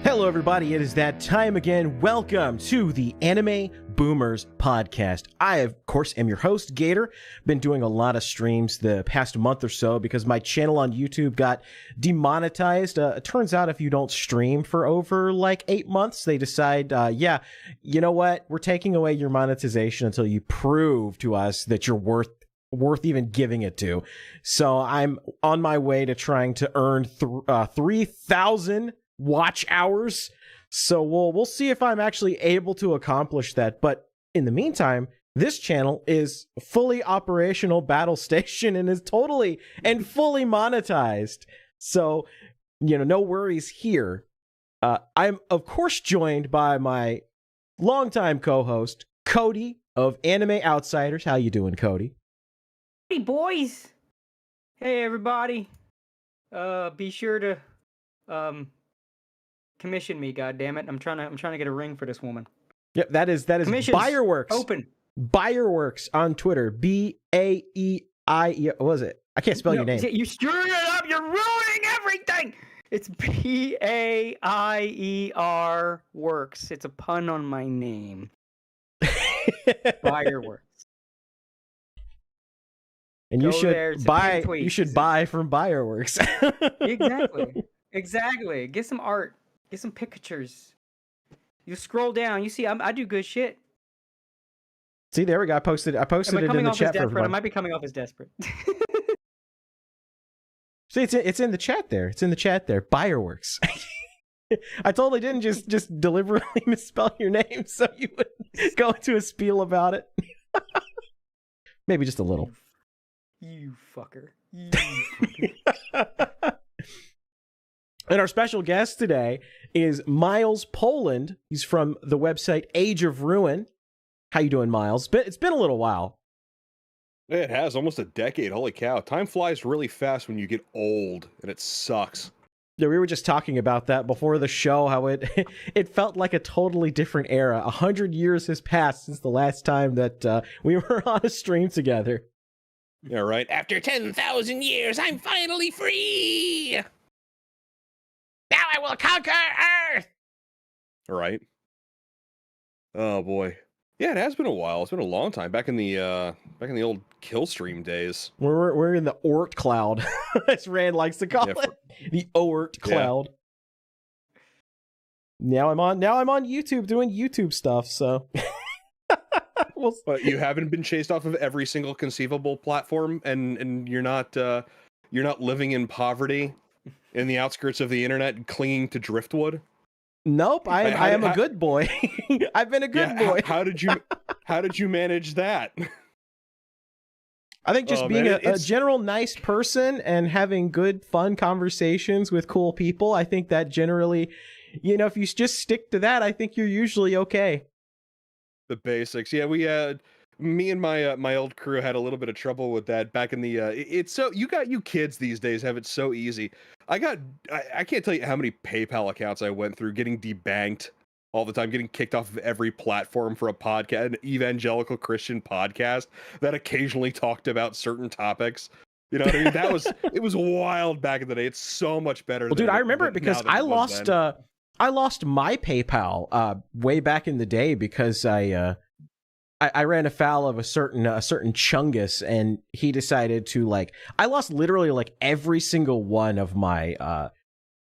Hello everybody, it is that time again. Welcome to the Anime Boomers podcast. I, of course, am your host, Gator. Been doing a lot of streams the past month or so because my channel on YouTube got demonetized. It turns out if you don't stream for over like 8 months, they decide, yeah, you know what? We're taking away your monetization until you prove to us that you're worth even giving it to. So I'm on my way to trying to earn 3,000 watch hours. So we'll see if I'm actually able to accomplish that. But in the meantime, this channel is fully operational battle station and is totally and fully monetized. So, you know, no worries here. I'm of course joined by my longtime co-host, Cody of Anime Outsiders. How you doing, Cody? Hey boys. Hey everybody. Be sure to commission me, goddammit. I'm trying to get a ring for this woman. Yep, that is Buyerworks. Open. Buyerworks on Twitter. Baei. What was it? I can't spell your name. You screwed it up. You're ruining everything. It's Baier Works. It's a pun on my name. Buyerworks. And you should buy. You should buy from Buyerworks. Exactly. Get some art. Get some pictures. You scroll down. You see, I do good shit. See, there we go. I posted it in the chat for everyone. I might be coming off as desperate. See, it's in the chat there. It's in the chat there. Buyerworks. I totally didn't just deliberately misspell your name so you would go into a spiel about it. Maybe just a little. You fucker. And our special guest today is Myles Poland. He's from the website Age of Ruin. How you doing, Myles? It's been a little while. It has, almost a decade. Holy cow. Time flies really fast when you get old, and it sucks. Yeah, we were just talking about that before the show, how it felt like a totally different era. 100 years has passed since the last time that we were on a stream together. Yeah, right. After 10,000 years, I'm finally free! Now I will conquer Earth! All right. Oh boy. Yeah, it has been a while. It's been a long time. Back in the old kill stream days. We're in the Oort cloud, as Rand likes to call it, the Oort cloud. Now I'm on YouTube doing YouTube stuff. So. But you haven't been chased off of every single conceivable platform, and you're not living in poverty in the outskirts of the internet, clinging to driftwood. Nope, I am a good boy. I've been a good boy. How did you manage that? I think just being a general nice person and having good, fun conversations with cool people. I think that generally, if you just stick to that, I think you're usually okay. The basics. Yeah, we me and my old crew had a little bit of trouble with that back in the it's so you kids these days have it so easy. I can't tell you how many PayPal accounts I went through getting debanked all the time, getting kicked off of every platform for a podcast, an evangelical Christian podcast that occasionally talked about certain topics. You know what I mean? It was wild back in the day. It's so much better. Well, dude, I remember it because I lost my PayPal way back in the day because I ran afoul of a certain Chungus, and he decided to I lost literally every single one of my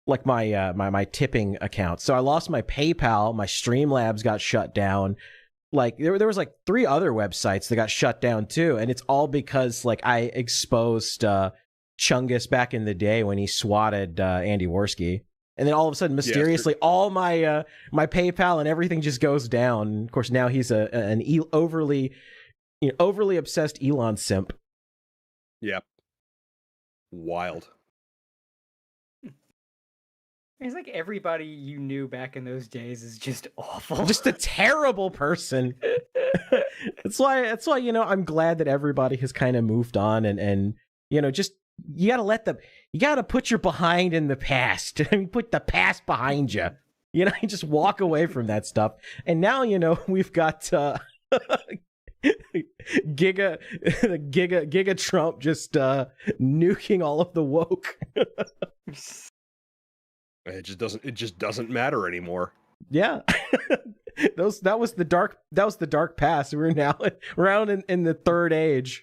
my tipping accounts. So I lost my PayPal, my Streamlabs got shut down. There was 3 other websites that got shut down too, and it's all because I exposed Chungus back in the day when he swatted Andy Worski. And then all of a sudden, mysteriously, all my my PayPal and everything just goes down. Of course, now he's an overly obsessed Elon simp. Yep. Wild. It's like everybody you knew back in those days is just awful. Just a terrible person. That's why I'm glad that everybody has kind of moved on and just. You gotta put your behind in the past. I mean, put the past behind you. You just walk away from that stuff. And now, we've got Giga Trump just nuking all of the woke. It just doesn't matter anymore. Yeah. that was the dark past. We're now around in the third age.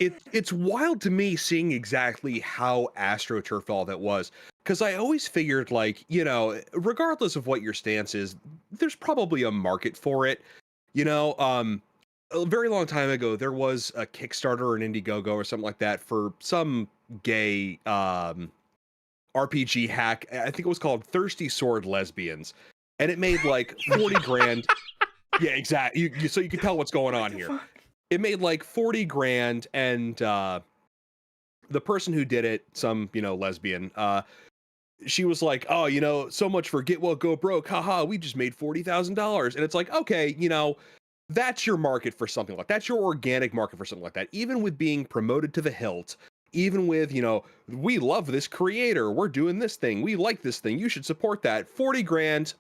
It's wild to me seeing exactly how AstroTurf all that was, because I always figured regardless of what your stance is, there's probably a market for it. A very long time ago there was a Kickstarter or an Indiegogo or something like that for some gay RPG hack. I think it was called Thirsty Sword Lesbians, and it made 40 grand. Yeah, exactly. So you can tell what's going on here. It made 40 grand, and the person who did it, some, lesbian, she was like, oh, so much for get woke, go broke. Haha, we just made $40,000. And it's okay, that's your market for something like that. That's your organic market for something like that. Even with being promoted to the hilt, even with, we love this creator. We're doing this thing. We like this thing. You should support that. 40 grand.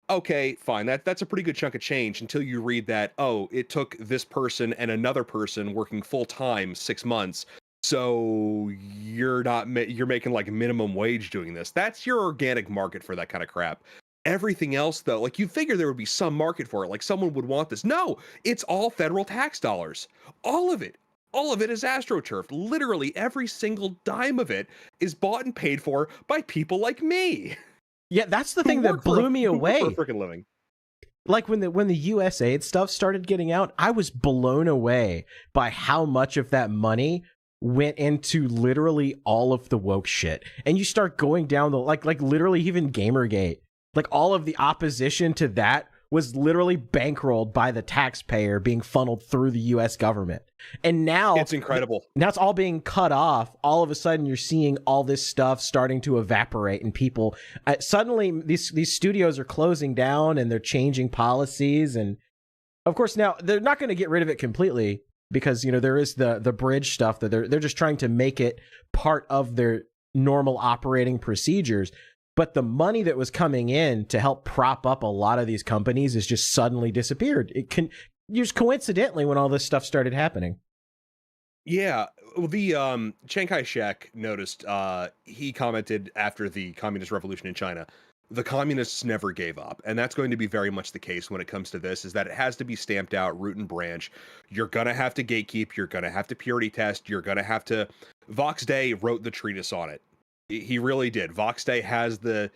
Okay, fine. That's a pretty good chunk of change until you read that, oh, it took this person and another person working full time 6 months. So you're making minimum wage doing this. That's your organic market for that kind of crap. Everything else though, you figure there would be some market for it. Someone would want this. No, it's all federal tax dollars. All of it. All of it is AstroTurf. Literally every single dime of it is bought and paid for by people like me. Yeah, that's the thing that blew me away. For a freaking living. When the USAID stuff started getting out, I was blown away by how much of that money went into literally all of the woke shit. And you start going down the literally even Gamergate. All of the opposition to that was literally bankrolled by the taxpayer being funneled through the US government. And now it's incredible. Now it's all being cut off. All of a sudden you're seeing all this stuff starting to evaporate, and people suddenly these studios are closing down and they're changing policies. And of course now they're not going to get rid of it completely because there is the bridge stuff that they're just trying to make it part of their normal operating procedures. But the money that was coming in to help prop up a lot of these companies has just suddenly disappeared. It can just coincidentally when all this stuff started happening. Yeah, the Chiang Kai-shek noticed. He commented after the communist revolution in China the communists never gave up, and that's going to be very much the case when it comes to this, is that it has to be stamped out root and branch. You're going to have to gatekeep, you're going to have to purity test, you're going to have to... Vox Day wrote the treatise on it. He really did. Vox Day has the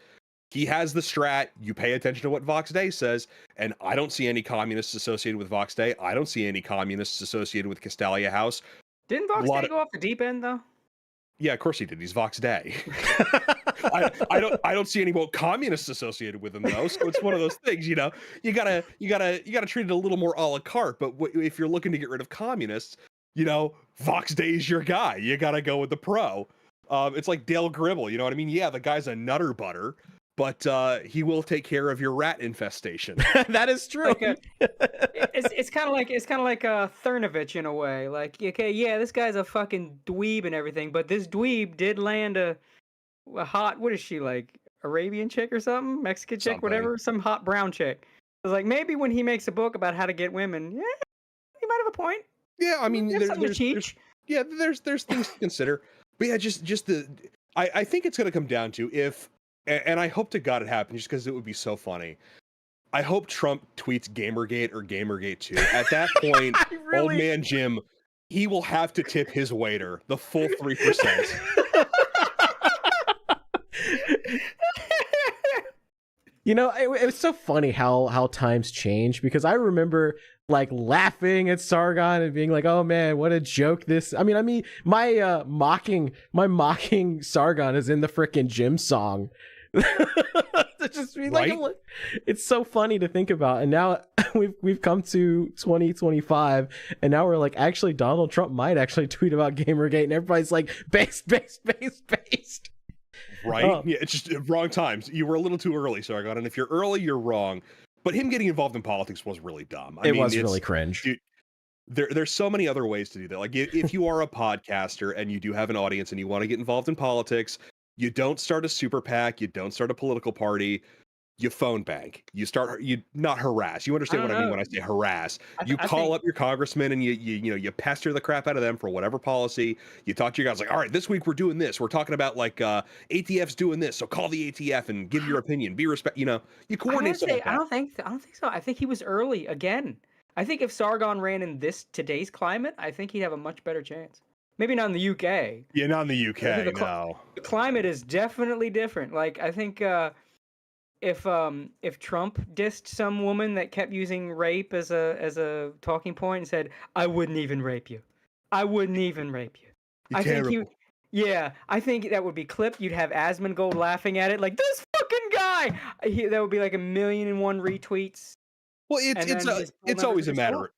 strat. You pay attention to what Vox Day says, and I don't see any communists associated with Vox Day. I don't see any communists associated with Castalia House. Didn't Vox Day go off the deep end, though? Yeah, of course he did. He's Vox Day. I don't see any communists associated with him though. So it's one of those things, you know. You gotta treat it a little more a la carte. But if you're looking to get rid of communists, you know, Vox Day is your guy. You gotta go with the pro. It's like Dale Gribble. You know what I mean? Yeah, the guy's a nutter butter, but he will take care of your rat infestation. That is true. Okay. It's kind of like Thurnovich in a way. Like, okay, yeah, this guy's a fucking dweeb and everything, but this dweeb did land a hot, what is she, like, Arabian chick or something, Mexican chick, whatever, some hot brown chick. I was like, maybe when he makes a book about how to get women, yeah, he might have a point. Yeah, I mean, there's things to consider. But yeah, just I think it's gonna come down to if. And I hope to God it happens, just because it would be so funny. I hope Trump tweets Gamergate or Gamergate 2. At that point, Old Man Jim, he will have to tip his waiter the full 3%. You know, it was so funny how times change, because I remember like laughing at Sargon and being like, "Oh man, what a joke this!" I mean, my mocking Sargon is in the frickin' Jim song. Just be like, right? It's so funny to think about. And now we've come to 2025, and now we're like, actually, Donald Trump might actually tweet about Gamergate, and everybody's like, based. Right? Yeah, it's just wrong times. You were a little too early, Sargon. And if you're early, you're wrong. But him getting involved in politics was really dumb. I mean, was really cringe. There's so many other ways to do that. Like, if you are a podcaster and you do have an audience and you want to get involved in politics, you don't start a super PAC, you don't start a political party, you phone bank. You not harass. You understand what I mean when I say harass. You call up your congressman and you pester the crap out of them for whatever policy. You talk to your guys like, all right, this week we're doing this. We're talking about like ATF's doing this, so call the ATF and give your opinion. Be respect. You know, you coordinate. I don't think so. I think he was early again. I think if Sargon ran in today's climate, I think he'd have a much better chance. Maybe not in the UK. Yeah, not in the UK. No, the climate is definitely different. Like, I think if Trump dissed some woman that kept using rape as a talking point and said, "I wouldn't even rape you," I think that would be clipped. You'd have Asmongold laughing at it like, "This fucking guy." That would be like 1,000,001 retweets. Well, it's always a matter.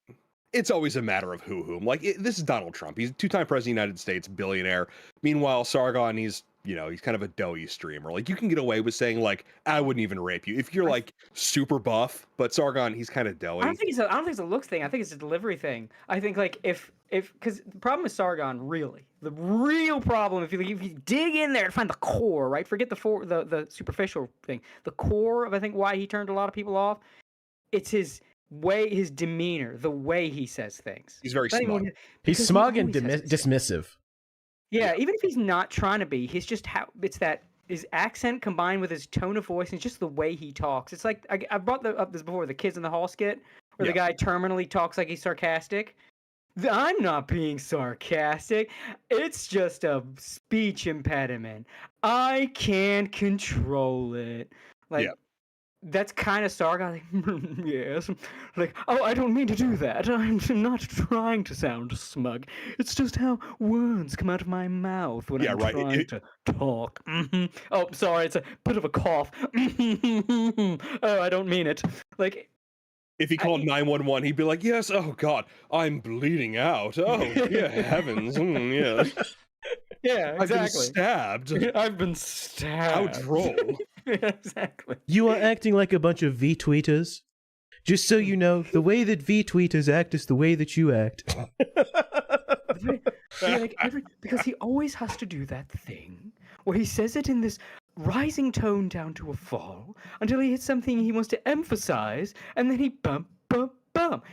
It's always a matter of whom. Like, this is Donald Trump. He's a 2-time president of the United States, billionaire. Meanwhile, Sargon, he's kind of a doughy streamer. Like, you can get away with saying, like, "I wouldn't even rape you" if you're like super buff. But Sargon, he's kind of doughy. I don't think it's a looks thing. I think it's a delivery thing. I think, like, if because the problem with Sargon, really, the real problem, if you dig in there and find the core, right? Forget the superficial thing. The core of, I think, why he turned a lot of people off. It's his way, his demeanor, the way he says things. He's very smug. He's smug and dismissive. Yeah, even if he's not trying to be, he's just it's that his accent combined with his tone of voice and just the way he talks. It's like I brought up this before, the Kids in the Hall skit, where the guy terminally talks like he's sarcastic. I'm not being sarcastic. It's just a speech impediment. I can't control it. Like. Yeah. That's kind of Sargon. Like, yes. Like, oh, I don't mean to do that. I'm not trying to sound smug. It's just how words come out of my mouth when I'm trying to talk. Mm-hmm. Oh, sorry, it's a bit of a cough. Oh, I don't mean it. Like, if he called 911, he'd be like, "Yes, oh God, I'm bleeding out. Oh, yeah, heavens, yes." Yeah, exactly. I've been stabbed. How droll. Yeah, exactly. You are acting like a bunch of V-tweeters. Just so you know, the way that V-tweeters act is the way that you act. Because he always has to do that thing where he says it in this rising tone down to a fall until he hits something he wants to emphasize, and then he bump.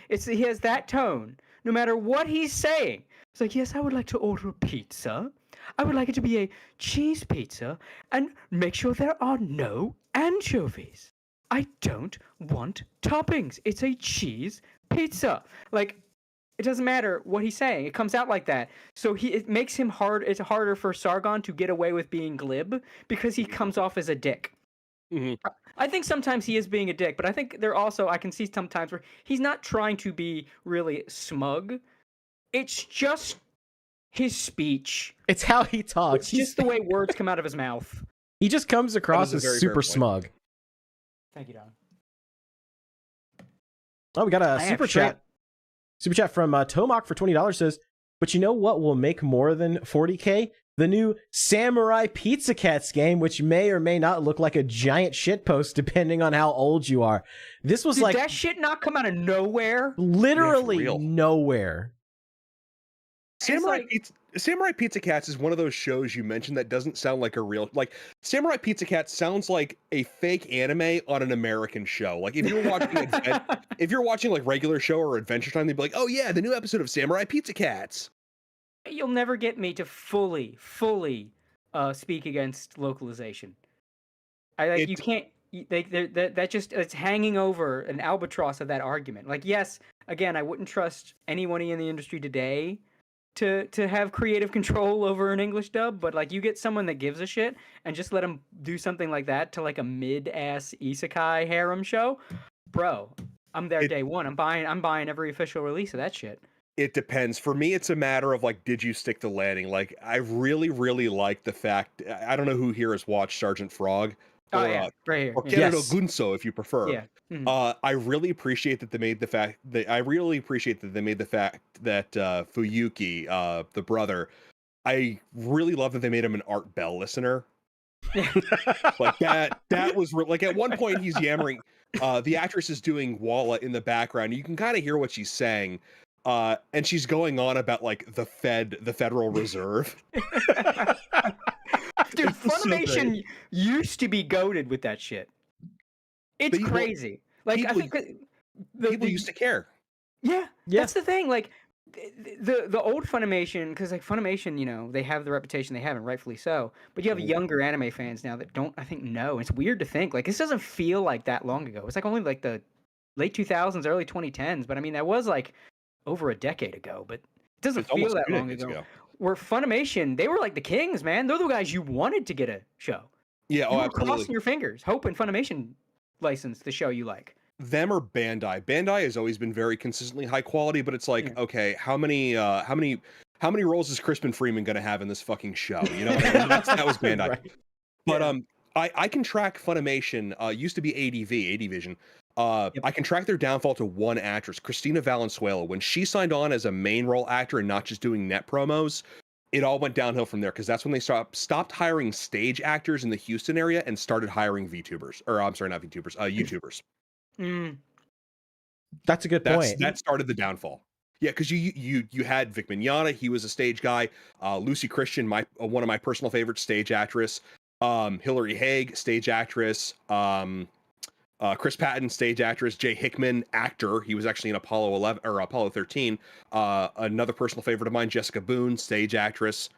He has that tone no matter what he's saying. It's like, "Yes, I would like to order a pizza. I would like it to be a cheese pizza and make sure there are no anchovies. I don't want toppings. It's a cheese pizza. Like, it doesn't matter what he's saying. It comes out like that. So it makes him hard. It's harder for Sargon to get away with being glib because he comes off as a dick. Mm-hmm. I think sometimes he is being a dick, but I think I can see sometimes where he's not trying to be really smug. It's just his speech. It's how he talks. It's just the way words come out of his mouth. He just comes across as super point. smug. Thank you, Don. Oh, we got a super chat. Super chat from Tomak for $20 says, but you know what will make more than 40K? The new Samurai Pizza Cats game, which may or may not look like a giant shitpost depending on how old you are. This was Did that shit not come out of nowhere? Literally nowhere. Samurai Pizza Cats is one of those shows you mentioned that doesn't sound like a real, like, Samurai Pizza Cats sounds like a fake anime on an American show. Like, if you're watching like regular show or Adventure Time, they'd be like, oh yeah, the new episode of Samurai Pizza Cats. You'll never get me to fully speak against localization. You can't. That just, it's hanging over an albatross of that argument. Like, yes, again, I wouldn't trust anyone in the industry today to have creative control over an English dub, but like, you get someone that gives a shit and just let them do something like that to like a mid-ass isekai harem show, bro, I'm there day one. I'm buying every official release of that shit. It depends. For me, it's a matter of like, did you stick the landing? Like, I really, really like the fact, I don't know who here has watched Sergeant Frog. Right here. Or Kerudo Gunso, if you prefer. Yeah. Mm-hmm. I really appreciate that they made the fact that Fuyuki, the brother, I really love that they made him an Art Bell listener. Like that was like, at one point he's yammering. The actress is doing Walla in the background. You can kind of hear what she's saying. And she's going on about like the Federal Reserve. Dude, Funimation used to be goated with that shit. It's crazy. Like, I think people used to care. Yeah, that's the thing. Like, the old Funimation, because like Funimation, you know, they have the reputation they have, and rightfully so. But you have younger anime fans now that don't, I think, know. It's weird to think like this doesn't feel like that long ago. It's like only like the late 2000s, early 2010s. But I mean, that was like over a decade ago. But it doesn't feel that long ago. Where Funimation, they were like the kings, man. They're the guys you wanted to get a show. Yeah, you were absolutely. crossing your fingers, hoping Funimation licensed the show you like. Them or Bandai. Bandai has always been very consistently high quality, but it's like, okay, how many roles is Crispin Freeman gonna have in this fucking show? You know, what I mean? That was Bandai. Right. But I can track Funimation. Used to be AD Vision. I can track their downfall to one actress, Christina Valenzuela. When she signed on as a main role actor and not just doing net promos, it all went downhill from there, because that's when they stopped hiring stage actors in the Houston area and started hiring VTubers. Or I'm sorry, not VTubers, YouTubers. That's a good point. That started the downfall. Yeah, because you had Vic Mignogna, he was a stage guy. Lucy Christian, one of my personal favorites, stage actress. Hilary Haig, stage actress. Chris Patton, stage actress. Jay Hickman, actor. He was actually in Apollo 11 or Apollo 13. Another personal favorite of mine, Jessica Boone, stage actress.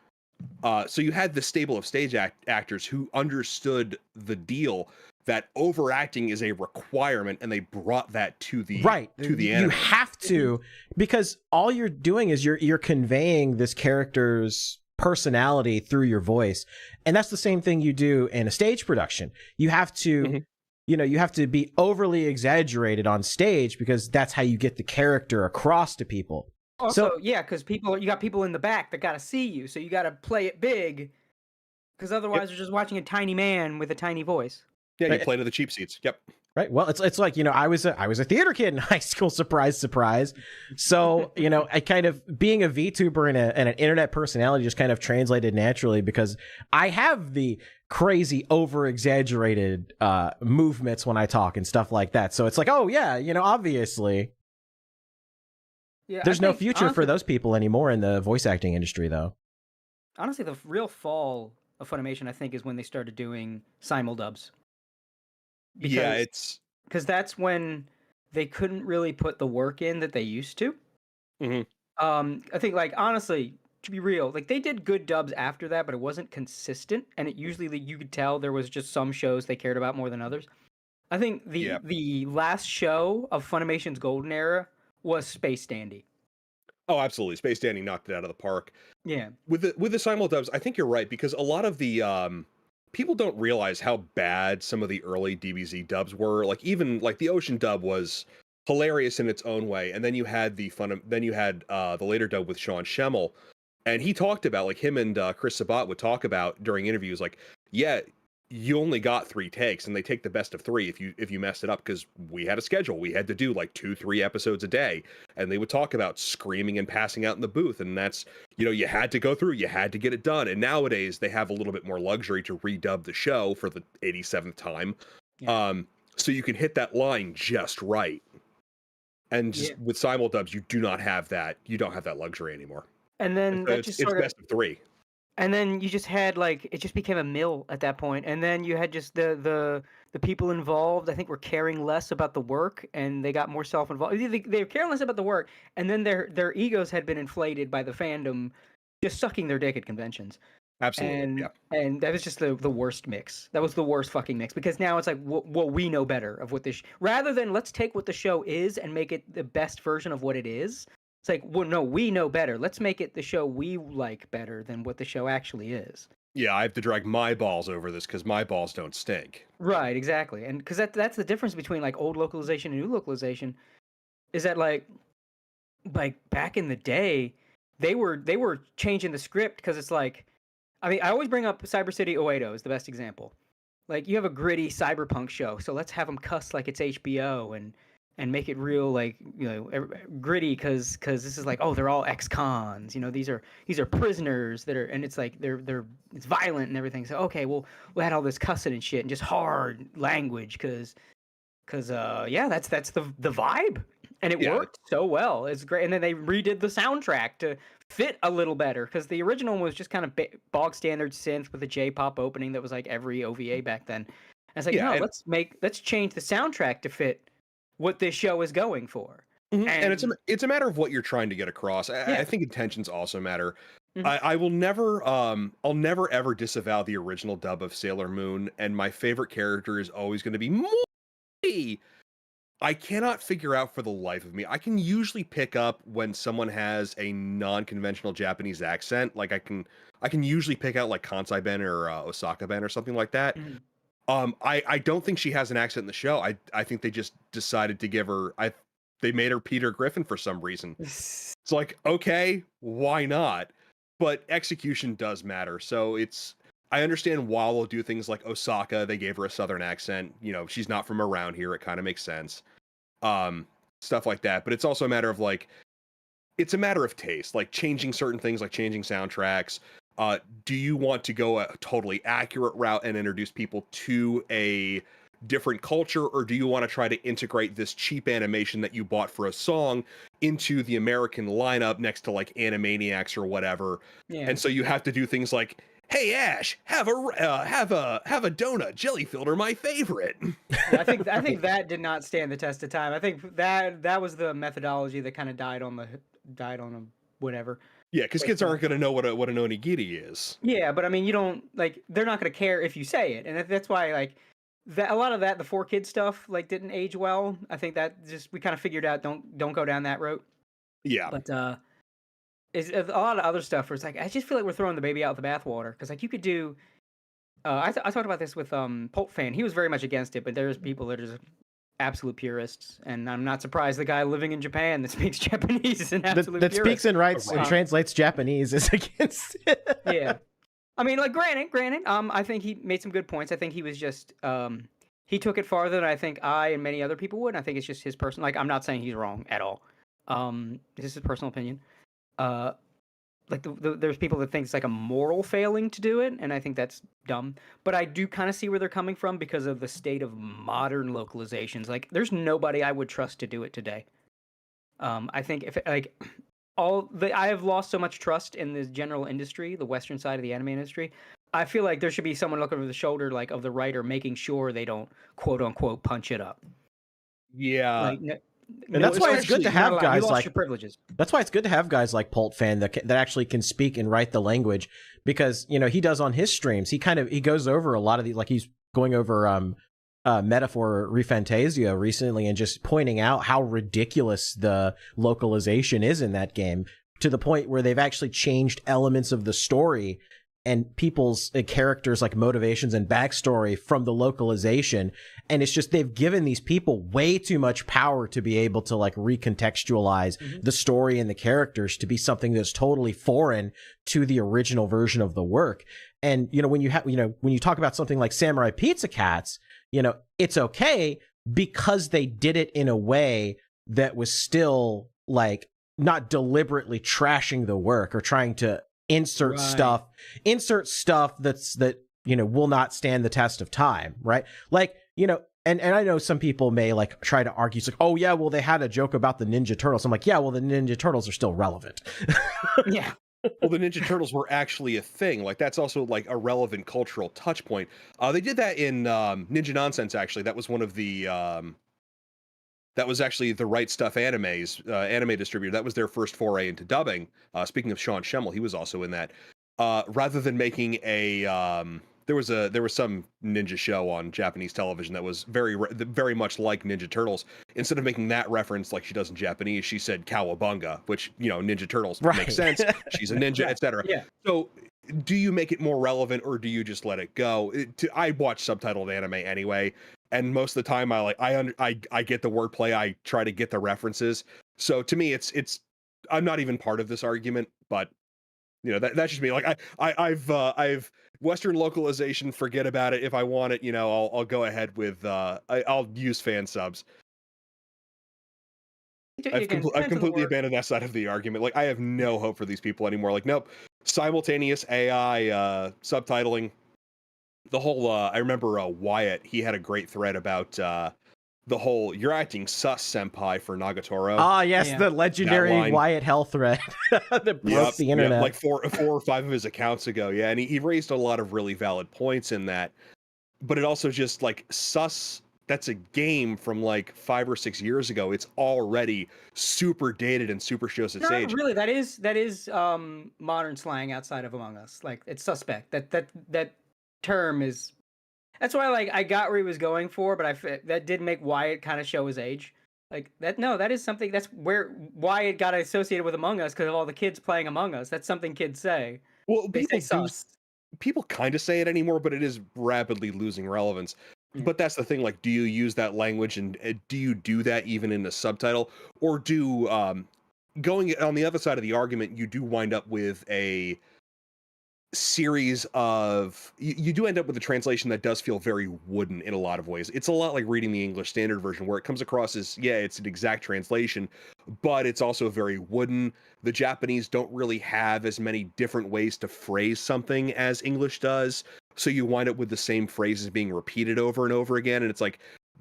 So you had the stable of stage actors who understood the deal that overacting is a requirement, and they brought that to the anime. You have to, because all you're doing is you're conveying this character's personality through your voice, and that's the same thing you do in a stage production. You have to. You know, you have to be overly exaggerated on stage because that's how you get the character across to people. Also, yeah, because you got people in the back that got to see you, so you got to play it big, because otherwise you're just watching a tiny man with a tiny voice. Yeah, you play to the cheap seats. Yep. Right. Well, it's like, you know, I was a theater kid in high school. Surprise, surprise. So, you know, I kind of, being a VTuber and an internet personality just kind of translated naturally, because I have the crazy over exaggerated movements when I talk and stuff like that. So it's like, oh yeah, you know, obviously. Yeah, there's no future for those people anymore in the voice acting industry, though. Honestly, the real fall of Funimation, I think, is when they started doing simuldubs. Because that's when they couldn't really put the work in that they used to. I think, like, honestly, to be real, like they did good dubs after that, but it wasn't consistent, and it usually you could tell there was just some shows they cared about more than others. I think the last show of Funimation's golden era was Space Dandy. Oh, absolutely. Space Dandy knocked it out of the park. Yeah. With the simul dubs, I think you're right, because a lot of the people don't realize how bad some of the early DBZ dubs were. Like even like the Ocean dub was hilarious in its own way, and then you had the later dub with Sean Schemmel, and he talked about, like, him and Chris Sabat would talk about during interviews, like, yeah, you only got 3 takes, and they take the best of 3 if you messed it up, because we had a schedule. We had to do like 2-3 episodes a day, and they would talk about screaming and passing out in the booth, and that's, you had to go through, you had to get it done. And nowadays they have a little bit more luxury to redub the show for the 87th time, so you can hit that line just right. And with simul dubs, you do not have that. You don't have that luxury anymore. And then it's best of 3. And then you just had, like, it just became a mill at that point. And then you had just the people involved, I think, were caring less about the work, and they got more self-involved. They were caring less about the work, and then their egos had been inflated by the fandom just sucking their dick at conventions. Absolutely. And that was just the worst mix. That was the worst fucking mix, because now it's like, well, we know better of what this... rather than let's take what the show is and make it the best version of what it is. It's like, well, no, we know better. Let's make it the show we like better than what the show actually is. Yeah, I have to drag my balls over this because my balls don't stink. Right, exactly. And because that's the difference between, like, old localization and new localization, is that, like back in the day, they were changing the script because it's like, I mean, I always bring up Cyber City 080 as the best example. Like, you have a gritty cyberpunk show, so let's have them cuss like it's HBO and make it real, like, gritty, because this is like, oh, they're all ex-cons, these are prisoners that are, and it's like it's violent and everything. So okay, well, we had all this cussing and shit and just hard language because that's the vibe, and it worked so well. It's great. And then they redid the soundtrack to fit a little better, because the original one was just kind of bog standard synth with a J-pop opening that was like every OVA back then. And it's like, let's change the soundtrack to fit what this show is going for. Mm-hmm. And it's a matter of what you're trying to get across. I think intentions also matter. Mm-hmm. I will never I'll never ever disavow the original dub of Sailor Moon, and my favorite character is always going to be Morty. I cannot figure out for the life of me. I can usually pick up when someone has a non-conventional Japanese accent. Like I can usually pick out, like, Kansai Ben or Osaka Ben or something like that. Mm-hmm. I don't think she has an accent in the show. I think they just decided to give her... they made her Peter Griffin for some reason. It's like, okay, why not? But execution does matter. So I understand why they'll do things like Osaka. They gave her a southern accent. She's not from around here. It kind of makes sense. Stuff like that. But it's also a matter of, like... it's a matter of taste. Like, changing certain things, like changing soundtracks. Do you want to go a totally accurate route and introduce people to a different culture, or do you want to try to integrate this cheap animation that you bought for a song into the American lineup next to, like, Animaniacs or whatever? Yeah. And so you have to do things like, hey Ash, have a donut. Jelly-filled are my favorite. I think that did not stand the test of time. I think that was the methodology that kind of died on a whatever. Yeah, because kids aren't going to know what an onigiri is. Yeah, but I mean, you don't, like, they're not going to care if you say it, and that's why, like, a lot of that, the 4Kid stuff, like, didn't age well. I think that just, we kind of figured out, don't go down that route. Yeah. But it's a lot of other stuff where it's like, I just feel like we're throwing the baby out with the bathwater, because, like, you could do. I talked about this with Pulp Fan. He was very much against it, but there's people that are just absolute purists, and I'm not surprised the guy living in Japan that speaks Japanese is an absolute that purist. Speaks and writes and translates Japanese is against it. Yeah, I mean, like, granted, I think he made some good points. I think he was just he took it farther than I think I and many other people would. I think it's just his personal. Like, I'm not saying he's wrong at all. This is his personal opinion. Like, there's people that think it's like a moral failing to do it, and I think that's dumb. But I do kind of see where they're coming from because of the state of modern localizations. Like, there's nobody I would trust to do it today. I think if, like, I have lost so much trust in the general industry, the Western side of the anime industry. I feel like there should be someone looking over the shoulder, like, of the writer, making sure they don't, quote unquote, punch it up. Yeah. And that's why it's good to have guys you lost like your privileges. That's why it's good to have guys like Pultfan that actually can speak and write the language, because he does on his streams. He goes over a lot of these, like he's going over Metaphor Refantasia recently and just pointing out how ridiculous the localization is in that game, to the point where they've actually changed elements of the story and people's characters, like motivations and backstory, from the localization. And it's just, they've given these people way too much power to be able to like recontextualize the story and the characters to be something that's totally foreign to the original version of the work. And, when you talk about something like Samurai Pizza Cats, it's okay because they did it in a way that was still like not deliberately trashing the work or trying to insert stuff that will not stand the test of time, right? Like, and I know some people may like try to argue, it's like, oh yeah, well they had a joke about the Ninja Turtles. I'm like, yeah, well the Ninja Turtles are still relevant. Yeah. Well, the Ninja Turtles were actually a thing. Like, that's also like a relevant cultural touch point. They did that in Ninja Nonsense, actually. That was one of the that was actually the Right Stuff Anime's anime distributor. That was their first foray into dubbing. Speaking of Sean Schemmel, he was also in that. Rather than making a there was some ninja show on Japanese television that was very much like Ninja Turtles. Instead of making that reference like she does in Japanese, she said Cowabunga, which Ninja Turtles makes sense. She's a ninja, etc. Yeah. So, do you make it more relevant, or do you just let it go? I watch subtitled anime anyway, and most of the time I get the wordplay. I try to get the references. So to me, it's I'm not even part of this argument, but that's just me. Like I've Western localization, forget about it. If I want it, I'll go ahead with I'll use fan subs. I've completely abandoned that side of the argument. Like, I have no hope for these people anymore. Like, nope, simultaneous AI subtitling. The whole I remember Wyatt, he had a great thread about the whole "you're acting sus, senpai" for Nagatoro. Ah, yes, the legendary Wyatt Hell thread that broke the internet. Like four or five of his accounts ago. Yeah, and he raised a lot of really valid points in that. But it also just like sus. That's a game from like 5 or 6 years ago. It's already super dated and super shows its age. Really, that is modern slang outside of Among Us. Like, it's suspect. That term is. That's why, like, I got where he was going for, but that did make Wyatt kind of show his age. Like, that is something. That's where Wyatt got associated with Among Us, because of all the kids playing Among Us. That's something kids say. Well, they say sus. People kind of say it anymore, but it is rapidly losing relevance. Yeah. But that's the thing. Like, do you use that language, and do you do that even in the subtitle, or do going on the other side of the argument, you do wind up with a series of you do end up with a translation that does feel very wooden in a lot of ways. It's a lot like reading the English Standard Version, where it comes across as, yeah, it's an exact translation, but it's also very wooden. The Japanese don't really have as many different ways to phrase something as English does, so you wind up with the same phrases being repeated over and over again, and it's like,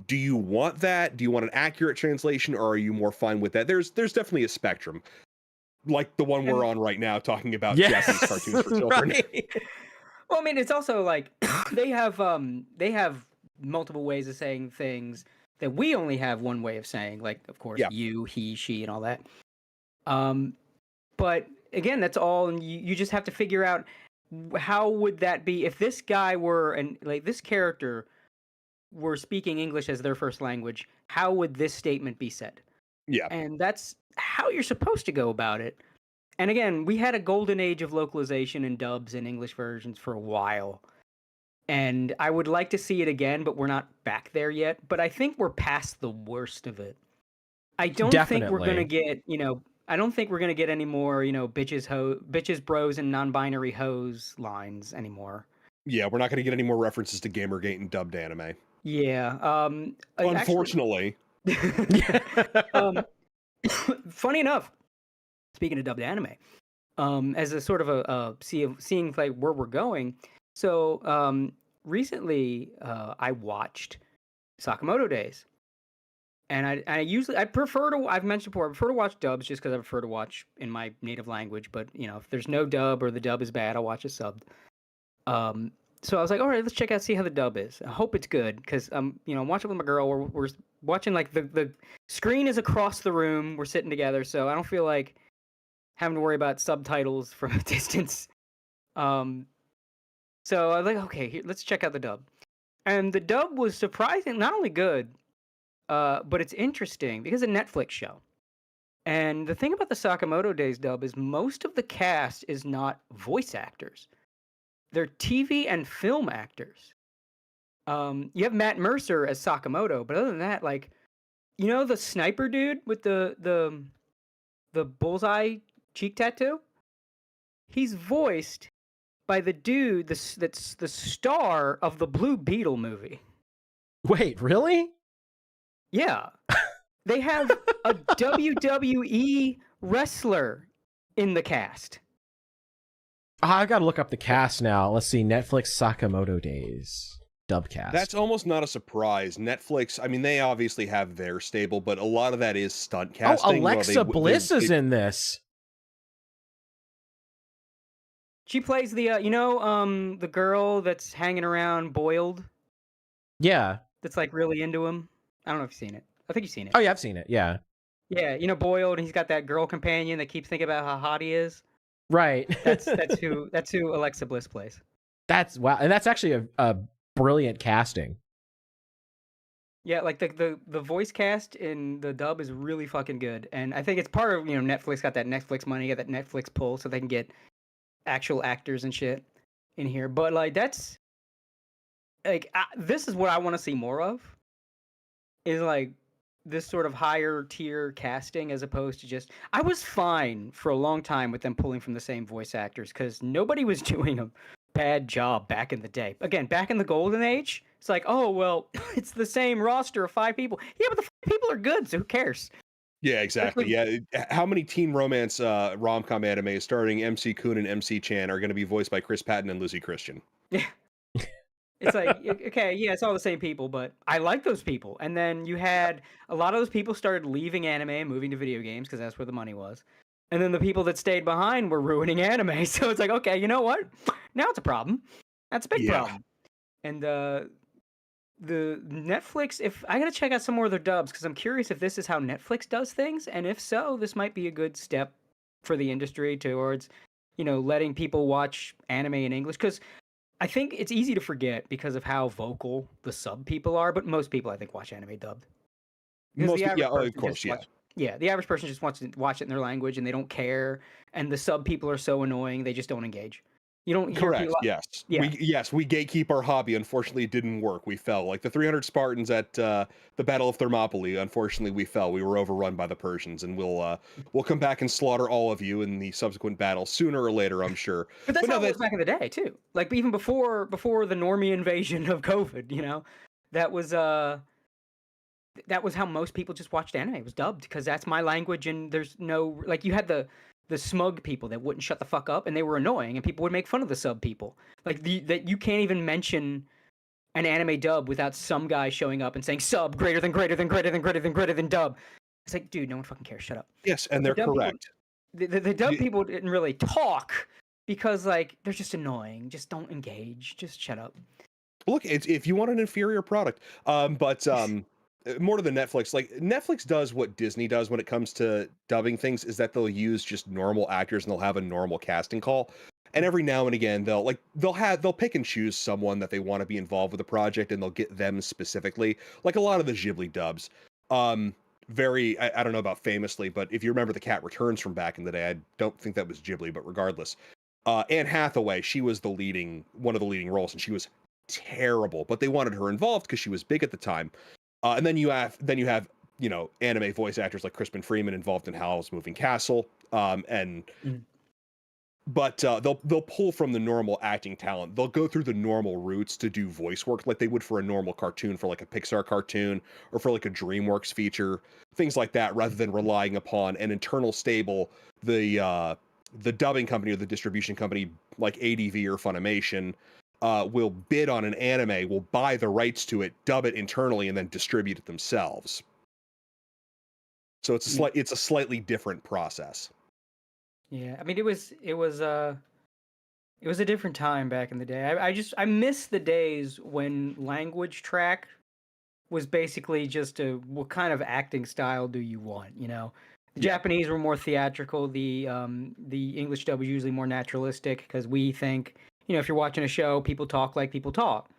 do you want that? Do you want an accurate translation, or are you more fine with that? There's definitely a spectrum. Like the one we're on right now, talking about Japanese cartoons for children. Right. Well, I mean, it's also like they have multiple ways of saying things that we only have one way of saying. Like, of course, you, he, she, and all that. But again, that's all, and you just have to figure out how would that be if this guy were, and like this character were speaking English as their first language. How would this statement be said? Yeah, and that's how you're supposed to go about it. And again, we had a golden age of localization and dubs and English versions for a while. And I would like to see it again, but we're not back there yet. But I think we're past the worst of it. I don't think we're going to get, I don't think we're going to get any more, bitches, bros, and non-binary hoes lines anymore. Yeah, we're not going to get any more references to Gamergate and dubbed anime. Yeah. Unfortunately. Funny enough, speaking of dubbed anime, as a sort of a seeing like where we're going. So recently, I watched Sakamoto Days, and I prefer to. I've mentioned before, I prefer to watch dubs just because I prefer to watch in my native language. But if there's no dub or the dub is bad, I'll watch a sub. So I was like, all right, let's check out, see how the dub is. I hope it's good because I'm watching with my girl. We're watching like the screen is across the room. We're sitting together, so I don't feel like having to worry about subtitles from a distance. Um, so I was like, okay, let's check out the dub. And the dub was surprising, not only good, but it's interesting because it's a Netflix show. And the thing about the Sakamoto Days dub is most of the cast is not voice actors. They're TV and film actors. You have Matt Mercer as Sakamoto, but other than that, like, the sniper dude with the bullseye cheek tattoo? He's voiced by the dude that's the star of the Blue Beetle movie. Wait, really? Yeah. They have a WWE wrestler in the cast. I gotta look up the cast now. Let's see, Netflix Sakamoto Days dubcast. That's almost not a surprise. Netflix, I mean, they obviously have their stable, but a lot of that is stunt casting. Oh, Alexa Bliss is in this. She plays the the girl that's hanging around Boiled. Yeah. That's like really into him. I don't know if you've seen it. I think you've seen it. Oh yeah, I've seen it. Yeah. Yeah, Boiled, and he's got that girl companion that keeps thinking about how hot he is. Right. That's who Alexa Bliss plays. That's wow, and that's actually a brilliant casting. Yeah, like the voice cast in the dub is really fucking good, and I think it's part of Netflix got that Netflix money, got that Netflix pull, so they can get actual actors and shit in here. But like that's like this is what I want to see more of. Is like this sort of higher tier casting as opposed to just I was fine for a long time with them pulling from the same voice actors because nobody was doing a bad job back in the day. Again, back in the golden age, it's like, oh well, it's the same roster of 5 people. Yeah, but the 5 people are good, so who cares? Yeah, exactly. Yeah, how many teen romance rom-com animes starring MC Kun and MC Chan are going to be voiced by Chris Patton and Lucy Christian? Yeah. It's like, okay, yeah, it's all the same people, but I like those people. And then you had a lot of those people started leaving anime and moving to video games because that's where the money was. And then the people that stayed behind were ruining anime. So it's like, okay, you know what? Now it's a problem. That's a big problem. And the Netflix, if I gotta check out some more of their dubs because I'm curious if this is how Netflix does things, and if so, this might be a good step for the industry towards, letting people watch anime in English because. I think it's easy to forget because of how vocal the sub people are, but most people I think watch anime dubbed. Most, yeah, of course, yeah. Yeah, the average person just wants to watch it in their language and they don't care, and the sub people are so annoying they just don't engage. You don't hear correct. Yes. Yeah. We gatekeep our hobby. Unfortunately, it didn't work. We fell like the 300 Spartans at the Battle of Thermopylae. Unfortunately, we fell. We were overrun by the Persians, and we'll come back and slaughter all of you in the subsequent battle sooner or later, I'm sure. But that's how it was back in the day too. Like even before the normie invasion of COVID, that was how most people just watched anime. It was dubbed because that's my language, and there's no like you had the smug people that wouldn't shut the fuck up, and they were annoying, and people would make fun of the sub people. Like that you can't even mention an anime dub without some guy showing up and saying sub greater than dub. It's like, dude, no one fucking cares. Shut up. Yes, and they're correct. The dub people didn't really talk because like they're just annoying. Just don't engage. Just shut up. Look, if you want an inferior product, more to the Netflix, like Netflix does what Disney does when it comes to dubbing things is that they'll use just normal actors and they'll have a normal casting call. And every now and again, they'll pick and choose someone that they want to be involved with the project and they'll get them specifically. Like a lot of the Ghibli dubs. I don't know about famously, but if you remember The Cat Returns from back in the day, I don't think that was Ghibli, but regardless. Anne Hathaway, she was one of the leading roles, and she was terrible, but they wanted her involved because she was big at the time. And then you have anime voice actors like Crispin Freeman involved in Howl's Moving Castle, but they'll pull from the normal acting talent. They'll go through the normal routes to do voice work like they would for a normal cartoon, for like a Pixar cartoon or for like a DreamWorks feature, things like that, rather than relying upon an internal stable, the dubbing company or the distribution company like ADV or Funimation. Will bid on an anime, will buy the rights to it, dub it internally, and then distribute it themselves. So it's a slightly different process. Yeah, I mean it was It was a different time back in the day. I miss the days when language track was basically just what kind of acting style do you want, you know? The Japanese were more theatrical. The English dub was usually more naturalistic because we think, you know, if you're watching a show, people talk like people talk.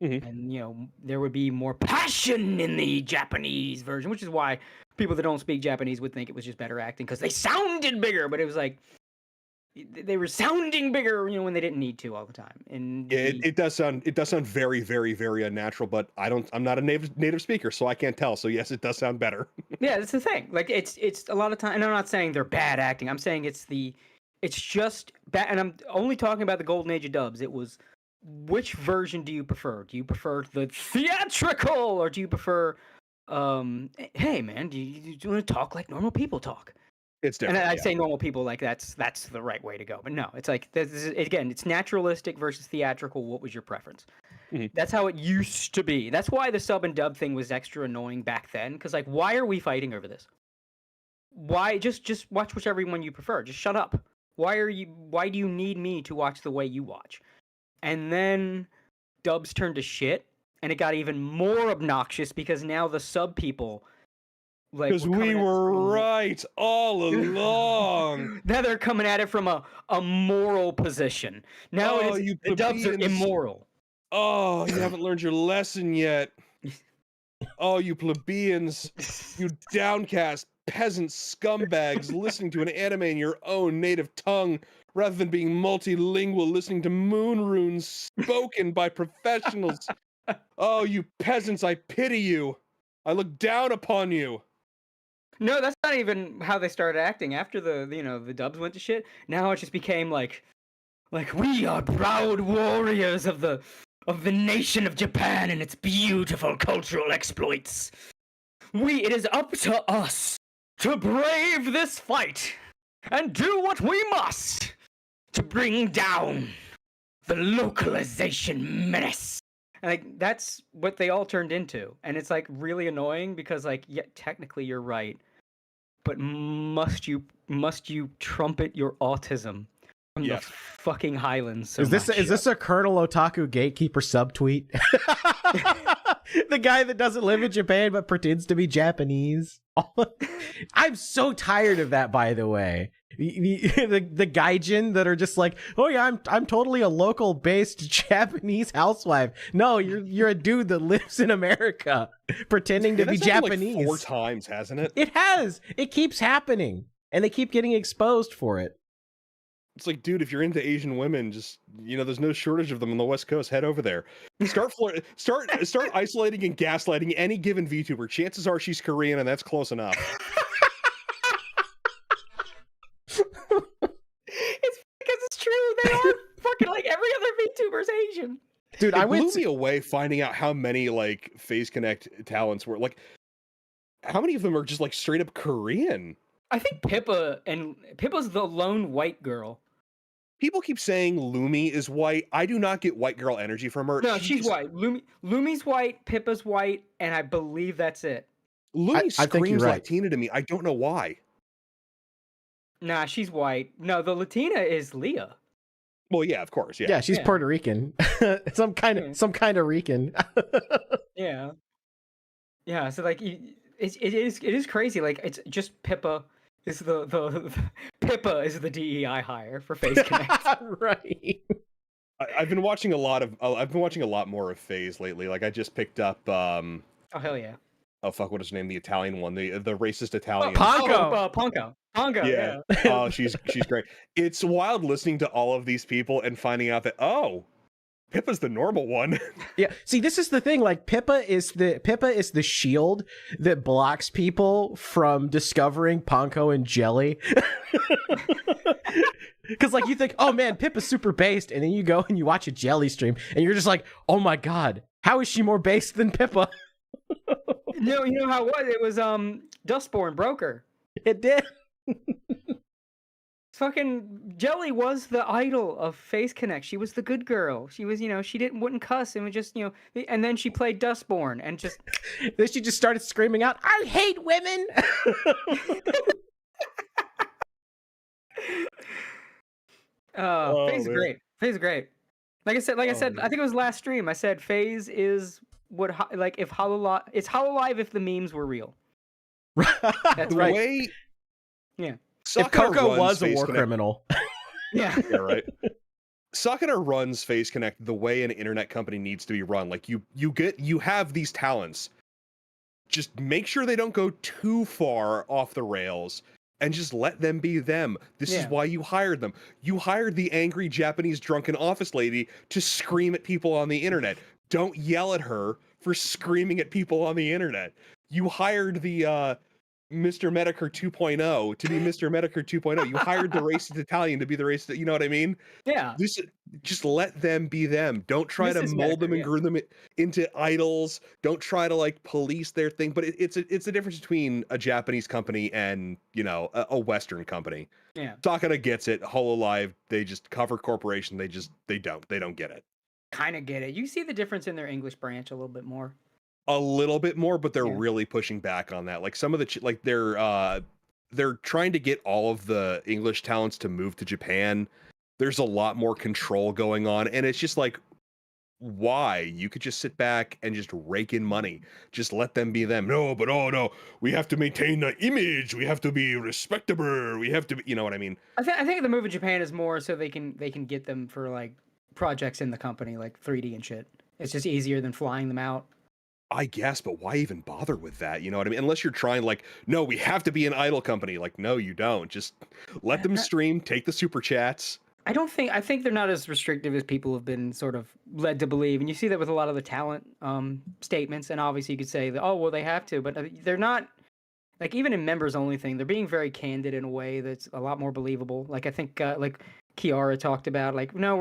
And, you know, there would be more passion in the Japanese version, which is why people that don't speak Japanese would think it was just better acting because they sounded bigger, but it was like they were sounding bigger, you know, when they didn't need to all the time. And it does sound very, very, very unnatural, but I'm not a native speaker, so I can't tell. So yes, it does sound better. Yeah, that's the thing. Like it's a lot of time, and I'm not saying they're bad acting. I'm saying it's just bad, and I'm only talking about the golden age of dubs. It was, which version do you prefer? Do you prefer the theatrical, or do you prefer, hey man, do you want to talk like normal people talk? It's different. And I'd say normal people, like that's the right way to go. But no, it's like again, it's naturalistic versus theatrical. What was your preference? That's how it used to be. That's why the sub and dub thing was extra annoying back then. Because like, why are we fighting over this? Why just watch whichever one you prefer? Just shut up. Why do you need me to watch the way you watch? And then dubs turned to shit, and it got even more obnoxious because now the sub people. Because we were right all along. Now they're coming at it from a moral position. Now the dubs are immoral. Oh, you haven't learned your lesson yet. Oh, you plebeians, you downcast peasant scumbags listening to an anime in your own native tongue rather than being multilingual listening to moon runes spoken by professionals. Oh, you peasants, I pity you. I look down upon you. No, that's not even how they started acting. After the dubs went to shit, now it just became like we are proud warriors of the nation of Japan and its beautiful cultural exploits. It is up to us to brave this fight and do what we must to bring down the localization menace. And like that's what they all turned into. And it's like really annoying because like, yeah, technically you're right. But must you trumpet your autism from the fucking Highlands so much? Is this a Colonel Otaku gatekeeper subtweet? The guy that doesn't live in Japan but pretends to be Japanese. I'm so tired of that, by the way. The gaijin that are just like, oh yeah, I'm totally a local based Japanese housewife. No, you're a dude that lives in America pretending to be Japanese. Like 4 times, hasn't it? It has. It keeps happening, and they keep getting exposed for it. It's like, dude, if you're into Asian women, just, you know, there's no shortage of them on the West Coast. Head over there. Start isolating and gaslighting any given VTuber. Chances are she's Korean, and that's close enough. It's because it's true. They are fucking like every other VTuber's Asian. Dude, it blew me away finding out how many like Phase Connect talents were. Like, how many of them are just like straight up Korean? I think Pippa's the lone white girl. People keep saying Lumi is white. I do not get white girl energy from her. No, she's white. Lumi's white, Pippa's white, and I believe that's it. Lumi screams Latina to me. I don't know why. Nah, she's white. No, the Latina is Leah. Well, yeah, of course, yeah. Yeah, she's Puerto Rican. some kind of Rican. Yeah. Yeah, so like it is crazy. Like it's just Pippa is the Pippa is the DEI hire for Phase Connect. Right. I've been watching a lot more of Phase lately. Like I just picked up oh hell yeah. Oh fuck, what is her name? The Italian one, the racist Italian. Ponko. Yeah. Oh, she's great. It's wild listening to all of these people and finding out that Pippa's the normal one. Yeah. See, this is the thing. Like Pippa is the shield that blocks people from discovering Ponko and Jelly. Because like you think, oh man, Pippa's super based, and then you go and you watch a Jelly stream, and you're just like, oh my god, how is she more based than Pippa? No, you know how it was? It was Dustborn Broker. It did. Fucking Jelly was the idol of Phase Connect. She was the good girl. She was, she wouldn't cuss and would just, and then she played Dustborn and just. Then she just started screaming out, "I hate women." Phase is great. FaZe is great. Like I said, I think it was last stream. I said FaZe is what if Hololive. It's Hololive if the memes were real. That's right. Way, yeah. If Coco was a war criminal. Yeah. Yeah, right. Sakura runs Face Connect the way an internet company needs to be run. Like you have these talents. Just make sure they don't go too far off the rails and just let them be them. This is why you hired them. You hired the angry Japanese drunken office lady to scream at people on the internet. Don't yell at her for screaming at people on the internet. You hired the Mr. Medicare 2.0 to be Mr. Medicare 2.0. You hired the racist Italian to be the racist, you know what I mean? Yeah. Just let them be them. Don't try to mold them and groom them into idols. Don't try to like police their thing. But it's a difference between a Japanese company and, you know, a Western company. Yeah. Sakura gets it. Hololive, they just cover corporation. They don't get it. Kind of get it. You see the difference in their English branch a little bit more. A little bit more, but they're really pushing back on that. Like some of the they're trying to get all of the English talents to move to Japan. There's a lot more control going on, and it's just like, why? You could just sit back and just rake in money. Just let them be them. No, but no, we have to maintain the image. We have to be respectable. We have to be, you know what I mean? I think the move in Japan is more so they can get them for like projects in the company, like 3D and shit. It's just easier than flying them out. I guess, but why even bother with that? You know what I mean? Unless you're trying like, no, we have to be an idol company. Like, no, you don't. Just let them stream, take the super chats. I think they're not as restrictive as people have been sort of led to believe. And you see that with a lot of the talent statements. And obviously you could say that, oh, well, they have to, but they're not, like even in members only thing, they're being very candid in a way that's a lot more believable. Like I think like Kiara talked about, like, no,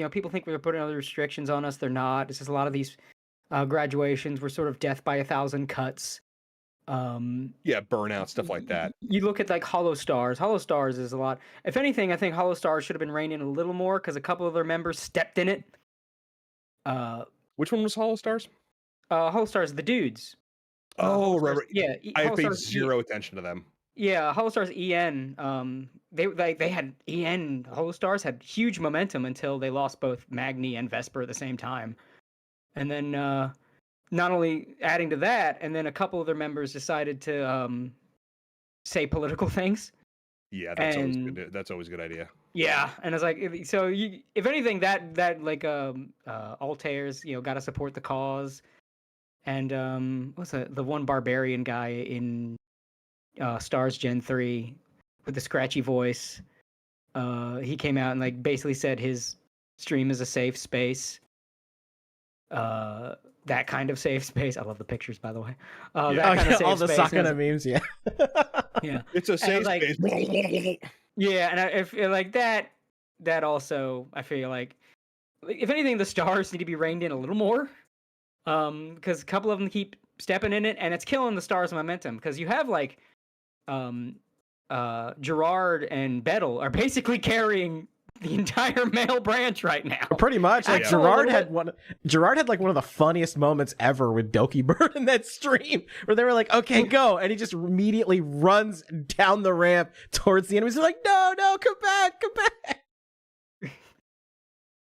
people think we're putting other restrictions on us. They're not. It's just a lot of these graduations were sort of death by 1,000 cuts. Burnout, stuff like that. You look at like Hollow Stars. Hollow Stars is a lot. If anything, I think Hollow Stars should have been reined in a little more because a couple of their members stepped in it. Which one was Hollow Stars? Hollow Stars, the dudes. Oh, right. Yeah, I paid zero attention to them. Yeah, Hollow Stars EN. They had EN. Hollow Stars had huge momentum until they lost both Magni and Vesper at the same time. And then not only adding to that, and then a couple of their members decided to say political things. Yeah, that's always good. That's always a good idea. Yeah, and it's like, if anything, that like Altairs, got to support the cause. And what's the one barbarian guy in Stars Gen 3 with the scratchy voice? He came out and like basically said his stream is a safe space. That kind of safe space. I love the pictures, by the way. That kind of safe all the space. Sakura memes, yeah. Yeah, it's a safe space. Yeah, and I feel like that also, I feel like, if anything, the stars need to be reined in a little more, because a couple of them keep stepping in it, and it's killing the stars' momentum. Because you have like, Gerard and Bettel are basically carrying the entire male branch right now. Pretty much. Like Gerard had like one of the funniest moments ever with Doki Bird in that stream where they were like, okay, go. And he just immediately runs down the ramp towards the enemies. He's like, no, come back.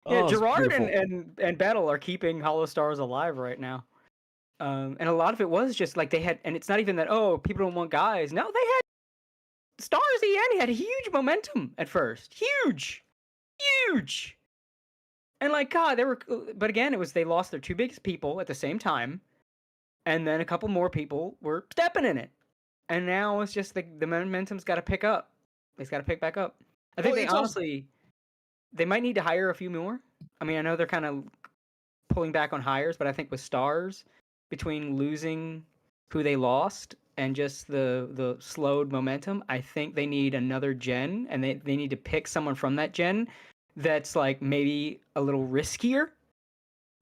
Yeah, Gerard and Bettel are keeping Hollow Stars alive right now. And a lot of it was just like they had, and it's not even that, oh, people don't want guys. No, they had Stars EN had huge momentum at first. Huge. And like, God, but again, it was, they lost their two biggest people at the same time. And then a couple more people were stepping in it. And now it's just the momentum's got to pick up. It's got to pick back up. I think they might need to hire a few more. I mean, I know they're kind of pulling back on hires, but I think with Stars, between losing who they lost and just the slowed momentum, I think they need another gen, and they need to pick someone from that gen that's like maybe a little riskier.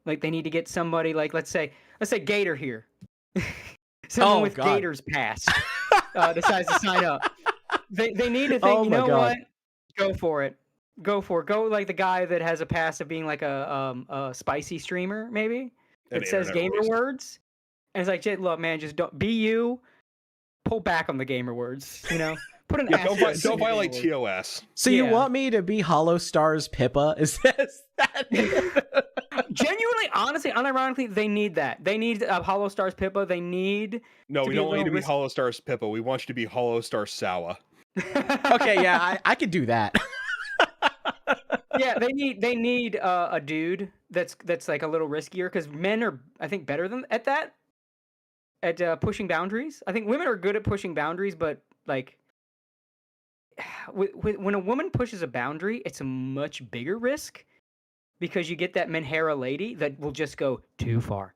Like they need to get somebody like, let's say Gator here. Someone with God. Gator's pass decides to sign up. They need to think, what? Go for it. Go like the guy that has a pass of being like a spicy streamer, maybe. It says gamer words. And it's like, look, man, just don't be you. Pull back on the gamer words, Put an Yeah, asterisk. don't violate in it. TOS. So you want me to be Hollow Star's Pippa? Is that? Genuinely, honestly, unironically, they need that. They need Hollow Star's Pippa. They need. No, to we be a don't want you to little be Hollow Star's Pippa. We want you to be Hollow Star Sawa. Okay, yeah, I could do that. Yeah, they need a dude that's like a little riskier because men are, I think, better than at that. At pushing boundaries. I think women are good at pushing boundaries, but like when a woman pushes a boundary, it's a much bigger risk because you get that Menhera lady that will just go too far.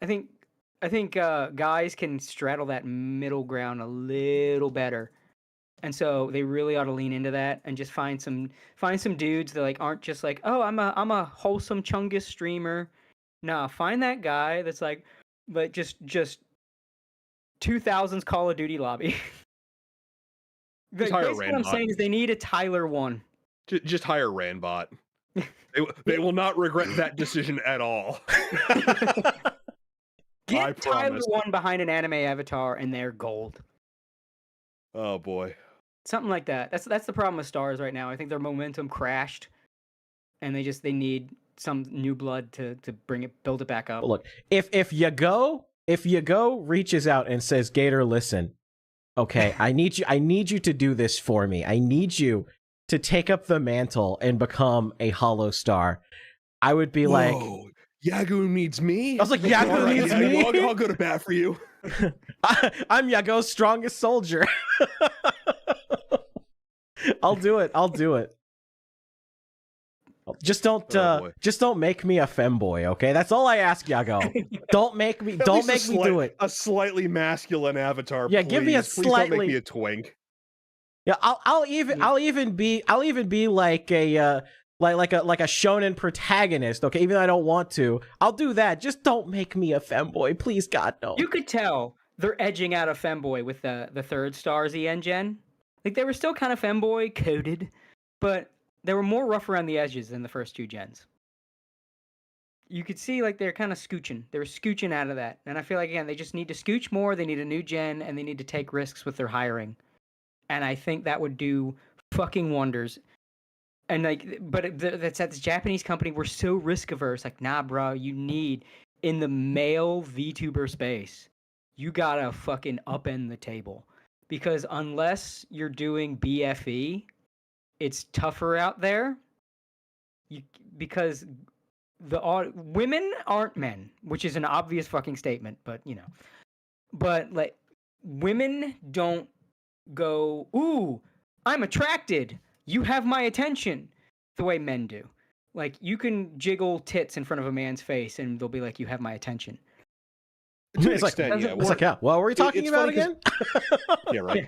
I think guys can straddle that middle ground a little better, and so they really ought to lean into that and just find some dudes that like aren't just like, oh, I'm a wholesome Chungus streamer. Nah, find that guy that's like just 2000s Call of Duty lobby. hire Basically what I'm Randbot. saying is they need a Tyler 1. Just hire Randbot. They will not regret that decision at all. Get Tyler promise. 1 behind an anime avatar and they're gold. Oh boy. Something like that. That's the problem with stars right now. I think their momentum crashed, and they need some new blood to build it back up. Well, look, if Yago reaches out and says, Gator, listen, okay, I need you to do this for me. I need you to take up the mantle and become a Hollow Star. I would be like, Yago needs me. I was like, Yago Right, needs Yago, me. I'll go to bat for you. I'm Yago's strongest soldier. I'll do it. Just don't make me a femboy, okay? That's all I ask, Yago. Don't make me do it. A slightly masculine avatar. Yeah, please. give me a Please don't slightly- make me a twink. Yeah, I'll even be like a like a shonen protagonist, okay? Even though I don't want to, I'll do that. Just don't make me a femboy, please, God, no. You could tell they're edging out a femboy with the third Stars EN gen. Like they were still kind of femboy coded, but they were more rough around the edges than the first two gens. You could see like they're kind of scooching. They were scooching out of that. And I feel like, again, they just need to scooch more. They need a new gen, and they need to take risks with their hiring. And I think that would do fucking wonders. And like, but that's at this Japanese company. We're so risk averse. Like, nah, bro, you need in the male VTuber space, you gotta fucking upend the table. Because unless you're doing BFE, it's tougher out there. Because women aren't men, which is an obvious fucking statement, but you know. But like, women don't go, ooh, I'm attracted. You have my attention, the way men do. Like, you can jiggle tits in front of a man's face, and they'll be like, you have my attention. To an It's extent, yeah. It's like, yeah. Well, what were we talking about again? Yeah, right.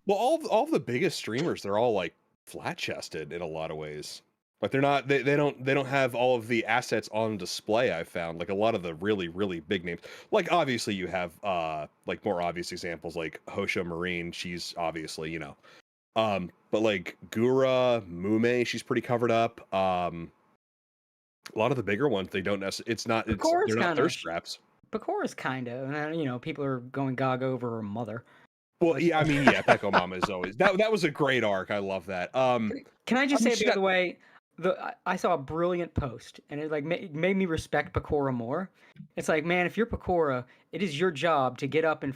Well, all the biggest streamers, they're all like flat chested in a lot of ways. Like they're not they don't have all of the assets on display. I've found like a lot of the really big names. Like obviously you have like more obvious examples like Hosha Marine. She's obviously, you know, but like Gura Mume, she's pretty covered up. A lot of the bigger ones, they don't necessarily. They're not thirst traps. Bakura's kind of, and you know, people are going gaga over her mother. Well, yeah, I mean, yeah, Peko Mama is always that was a great arc. I love that. Can I just say, by the way, I saw a brilliant post, and it like made me respect Bakura more. It's like, man, if you're Bakura, it is your job to get up and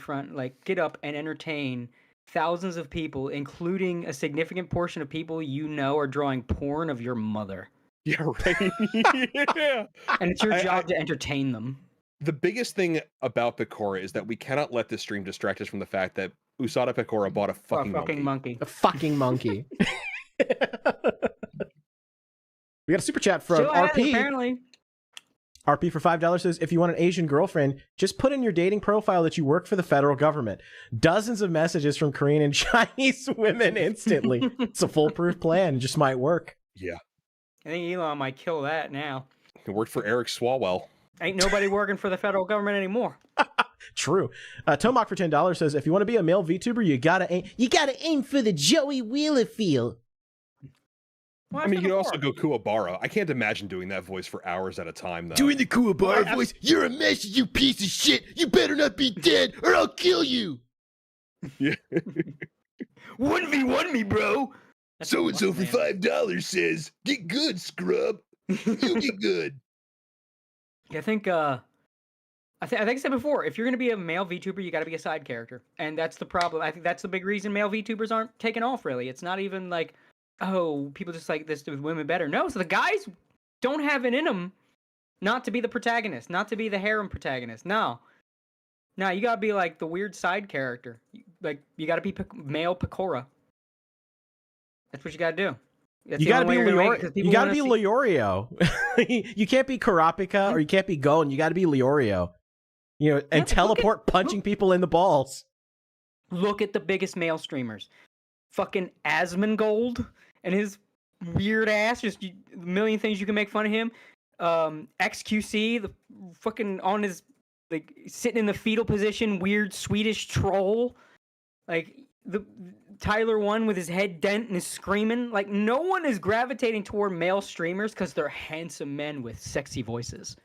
entertain thousands of people, including a significant portion of people you know are drawing porn of your mother. Yeah, right. Yeah, and it's your job to entertain them. The biggest thing about Pecora is that we cannot let this stream distract us from the fact that Usada Pecora bought a fucking monkey. A fucking monkey. We got a super chat from RP. Apparently. RP for $5 says, if you want an Asian girlfriend, just put in your dating profile that you work for the federal government. Dozens of messages from Korean and Chinese women instantly. It's a foolproof plan. It just might work. Yeah. I think Elon might kill that now. It worked for Eric Swalwell. Ain't nobody working for the federal government anymore. True. Tomac for $10 says, if you want to be a male VTuber, you gotta aim for the Joey Wheeler feel. Well, I mean, you could also go Kuwabara. I can't imagine doing that voice for hours at a time, though. Doing the Kuwabara voice? You're a mess, you piece of shit! You better not be dead, or I'll kill you! Yeah. 1v1 me, bro. So and so for $5 says, "Get good, scrub. You get good." I think I think I said before, if you're gonna be a male VTuber, you got to be a side character, and that's the problem. I think that's the big reason male VTubers aren't taking off. Really, it's not even like, oh, people just like this with women better. No, so the guys don't have it in them not to be the protagonist, not to be the harem protagonist. No, you gotta be like the weird side character. Like you gotta be male Pecora. That's what you gotta do. You gotta be Leorio. You can't be Karapika or you can't be Gon. You gotta be Leorio. You know, and teleport punching people in the balls. Look at the biggest male streamers. Fucking Asmongold and his weird ass. Just a million things you can make fun of him. XQC, the fucking on his, like, sitting in the fetal position, weird Swedish troll. Like, the Tyler one with his head dent and is screaming. Like, no one is gravitating toward male streamers because they're handsome men with sexy voices.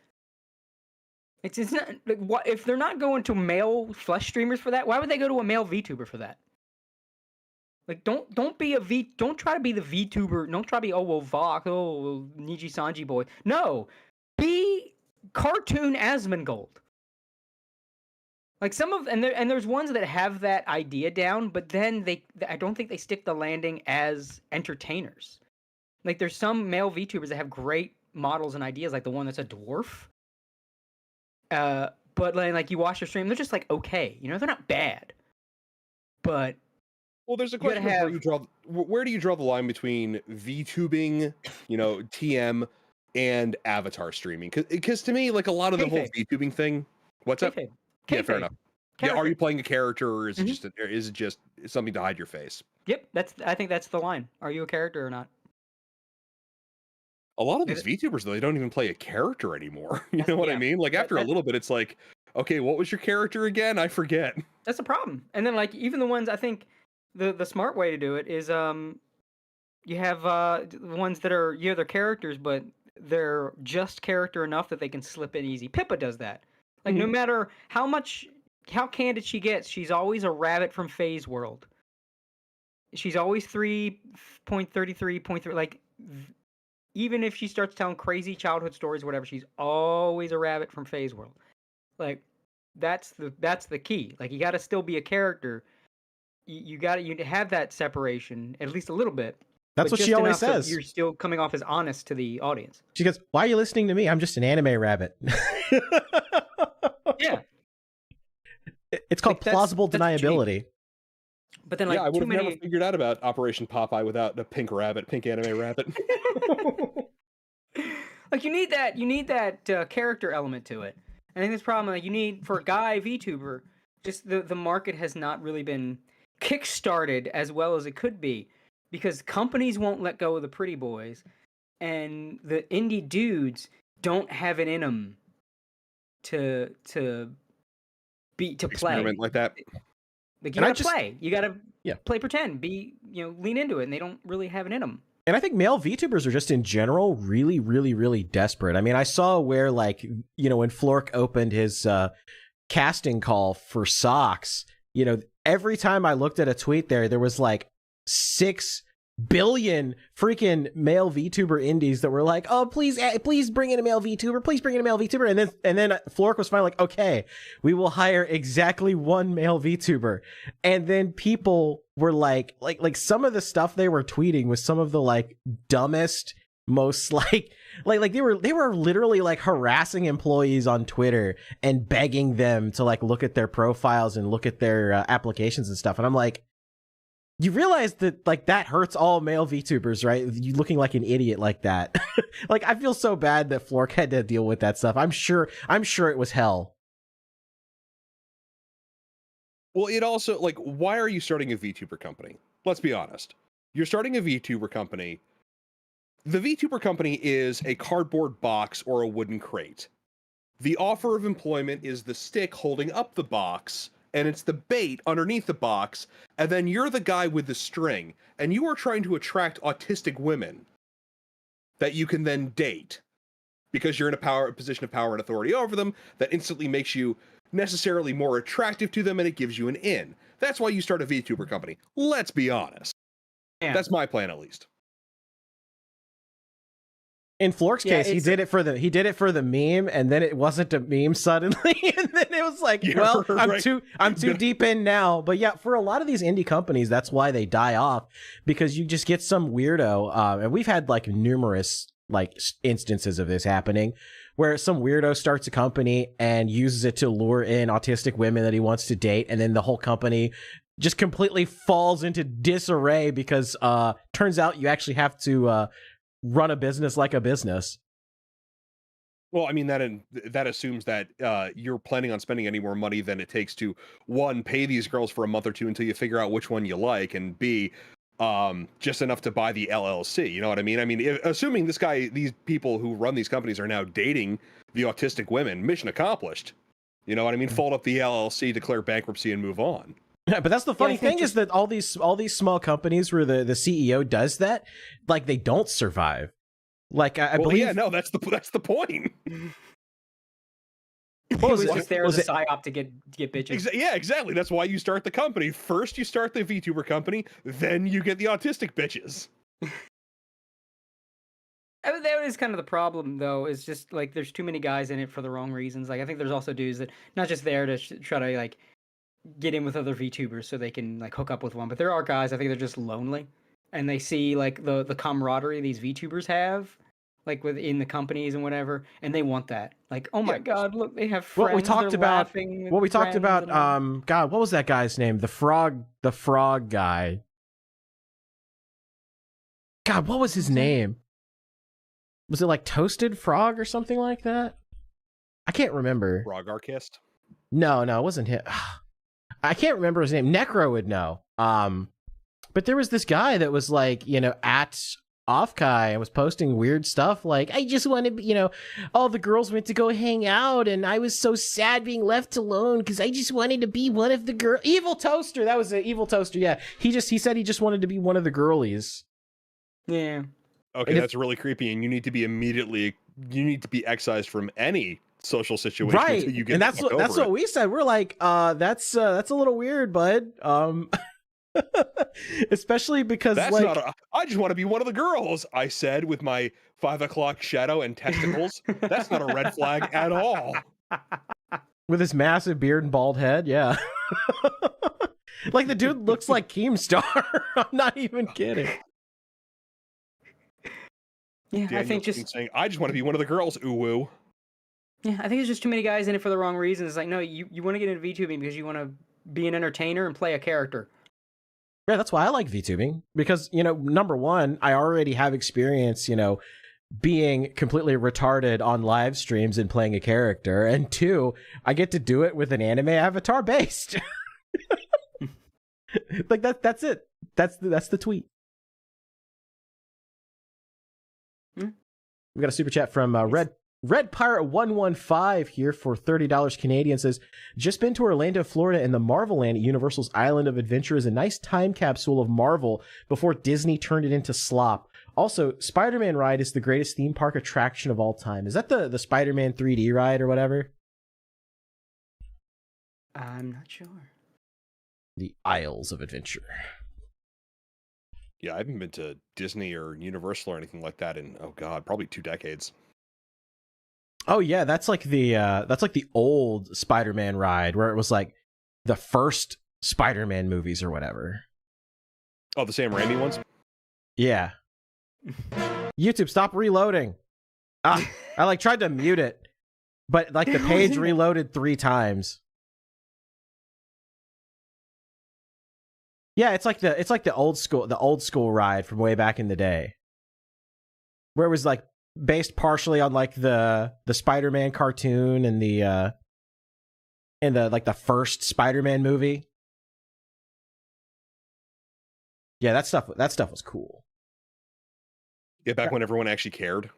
It's not like, what if they're not going to male flesh streamers for that? Why would they go to a male VTuber for that? Like, don't try to be the VTuber. Don't try to be Vox, Niji Sanji boy. No, be cartoon Asmongold. Like there's ones that have that idea down, but then I don't think they stick the landing as entertainers. Like there's some male VTubers that have great models and ideas, like the one that's a dwarf. But like you watch their stream, they're just like okay, you know, they're not bad. But well, there's a question of where do you draw the line between VTubing, you know, TM, and avatar streaming? Because to me, like a lot of the whole VTubing thing. What's up? Yeah, fair enough. Yeah, are you playing a character, or is it just something to hide your face? Yep, I think that's the line. Are you a character or not? A lot of these VTubers, though, they don't even play a character anymore. You know what I mean? Like after a little bit, it's like, okay, what was your character again? I forget. That's the problem. And then like even the ones, I think the smart way to do it is you have the ones that are they're characters, but they're just character enough that they can slip in easy. Pippa does that. Like no matter how candid she gets, she's always a rabbit from Phase World. She's always 3.33.3. Like even if she starts telling crazy childhood stories, or whatever, she's always a rabbit from Phase World. Like that's the key. Like you got to still be a character. You have that separation at least a little bit. That's what she always says. You're still coming off as honest to the audience. She goes, "Why are you listening to me? I'm just an anime rabbit." Yeah. It's called plausible deniability. But then, like, I would have never figured out about Operation Popeye without a pink anime rabbit. Like, you need that character element to it. I think this problem, like, you need, for a guy VTuber, just the market has not really been kickstarted as well as it could be, because companies won't let go of the pretty boys, and the indie dudes don't have it in them to play experiment like that. Like you gotta play. You gotta play pretend. Lean into it, and they don't really have it in them. And I think male VTubers are just in general really, really, really desperate. I mean, I saw where, like, you know, when Flork opened his casting call for socks, you know, every time I looked at a tweet there was like 6 billion freaking male VTuber indies that were like, "Oh, please bring in a male VTuber, please bring in a male VTuber," and then Flork was finally like, "Okay, we will hire exactly one male VTuber," and then people were like some of the stuff they were tweeting was some of the like dumbest, most like they were literally like harassing employees on Twitter and begging them to like look at their profiles and look at their applications and stuff, and I'm like, you realize that like that hurts all male VTubers, right? You looking like an idiot like that. Like, I feel so bad that Flork had to deal with that stuff. I'm sure it was hell. Well, it also, like, why are you starting a VTuber company? Let's be honest. You're starting a VTuber company. The VTuber company is a cardboard box or a wooden crate. The offer of employment is the stick holding up the box, and it's the bait underneath the box, and then you're the guy with the string, and you are trying to attract autistic women that you can then date because you're in a position of power and authority over them that instantly makes you necessarily more attractive to them, and it gives you an in. That's why you start a VTuber company. Let's be honest. Yeah. That's my plan, at least. In Flork's case, he did it for the meme, and then it wasn't a meme suddenly, and then it was like, Yeah, well, right. I'm too deep in now. But yeah, for a lot of these indie companies, that's why they die off, because you just get some weirdo, and we've had like numerous like instances of this happening, where some weirdo starts a company and uses it to lure in autistic women that he wants to date, and then the whole company just completely falls into disarray because turns out you actually have to run a business like a business. Well, I mean, that assumes that you're planning on spending any more money than it takes to, one, pay these girls for a month or two until you figure out which one you like, and B, just enough to buy the LLC. You know what I mean? I mean, assuming these people who run these companies are now dating the autistic women, mission accomplished. You know what I mean? Fold up the LLC, declare bankruptcy, and move on. Yeah, but that's the funny thing is that all these small companies where the CEO does that, like, they don't survive. Like I believe. Yeah, no, that's the point. It was just there as a psyop to get bitches. Yeah, exactly. That's why you start the company. First, you start the VTuber company, then you get the autistic bitches. That is kind of the problem, though. Is just like there's too many guys in it for the wrong reasons. Like I think there's also dudes that not just there to try to like get in with other VTubers so they can like hook up with one, but there are guys I think they're just lonely and they see like the camaraderie these VTubers have like within the companies and whatever, and they want that. Like, oh my god, look, they have friends. What we talked about God, what was that guy's name? The frog guy. God, what was his name? Was it like Toasted Frog or something like that? I can't remember. Frogarchist? No, it wasn't him. I can't remember his name. Necro would know. But there was this guy that was like, at Offkai and was posting weird stuff like, I just wanted, all the girls went to go hang out and I was so sad being left alone because I just wanted to be one of the girl. Evil Toaster. That was an Evil Toaster. Yeah. He said he just wanted to be one of the girlies. Yeah. Okay, that's really creepy, and you need to be excised from any social situation right. until you get and that's what we said. We're like, that's a little weird, bud. Especially because I just want to be one of the girls, I said with my 5 o'clock shadow and testicles. That's not a red flag at all. With his massive beard and bald head, yeah. Like the dude looks like Keemstar. I'm not even kidding. Yeah, Daniel I think just saying, I just want to be one of the girls, ooh-woo. Yeah, I think there's just too many guys in it for the wrong reasons. It's like, no, you want to get into VTubing because you want to be an entertainer and play a character. Yeah, that's why I like VTubing. Because, number one, I already have experience, being completely retarded on live streams and playing a character. And two, I get to do it with an anime avatar based. Like that's it. That's the tweet. We got a super chat from Red Pirate 115 here for $30 Canadian. Says, just been to Orlando, Florida, and the Marvel Land at Universal's Island of Adventure is a nice time capsule of Marvel before Disney turned it into slop. Also, Spider-Man ride is the greatest theme park attraction of all time. Is that the Spider-Man 3D ride or whatever? I'm not sure. The Isles of Adventure. Yeah, I haven't been to Disney or Universal or anything like that in, oh god, probably 2 decades. Oh yeah, that's like the old Spider-Man ride where it was like the first Spider-Man movies or whatever. Oh, the Sam Raimi ones? Yeah. YouTube, stop reloading. I tried to mute it, but like the page reloaded 3 times. Yeah, it's like the old school ride from way back in the day, where it was like based partially on like the Spider-Man cartoon and the like the first Spider-Man movie. Yeah, that stuff was cool. Yeah, back when everyone actually cared.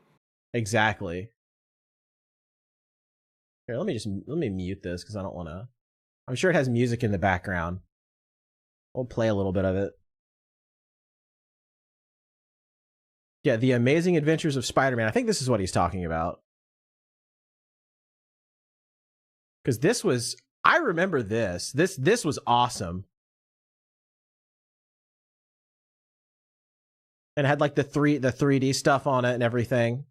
Exactly. Here, let me mute this because I don't want to. I'm sure it has music in the background. We'll play a little bit of it. Yeah, The Amazing Adventures of Spider-Man. I think this is what he's talking about. Because this was, I remember this. This was awesome. And it had like the 3D stuff on it and everything.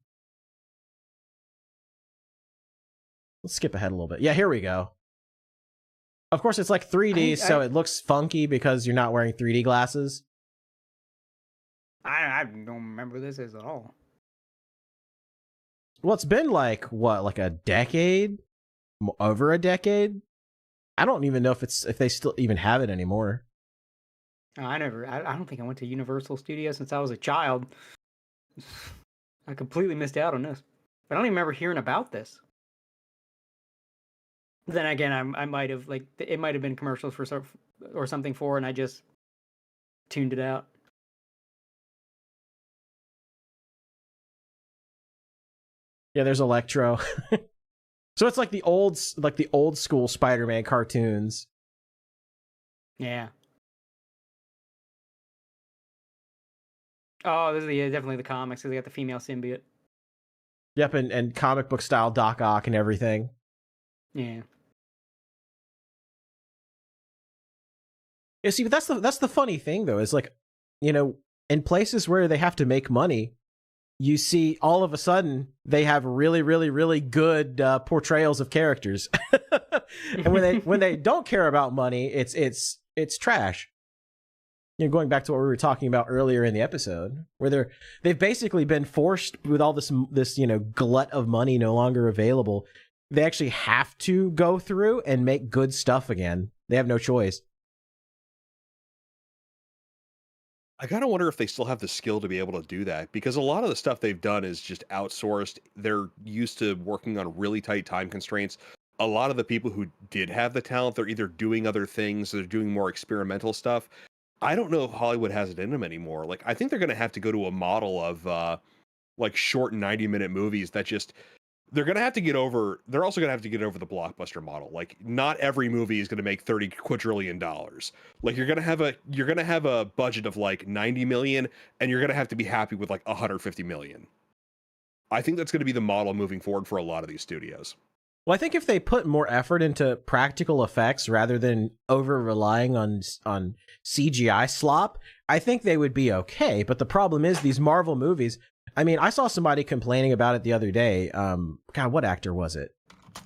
Let's skip ahead a little bit. Yeah, here we go. Of course, it's like 3D, so it looks funky because you're not wearing 3D glasses. I don't remember this at all. Well, it's been like, what, like a decade? Over a decade? I don't even know if they still even have it anymore. I don't think I went to Universal Studios since I was a child. I completely missed out on this. I don't even remember hearing about this. Then again, I might have, like, it might have been commercials for or something for, and I just tuned it out. Yeah, there's Electro. So it's like the old school Spider-Man cartoons. Yeah. Oh, this is definitely the comics. So they got the female symbiote. Yep, and comic book style Doc Ock and everything. Yeah. Yeah, see, but that's the funny thing though, is like, you know, in places where they have to make money, you see all of a sudden they have really, really, really good portrayals of characters. And when they don't care about money, it's trash. You know, going back to what we were talking about earlier in the episode, where they've basically been forced with all this you know, glut of money no longer available. They actually have to go through and make good stuff again. They have no choice. I kind of wonder if they still have the skill to be able to do that, because a lot of the stuff they've done is just outsourced. They're used to working on really tight time constraints. A lot of the people who did have the talent, they're either doing other things, they're doing more experimental stuff. I don't know if Hollywood has it in them anymore. Like, I think they're going to have to go to a model of like short 90-minute movies that just, they're also going to have to get over the blockbuster model. Like, not every movie is going to make $30 quadrillion. Like, you're going to have a budget of like 90 million, and you're going to have to be happy with like 150 million. I think that's going to be the model moving forward for a lot of these studios. Well, I think if they put more effort into practical effects rather than over relying on CGI slop, I think they would be okay. But the problem is these Marvel movies. I mean, I saw somebody complaining about it the other day. God, what actor was it?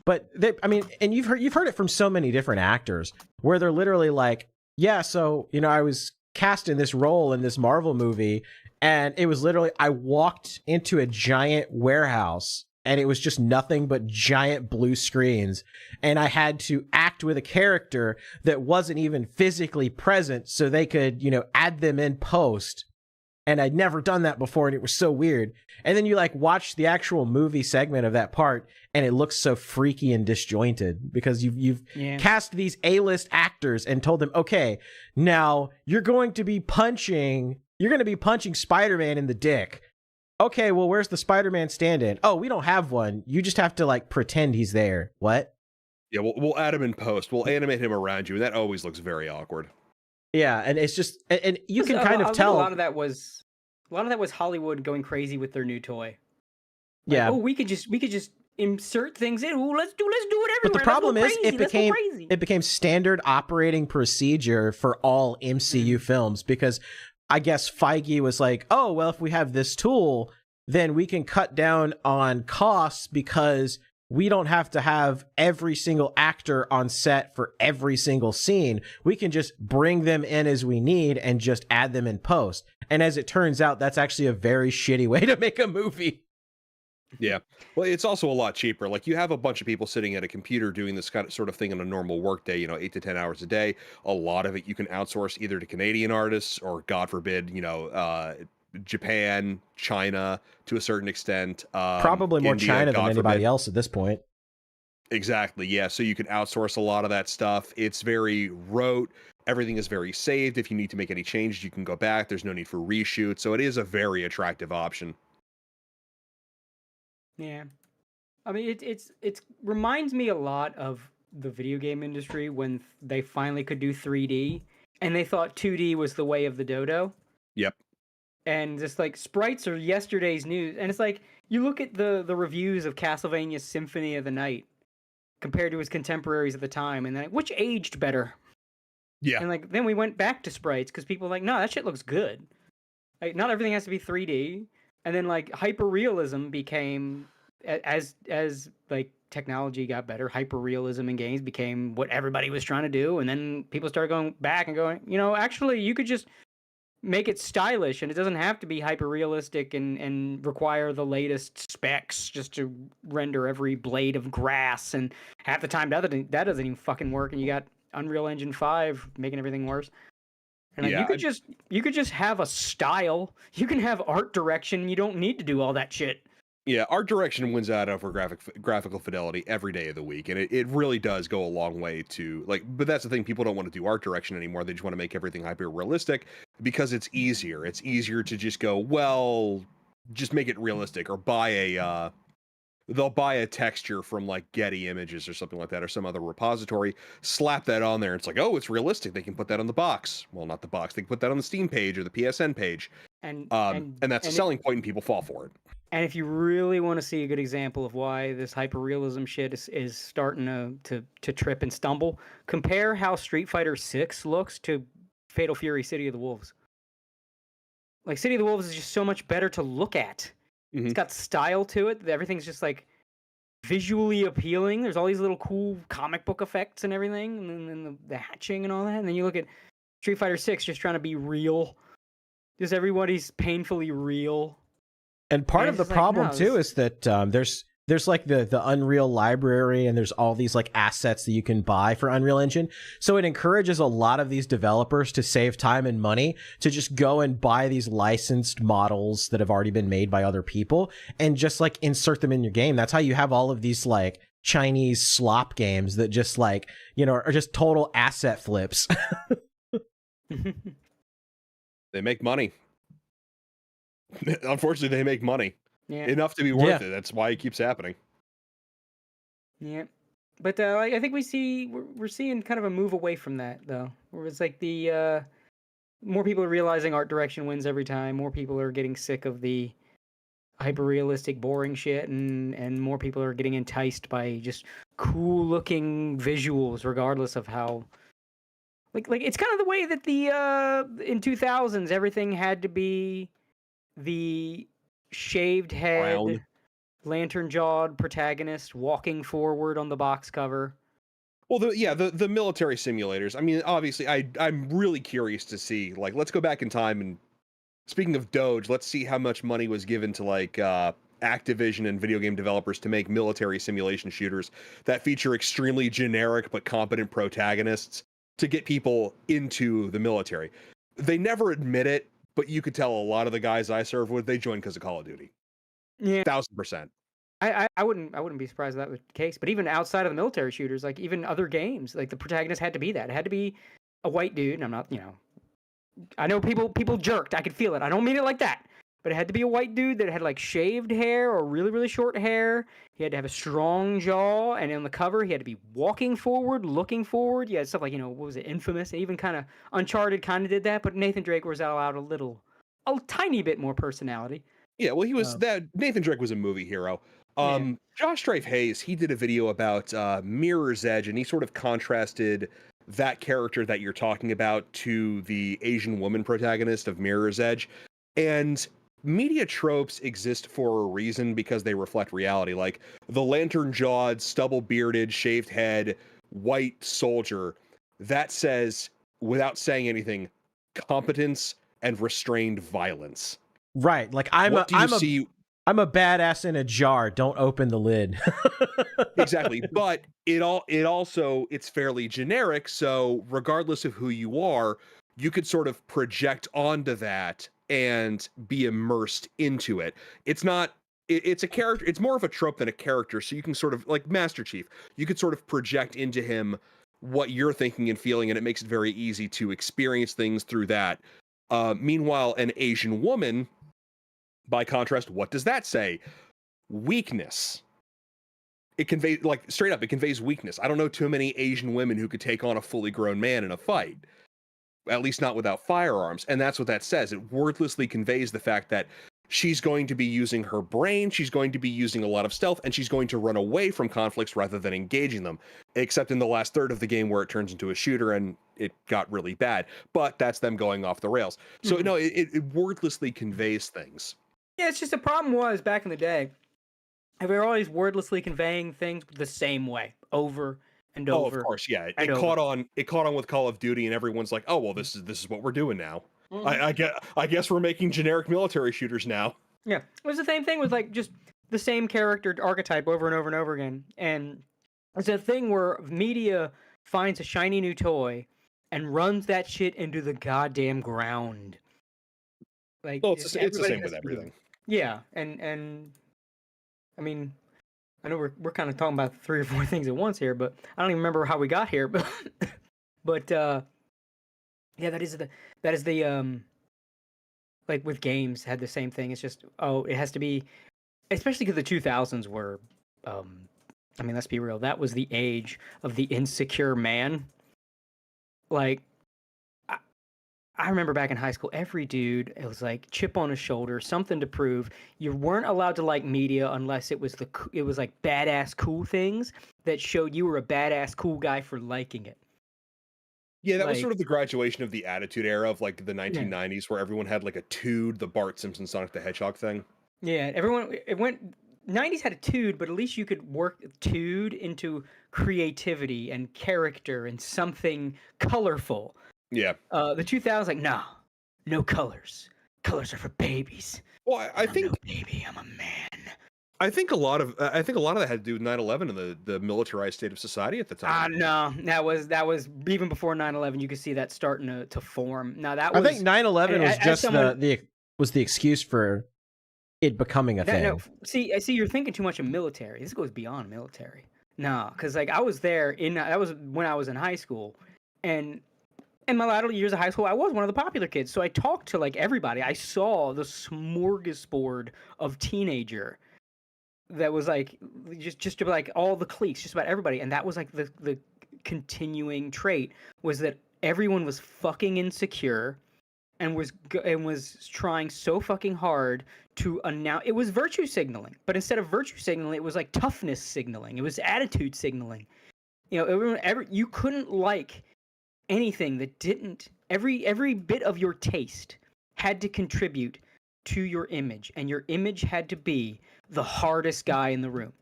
But and you've heard it from so many different actors where they're literally like, yeah, so, you know, I was cast in this role in this Marvel movie, and it was literally, I walked into a giant warehouse and it was just nothing but giant blue screens, and I had to act with a character that wasn't even physically present so they could, you know, add them in post. And I'd never done that before, and it was so weird. And then you like watch the actual movie segment of that part, and it looks so freaky and disjointed because you've cast these A-list actors and told them, okay, now you're going to be punching Spider-Man in the dick. Okay, well, where's the Spider-Man stand-in? Oh, we don't have one. You just have to like pretend he's there. What? Yeah, we'll add him in post. We'll animate him around you, and that always looks very awkward. Yeah, and it's just, and you can kind of tell a lot of that was Hollywood going crazy with their new toy. Like, yeah. Oh, we could just insert things in. Ooh, let's do it everywhere. But the problem is it became standard operating procedure for all MCU films, because I guess Feige was like, oh, well, if we have this tool, then we can cut down on costs because we don't have to have every single actor on set for every single scene. We can just bring them in as we need and just add them in post. And as it turns out, that's actually a very shitty way to make a movie. Yeah. Well, it's also a lot cheaper. Like, you have a bunch of people sitting at a computer doing this sort of thing on a normal work day, 8 to 10 hours a day. A lot of it you can outsource either to Canadian artists or, God forbid, Japan, China to a certain extent. Probably more India, China than God anybody forbid. else at this point. Exactly. Yeah. So you can outsource a lot of that stuff. It's very rote. Everything is very saved. If you need to make any changes, you can go back. There's no need for reshoot. So it is a very attractive option. Yeah. I mean, it reminds me a lot of the video game industry when they finally could do 3D and they thought 2D was the way of the dodo. Yep. And just like sprites are yesterday's news. And it's like, you look at the reviews of Castlevania Symphony of the Night, compared to his contemporaries at the time, and then which aged better. Yeah. And like then we went back to sprites because people were like, no, that shit looks good. Like not everything has to be 3D. And then like hyper realism became as like technology got better, hyper realism in games became what everybody was trying to do. And then people started going back and going, actually you could just make it stylish and it doesn't have to be hyper realistic and require the latest specs just to render every blade of grass. And half the time that doesn't even fucking work. And you got Unreal Engine 5 making everything worse. And like, you could just have a style. You can have art direction. You don't need to do all that shit. Yeah, art direction wins out over graphical fidelity every day of the week, and it really does go a long way to like. But that's the thing, people don't want to do art direction anymore. They just want to make everything hyper realistic because it's easier. It's easier to just go, well, just make it realistic, or they'll buy a texture from like Getty Images or something like that, or some other repository, slap that on there. It's like, oh, it's realistic. They can put that on the box. Well, not the box. They can put that on the Steam page or the PSN page. And that's a selling point, and people fall for it. And if you really want to see a good example of why this hyperrealism shit is starting to trip and stumble, compare how Street Fighter 6 looks to Fatal Fury City of the Wolves. Like City of the Wolves is just so much better to look at. Mm-hmm. It's got style to it. Everything's just like visually appealing. There's all these little cool comic book effects and everything, and then the hatching and all that. And then you look at Street Fighter 6 just trying to be real. Just everybody's painfully real. And part of the problem too is that there's like the Unreal library, and there's all these like assets that you can buy for Unreal Engine. So it encourages a lot of these developers to save time and money to just go and buy these licensed models that have already been made by other people and just like insert them in your game. That's how you have all of these like Chinese slop games that just like, are just total asset flips. They make money. Unfortunately, they make money enough to be worth it. That's why it keeps happening. Yeah, but I think we're seeing kind of a move away from that though, where it's like the more people are realizing art direction wins every time. More people are getting sick of the hyper realistic, boring shit, and more people are getting enticed by just cool looking visuals, regardless of how. Like it's kind of the way that the in 2000s everything had to be the shaved head, brown, lantern-jawed protagonist walking forward on the box cover. Well, the military simulators. I mean, obviously, I'm really curious to see. Like, let's go back in time, and speaking of Doge, let's see how much money was given to like Activision and video game developers to make military simulation shooters that feature extremely generic but competent protagonists to get people into the military. They never admit it, but you could tell a lot of the guys I serve with, they joined because of Call of Duty. Yeah, 1000%. I wouldn't be surprised if that was the case. But even outside of the military shooters, like even other games, like the protagonist had to be that. It had to be a white dude. And I'm not, I know people jerked. I could feel it. I don't mean it like that. But it had to be a white dude that had like shaved hair or really, really short hair. He had to have a strong jaw, and on the cover, he had to be walking forward, looking forward. Yeah, stuff like, what was it, Infamous? Even kind of Uncharted kind of did that, but Nathan Drake was allowed a tiny bit more personality. Yeah, well, he was Nathan Drake was a movie hero. Josh Strife Hayes, he did a video about Mirror's Edge, and he sort of contrasted that character that you're talking about to the Asian woman protagonist of Mirror's Edge. And media tropes exist for a reason because they reflect reality. Like the lantern-jawed, stubble-bearded, shaved head, white soldier, that says, without saying anything, competence and restrained violence. Right. Like I'm a badass in a jar. Don't open the lid. Exactly. But it's fairly generic. So regardless of who you are, you could sort of project onto that and be immersed into it. It's a character. It's more of a trope than a character. So you can sort of, like Master Chief, you could sort of project into him what you're thinking and feeling, and it makes it very easy to experience things through that. Meanwhile, an Asian woman, by contrast, what does that say? Weakness. It conveys, like, straight up, it conveys weakness. I don't know too many Asian women who could take on a fully grown man in a fight. At least not without firearms. And that's what that says. It wordlessly conveys the fact that she's going to be using her brain, she's going to be using a lot of stealth, and she's going to run away from conflicts rather than engaging them, except in the last third of the game where it turns into a shooter and it got really bad. But that's them going off the rails. So no, it wordlessly conveys things. Yeah, it's just the problem was back in the day, we were always wordlessly conveying things the same way over and over. Oh, of course, yeah. It caught on with Call of Duty, and everyone's like, "Oh, well, this is what we're doing now." I guess we're making generic military shooters now. Yeah, it was the same thing with like just the same character archetype over and over and over again, and it's a thing where media finds a shiny new toy and runs that shit into the goddamn ground. Like, well, it's the same with everything. Yeah, and I mean, I know we're kind of talking about 3 or 4 things at once here, but I don't even remember how we got here. But yeah, that is the like with games had the same thing. It's just it has to be, especially because the 2000s were, I mean, let's be real, that was the age of the insecure man. Like, I remember back in high school, every dude, it was like chip on his shoulder, something to prove. You weren't allowed to like media unless it was like badass cool things that showed you were a badass cool guy for liking it. Yeah, that was sort of the graduation of the Attitude Era of like the 1990s, where everyone had like a Tude, the Bart Simpson Sonic the Hedgehog thing. Yeah, 90s had a Tude, but at least you could work Tude into creativity and character and something colorful. Yeah. The 2000s, like, no colors. Colors are for babies. Well, I think, no baby, I'm a man. I think a lot of that had to do with 9/11 and the militarized state of society at the time. No, that was even before 9/11. You could see that starting to form. Now that was, I think 9/11 was just the excuse for it becoming a thing. No, see, you're thinking too much of military. This goes beyond military. No, because like I was there that was when I was in high school, and in my latter years of high school, I was one of the popular kids. So I talked to like everybody. I saw the smorgasbord of teenager that was like just like all the cliques, just about everybody. And that was like the continuing trait was that everyone was fucking insecure and was trying so fucking hard to announce. It was virtue signaling, but instead of virtue signaling, it was like toughness signaling. It was attitude signaling. You know, you couldn't like anything that didn't. Every bit of your taste had to contribute to your image, and your image had to be the hardest guy in the room.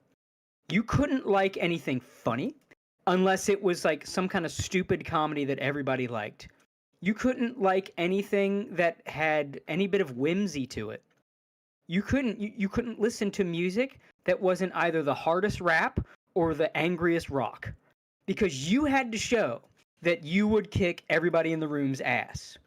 You couldn't like anything funny unless it was like some kind of stupid comedy that everybody liked. You couldn't like anything that had any bit of whimsy to it. You couldn't listen to music that wasn't either the hardest rap or the angriest rock, because you had to show that you would kick everybody in the room's ass.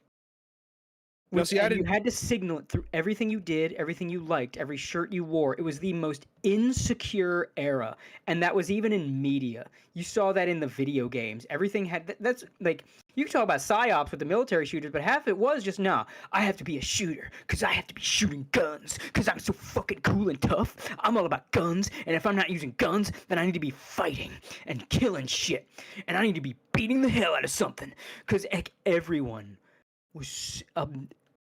You had to signal it through everything you did, everything you liked, every shirt you wore. It was the most insecure era, and that was even in media. You saw that in the video games. Everything had that's like you can talk about psyops with the military shooters, but half it was just I have to be a shooter because I have to be shooting guns because I'm so fucking cool and tough. I'm all about guns, and if I'm not using guns, then I need to be fighting and killing shit, and I need to be beating the hell out of something because everyone was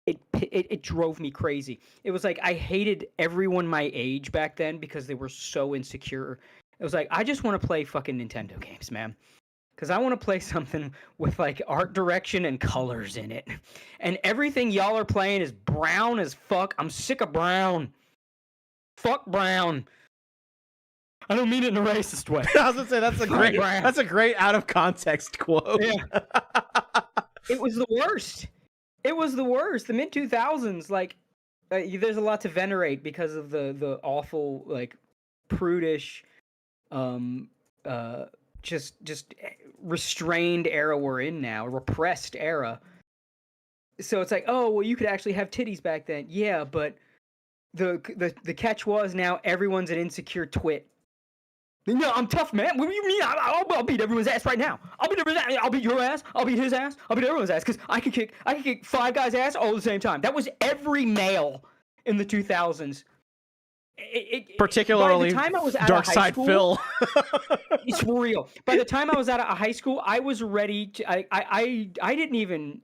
It drove me crazy. It was like I hated everyone my age back then because they were so insecure. It was like, I just want to play fucking Nintendo games, man. Because I want to play something with like art direction and colors in it. And everything y'all are playing is brown as fuck. I'm sick of brown. Fuck brown. I don't mean it in a racist way. I was gonna say that's a great out of context quote. Yeah. It was the worst. It was the worst. The mid 2000s, like, there's a lot to venerate because of the awful, like, prudish, just restrained era we're in now, repressed era. So it's like, oh, well, you could actually have titties back then. Yeah, but the catch was now everyone's an insecure twit. No, I'm tough, man. What do you mean? I'll beat everyone's ass right now. I'll beat everyone's ass. I'll beat your ass. I'll beat his ass. I'll beat everyone's ass because I can kick 5 guys' ass all at the same time. That was every male in the 2000s. Particularly by the time I was out Dark of high Side school, Phil. It's real. By the time I was out of high school, I was ready to. I didn't even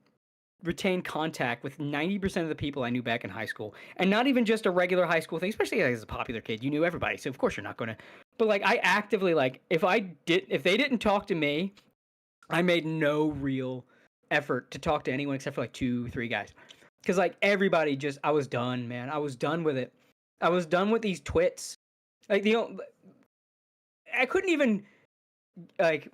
retain contact with 90% of the people I knew back in high school, and not even just a regular high school thing, especially as a popular kid, you knew everybody, so of course you're not going to, but like I actively, like if they didn't talk to me, I made no real effort to talk to anyone except for like 2-3 guys, because like everybody just, I was done, man. I was done with it. I was done with these twits. Like I couldn't even, like,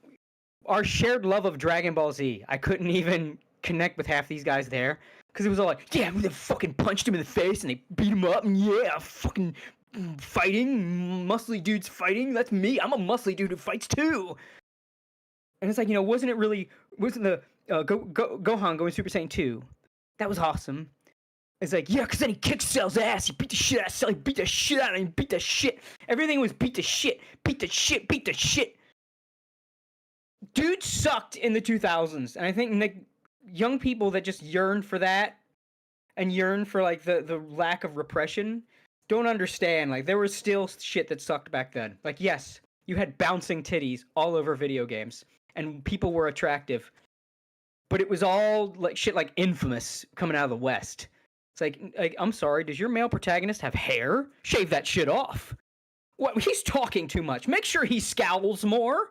our shared love of Dragon Ball Z, I couldn't even connect with half these guys there, because it was all like, yeah, they fucking punched him in the face and they beat him up, and yeah, fucking fighting, muscly dudes fighting, that's me, I'm a muscly dude who fights too. And it's like, wasn't the Gohan going Super Saiyan 2, that was awesome. It's like, yeah, because then he kicked Cell's ass, he beat the shit out of Cell, he beat the shit out of him, beat the shit, everything was beat the shit, beat the shit, beat the shit. Dude sucked in the 2000s, and I think like young people that just yearn for that and yearn for like the lack of repression don't understand. Like, there was still shit that sucked back then. Like, yes, you had bouncing titties all over video games and people were attractive, but it was all like shit like Infamous coming out of the West. It's like I'm sorry, does your male protagonist have hair? Shave that shit off. What, he's talking too much. Make sure he scowls more.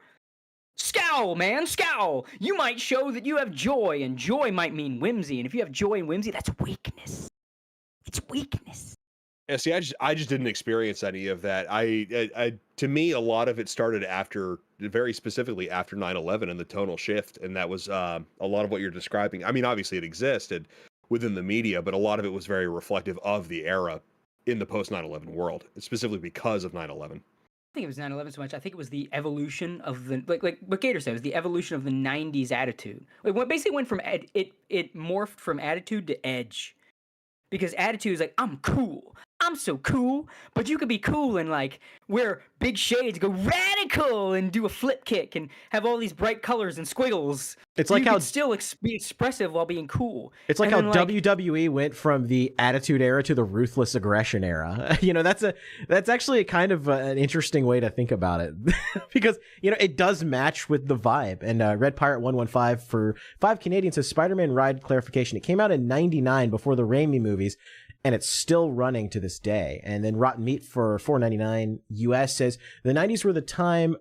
Scowl, man, scowl. You might show that you have joy, and joy might mean whimsy. And if you have joy and whimsy, that's weakness. It's weakness. Yeah, see, I just didn't experience any of that. I to me, a lot of it started after, very specifically after 9/11 and the tonal shift, and that was a lot of what you're describing. I mean, obviously it existed within the media, but a lot of it was very reflective of the era in the post 9/11 world, specifically because of 9/11. I think it was 9/11 so much. I think it was the evolution of the, like what Gator said, it was the evolution of the 90s attitude. Like, what basically went from it morphed from attitude to edge, because attitude is like, I'm cool, I'm so cool, but you could be cool and like wear big shades, go radical, and do a flip kick, and have all these bright colors and squiggles. It's like you how could still be expressive while being cool. It's like and how then, WWE went from the attitude era to the ruthless aggression era. That's actually a kind of an interesting way to think about it, because it does match with the vibe. And Red Pirate 115 for 5 Canadian says Spider-Man Ride clarification. It came out in '99 before the Raimi movies, and it's still running to this day. And then Rotten Meat for $4.99 US says the 90s were the time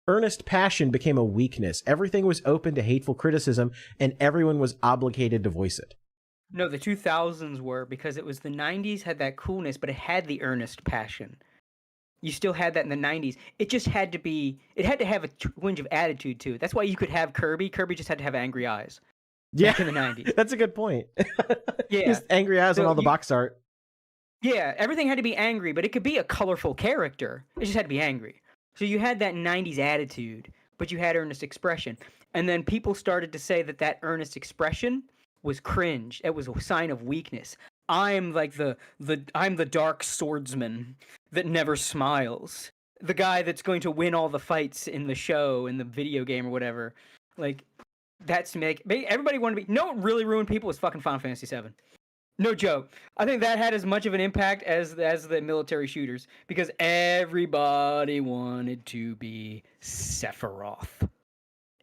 earnest passion became a weakness. Everything was open to hateful criticism, and everyone was obligated to voice it. No, the 2000s were, because it was the 90s had that coolness, but it had the earnest passion. You still had that in the 90s. It just had to be, it had to have a twinge of attitude to it. That's why you could have Kirby. Kirby just had to have angry eyes. Yeah, back in the 90s. That's a good point. Yeah. Just angry eyes on all the box art. Yeah, everything had to be angry, but it could be a colorful character. It just had to be angry. So you had that 90s attitude, but you had earnest expression. And then people started to say that earnest expression was cringe. It was a sign of weakness. I'm like I'm the dark swordsman that never smiles. The guy that's going to win all the fights in the show, in the video game or whatever. Like, that's to make everybody want to be. No, what really ruined people was fucking Final Fantasy VII. No joke. I think that had as much of an impact as the military shooters, because everybody wanted to be Sephiroth.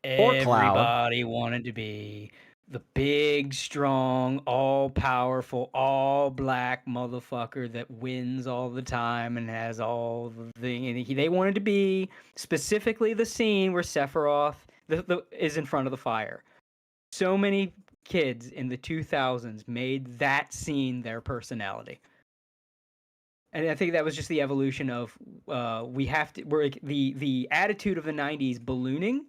Or Cloud. Everybody wanted to be the big, strong, all-powerful, all-black motherfucker that wins all the time and has all the thing. And they wanted to be specifically the scene where Sephiroth is in front of the fire. So many kids in the 2000s made that scene their personality, and I think that was just the evolution of we're the attitude of the 90s ballooning,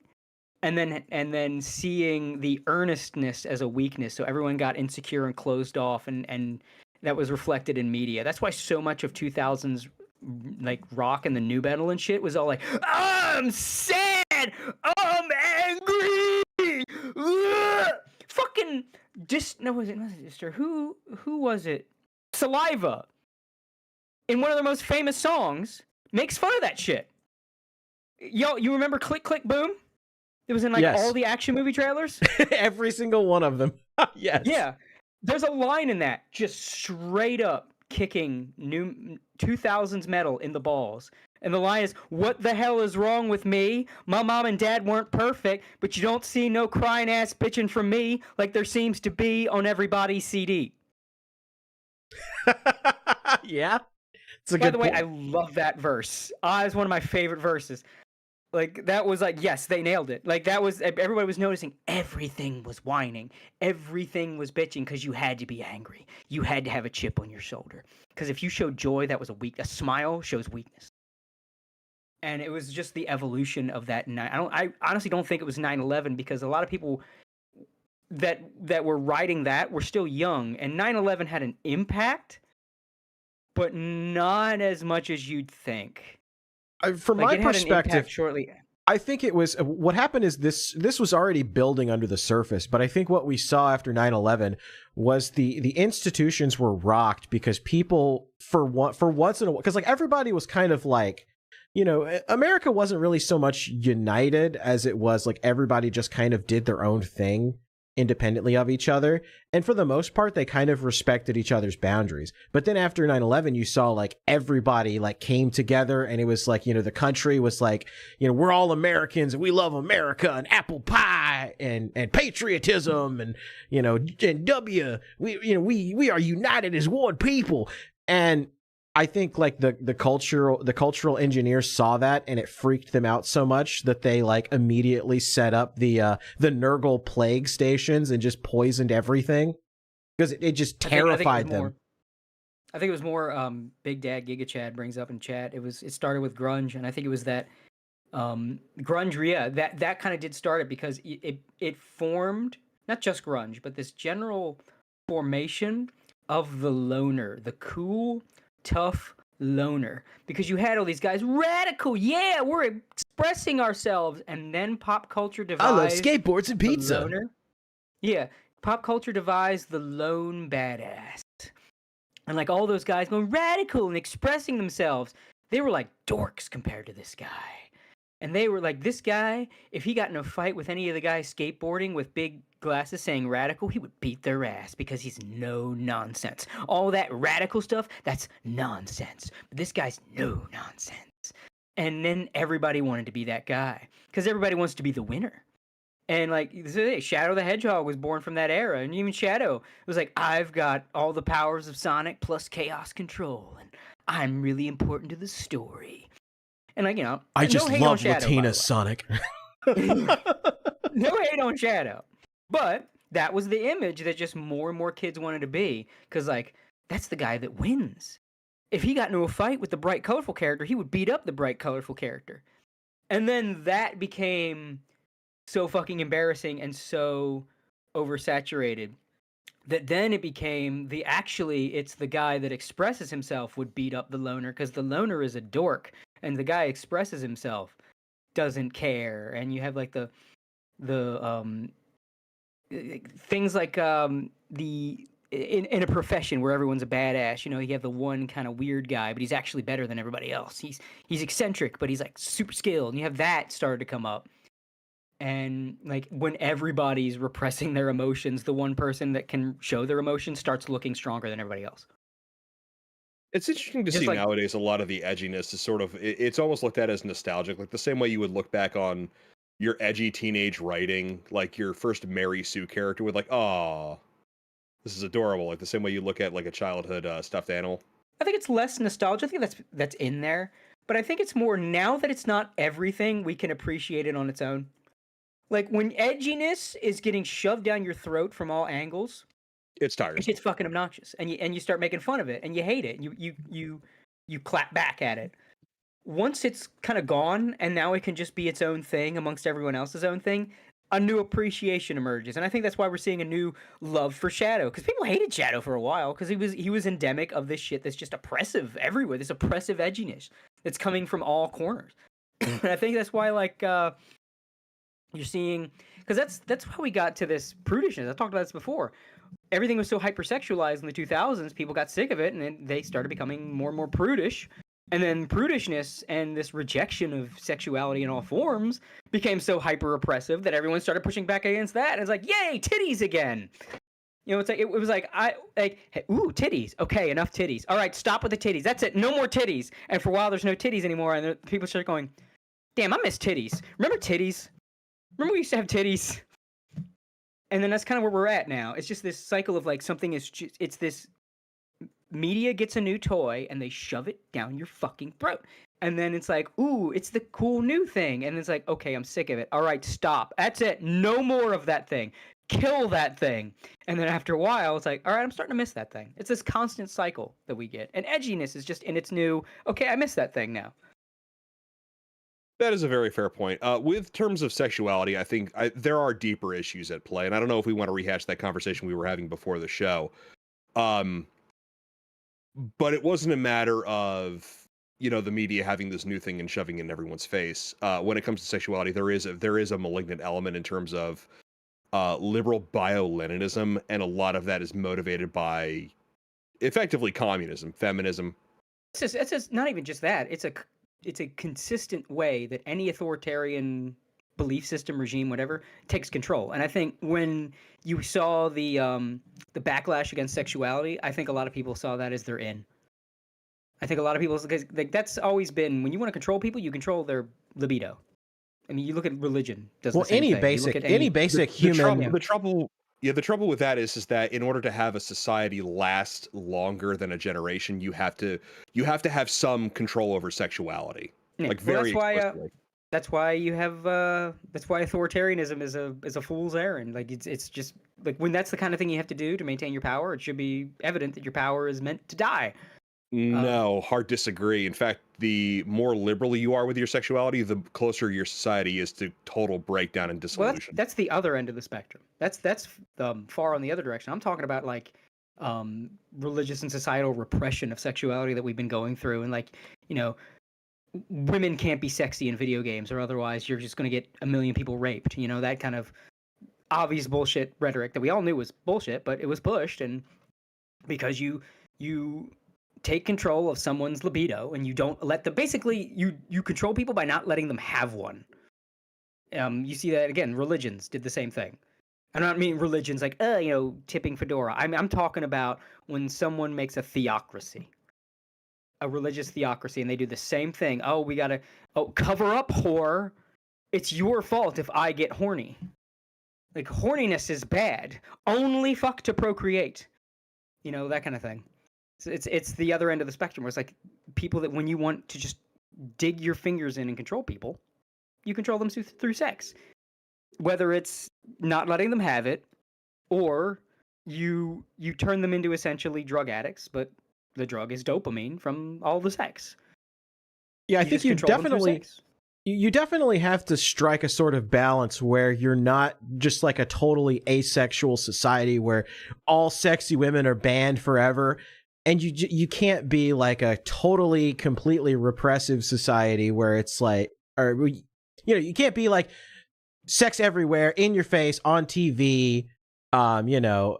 and then seeing the earnestness as a weakness, so everyone got insecure and closed off, and that was reflected in media. That's why so much of 2000s like rock and the new metal and shit was all like, I'm sad, I'm angry. Ugh! Fucking was it who was it? Saliva, in one of their most famous songs, makes fun of that shit. Yo, you remember Click Click Boom? It was in like all the action movie trailers. Every single one of them. Yes. Yeah. There's a line in that just straight up kicking new 2000s metal in the balls. And the line is, "What the hell is wrong with me? My mom and dad weren't perfect, but you don't see no crying ass bitching from me like there seems to be on everybody's CD." Yeah. By the way, I love that verse. It's one of my favorite verses. Like, that was like, yes, they nailed it. Like, that was, everybody was noticing everything was whining. Everything was bitching because you had to be angry. You had to have a chip on your shoulder. Because if you showed joy, that was a smile shows weakness. And it was just the evolution of that night. I honestly don't think it was 9/11 because a lot of people that were writing that were still young, and 9/11 had an impact, but not as much as you'd think. From my perspective, shortly. I think it was what happened is this was already building under the surface, but I think what we saw after 9/11 was the institutions were rocked because people for once in a while, because like everybody was kind of like, you know, America wasn't really so much united as it was like everybody just kind of did their own thing independently of each other. And for the most part, they kind of respected each other's boundaries. But then after 9/11, you saw like everybody like came together and it was like, you know, the country was like, you know, we're all Americans and we love America and apple pie and patriotism and, you know, and we are united as one people. And I think like the cultural engineers saw that and it freaked them out so much that they like immediately set up the Nurgle plague stations and just poisoned everything because it just terrified them. I think it was more Big Dad Giga Chad brings up in chat. It started with grunge, and I think it was that grunge, yeah, that kind of did start it because it formed not just grunge, but this general formation of the loner, the cool, tough loner, because you had all these guys radical, yeah, we're expressing ourselves, and then pop culture devised, I love skateboards and pizza. Loner. Yeah, pop culture devised the lone badass, and like all those guys going radical and expressing themselves, they were like dorks compared to this guy. And they were like, this guy, if he got in a fight with any of the guys skateboarding with big glasses saying radical, he would beat their ass because he's no nonsense. All that radical stuff, that's nonsense. But this guy's no nonsense. And then everybody wanted to be that guy because everybody wants to be the winner. And like, Shadow the Hedgehog was born from that era. And even Shadow was like, I've got all the powers of Sonic plus chaos control. And I'm really important to the story. And like, you know, I just love Latina Sonic. No hate on Shadow. But that was the image that just more and more kids wanted to be. Because, like, that's the guy that wins. If he got into a fight with the bright, colorful character, he would beat up the bright, colorful character. And then that became so fucking embarrassing and so oversaturated that then it became it's the guy that expresses himself would beat up the loner because the loner is a dork. And the guy expresses himself, doesn't care, and you have like the things like in a profession where everyone's a badass. You know, you have the one kind of weird guy, but he's actually better than everybody else. He's eccentric, but he's like super skilled. And you have that started to come up, and like when everybody's repressing their emotions, the one person that can show their emotions starts looking stronger than everybody else. It's interesting to see nowadays a lot of the edginess is sort of, it's almost looked at as nostalgic, like the same way you would look back on your edgy teenage writing, like your first Mary Sue character with like, oh, this is adorable, like the same way you look at like a childhood stuffed animal. I think it's less nostalgia. I think that's in there, but I think it's more now that it's not everything, we can appreciate it on its own. Like when edginess is getting shoved down your throat from all angles, it's tiresome. It's fucking obnoxious, and you start making fun of it, and you hate it. You clap back at it. Once it's kind of gone, and now it can just be its own thing amongst everyone else's own thing, a new appreciation emerges, and I think that's why we're seeing a new love for Shadow, because people hated Shadow for a while because he was endemic of this shit that's just oppressive everywhere. This oppressive edginess that's coming from all corners, and I think that's why like you're seeing, because that's how we got to this prudishness. I talked about this before. Everything was so hypersexualized in the 2000s, people got sick of it, and then they started becoming more and more prudish. And then prudishness and this rejection of sexuality in all forms became so hyper-oppressive that everyone started pushing back against that. And it's like, yay, titties again! You know, it's like it was like hey, ooh, titties. Okay, enough titties. All right, stop with the titties. That's it. No more titties. And for a while, there's no titties anymore, and people start going, "Damn, I miss titties. Remember titties? Remember we used to have titties?" And then that's kind of where we're at now. It's just this cycle of like something is. It's this media gets a new toy and they shove it down your fucking throat. And then it's like, ooh, it's the cool new thing. And it's like, okay, I'm sick of it. All right, stop. That's it. No more of that thing. Kill that thing. And then after a while, it's like, all right, I'm starting to miss that thing. It's this constant cycle that we get. And edginess is just in its new, okay, I miss that thing now. That is a very fair point. With terms of sexuality, I think there are deeper issues at play. And I don't know if we want to rehash that conversation we were having before the show. But it wasn't a matter of, you know, the media having this new thing and shoving it in everyone's face. When it comes to sexuality, there is a malignant element in terms of liberal bio-Leninism, and a lot of that is motivated by effectively communism, feminism. It's just not even just that. It's a consistent way that any authoritarian belief system, regime, whatever, takes control. And I think when you saw the backlash against sexuality, I think a lot of people saw that as their in. I think a lot of people, because like that's always been, when you want to control people, you control their libido. I mean, you look at religion. Does the same any thing. basic human. The trouble with that is that in order to have a society last longer than a generation, you have to have some control over sexuality, like very explicitly. That's why you have. That's why authoritarianism is a fool's errand. Like it's just like when that's the kind of thing you have to do to maintain your power, it should be evident that your power is meant to die. No, hard disagree. In fact, the more liberal you are with your sexuality, the closer your society is to total breakdown and dissolution. Well, that's the other end of the spectrum. That's far on the other direction. I'm talking about like religious and societal repression of sexuality that we've been going through, and like, you know, women can't be sexy in video games, or otherwise you're just going to get a million people raped. You know, that kind of obvious bullshit rhetoric that we all knew was bullshit, but it was pushed, and because you take control of someone's libido and you don't let them, basically you control people by not letting them have one. You see that again, religions did the same thing. I don't mean religions like, you know, tipping fedora. I'm talking about when someone makes a theocracy, a religious theocracy, and they do the same thing. Oh, we gotta, cover up whore. It's your fault if I get horny. Like, horniness is bad. Only fuck to procreate. You know, that kind of thing. It's the other end of the spectrum, where it's like people that when you want to just dig your fingers in and control people, you control them through sex. Whether it's not letting them have it, or you turn them into essentially drug addicts, but the drug is dopamine from all the sex. Yeah, I think you definitely have to strike a sort of balance where you're not just like a totally asexual society where all sexy women are banned forever. And you can't be like a totally, completely repressive society where it's like, or, you know, you can't be like sex everywhere, in your face, on TV, you know,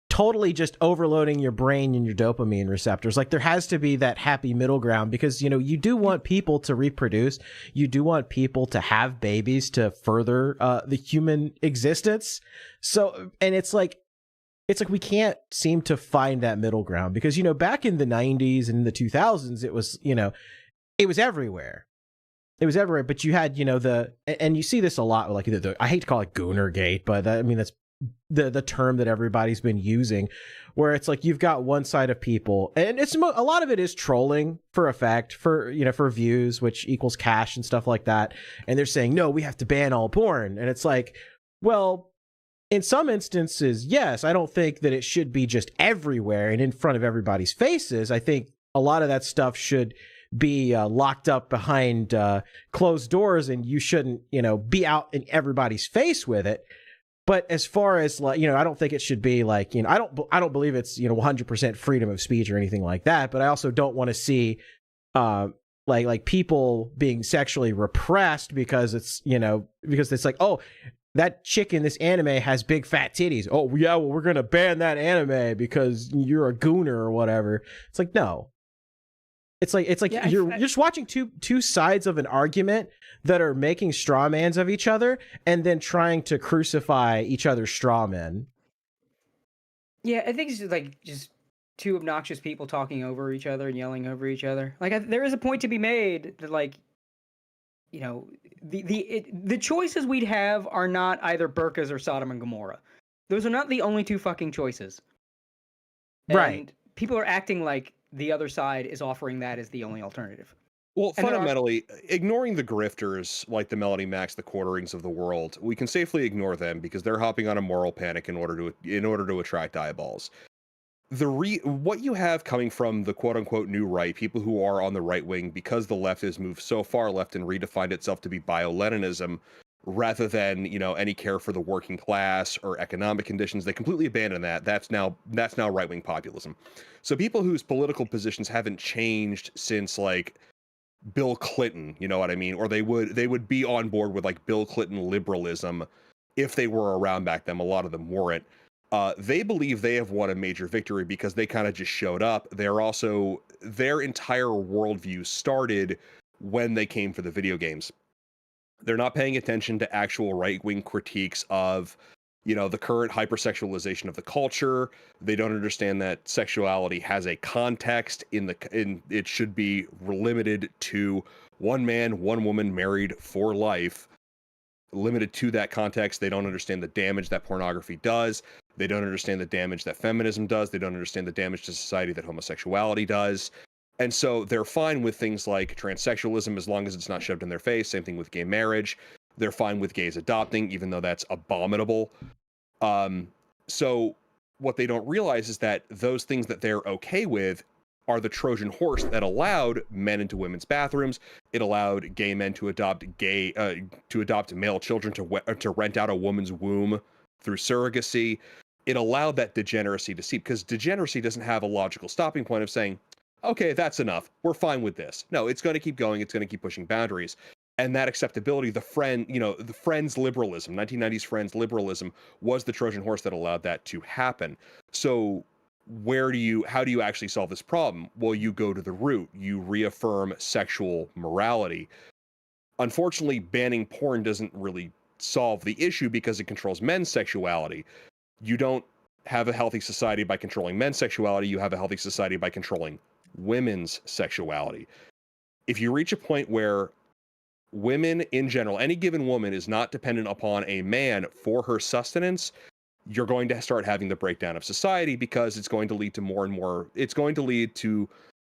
totally just overloading your brain and your dopamine receptors. Like, there has to be that happy middle ground, because, you know, you do want people to reproduce. You do want people to have babies to further the human existence. So, and it's like we can't seem to find that middle ground, because, you know, back in the 90s and the 2000s, it was, you know, it was everywhere. It was everywhere. But you had, you know, and you see this a lot, like I hate to call it Gamergate, but I mean, that's the term that everybody's been using, where it's like you've got one side of people, and it's a lot of it is trolling for effect, for, you know, for views, which equals cash and stuff like that. And they're saying, no, we have to ban all porn. And it's like, well, in some instances, yes, I don't think that it should be just everywhere and in front of everybody's faces. I think a lot of that stuff should be locked up behind closed doors, and you shouldn't, you know, be out in everybody's face with it. But as far as, like, you know, I don't think it should be like, you know, I don't believe it's, you know, 100% freedom of speech or anything like that. But I also don't want to see like people being sexually repressed because it's, you know, because it's like, oh, that chick in this anime has big fat titties. Oh, yeah, well, we're going to ban that anime because you're a gooner or whatever. It's like, no. It's like yeah, you're just watching two sides of an argument that are making straw mans of each other and then trying to crucify each other's straw men. Yeah, I think it's just two obnoxious people talking over each other and yelling over each other. There is a point to be made that the choices we'd have are not either burkas or Sodom and Gomorrah. Those are not the only two fucking choices. Right. And people are acting like the other side is offering that as the only alternative. Well, And fundamentally, ignoring the grifters like the Melody Macs, the Quarterings of the world, we can safely ignore them because they're hopping on a moral panic in order to attract eyeballs. What you have coming from the quote unquote new right, people who are on the right wing, because the left has moved so far left and redefined itself to be bio-Leninism rather than any care for the working class or economic conditions, they completely abandon that. That's now right wing populism. So people whose political positions haven't changed since like Bill Clinton, you know what I mean? Or they would be on board with like Bill Clinton liberalism if they were around back then. A lot of them weren't. They believe they have won a major victory because they kind of just showed up. Their entire worldview started when they came for the video games. They're not paying attention to actual right-wing critiques of the current hypersexualization of the culture. They don't understand that sexuality has a context it should be limited to one man, one woman married for life. Limited to that context. They don't understand the damage that pornography does. They don't understand the damage that feminism does. They don't understand the damage to society that homosexuality does. And so they're fine with things like transsexualism as long as it's not shoved in their face. Same thing with gay marriage. They're fine with gays adopting, even though that's abominable. So what they don't realize is that those things that they're okay with are the Trojan horse that allowed men into women's bathrooms. It allowed gay men to adopt male children to rent out a woman's womb through surrogacy. It allowed that degeneracy to seep, because degeneracy doesn't have a logical stopping point of saying, okay, that's enough. We're fine with this. No, it's going to keep going. It's going to keep pushing boundaries. And that acceptability, the Friends liberalism, 1990s Friends liberalism was the Trojan horse that allowed that to happen. So how do you actually solve this problem? Well, you go to the root. You reaffirm sexual morality. Unfortunately, banning porn doesn't really solve the issue because it controls men's sexuality. You don't have a healthy society by controlling men's sexuality. You have a healthy society by controlling women's sexuality. If you reach a point where women in general, any given woman is not dependent upon a man for her sustenance, you're going to start having the breakdown of society, because it's going to lead to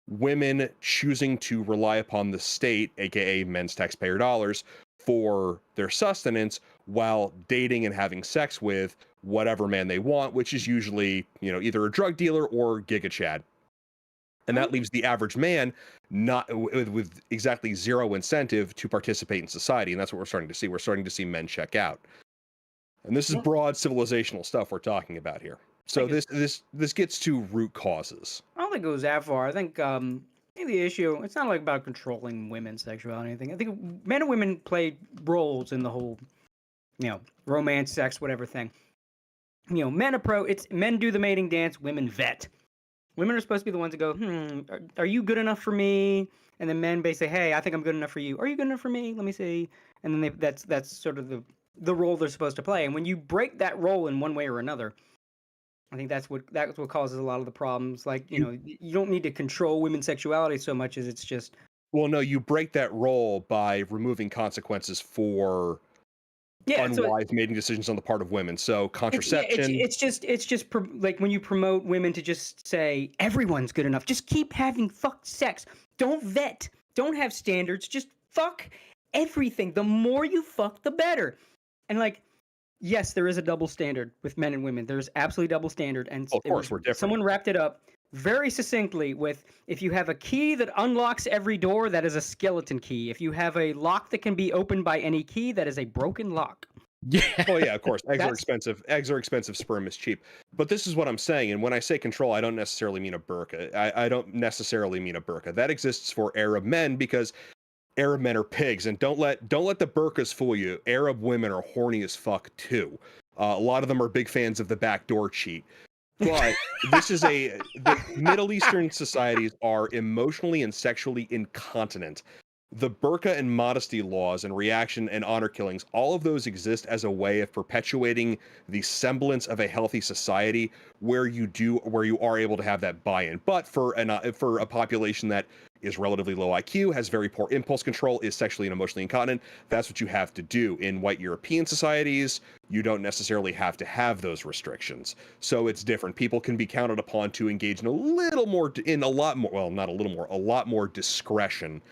women choosing to rely upon the state, aka men's taxpayer dollars, for their sustenance while dating and having sex with whatever man they want, which is usually, either a drug dealer or Giga Chad. And that leaves the average man not with exactly zero incentive to participate in society. And that's what we're starting to see. We're starting to see men check out. And this is broad civilizational stuff we're talking about here. So this gets to root causes. I don't think it goes that far. I think the issue, it's not like about controlling women's sexuality or anything. I think men and women play roles in the whole, romance, sex, whatever thing. Men do the mating dance, women vet. Women are supposed to be the ones that go, are you good enough for me? And then men basically say, hey, I think I'm good enough for you. Are you good enough for me? Let me see. And then that's sort of the role they're supposed to play. And when you break that role in one way or another, I think that's what causes a lot of the problems. Like, you don't need to control women's sexuality so much as it's just. Well, no, you break that role by removing consequences for unwise mating decisions on the part of women. So contraception. It's just like when you promote women to just say everyone's good enough. Just keep having fucked sex. Don't vet. Don't have standards. Just fuck everything. The more you fuck, the better. And like, yes, there is a double standard with men and women. There's absolutely double standard. And of course, we're different. Someone wrapped it up very succinctly with, if you have a key that unlocks every door, that is a skeleton key. If you have a lock that can be opened by any key, that is a broken lock. Yeah. Oh yeah, of course. Eggs are expensive. Eggs are expensive. Sperm is cheap. But this is what I'm saying. And when I say control, I don't necessarily mean a burqa. I don't necessarily mean a burqa. That exists for Arab men because Arab men are pigs. And don't let the burqas fool you. Arab women are horny as fuck too. A lot of them are big fans of the backdoor cheat. But the Middle Eastern societies are emotionally and sexually incontinent. the burqa and modesty laws and reaction and honor killings, all of those exist as a way of perpetuating the semblance of a healthy society where you are able to have that buy-in. But for a population that is relatively low IQ, has very poor impulse control, is sexually and emotionally incontinent, that's what you have to do. In white European societies, you don't necessarily have to have those restrictions. So it's different. People can be counted upon to engage in a lot more discretion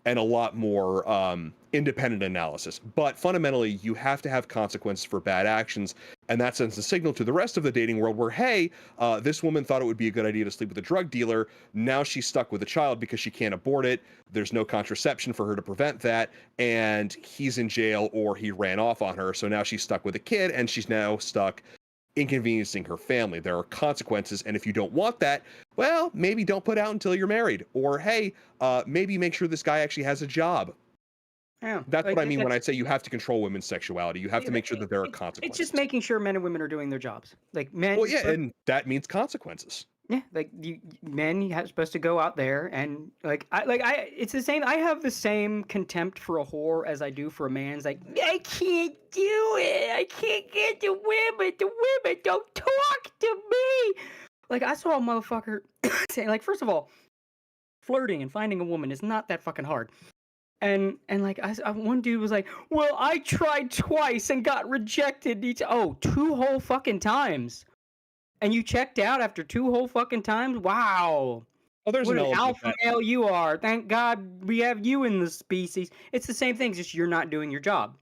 and a lot more independent analysis. But fundamentally, you have to have consequences for bad actions, and that sends a signal to the rest of the dating world where, hey, this woman thought it would be a good idea to sleep with a drug dealer. Now she's stuck with a child because she can't abort it. There's no contraception for her to prevent that, and he's in jail or he ran off on her. So now she's stuck with a kid, and she's now stuck inconveniencing her family. There are consequences, and if you don't want that, well, maybe don't put out until you're married, or hey, maybe make sure this guy actually has a job. Yeah, that's what I mean when I say you have to control women's sexuality. You have to make sure that there are consequences. It's just making sure men and women are doing their jobs. Like men. Well, yeah, and that means consequences. Yeah, like men are supposed to go out there and it's the same. I have the same contempt for a whore as I do for a man. It's like, I can't do it. I can't get the women. The women don't talk to me. Like, I saw a motherfucker say, like, first of all, flirting and finding a woman is not that fucking hard. And like one dude was like, well, I tried twice and got rejected. 2 whole fucking times. And you checked out after 2 whole fucking times? Wow. Oh, there's what an alpha male you are. Thank God we have you in the species. It's the same thing, just you're not doing your job.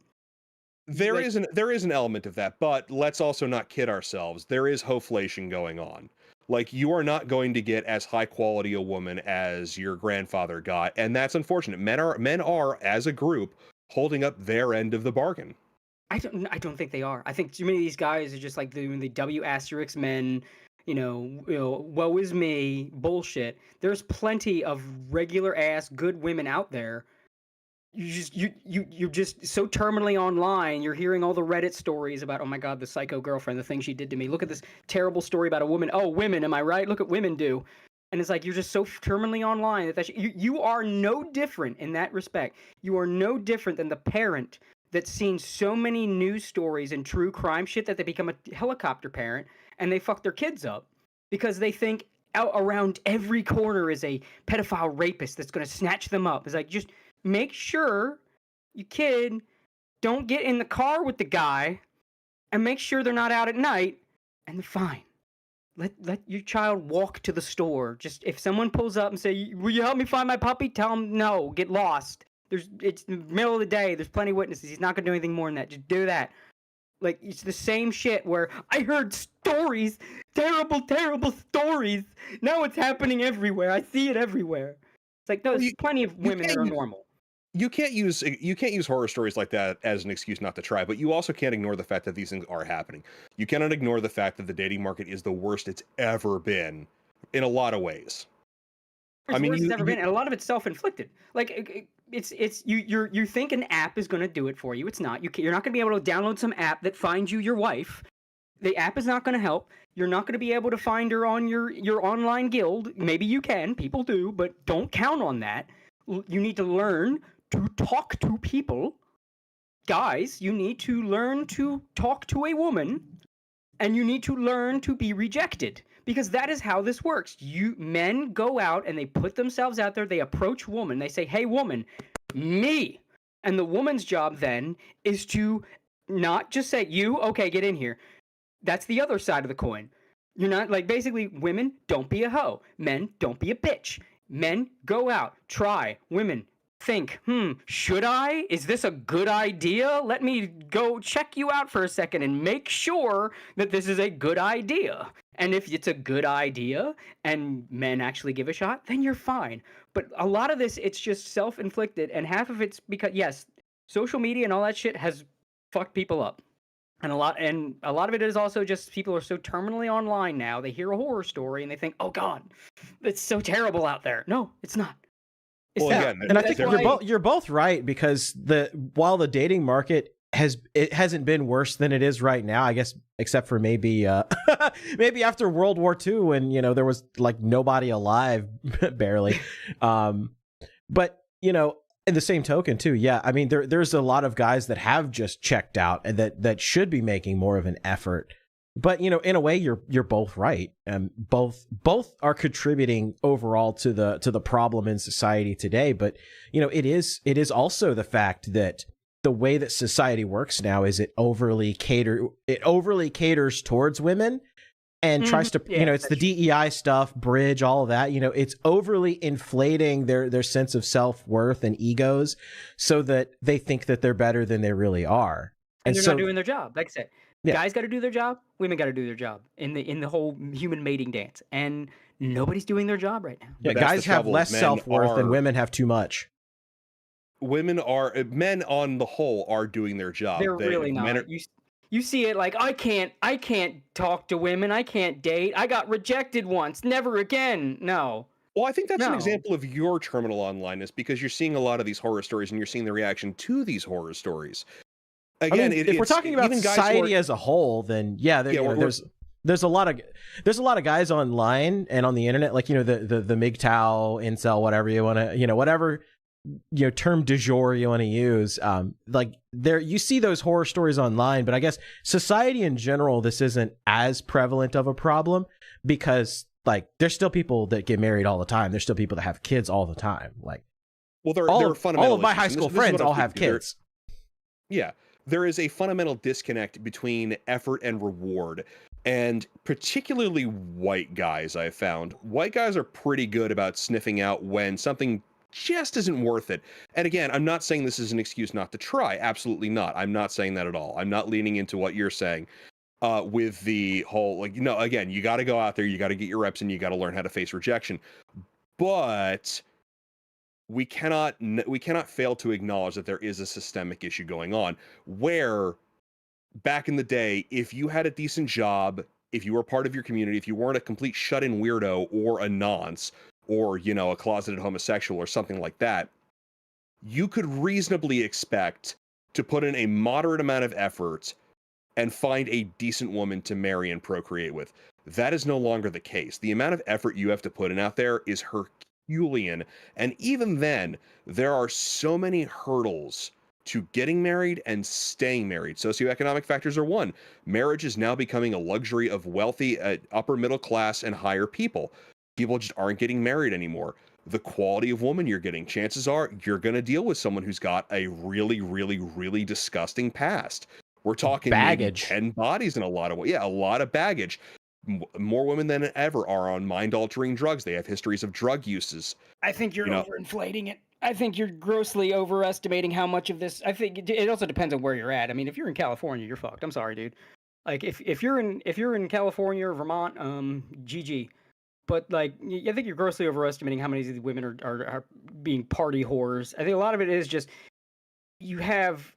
There is an element of that, but let's also not kid ourselves. There is hoflation going on. Like, you are not going to get as high quality a woman as your grandfather got, and that's unfortunate. Men are as a group holding up their end of the bargain. I don't think they are. I think too many of these guys are just like the W asterisk men, woe is me bullshit. There's plenty of regular ass good women out there. You're just so terminally online. You're hearing all the Reddit stories about, oh my God, the psycho girlfriend, the thing she did to me. Look at this terrible story about a woman. Oh, women, am I right? Look what women do. And it's like, you're just so terminally online that you are no different in that respect. You are no different than the parent that's seen so many news stories and true crime shit that they become a helicopter parent and they fuck their kids up because they think out around every corner is a pedophile rapist that's going to snatch them up. It's like, just make sure your kid don't get in the car with the guy and make sure they're not out at night and they're fine. Let your child walk to the store. Just if someone pulls up and say, will you help me find my puppy? Tell them no, get lost. It's the middle of the day. There's plenty of witnesses. He's not going to do anything more than that. Just do that. Like, it's the same shit where I heard stories, terrible, terrible stories. Now it's happening everywhere. I see it everywhere. It's like, no, there's plenty of women that are normal. You can't use horror stories like that as an excuse not to try, but you also can't ignore the fact that these things are happening. You cannot ignore the fact that the dating market is the worst it's ever been in a lot of ways. It's never been, and a lot of it's self-inflicted. Like, you think an app is going to do it for you. It's not. You're not going to be able to download some app that finds you your wife. The app is not going to help. You're not going to be able to find her on your online guild. Maybe you can. People do, but don't count on that. You need to learn to talk to people. Guys, you need to learn to talk to a woman, and you need to learn to be rejected. Because that is how this works. Men go out and they put themselves out there. They approach woman. They say, hey, woman, me. And the woman's job then is to not just say, you, okay, get in here. That's the other side of the coin. You're not, like, basically, women, don't be a hoe. Men, don't be a bitch. Men, go out, try. Women, think, should I? Is this a good idea? Let me go check you out for a second and make sure that this is a good idea. And if it's a good idea and men actually give a shot, then you're fine. But a lot of this, it's just self-inflicted, and half of it's because, yes, social media and all that shit has fucked people up. And a lot of it is also just people are so terminally online now. They hear a horror story and they think, "Oh God, it's so terrible out there." No, it's not. And I think you're both right, because while the dating market hasn't been worse than it is right now, I guess, except for maybe maybe after World War II when there was like nobody alive barely, but In the same token, too, yeah. I mean, there's a lot of guys that have just checked out and that should be making more of an effort. But you know, in a way, you're both right, and both are contributing overall to the problem in society today. But you know, it is also the fact that the way that society works now is it overly caters towards women and tries to, you know, it's the DEI stuff, bridge, all of that. You know, it's overly inflating their sense of self-worth and egos so that they think that they're better than they really are. And they're not doing their job. Like I said, Yeah. guys got to do their job. Women got to do their job in the whole human mating dance. And nobody's doing their job right now. Yeah, guys have less self-worth and women have too much. Men on the whole are doing their job. They're really not. You see it like, I can't talk to women. I can't date. I got rejected once. Never again. No. Well, I think that's an example of your terminal onlineness, because you're seeing a lot of these horror stories and you're seeing the reaction to these horror stories. Again, I mean, if we're talking about society as a whole, then there's a lot of guys online and on the internet, like, you know, the MGTOW, incel, whatever you want to, you know, whatever, you know, term du jour you want to use. Like there, you see those horror stories online, but I guess society in general, this isn't as prevalent of a problem because like there's still people that get married all the time. There's still people that have kids all the time. Like, well, there are fundamental all of my high school friends all have kids. Yeah. There is a fundamental disconnect between effort and reward, and particularly white guys. I've found white guys are pretty good about sniffing out when something just isn't worth it. And again, I'm not saying this is an excuse not to try. Absolutely not. I'm not saying that at all. I'm not leaning into what you're saying with the whole, like, you know, again, you got to go out there, you got to get your reps in, you got to learn how to face rejection. But we cannot fail to acknowledge that there is a systemic issue going on where back in the day, if you had a decent job, if you were part of your community, if you weren't a complete shut-in weirdo or a nonce or, you know, a closeted homosexual or something like that, you could reasonably expect to put in a moderate amount of effort and find a decent woman to marry and procreate with. That is no longer the case. The amount of effort you have to put in out there is Herculean, and even then there are so many hurdles to getting married and staying married. Socioeconomic factors are one. Marriage is now becoming a luxury of wealthy, upper middle class and higher people. People just aren't getting married anymore. The quality of woman you're getting, chances are you're going to deal with someone who's got a really, really, really disgusting past. We're talking baggage, 10 bodies in a lot of ways. Yeah, a lot of baggage. More women than ever are on mind-altering drugs. They have histories of drug uses. I think you're overinflating it. I think you're grossly overestimating how much of this. I think it also depends on where you're at. I mean, if you're in California, you're fucked. I'm sorry, dude. Like if you're in California or Vermont, GG. But like, I think you're grossly overestimating how many of these women are being party whores. I think a lot of it is just you have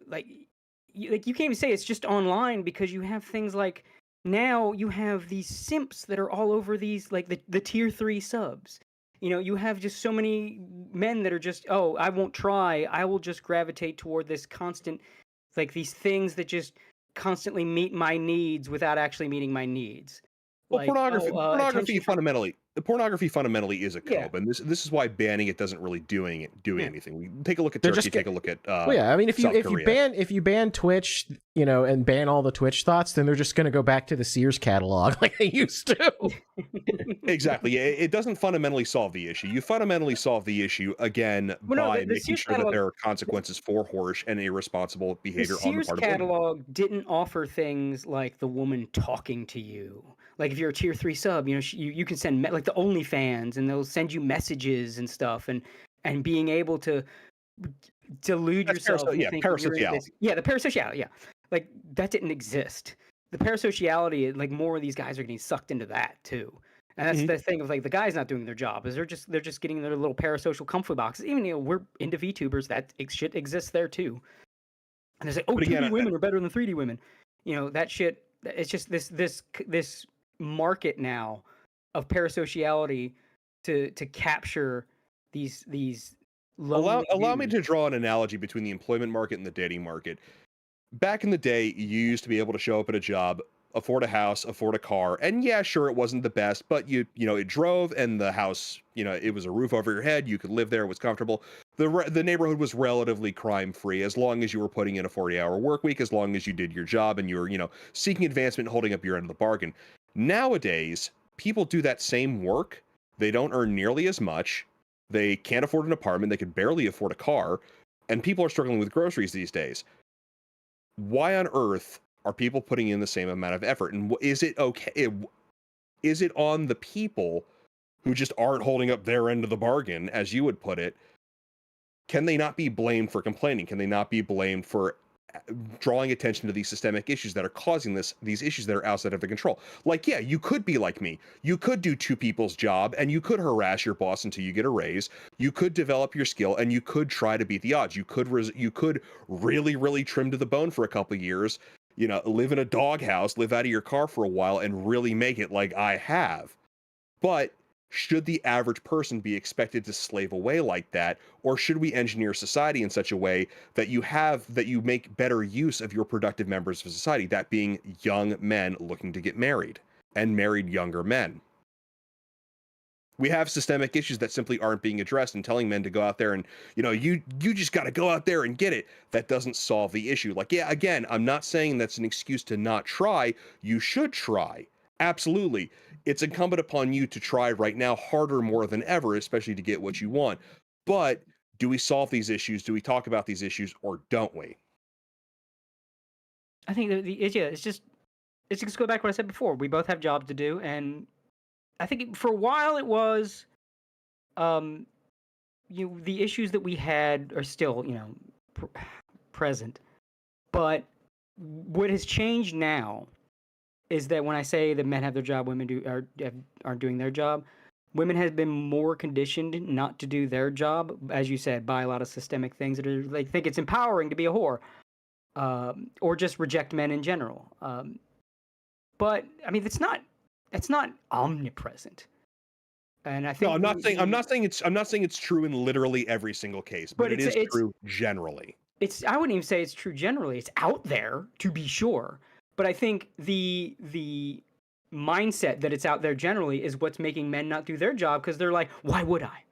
you can't even say it's just online, because you have things like, now you have these simps that are all over these, like the tier 3 subs. You know, you have just so many men that are just, oh, I won't try. I will just gravitate toward this constant, like these things that just constantly meet my needs without actually meeting my needs. Well, pornography fundamentally is a cope, and this is why banning it doesn't really do anything. We take a look at Turkey, take a look at I mean, if you ban Twitch, you know, and ban all the Twitch thoughts, then they're just going to go back to the Sears catalog like they used to. Exactly. It doesn't fundamentally solve the issue. You fundamentally solve the issue again by making sure that there are consequences for whorish and irresponsible behavior on the part of women. The Sears catalog didn't offer things like the woman talking to you. Like if you're a tier 3 sub, you know, you can send like the OnlyFans, and they'll send you messages and stuff, and being able to delude yourself. Parasociality. Yeah, the parasociality. Yeah, like that didn't exist. The parasociality, like more of these guys are getting sucked into that too. And that's the thing of like the guys not doing their job, is they're just getting their little parasocial comfort boxes. Even, you know, we're into VTubers, that shit exists there too. And they say, oh, 2D women are better than 3D women. You know, that shit. It's just this market now of parasociality to capture these allow me to draw an analogy between the employment market and the dating market. Back in the day, you used to be able to show up at a job, afford a house, afford a car. And yeah, sure, it wasn't the best, but you know, it drove, and the house, you know, it was a roof over your head. You could live there. It was comfortable. The neighborhood was relatively crime free, as long as you were putting in a 40-hour work week, as long as you did your job and you were, you know, seeking advancement and holding up your end of the bargain. Nowadays, people do that same work. They don't earn nearly as much. They can't afford an apartment. They could barely afford a car. And people are struggling with groceries these days. Why on earth are people putting in the same amount of effort? And is it okay? Is it on the people who just aren't holding up their end of the bargain, as you would put it? Can they not be blamed for complaining? Can they not be blamed for drawing attention to these systemic issues that are causing these issues that are outside of their control? Like, yeah, you could be like me. You could do two people's job, and you could harass your boss until you get a raise. You could develop your skill, and you could try to beat the odds. You could really, really trim to the bone for a couple of years, you know, live in a doghouse, live out of your car for a while, and really make it, like I have. But should the average person be expected to slave away like that? Or should we engineer society in such a way that you make better use of your productive members of society, that being young men looking to get married and married younger men? We have systemic issues that simply aren't being addressed, and telling men to go out there and, you know, you just got to go out there and get it. That doesn't solve the issue. Like, yeah, again, I'm not saying that's an excuse to not try. You should try. Absolutely. It's incumbent upon you to try right now harder more than ever, especially to get what you want. But do we solve these issues? Do we talk about these issues, or don't we? I think it's just go back to what I said before. We both have jobs to do, and I think for a while it was, the issues that we had are still, you know, present. But what has changed now is that when I say that men have their job, women aren't doing their job. Women have been more conditioned not to do their job, as you said, by a lot of systemic things that are, they think it's empowering to be a whore, or just reject men in general. But I mean, it's not omnipresent. And I think no, I'm not saying it's true in literally every single case, but it is true generally. I wouldn't even say it's true generally. It's out there, to be sure. But I think the mindset that it's out there generally is what's making men not do their job, because they're like, why would I?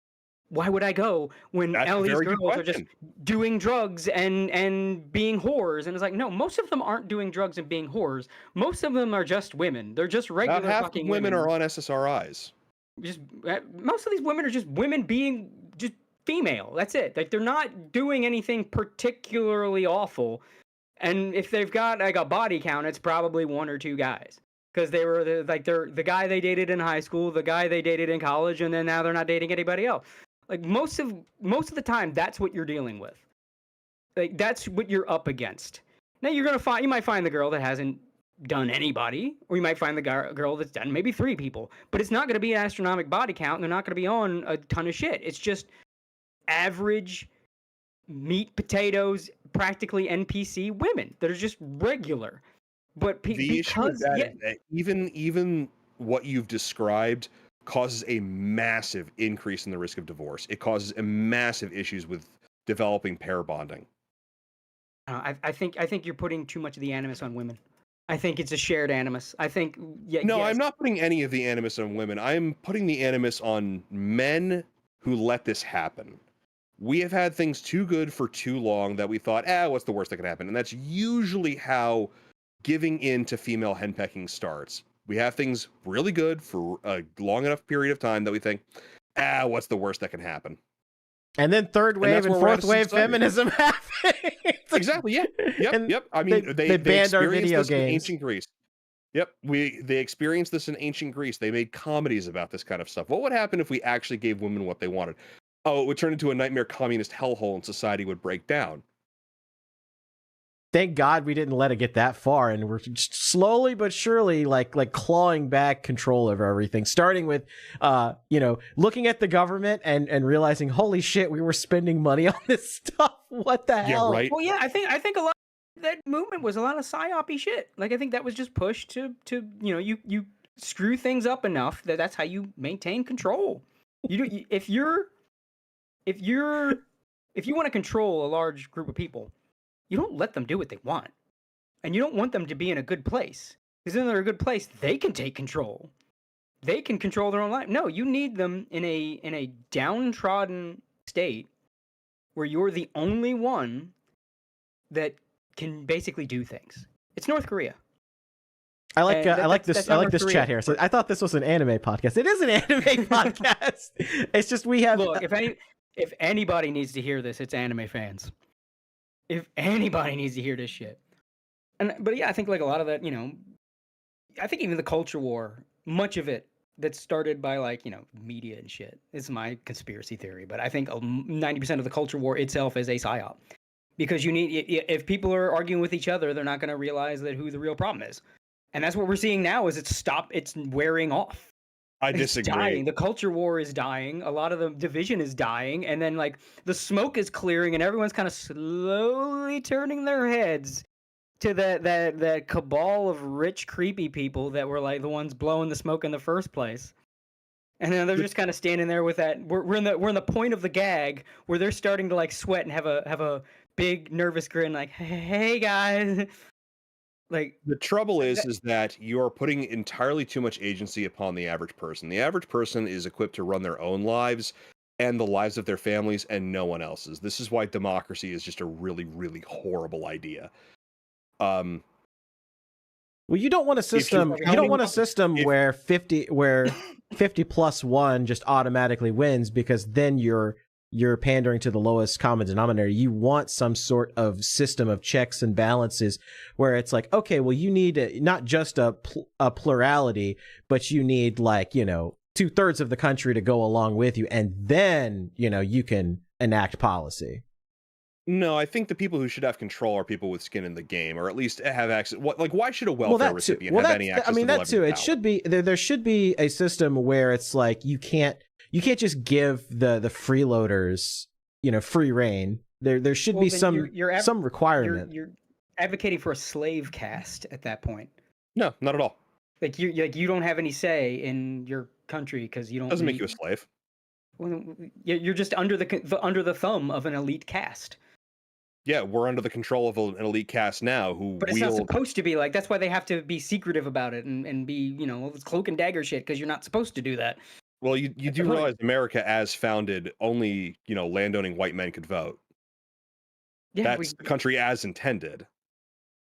Why would I go when all these girls are just doing drugs and being whores? And it's like, no, most of them aren't doing drugs and being whores. Most of them are just women. They're just regular About half fucking women are on SSRIs. Most of these women are just women being just female. That's it. Like, they're not doing anything particularly awful. And if they've got like a body count, it's probably one or two guys, because they were the guy they dated in high school, the guy they dated in college, and then now they're not dating anybody else. Like, most of the time, that's what you're dealing with. Like, that's what you're up against. Now you might find the girl that hasn't done anybody, or you might find the girl that's done maybe 3 people, but it's not going to be an astronomical body count, and they're not going to be on a ton of shit. It's just average meat, potatoes, practically NPC women that are just regular. But the issue with that is that even what you've described causes a massive increase in the risk of divorce. It causes a massive issues with developing pair bonding. I think you're putting too much of the animus on women. I think it's a shared animus. I think No, yes. I'm not putting any of the animus on women. I'm putting the animus on men who let this happen. We have had things too good for too long that we thought, what's the worst that can happen? And that's usually how giving in to female henpecking starts. We have things really good for a long enough period of time that we think, what's the worst that can happen? And then third wave and fourth wave feminism happened. Exactly, yeah. Yep. I mean, they banned our video games. In ancient Greece. Yep, they experienced this in ancient Greece. They made comedies about this kind of stuff. What would happen if we actually gave women what they wanted? Oh, it would turn into a nightmare communist hellhole and society would break down. Thank God we didn't let it get that far, and we're just slowly but surely like clawing back control over everything, starting with looking at the government and realizing, holy shit, we were spending money on this stuff. What the hell? Right. Well, yeah, I think a lot of that movement was a lot of psyop-y shit. Like, I think that was just pushed to you screw things up enough that's how you maintain control. If you want to control a large group of people, you don't let them do what they want, and you don't want them to be in a good place. Because then they're a good place. They can take control. They can control their own life. No, you need them in a downtrodden state where you're the only one that can basically do things. It's North Korea. I like this chat here. So I thought this was an anime podcast. It is an anime podcast. It's just we have. Look, if anybody needs to hear this, it's anime fans. If anybody needs to hear this shit, but yeah, I think like a lot of that, I think even the culture war, much of it that started by like media and shit. It's my conspiracy theory, but I think 90% of the culture war itself is a psyop, because if people are arguing with each other, they're not going to realize that who the real problem is. And that's what we're seeing now is it's wearing off. I disagree. It's dying. The culture war is dying. A lot of the division is dying. And then like the smoke is clearing and everyone's kind of slowly turning their heads to that cabal of rich, creepy people that were like the ones blowing the smoke in the first place. And then they're just kind of standing there with that. We're in the point of the gag where they're starting to like sweat and have a big nervous grin like, hey guys. Like the trouble is that you are putting entirely too much agency upon the average person. The average person is equipped to run their own lives and the lives of their families and no one else's. This is why democracy is just a really, really horrible idea. Well, you don't want a system. You don't want a system where 50 plus one just automatically wins, because then you're pandering to the lowest common denominator. You want some sort of system of checks and balances where it's like, okay, well, you need not just a plurality, but you need like, 2/3 of the country to go along with you. And then, you can enact policy. No, I think the people who should have control are people with skin in the game, or at least have access. Why should a welfare recipient have any access to the that too. It should be, there should be a system where it's like, you can't just give the freeloaders, free reign. There should be some requirement. You're advocating for a slave caste at that point. No, not at all. Like you don't have any say in your country because you don't. Doesn't make you a slave. Well, you're just under the thumb of an elite caste. Yeah, we're under the control of an elite caste now But it's not supposed to be like. That's why they have to be secretive about it and be, it's cloak and dagger shit, because you're not supposed to do that. Well, you do realize America, as founded, only landowning white men could vote. Yeah, that's the country as intended.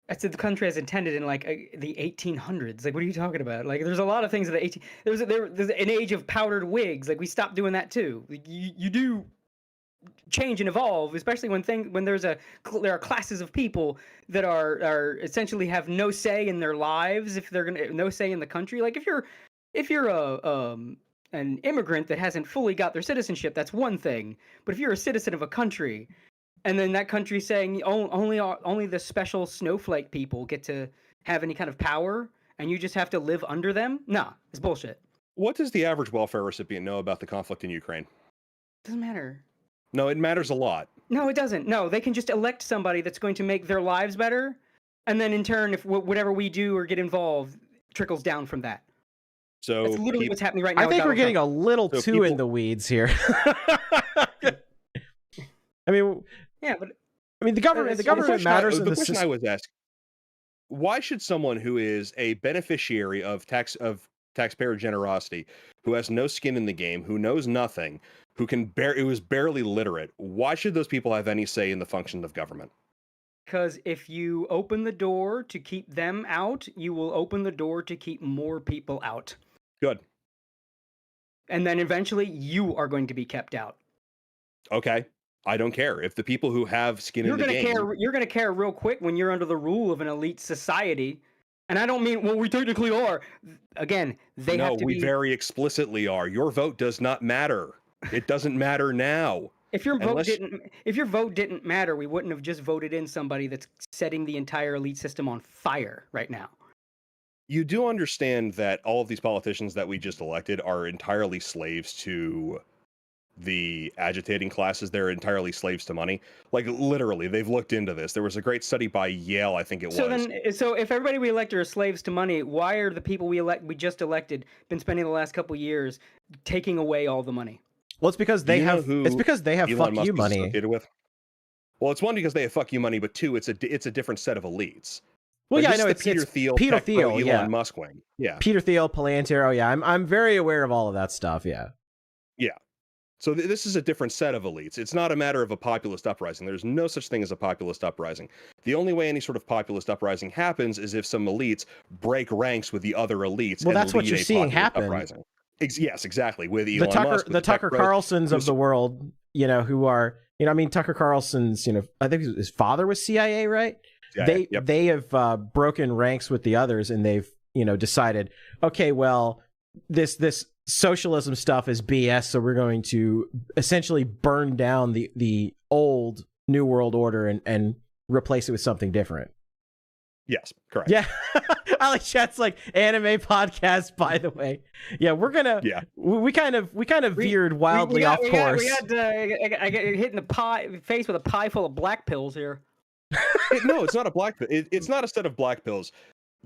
That's the country as intended in like the 1800s. Like, what are you talking about? Like, there's a lot of things in the there's an age of powdered wigs. Like, we stopped doing that too. Like, you do change and evolve, especially when there are classes of people that are essentially have no say in their lives, if they're no say in the country. Like, if you're an immigrant that hasn't fully got their citizenship, that's one thing. But if you're a citizen of a country, and then that country saying only the special snowflake people get to have any kind of power, and you just have to live under them, nah, it's bullshit. What does the average welfare recipient know about the conflict in Ukraine? Doesn't matter. No, it matters a lot. No, it doesn't. No, they can just elect somebody that's going to make their lives better, and then in turn, if whatever we do or get involved trickles down from that. So that's literally what's happening right now. I think we're getting a little too in the weeds here. I mean, yeah, but the government matters. The question I was asking: why should someone who is a beneficiary of taxpayer generosity, who has no skin in the game, who knows nothing, who is barely literate, why should those people have any say in the functions of government? Because if you open the door to keep them out, you will open the door to keep more people out. Good. And then eventually you are going to be kept out. Okay. I don't care. If the people who have skin in the game... You're going to care real quick when you're under the rule of an elite society. And I don't mean, well, we technically are. Again, they have to be... No, we very explicitly are. Your vote does not matter. It doesn't matter now. If your vote didn't matter, we wouldn't have just voted in somebody that's setting the entire elite system on fire right now. You do understand that all of these politicians that we just elected are entirely slaves to the agitating classes. They're entirely slaves to money. Like, literally, they've looked into this. There was a great study by Yale, I think it was. So if everybody we elect are slaves to money, why are the people we just elected been spending the last couple years taking away all the money? Well, it's because they have fuck you money. With? Well, it's one, because they have fuck you money, but two, it's a different set of elites. Well, Like, yeah, I this know is the Peter Thiel, Peter techno Thiel, Elon yeah. Musk wing. Yeah, Peter Thiel, Palantero. Yeah, I'm very aware of all of that stuff. Yeah. yeah. So this is a different set of elites. It's not a matter of a populist uprising. There's no such thing as a populist uprising. The only way any sort of populist uprising happens is if some elites break ranks with the other elites. Well, and that's what lead you're a seeing populist happen. Uprising. Yes, exactly. With Elon Musk, with the Tucker Carlsons of the world, you know, who are, you know, I mean, Tucker Carlson's, you know, I think his father was CIA, right? CIA, They have broken ranks with the others, and they've, you know, decided, okay, well, this socialism stuff is BS, so we're going to essentially burn down the old New World Order and replace it with something different. Yes, correct. Yeah. I like chat's like anime podcast, by the way. Yeah, we're gonna. Yeah. We kind of veered wildly off course. We got I get hit in the face with a pie full of black pills here. No, it's not a black pill. It's not a set of black pills.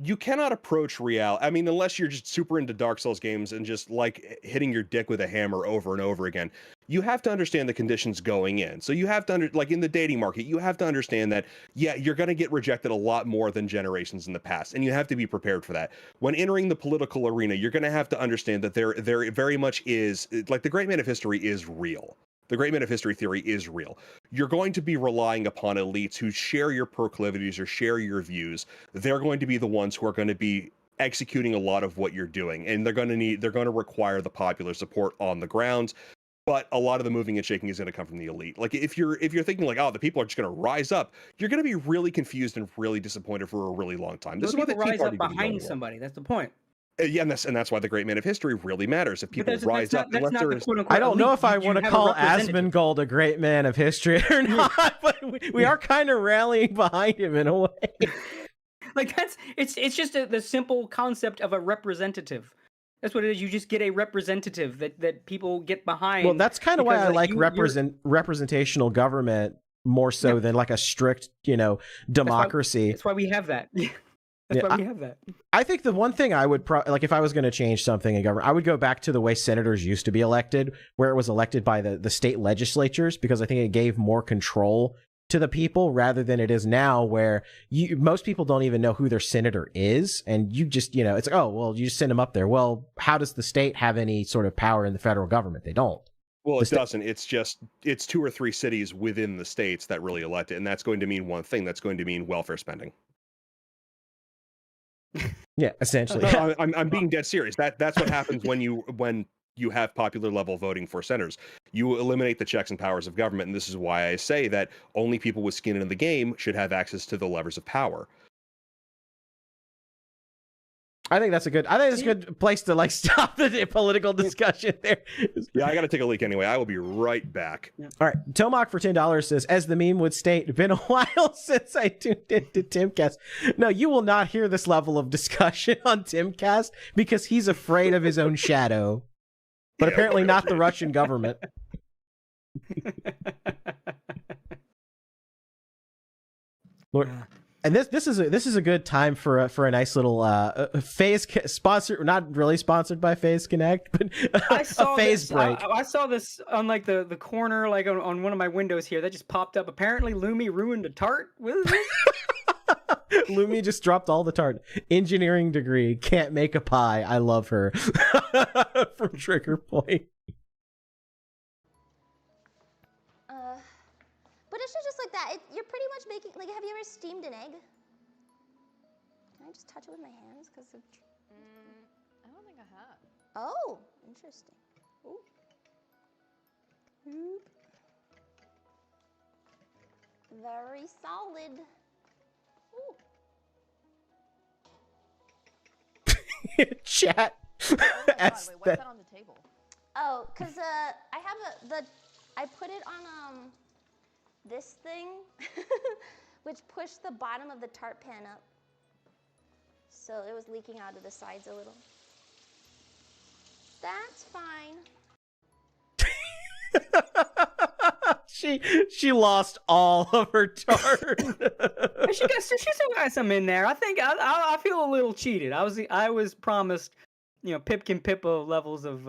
You cannot approach reality. I mean, unless you're just super into Dark Souls games and just like hitting your dick with a hammer over and over again. You have to understand the conditions going in. So you have to like in the dating market, you have to understand that, yeah, you're going to get rejected a lot more than generations in the past. And you have to be prepared for that. When entering the political arena, you're going to have to understand that there very much is, like, the great man of history is real. The great man of history theory is real. You're going to be relying upon elites who share your proclivities or share your views. They're going to be the ones who are going to be executing a lot of what you're doing. And they're going to require the popular support on the ground. But a lot of the moving and shaking is going to come from the elite. Like, if you're thinking like, oh, the people are just going to rise up, you're going to be really confused and really disappointed for a really long time. This is why the Tea rise Party up behind somebody. That's the point. Yeah, and that's why the great man of history really matters. If people rise up, unless there is, I don't know if I want to call Asmongold a great man of history or not, but we are kind of rallying behind him in a way. Like, it's just the simple concept of a representative. That's what it is. You just get a representative that people get behind. Well, that's kind of why I like representational government more so than like a strict, you know, democracy. That's why we have that. That's why we have that. I think the one thing I would like if I was going to change something in government, I would go back to the way senators used to be elected, where it was elected by the state legislatures, because I think it gave more control to the people rather than it is now, where most people don't even know who their senator is, and you just, you know, it's like, oh, well, you just send them up there. Well, how does the state have any sort of power in the federal government? They don't. Well, it doesn't. It's 2 or 3 cities within the states that really elect it, and that's going to mean one thing. That's going to mean welfare spending. Yeah, essentially. No, I'm being dead serious. That's what happens when you have popular level voting for senators. You eliminate the checks and powers of government, and this is why I say that only people with skin in the game should have access to the levers of power. I think that's a good place to like stop the political discussion there. Yeah, I got to take a leak anyway. I will be right back. Yeah. All right. Tomac for $10 says, as the meme would state, been a while since I tuned into Timcast. No, you will not hear this level of discussion on Timcast because he's afraid of his own shadow. But apparently not the Russian government. Lord. And this is a good time for a nice little phase sponsor, not really sponsored by Phase Connect, but a phase break. I saw this on like the corner, like on one of my windows here. That just popped up. Apparently, Lumi ruined a tart. Lumi just dropped all the tart. Engineering degree, can't make a pie. I love her. From Trigger Point. But it's just like that. You're pretty much making, like, have you ever steamed an egg? Can I just touch it with my hands? Because I don't think I have. Oh, interesting. Ooh. Oop. Very solid. Ooh. Chat. Oh my God, wait, what's that on the table? Oh, because I have I put it on this thing, which pushed the bottom of the tart pan up. So it was leaking out of the sides a little. That's fine. She lost all of her tart. She still got some in there. I think I feel a little cheated. I was promised Pipkin Pippa levels of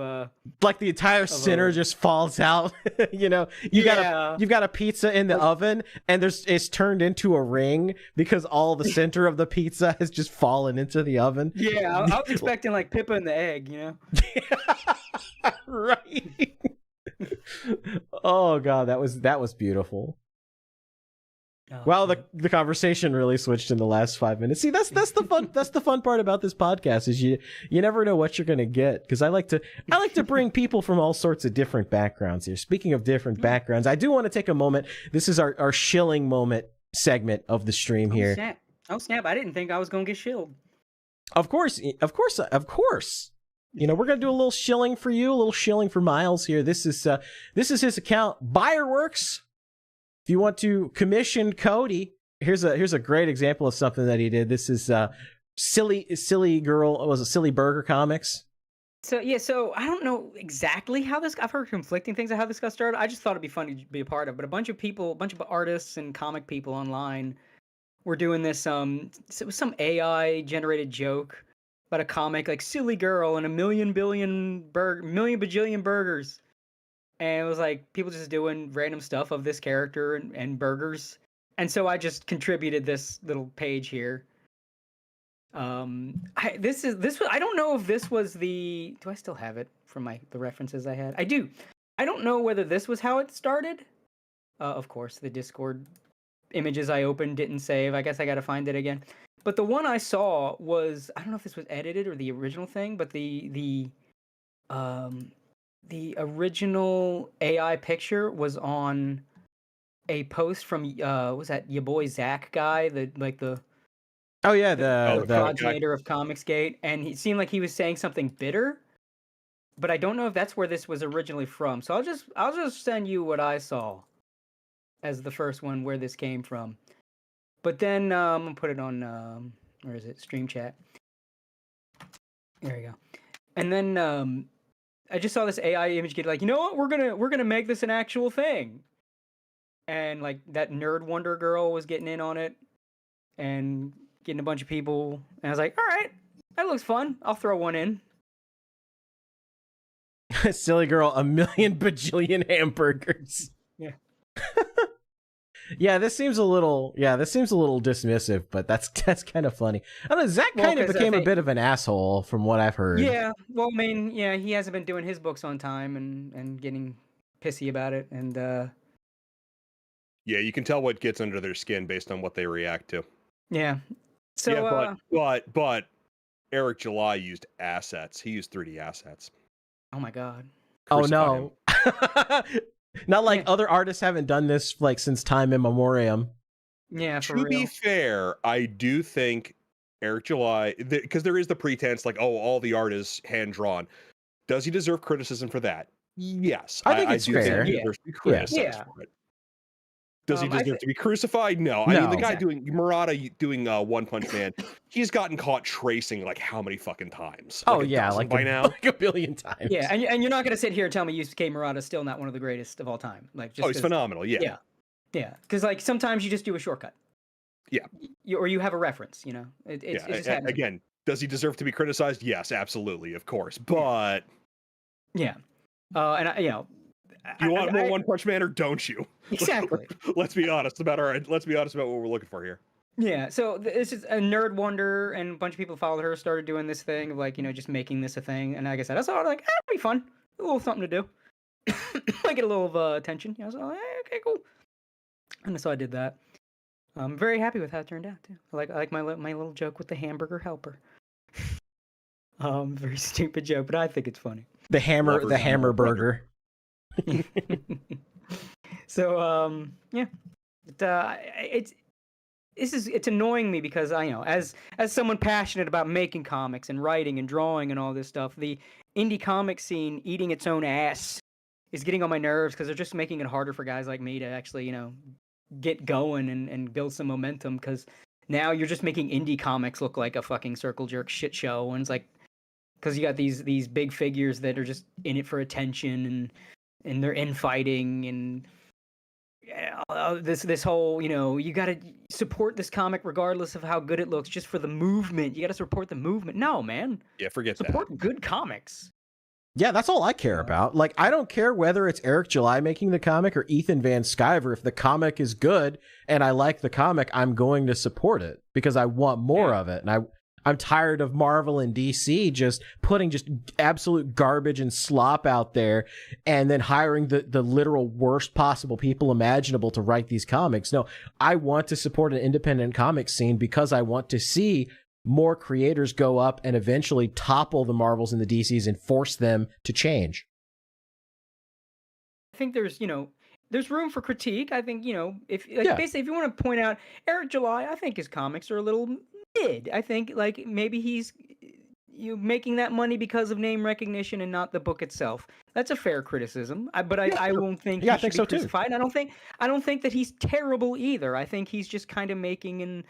Like the entire center just falls out. You've got a pizza in the oven, and it's turned into a ring because all the center of the pizza has just fallen into the oven. Yeah, I was expecting like Pippa and the egg, Right. Oh god, that was beautiful. Well, the conversation really switched in the last 5 minutes. See, that's the fun part about this podcast is you never know what you're gonna get, because I like to bring people from all sorts of different backgrounds here. Speaking of different backgrounds, I do want to take a moment. This is our shilling moment segment of the stream here. Oh snap! I didn't think I was gonna get shilled. Of course. We're gonna do a little shilling for you, a little shilling for Myles here. This is his account, Buyerworks. If you want to commission Cody, here's a great example of something that he did. This is silly girl. Was it Silly Burger Comics? So I don't know exactly how this. I've heard conflicting things of how this got started. I just thought it'd be fun to be a part of. But a bunch of artists and comic people online were doing this. It was some AI generated joke about a comic like silly girl and a million bajillion burgers. And it was like people just doing random stuff of this character and burgers. And so I just contributed this little page here. I don't know if this was do I still have it from the references I had? I do. I don't know whether this was how it started. Of course, the Discord images I opened didn't save. I guess I got to find it again. But the one I saw was, I don't know if this was edited or the original thing, but the original AI picture was on a post from was that your boy Zach guy, the progenitor of Comicsgate, and he seemed like he was saying something bitter, but I don't know if that's where this was originally from. So I'll just send you what I saw as the first one where this came from. But then I'm gonna put it on where is it? Stream chat. There you go. And then I just saw this AI image get like, you know what? We're gonna make this an actual thing. And like that Nerd Wonder girl was getting in on it and getting a bunch of people. And I was like, all right, that looks fun. I'll throw one in. Silly girl, a million bajillion hamburgers. Yeah. Yeah, this seems a little dismissive, but that's kind of funny. I don't know, Zach kind of became a bit of an asshole from what I've heard. Yeah, well, I mean, yeah, he hasn't been doing his books on time and getting pissy about it, and yeah, you can tell what gets under their skin based on what they react to. Yeah. So but Eric July used assets. He used 3D assets. Oh my god. Crucify him. Not like other artists haven't done this like since time immemorial. Yeah, for to real. be fair, I do think Eric July, because there is the pretense like, oh, all the art is hand drawn. Does he deserve criticism for that? Yes, I think it's fair. Think he deserves to be criticized for it. Does he deserve to be crucified? No. I mean, the guy doing Murata doing One Punch Man, he's gotten caught tracing like how many fucking times? Like by now, like a billion times. Yeah, and you're not gonna sit here and tell me Yusuke Murata's still not one of the greatest of all time. Like, just he's phenomenal. Yeah. Because like sometimes you just do a shortcut. Yeah. Or you have a reference. It just happens. Again, does he deserve to be criticized? Yes, absolutely, of course. But yeah, and do you want more One Punch Man or don't you? Exactly. Let's be honest about what we're looking for here. Yeah, so this is a Nerd Wonder, and a bunch of people followed her, started doing this thing of like, just making this a thing. And like I said, I saw it like, it'd be fun, a little something to do. I get a little attention. I was like, okay, cool. And so I did that. I'm very happy with how it turned out too. I like my little joke with the hamburger helper. Very stupid joke, but I think it's funny. The hammer burger. So yeah, it's annoying me because as someone passionate about making comics and writing and drawing and all this stuff, the indie comic scene eating its own ass is getting on my nerves because they're just making it harder for guys like me to actually get going and build some momentum, because now you're just making indie comics look like a fucking circle jerk shit show, and it's like because you got these big figures that are just in it for attention and they're infighting, and yeah, this whole, you got to support this comic regardless of how good it looks, just for the movement. You got to support the movement. No, man. Yeah, forget Support good comics. Yeah, that's all I care about. Like, I don't care whether it's Eric July making the comic or Ethan Van Sciver. If the comic is good and I like the comic, I'm going to support it because I want more of it. And I'm tired of Marvel and DC just putting just absolute garbage and slop out there and then hiring the literal worst possible people imaginable to write these comics. No, I want to support an independent comic scene because I want to see more creators go up and eventually topple the Marvels and the DCs and force them to change. I think there's room for critique. I think, basically if you want to point out Eric July, I think his comics are a little mid. I think like maybe he's making that money because of name recognition and not the book itself. That's a fair criticism. I won't think he should be crucified. I don't think that he's terrible either. I think he's just kind of making an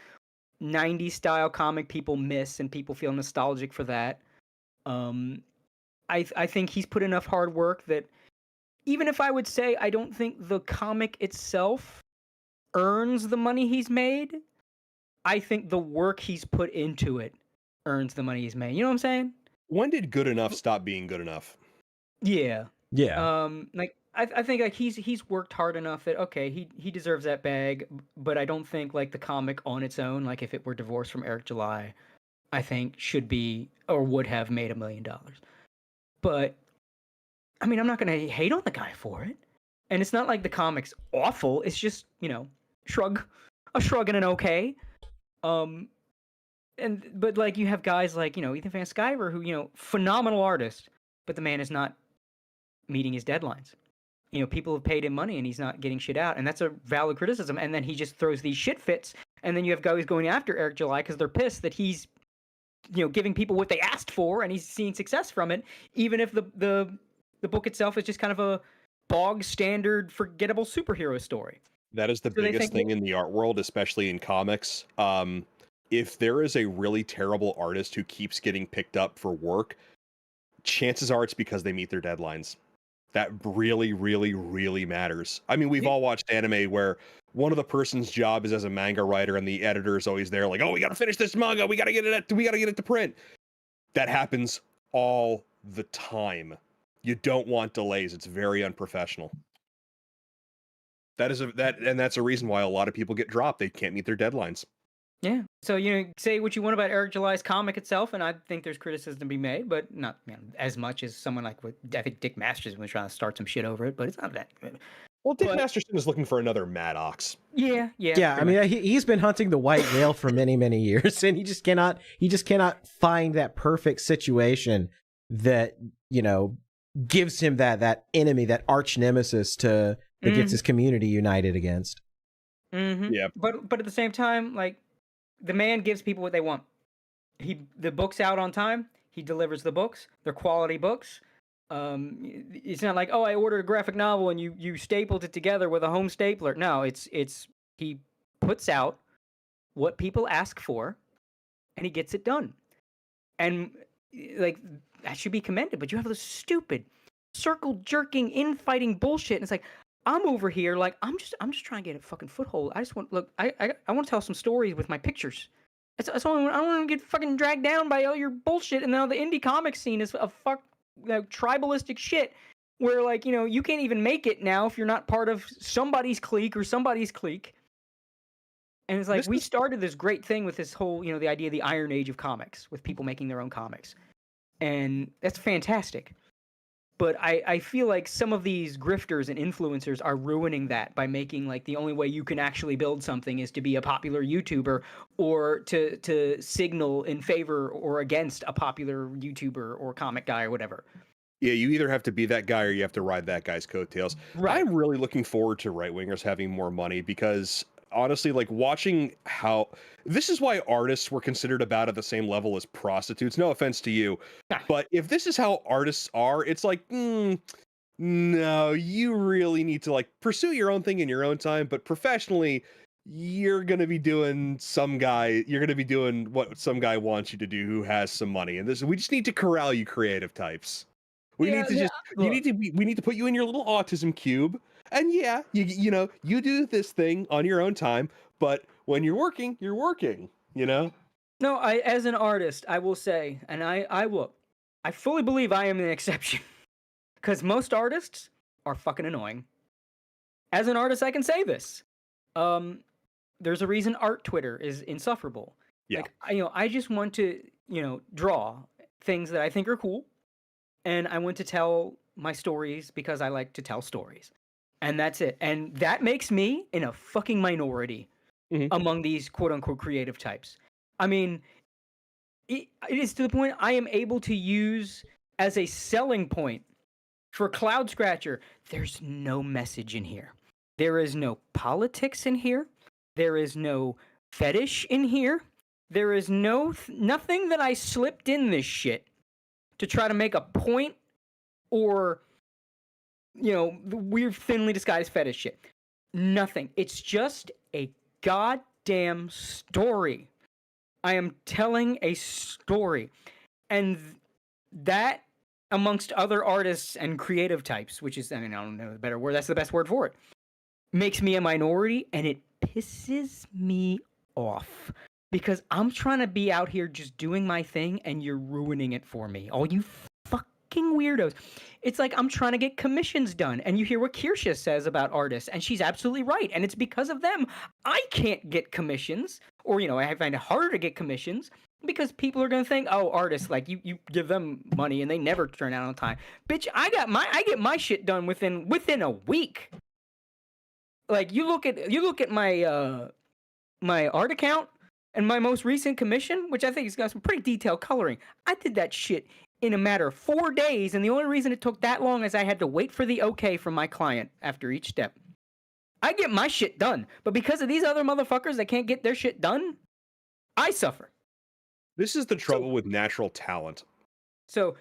90s style comic people miss and people feel nostalgic for that. I think he's put enough hard work that even if I would say I don't think the comic itself earns the money he's made, I think the work he's put into it earns the money he's made. You know what I'm saying? When did good enough stop being good enough? Yeah. Yeah. I think like he's worked hard enough that okay, he deserves that bag, but I don't think like the comic on its own, like if it were divorced from Eric July, I think should be or would have made $1 million. But I mean, I'm not gonna hate on the guy for it. And it's not like the comic's awful. It's just, a shrug and an okay. But like you have guys like, Ethan Van Sciver who, phenomenal artist, but the man is not meeting his deadlines. People have paid him money and he's not getting shit out. And that's a valid criticism. And then he just throws these shit fits. And then you have guys going after Eric July because they're pissed that he's, giving people what they asked for and he's seeing success from it, even if the book itself is just kind of a bog standard, forgettable superhero story. That is the biggest thing in the art world, especially in comics. If there is a really terrible artist who keeps getting picked up for work, chances are it's because they meet their deadlines. That really, really, really matters. I mean, we've all watched anime where one of the person's job is as a manga writer and the editor is always there like, oh, we got to finish this manga. We got to get it to print. That happens all the time. You don't want delays. It's very unprofessional. That's a reason why a lot of people get dropped. They can't meet their deadlines. Yeah. So, say what you want about Eric July's comic itself, and I think there's criticism to be made, but not as much as someone like I think Dick Masterson was trying to start some shit over it, but it's not that good. Well, Dick Masterson is looking for another Maddox. Yeah. I mean, he's been hunting the white whale for many, many years, and he just cannot find that perfect situation that, gives him that enemy, that arch nemesis that gets his community united against. Mm-hmm. Yeah. But at the same time, like, the man gives people what they want. The book's out on time. He delivers the books. They're quality books. It's not like, oh, I ordered a graphic novel and you stapled it together with a home stapler. No, it's he puts out what people ask for, and he gets it done. And like that should be commended. But you have this stupid circle jerking, infighting bullshit, and it's like, I'm over here like I'm just trying to get a fucking foothold. I just want I want to tell some stories with my pictures. That's all. I don't want to get fucking dragged down by all your bullshit. And now the indie comic scene is a tribalistic shit where like you can't even make it now if you're not part of somebody's clique or somebody's clique. And it's like we started this great thing with this whole the idea of the Iron Age of comics with people making their own comics, and that's fantastic. But I feel like some of these grifters and influencers are ruining that by making like the only way you can actually build something is to be a popular YouTuber or to signal in favor or against a popular YouTuber or comic guy or whatever. Yeah, you either have to be that guy or you have to ride that guy's coattails. Right. I'm really looking forward to right-wingers having more money because honestly, like watching how this is why artists were considered about at the same level as prostitutes. No offense to you, but if this is how artists are, it's like, no, you really need to like pursue your own thing in your own time. But professionally, you're going to be doing what some guy wants you to do who has some money. And we just need to corral you creative types. We need to put you in your little autism cube And yeah, you know, you do this thing on your own time, but when you're working, you know? No, as an artist, I will say, and I fully believe I am an exception. Because most artists are fucking annoying. As an artist, I can say this. There's a reason art Twitter is insufferable. Yeah. Like, I just want to, draw things that I think are cool. And I want to tell my stories because I like to tell stories. And that's it. And that makes me in a fucking minority among these quote unquote creative types. I mean, it is to the point I am able to use as a selling point for Cloud Scratcher. There's no message in here. There is no politics in here. There is no fetish in here. There is nothing that I slipped in this shit to try to make a point or, the weird thinly disguised fetish shit. Nothing. It's just a goddamn story. I am telling a story. And that, amongst other artists and creative types, which is, I don't know the better word, that's the best word for it, makes me a minority, and it pisses me off. Because I'm trying to be out here just doing my thing, and you're ruining it for me. All you fucking weirdos. It's like I'm trying to get commissions done, and you hear what Kirsha says about artists, and she's absolutely right, and it's because of them I can't get commissions, or, I find it harder to get commissions, because people are going to think, oh, artists, like, you give them money, and they never turn out on time. Bitch, I get my shit done within a week. Like, you look at my my art account, and my most recent commission, which I think has got some pretty detailed coloring, I did that shit in a matter of 4 days, and the only reason it took that long is I had to wait for the okay from my client after each step. I get my shit done, but because of these other motherfuckers that can't get their shit done, I suffer. This is the trouble with natural talent. So,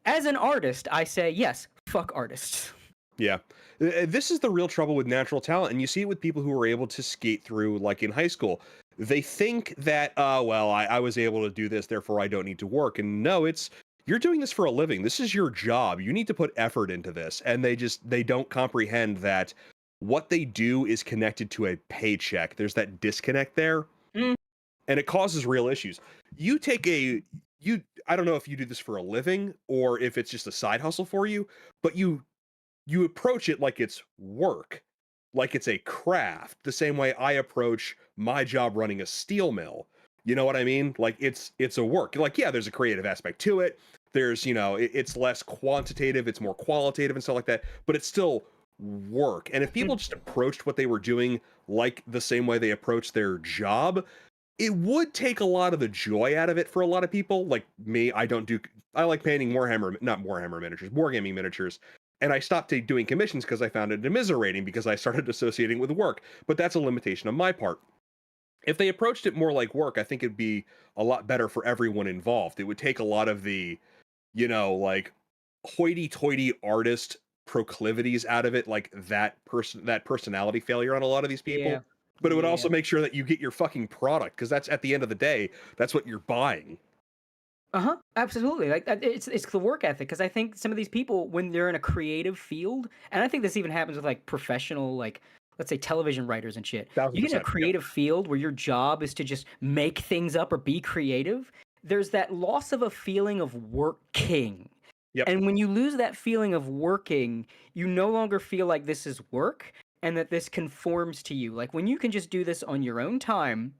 as an artist, I say, yes, fuck artists. Yeah. This is the real trouble with natural talent, and you see it with people who are able to skate through, like in high school. They think that, I was able to do this, therefore I don't need to work. And no, you're doing this for a living. This is your job. You need to put effort into this. And they don't comprehend that what they do is connected to a paycheck. There's that disconnect there. And it causes real issues. I don't know if you do this for a living or if it's just a side hustle for you, but you approach it like it's work, like it's a craft, the same way I approach my job running a steel mill. You know what I mean? Like it's a work. Like, yeah, there's a creative aspect to it. There's, it's less quantitative, it's more qualitative and stuff like that, but it's still work. And if people just approached what they were doing like the same way they approach their job, it would take a lot of the joy out of it for a lot of people. Like me, I like painting wargaming miniatures. And I stopped doing commissions because I found it immiserating because I started associating with work. But that's a limitation on my part. If they approached it more like work, I think it'd be a lot better for everyone involved. It would take a lot of the, like hoity-toity artist proclivities out of it, like that personality failure on a lot of these people. Yeah. But it would also make sure that you get your fucking product, because that's, at the end of the day, that's what you're buying. Absolutely. Like it's the work ethic, because I think some of these people, when they're in a creative field, and I think this even happens with like professional, like let's say television writers and shit. You get in a creative field where your job is to just make things up or be creative. There's that loss of a feeling of working. Yep. And when you lose that feeling of working, you no longer feel like this is work and that this conforms to you. Like when you can just do this on your own time,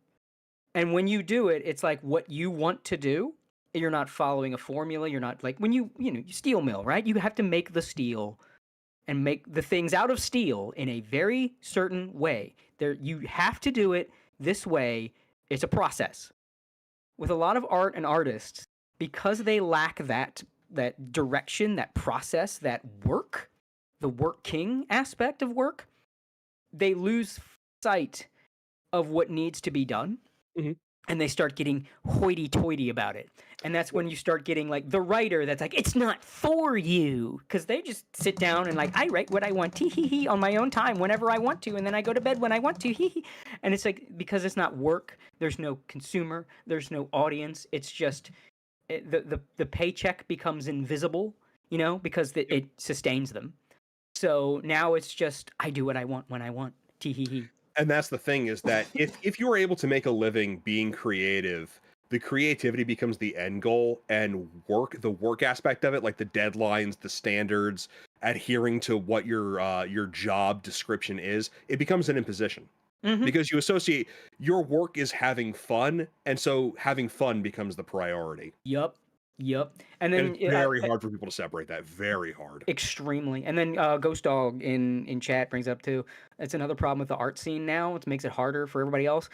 and when you do it, it's like what you want to do. You're not following a formula. You're not like when you steel mill, right? You have to make the steel and make the things out of steel in a very certain way. You have to do it this way. It's a process. With a lot of art and artists, because they lack that direction, that process, that work, the working aspect of work, they lose sight of what needs to be done. Mm-hmm. And they start getting hoity-toity about it. And that's when you start getting, like, the writer that's like, it's not for you. Because they just sit down and, like, I write what I want, tee-hee-hee, on my own time, whenever I want to. And then I go to bed when I want to, hee-hee. And it's like, because it's not work, there's no consumer, there's no audience. It's just, the paycheck becomes invisible, because it sustains them. So now it's just I do what I want when I want. Tee hee hee. And that's the thing, is that if you are able to make a living being creative, the creativity becomes the end goal, and the work aspect of it, like the deadlines, the standards, adhering to what your job description is, it becomes an imposition. Because you associate your work is having fun, and so having fun becomes the priority. Yep. And And then it's very hard for people to separate that. Very hard. Extremely. And then Ghost Dog in chat brings up too. It's another problem with the art scene now. It makes it harder for everybody else.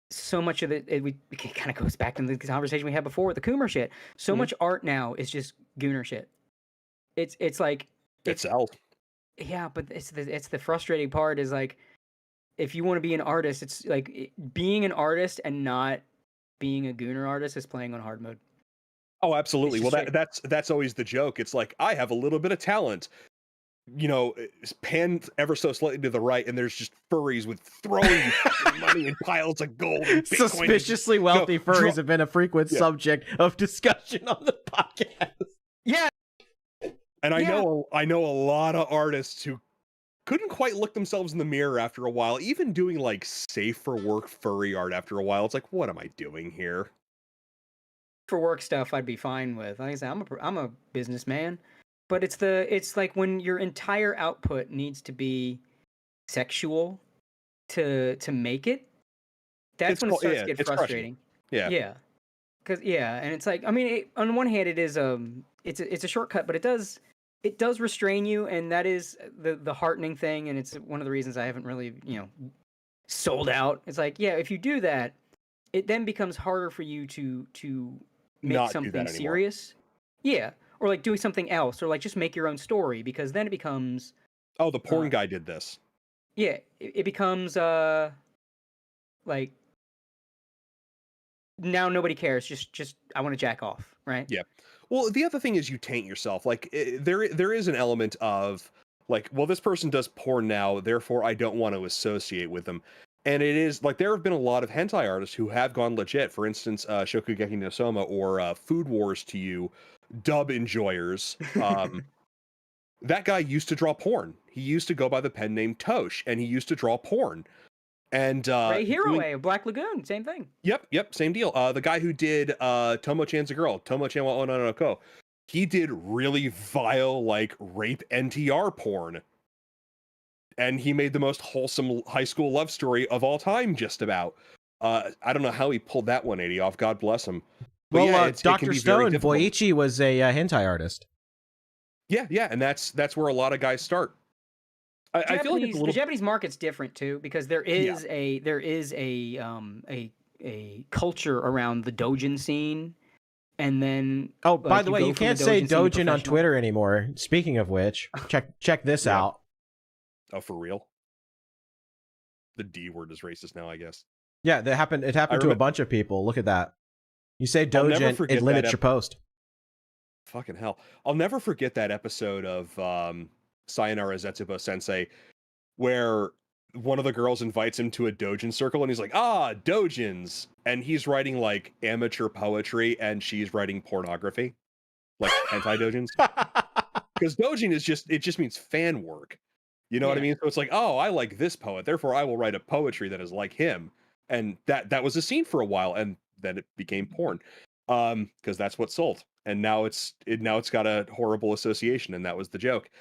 So much of it kind of goes back to the conversation we had before with the Coomer shit. So much art now is just gooner shit. It's like It sells. Yeah, but it's the frustrating part is like, if you want to be an artist, it's like being an artist and not being a gooner artist is playing on hard mode. Oh, absolutely. Well, just that's always the joke. It's like, I have a little bit of talent, panned ever so slightly to the right, and there's just furries with throwing money and piles of gold. And Bitcoin. Suspiciously wealthy furries have been a frequent subject of discussion on the podcast. Yeah. And I know a lot of artists who couldn't quite look themselves in the mirror after a while, even doing like safe for work furry art after a while. It's like, what am I doing here? For work stuff, I'd be fine with. Like I said, I'm a businessman, but it's like when your entire output needs to be sexual to make it. That's when it starts to get frustrating. Yeah. Because and it's like, I mean, on one hand, it is it's a shortcut, but it does restrain you, and that is the heartening thing, and it's one of the reasons I haven't really sold out. It's like, if you do that, it then becomes harder for you to make Not something serious. Yeah, or like doing something else, or like just make your own story, because then it becomes the porn guy did this. Yeah, it becomes like now nobody cares. Just I want to jack off, right? Yeah. Well, the other thing is you taint yourself. Like there is an element of like, well, this person does porn now, therefore I don't want to associate with them. And it is like, there have been a lot of hentai artists who have gone legit. For instance, Shokugeki no Soma or Food Wars to You dub enjoyers. That guy used to draw porn. He used to go by the pen name Tosh, and he used to draw porn. And Ray Hiroe of Black Lagoon, same thing. Yep, same deal. The guy who did Tomo-chan's a Girl, Tomo-chan wa Onna no Ko, he did really vile, like, rape NTR porn. And he made the most wholesome high school love story of all time, just about. I don't know how he pulled that 180 off, God bless him. But Dr. Stone, Boichi was a hentai artist. Yeah, and that's where a lot of guys start. I feel like the Japanese market's different too, because there is a culture around the doujin scene, and then by the way, you can't say doujin on Twitter anymore. Speaking of which, check this out. Oh, for real? The D word is racist now, I guess. Yeah, it happened to a bunch of people. Look at that. You say doujin, it limits your post. Fucking hell. I'll never forget that episode of Sayonara Zetsubo Sensei, where one of the girls invites him to a doujin circle, and he's like, doujins. And he's writing like amateur poetry, and she's writing pornography. Like hentai doujins. Because doujin just means fan work. You know what I mean? So it's like, I like this poet, therefore I will write a poetry that is like him. And that was a scene for a while, and then it became porn. Because that's what sold. And now it's got a horrible association, and that was the joke.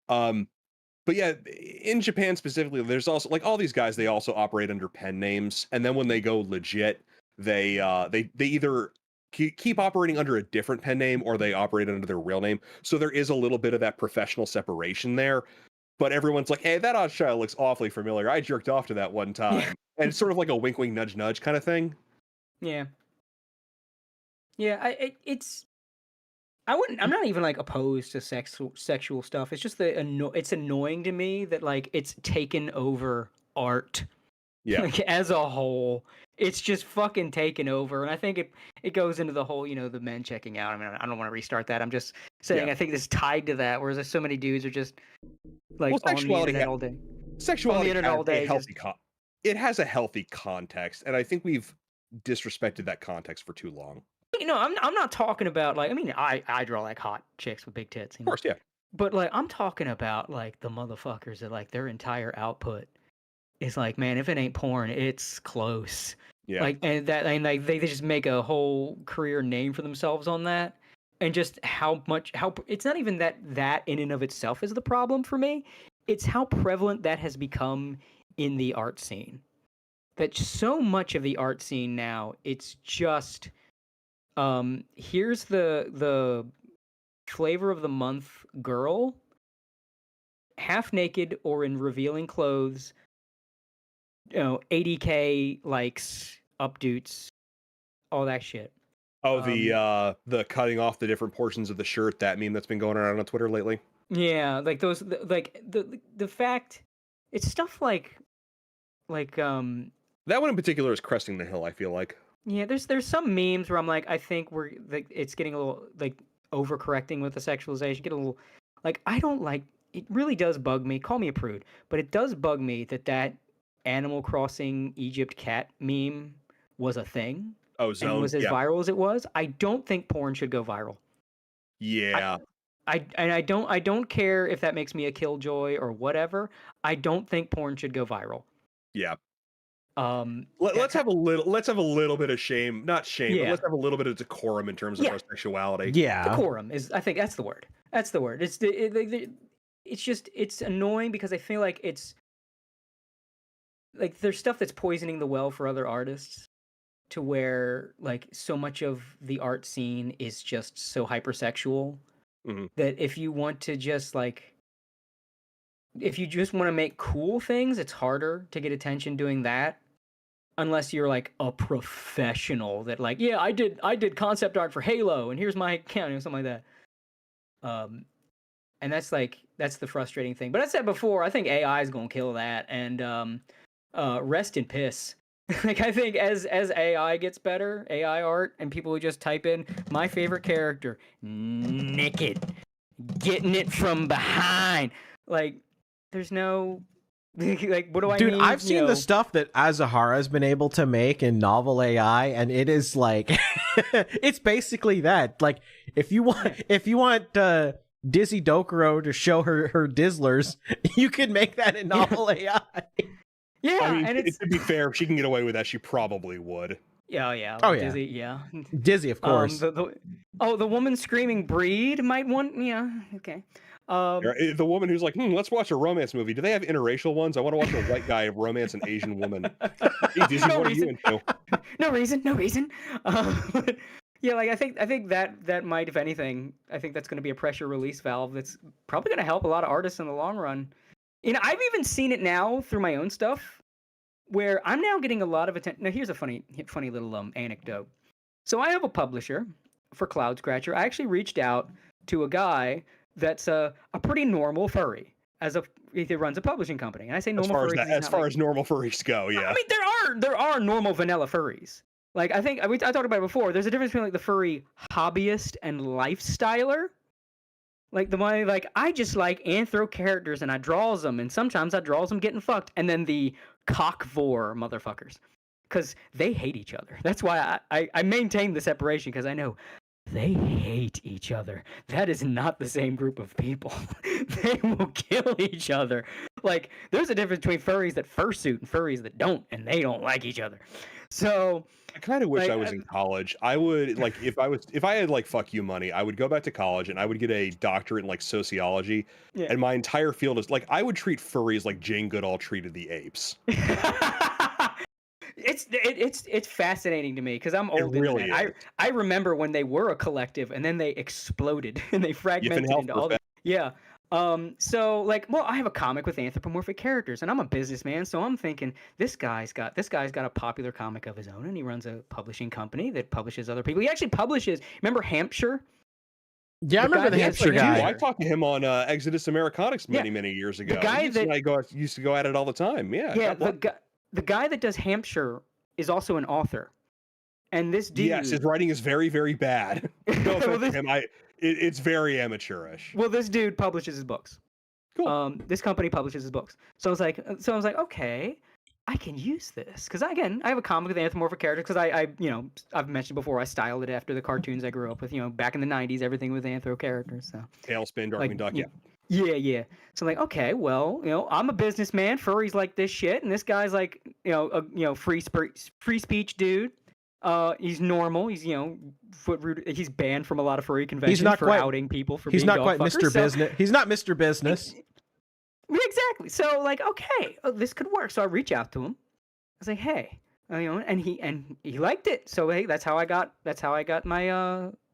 But yeah, in Japan specifically, there's also like all these guys, they also operate under pen names, and then when they go legit, they either keep operating under a different pen name, or they operate under their real name. So there is a little bit of that professional separation there. But everyone's like, hey, that Oddchild looks awfully familiar. I jerked off to that one time. Yeah. And it's sort of like a wink, wink, nudge, nudge kind of thing. Yeah. Yeah, I'm not even like opposed to sexual stuff. It's just it's annoying to me that like it's taken over art. Yeah. Like as a whole, it's just fucking taken over. And I think it goes into the whole, the men checking out. I mean, I don't want to restart that. I'm just saying I think it's tied to that, whereas so many dudes are just like on the internet all day. Sexuality on the internet all day. It has a healthy context, and I think we've disrespected that context for too long. I'm not talking about like, I mean, I draw like hot chicks with big tits. Of course, yeah. But like I'm talking about like the motherfuckers that like their entire output is like, man, if it ain't porn, it's close. Yeah. Like and like they just make a whole career name for themselves on that. And just how it's not even that in and of itself is the problem for me. It's how prevalent that has become in the art scene. That so much of the art scene now, it's just here's the flavor of the month girl, half naked or in revealing clothes, 80K likes, updoots, all that shit. Oh, the cutting off the different portions of the shirt, that meme that's been going around on Twitter lately. Yeah, like those, like the fact, it's stuff like that one in particular is cresting the hill. I feel like. Yeah, there's some memes where I'm like, I think we're like it's getting a little like overcorrecting with the sexualization. Get a little like I don't like. It really does bug me. Call me a prude, but it does bug me that Animal Crossing Egypt cat meme was a thing. Oh, Zone. And was as viral as it was. I don't think porn should go viral. Yeah. I don't care if that makes me a killjoy or whatever. I don't think porn should go viral. Yeah. Let's have a little bit of shame, not shame, but let's have a little bit of decorum in terms of our sexuality. Yeah. Decorum is, I think that's the word. That's the word. It's just it's annoying because I feel like it's like there's stuff that's poisoning the well for other artists. To where like so much of the art scene is just so hypersexual that if you want to just like if you just want to make cool things, it's harder to get attention doing that unless you're like a professional that like I did concept art for Halo and here's my account or something like that. And that's the frustrating thing. But I said before, I think AI is gonna kill that and rest in piss. Like I think as AI gets better, AI art, and people who just type in my favorite character, naked, getting it from behind. Like there's no like what do I Dude, need? I've seen the stuff that Azahara's been able to make in novel AI, and it is like it's basically that. Like if you want Dizzy Dokuro to show her Dizzlers, you can make that in novel AI. Yeah, I mean, and to be fair, if she can get away with that, she probably would. Yeah. Oh, yeah. Dizzy, yeah. Dizzy, of course. The woman screaming breed might want. Yeah, okay. The woman who's like, let's watch a romance movie. Do they have interracial ones? I want to watch a white guy romance an Asian woman. Hey, Dizzy, what are you into? No reason. Yeah, like I think that might, if anything, I think that's going to be a pressure release valve that's probably going to help a lot of artists in the long run. I've even seen it now through my own stuff, where I'm now getting a lot of attention. Now, here's a funny little anecdote. So I have a publisher for Cloud Scratcher. I actually reached out to a guy that's a pretty normal furry. He runs a publishing company, and I say normal furries. As far as normal furries go, yeah. I mean, there are normal vanilla furries. Like I think I talked about it before. There's a difference between like the furry hobbyist and lifestyler. Like the one, like I just like anthro characters and I draws them, and sometimes I draws them getting fucked, and then the cockvore motherfuckers, because they hate each other. That's why I maintain the separation, because I know they hate each other. That is not the same group of people. They will kill each other. Like there's a difference between furries that fursuit and furries that don't, and they don't like each other. So I kind of wish I was in college. I would like if I had like fuck you money, I would go back to college and I would get a doctorate in like sociology. Yeah. And my entire field is like I would treat furries like Jane Goodall treated the apes. It's fascinating to me because I'm old. Really I remember when they were a collective and then they exploded and they fragmented into all the so like, well, I have a comic with anthropomorphic characters, and I'm a businessman, so I'm thinking this guy's got a popular comic of his own, and he runs a publishing company that publishes other people. He actually publishes. Remember Hampshire? Yeah, I remember the Hampshire guy. I talked to him on Exodus Americanics many years ago. The guy that used to go at it all the time. Yeah. Yeah. The guy that does Hampshire is also an author, and this dude. Yes, his writing is very, very bad. No offense to him. It's very amateurish. Well, this dude publishes his books. Cool. This company publishes his books. So I was like, okay. I can use this because again, I have a comic with anthropomorphic characters because I've mentioned before I styled it after the cartoons I grew up with. Back in the '90s, everything with anthro characters. So Tailspin, Darkwing like, Duck, yeah. Yeah. So I'm like, okay, well, I'm a businessman. Furry's like this shit, and this guy's like, free speech dude. He's normal. He's he's banned from a lot of furry conventions for outing people for being dog fuckers. Mr. Business. He's not Mr. Business. Exactly. So like, okay, this could work. So I reach out to him. I was like, hey, and he liked it. So hey, that's how I got my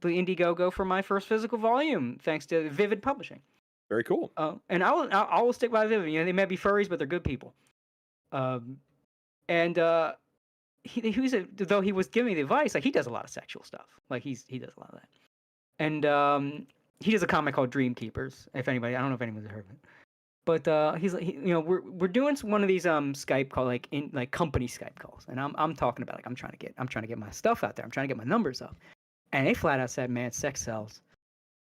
the Indiegogo for my first physical volume, thanks to Vivid Publishing. Very cool. And I will stick by Vivid. They may be furries, but they're good people. Though he was giving me the advice, like he does a lot of sexual stuff. Like he does a lot of that. And he does a comic called Dream Keepers. If anybody, I don't know if anyone's heard of it. But he's like, we're doing one of these Skype call like company Skype calls, and I'm talking about like I'm trying to get my stuff out there. I'm trying to get my numbers up, and they flat out said, man, sex sells.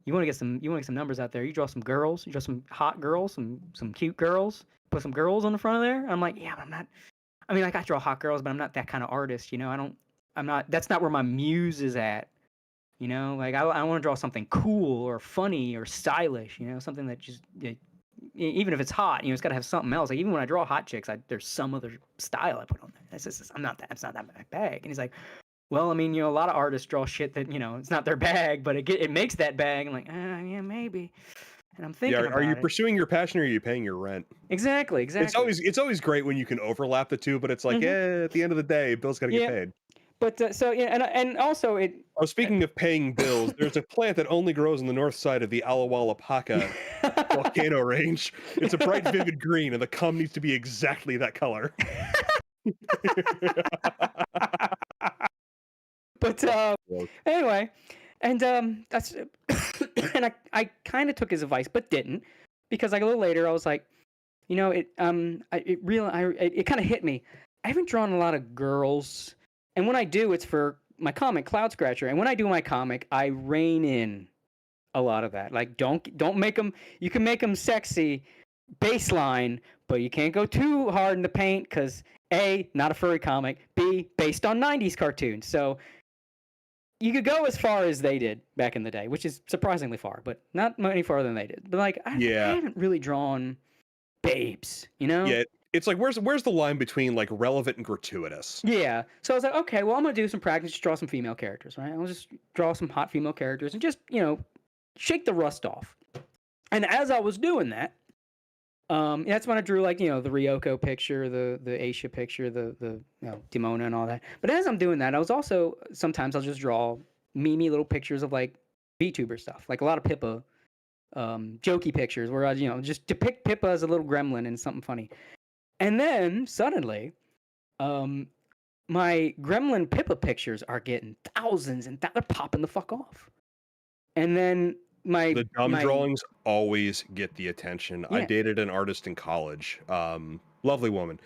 You want to get some numbers out there. You draw some girls, you draw some hot girls, some cute girls, put some girls on the front of there. I'm like, yeah, but I'm not. I mean, like I draw hot girls, but I'm not that kind of artist. I'm not. That's not where my muse is at. Like I want to draw something cool or funny or stylish. Something that just. Even if it's hot, it's got to have something else. Like even when I draw hot chicks, there's some other style I put on there. It's not that my bag. And he's like, well, I mean, a lot of artists draw shit that it's not their bag, but it makes that bag. I'm like, yeah, maybe. And I'm thinking, are you pursuing your passion or are you paying your rent? Exactly. It's always great when you can overlap the two, but it's like, at the end of the day, bills got to get paid. But and also it. Oh, speaking of paying bills, there's a plant that only grows on the north side of the Alawalapaka volcano range. It's a bright, vivid green, and the cum needs to be exactly that color. But anyway, and that's and I kind of took his advice, but didn't, because like a little later I was like, it kind of hit me. I haven't drawn a lot of girls. And when I do, it's for my comic, Cloud Scratcher. And when I do my comic, I rein in a lot of that. Like, don't make them. You can make them sexy, baseline, but you can't go too hard in the paint because A, not a furry comic. B, based on '90s cartoons. So you could go as far as they did back in the day, which is surprisingly far, but not any farther than they did. But like, I haven't really drawn babes, Yeah. It's like, where's the line between like relevant and gratuitous? Yeah. So I was like, okay, well, I'm going to do some practice, just draw some female characters, right? I'll just draw some hot female characters and just, shake the rust off. And as I was doing that, that's when I drew like, the Ryoko picture, the Aisha picture, the Demona and all that. But as I'm doing that, I was also, sometimes I'll just draw memey little pictures of like VTuber stuff, like a lot of Pippa, jokey pictures where I, just depict Pippa as a little gremlin and something funny. And then suddenly, my Gremlin Pippa pictures are getting thousands and they're popping the fuck off. And then the dumb drawings always get the attention. Yeah. I dated an artist in college, lovely woman,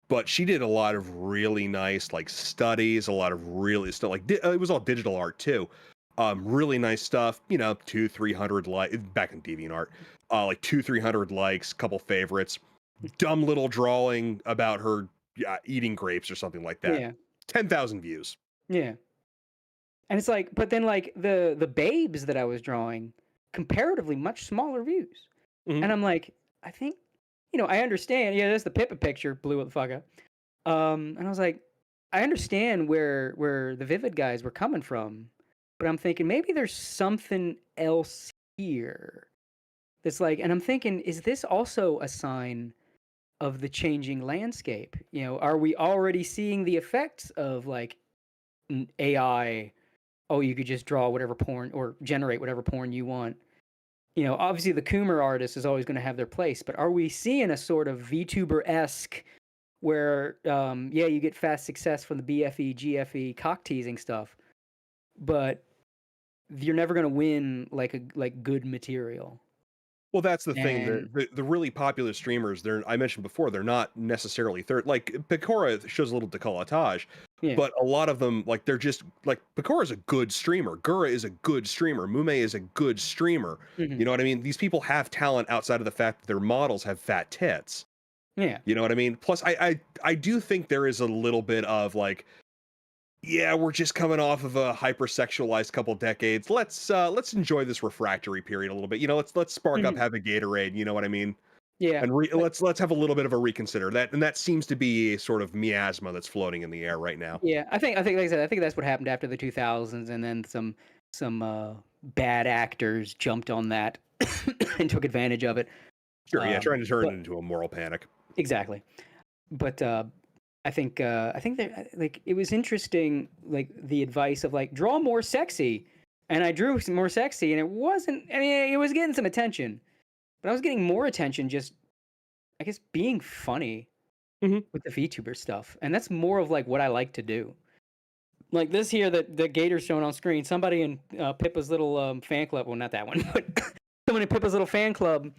but she did a lot of really nice like studies, a lot of really stuff like it was all digital art too. Really nice stuff. 200-300 likes back in DeviantArt, like 200-300 likes, couple favorites. Dumb little drawing about her eating grapes or something like that. Yeah. 10,000 views. Yeah. And it's like, but then like the babes that I was drawing, comparatively much smaller views. Mm-hmm. And I'm like, I think, I understand. Yeah, there's the Pippa picture, blew it the fuck up. And I was like, I understand where the Vivid guys were coming from, but I'm thinking maybe there's something else here. That's like, and I'm thinking, is this also a sign of the changing landscape? Are we already seeing the effects of like AI? Oh, you could just draw whatever porn or generate whatever porn you want. Obviously the Coomer artist is always going to have their place, but are we seeing a sort of VTuber-esque where, you get fast success from the BFE, GFE, cock teasing stuff, but you're never going to win like good material. Well, that's the thing. The really popular streamers, I mentioned before, they're not necessarily third. Like Pecora shows a little décolletage, but a lot of them, like they're just like Pecora is a good streamer, Gura is a good streamer, Mume is a good streamer. Mm-hmm. You know what I mean? These people have talent outside of the fact that their models have fat tits. Yeah. You know what I mean? Plus, I do think there is a little bit of like, yeah, we're just coming off of a hypersexualized couple decades. Let's enjoy this refractory period a little bit. You know, let's spark up, have a Gatorade. You know what I mean? Yeah. And let's have a little bit of a reconsider that, and that seems to be a sort of miasma that's floating in the air right now. Yeah, I think like I said, I think that's what happened after the 2000s, and then some bad actors jumped on that and took advantage of it. Sure, yeah, trying to turn it into a moral panic. Exactly, but I think that like it was interesting, like the advice of like draw more sexy, and I drew some more sexy, and it wasn't. I mean, it was getting some attention, but I was getting more attention just, I guess, being funny with the VTuber stuff, and that's more of like what I like to do. Like this here that the Gator's showing on screen. Somebody in Pippa's little fan club. Well, not that one, but someone in Pippa's little fan club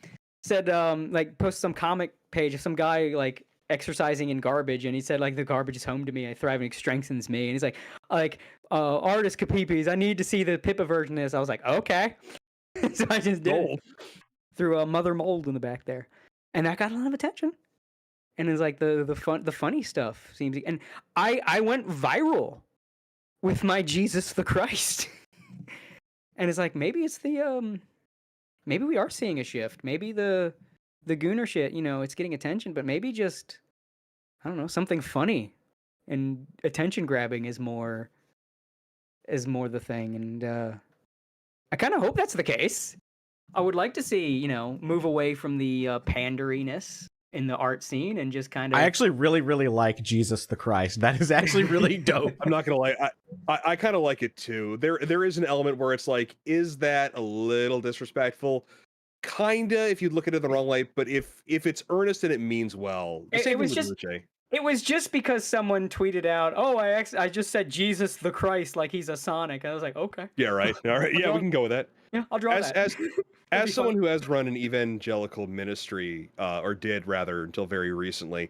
said like post some comic page of some guy like exercising in garbage, and he said like the garbage is home to me. I thrive and it strengthens me. And he's like artist Capipis, I need to see the Pippa version of this. I was like, okay. So I just did it. Threw a mother mold in the back there, and that got a lot of attention. And it's like the funny stuff seems, and I went viral with my Jesus the Christ. And it's like maybe it's the maybe we are seeing a shift. Maybe the Gooner shit, you know, it's getting attention, but maybe just, I don't know, something funny and attention grabbing is more the thing. And I kind of hope that's the case. I would like to see, you know, move away from the panderiness in the art scene and just kind of. I actually really, really like Jesus the Christ. That is actually really dope. I'm not gonna lie, I kind of like it too. There is an element where it's like, is that a little disrespectful? Kinda, if you look at it the wrong way. But if it's earnest and it means well, It was just because someone tweeted out, "Oh, I just said Jesus the Christ like he's a Sonic." I was like, okay. Yeah, right. All right. Yeah, we can go with that. Yeah, I'll draw that. As someone who has run an evangelical ministry, or did rather until very recently,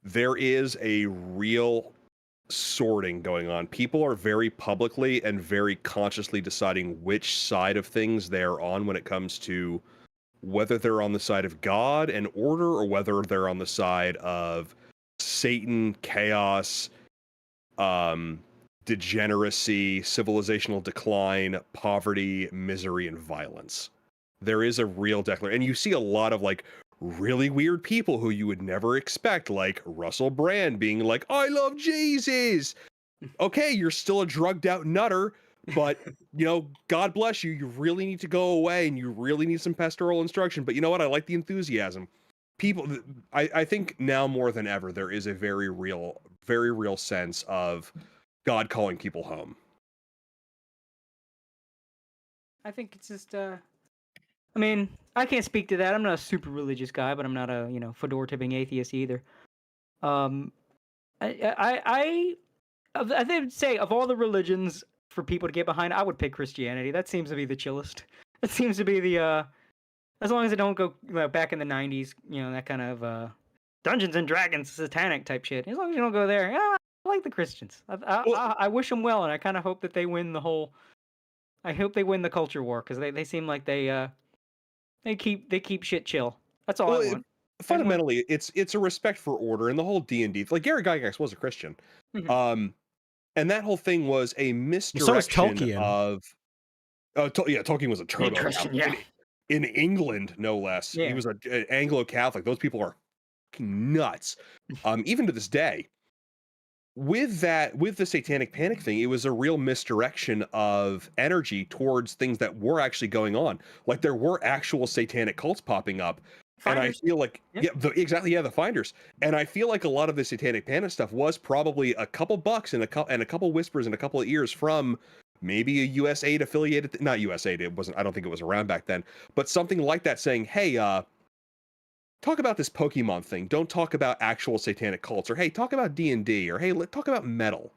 there is a real sorting going on. People are very publicly and very consciously deciding which side of things they're on when it comes to whether they're on the side of God and order or whether they're on the side of Satan, chaos, degeneracy, civilizational decline, poverty, misery, and violence. There is a real declaration, and you see a lot of like really weird people who you would never expect, like Russell Brand being like, "I love Jesus." Okay, you're still a drugged out nutter, but you know, God bless you. You really need to go away, and you really need some pastoral instruction. But you know what? I like the enthusiasm. People, I think now more than ever, there is a very real sense of God calling people home. I think it's just I mean, I can't speak to that. I'm not a super religious guy, but I'm not a, you know, fedora tipping atheist either. I would say of all the religions for people to get behind, I would pick Christianity. That seems to be the chillest. It seems to be the as long as it don't go back in the 90s, you know, that kind of Dungeons and Dragons satanic type shit. As long as you don't go there, yeah, I like the Christians. I wish them well, and I kind of hope that they win the whole. I hope they win the culture war because they seem like they keep shit chill. That's all I want. Fundamentally, it's a respect for order and the whole D&D. Like Gary Gygax was a Christian, and that whole thing was a misdirection. So was Tolkien. Tolkien was a turtle. Christian, yeah. In England, no less. Yeah. He was an Anglo-Catholic. Those people are nuts. Even to this day. With the satanic panic thing, it was a real misdirection of energy towards things that were actually going on. Like there were actual satanic cults popping up. Finders. And I feel like, the Finders. And I feel like a lot of the satanic panic stuff was probably a couple bucks and a couple whispers and a couple of ears from maybe a USAID affiliated, not USAID, it wasn't, I don't think it was around back then, but something like that saying, hey, talk about this Pokemon thing. Don't talk about actual satanic cults. Or, hey, talk about D&D. Or, hey, talk about metal.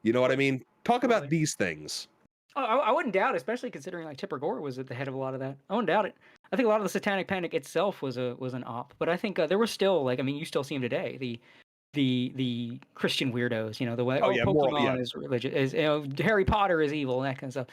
You know what I mean? Talk about these things. Oh, I wouldn't doubt it, especially considering like Tipper Gore was at the head of a lot of that. I wouldn't doubt it. I think a lot of the satanic panic itself was an op. But I think there was still, like, I mean, you still see them today. The Christian weirdos, you know, the way Pokemon is religious, is, you know, Harry Potter is evil, and that kind of stuff.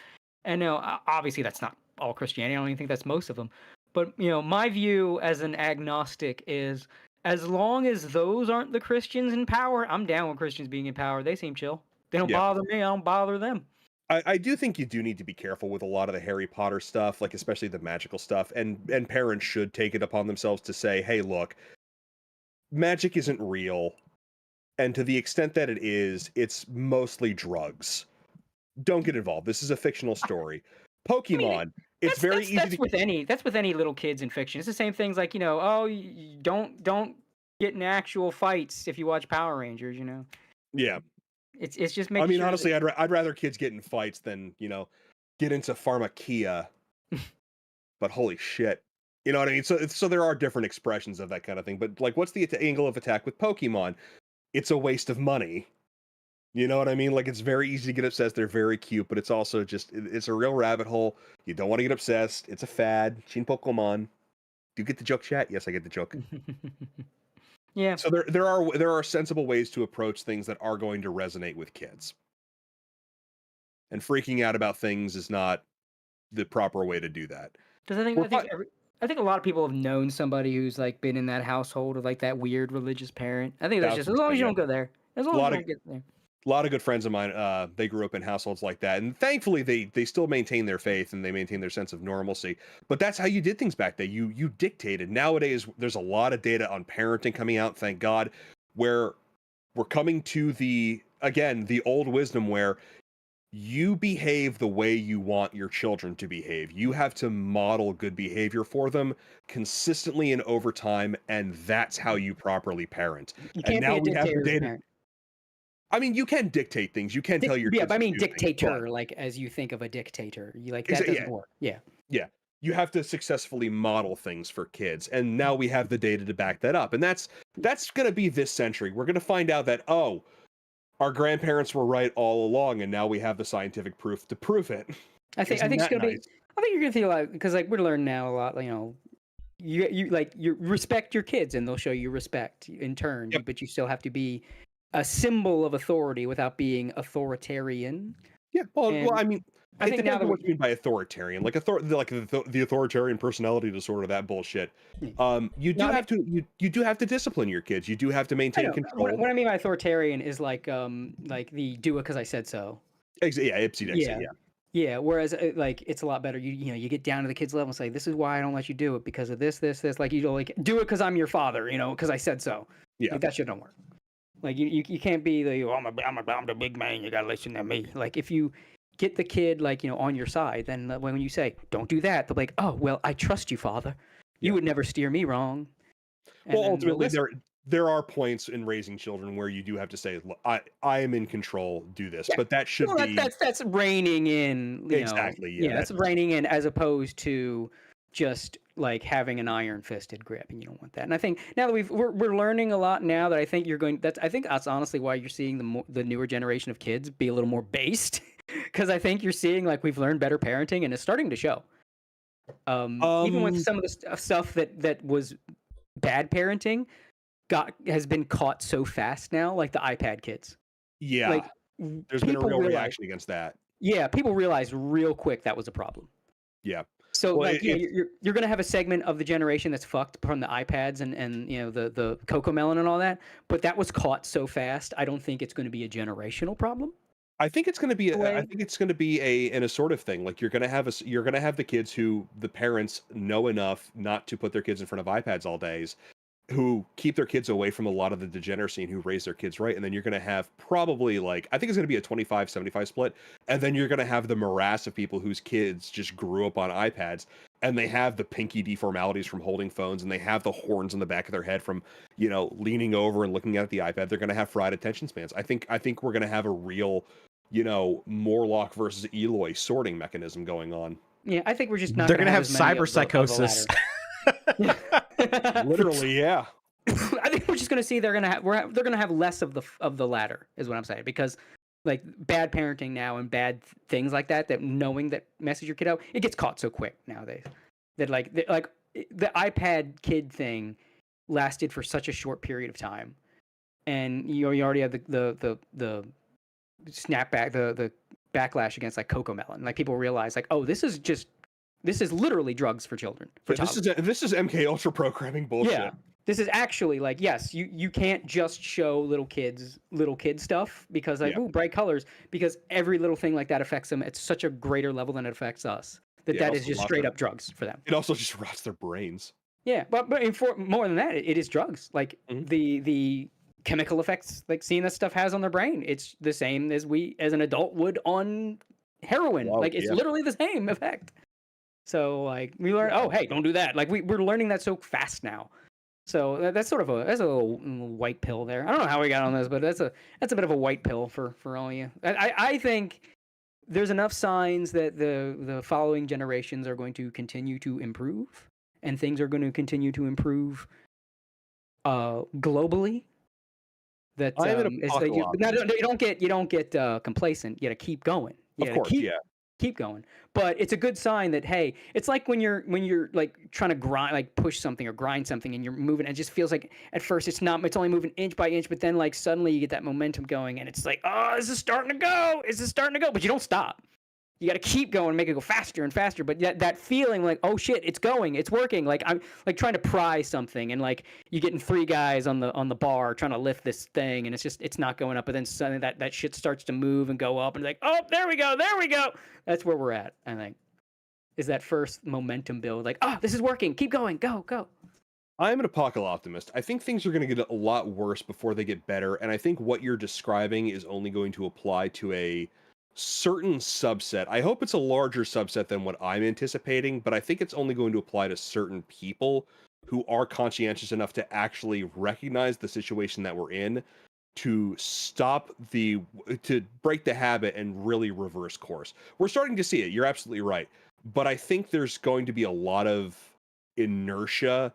And you know, obviously that's not all Christianity. I don't even think that's most of them. But, you know, my view as an agnostic is as long as those aren't the Christians in power, I'm down with Christians being in power. They seem chill. They don't bother me. I don't bother them. I do think you do need to be careful with a lot of the Harry Potter stuff, like especially the magical stuff, and parents should take it upon themselves to say, hey, look, magic isn't real, and to the extent that it is, it's mostly drugs. Don't get involved. This is a fictional story. Pokemon, it's very easy to... That's with any little kids in fiction. It's the same things like, you don't get in actual fights if you watch Power Rangers, Yeah. It's just making sure honestly, I'd rather kids get in fights than, get into pharmakia. But holy shit. You know what I mean? So there are different expressions of that kind of thing. But like, what's the angle of attack with Pokemon? It's a waste of money. You know what I mean? Like, it's very easy to get obsessed. They're very cute, but it's also just, it's a real rabbit hole. You don't want to get obsessed. It's a fad. Shin Pokemon. Do you get the joke, chat? Yes, I get the joke. Yeah. So there are sensible ways to approach things that are going to resonate with kids. And freaking out about things is not the proper way to do that. Because I think a lot of people have known somebody who's like been in that household of like that weird religious parent. I think that's just as long as you don't go there. As long as you don't get there. A lot of good friends of mine, they grew up in households like that, and thankfully they still maintain their faith and they maintain their sense of normalcy. But that's how you did things back then. You dictated. Nowadays, there's a lot of data on parenting coming out, thank God, where we're coming to the old wisdom where you behave the way you want your children to behave. You have to model good behavior for them consistently and over time, and that's how you properly parent. You can't be a dictator parent. I mean, you can dictate things. You can tell your kids. Yeah, but I mean dictator, things, like as you think of a dictator. You like that doesn't work. Yeah. Yeah. You have to successfully model things for kids. And now we have the data to back that up. And that's gonna be this century. We're gonna find out that, our grandparents were right all along, and now we have the scientific proof to prove it. I think it's gonna be. I think you're gonna feel like, because like we're learning now a lot. You respect your kids, and they'll show you respect in turn. Yep. But you still have to be a symbol of authority without being authoritarian. Yeah, well, I mean, I think now what you mean by authoritarian, like the authoritarian personality disorder, that bullshit. You do have to discipline your kids. You do have to maintain control. What I mean by authoritarian is like the do it because I said so. Yeah, Ipsy Dixy. Yeah. Whereas like it's a lot better. You get down to the kids level and say, this is why I don't let you do it because of this. Like you don't like do it because I'm your father. Because I said so. Yeah, like, that shit don't work. Like you can't be I'm the big man. You gotta listen to me. Like if you get the kid on your side, then when you say don't do that, they'll be like, oh well, I trust you, father. You would never steer me wrong. And well, ultimately, there are points in raising children where you do have to say, I am in control. Do this, but that should be that's reining in. Exactly. Yeah, that's reining in as opposed to just like having an iron-fisted grip, and you don't want that. And I think now that we're learning a lot now that I think that's honestly why you're seeing the newer generation of kids be a little more based, because I think you're seeing like we've learned better parenting, and it's starting to show. Even with some of the stuff that was bad parenting has been caught so fast now, like the iPad kids. Yeah, like there's been a real reaction against that. Yeah, people realized real quick that was a problem. Yeah. So you're going to have a segment of the generation that's fucked from the iPads and the Cocomelon and all that, but that was caught so fast. I don't think it's going to be a generational problem. I think it's going to be an assortive thing. Like you're going to have the kids who the parents know enough not to put their kids in front of iPads all days, who keep their kids away from a lot of the degeneracy and who raise their kids right. And then you're going to have probably I think it's going to be a 25-75 split. And then you're going to have the morass of people whose kids just grew up on iPads and they have the pinky deformalities from holding phones and they have the horns in the back of their head from, leaning over and looking at the iPad. They're going to have fried attention spans. I think we're going to have a real, Morlock versus Eloy sorting mechanism going on. Yeah. I think we're just not. They're going to have cyber psychosis. Literally, yeah. I think we're just going to see they're going to have less of the latter, is what I'm saying, because like bad parenting now and bad things like that knowing that message your kid out, it gets caught so quick nowadays that like the iPad kid thing lasted for such a short period of time, and you already have the snapback, the backlash against like Cocomelon. Like people realize like, oh, this is literally drugs for children. This is MK Ultra programming bullshit. This is actually like, yes, you can't just show little kids stuff because like, ooh, bright colors, because every little thing like that affects them at such a greater level than it affects us. That is just straight up drugs for them. It also just rots their brains. Yeah, but for more than that, it is drugs. Like the chemical effects like seeing that stuff has on their brain, it's the same as we as an adult would on heroin. Like it's literally the same effect. So like we learn, oh hey, don't do that. Like we're learning that so fast now. So that's sort of a little white pill there. I don't know how we got on this, but that's a bit of a white pill for all of you. I think there's enough signs that the following generations are going to continue to improve, and things are going to continue to improve globally. That you don't get complacent. You got to keep going. Of course, keep going. But it's a good sign that hey, it's like when you're like trying to grind, like push something or grind something, and you're moving. It just feels like at first it's only moving inch by inch, but then like suddenly you get that momentum going, and it's like, oh, this is starting to go. But you don't stop. You got to keep going, make it go faster and faster. But that feeling like, oh shit, it's going, it's working. Like I'm like trying to pry something, and like you're getting 3 guys on the bar trying to lift this thing, and it's not going up. But then suddenly that shit starts to move and go up, and like, oh, there we go. That's where we're at. I think is that first momentum build. Like, oh, this is working. Keep going. Go. I'm an apocalypse optimist. I think things are going to get a lot worse before they get better, and I think what you're describing is only going to apply to a certain subset. I hope it's a larger subset than what I'm anticipating, but I think it's only going to apply to certain people who are conscientious enough to actually recognize the situation that we're in, to break the habit and really reverse course. We're starting to see it. You're absolutely right. But I think there's going to be a lot of inertia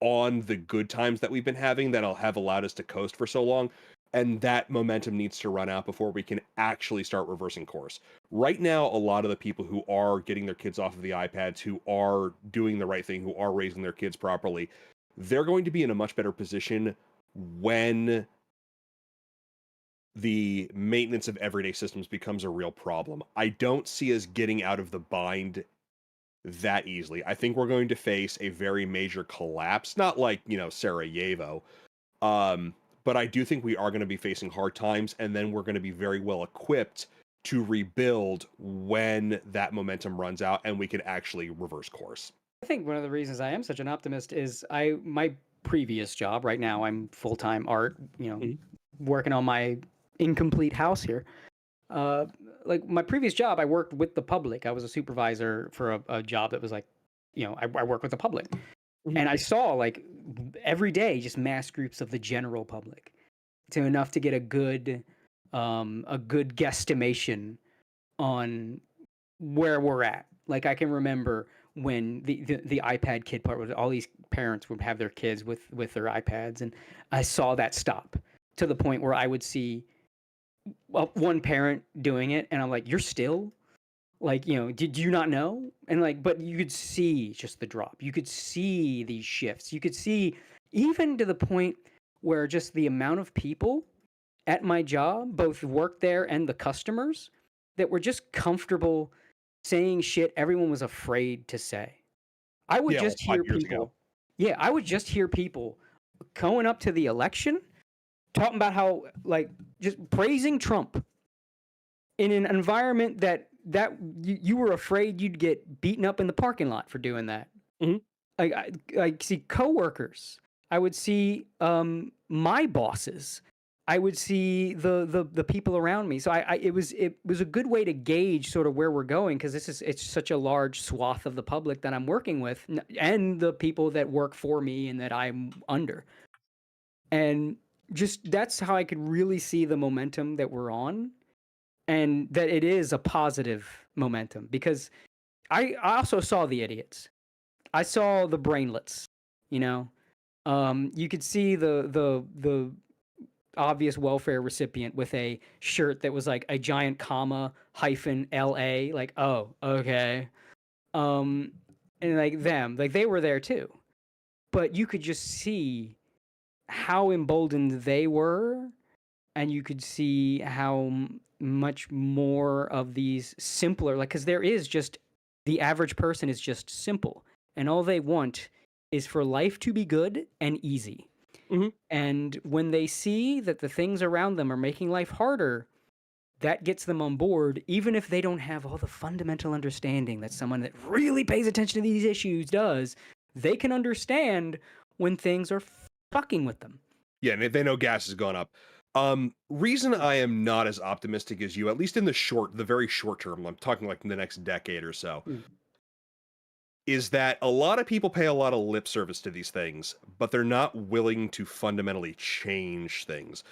on the good times that we've been having that'll have allowed us to coast for so long. And that momentum needs to run out before we can actually start reversing course. Right now, a lot of the people who are getting their kids off of the iPads, who are doing the right thing, who are raising their kids properly, they're going to be in a much better position when the maintenance of everyday systems becomes a real problem. I don't see us getting out of the bind that easily. I think we're going to face a very major collapse, not like, Sarajevo, but I do think we are going to be facing hard times, and then we're going to be very well equipped to rebuild when that momentum runs out and we can actually reverse course. I think one of the reasons I am such an optimist is my previous job. Right now, I'm full-time art, working on my incomplete house here. Like my previous job, I worked with the public. I was a supervisor for a job that was like, I work with the public. And I saw like every day just mass groups of the general public to enough to get a good guesstimation on where we're at. Like I can remember when the iPad kid part, all these parents would have their kids with their iPads, and I saw that stop to the point where I would see one parent doing it, and I'm like, you're still? Like, did you not know? And like, but you could see just the drop. You could see these shifts. You could see even to the point where just the amount of people at my job, both work there and the customers, that were just comfortable saying shit everyone was afraid to say. I would just hear people. Yeah, I would just hear people going up to the election, talking about how, like, just praising Trump in an environment that you were afraid you'd get beaten up in the parking lot for doing that. I see coworkers. I would see my bosses. I would see the people around me. So it was a good way to gauge sort of where we're going, because it's such a large swath of the public that I'm working with, and the people that work for me and that I'm under. And just that's how I could really see the momentum that we're on, and that it is a positive momentum, because I also saw the idiots. I saw the brainlets, you could see the obvious welfare recipient with a shirt that was like a giant comma hyphen LA, like, oh, okay. And like them, like they were there too. But you could just see how emboldened they were, and you could see how much more of these simpler, like, because there is just, the average person is just simple, and all they want is for life to be good and easy. Mhm. And when they see that the things around them are making life harder, that gets them on board, even if they don't have all the fundamental understanding that someone that really pays attention to these issues does. They can understand when things are fucking with them. Yeah, and they know gas has gone up. Reason I am not as optimistic as you, at least in the very short term, I'm talking like in the next decade or so, is that a lot of people pay a lot of lip service to these things, but they're not willing to fundamentally change things.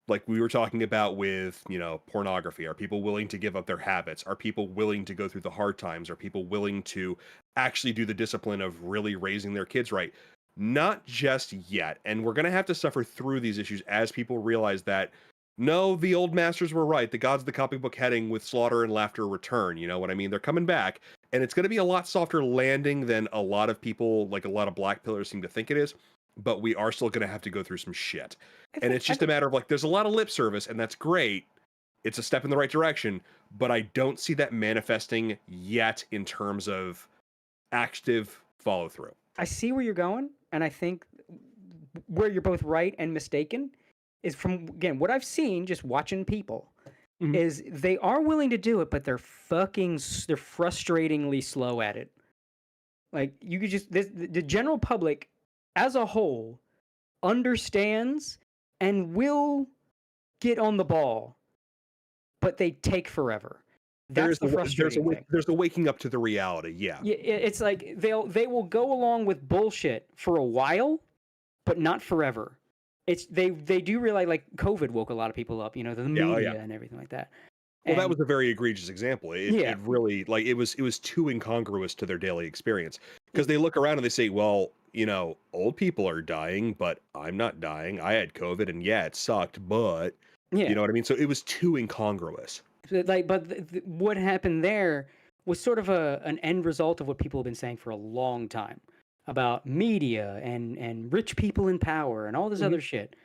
Like we were talking about with, pornography. Are people willing to give up their habits? Are people willing to go through the hard times? Are people willing to actually do the discipline of really raising their kids right? Not just yet. And we're going to have to suffer through these issues as people realize that, no, the old masters were right. The gods of the comic book heading with slaughter and laughter return. You know what I mean? They're coming back. And it's going to be a lot softer landing than a lot of people, like a lot of black pillars seem to think it is. But we are still going to have to go through some shit. And it's just a matter of like, there's a lot of lip service, and that's great. It's a step in the right direction, but I don't see that manifesting yet in terms of active follow through. I see where you're going, and I think where you're both right and mistaken is from, again, what I've seen just watching people is they are willing to do it, but they're frustratingly slow at it. Like, you could just, the general public as a whole understands and will get on the ball, but they take forever. That's the frustrating thing. There's the waking up to the reality, yeah. It's like they will go along with bullshit for a while, but not forever. They do realize, like, COVID woke a lot of people up, the media and everything like that. Well, that was a very egregious example. It really, like, it was too incongruous to their daily experience, because they look around and they say, well, old people are dying, but I'm not dying. I had COVID, and yeah, it sucked, but you know what I mean? So it was too incongruous. But what happened there was sort of an end result of what people have been saying for a long time about media and rich people in power and all this other shit.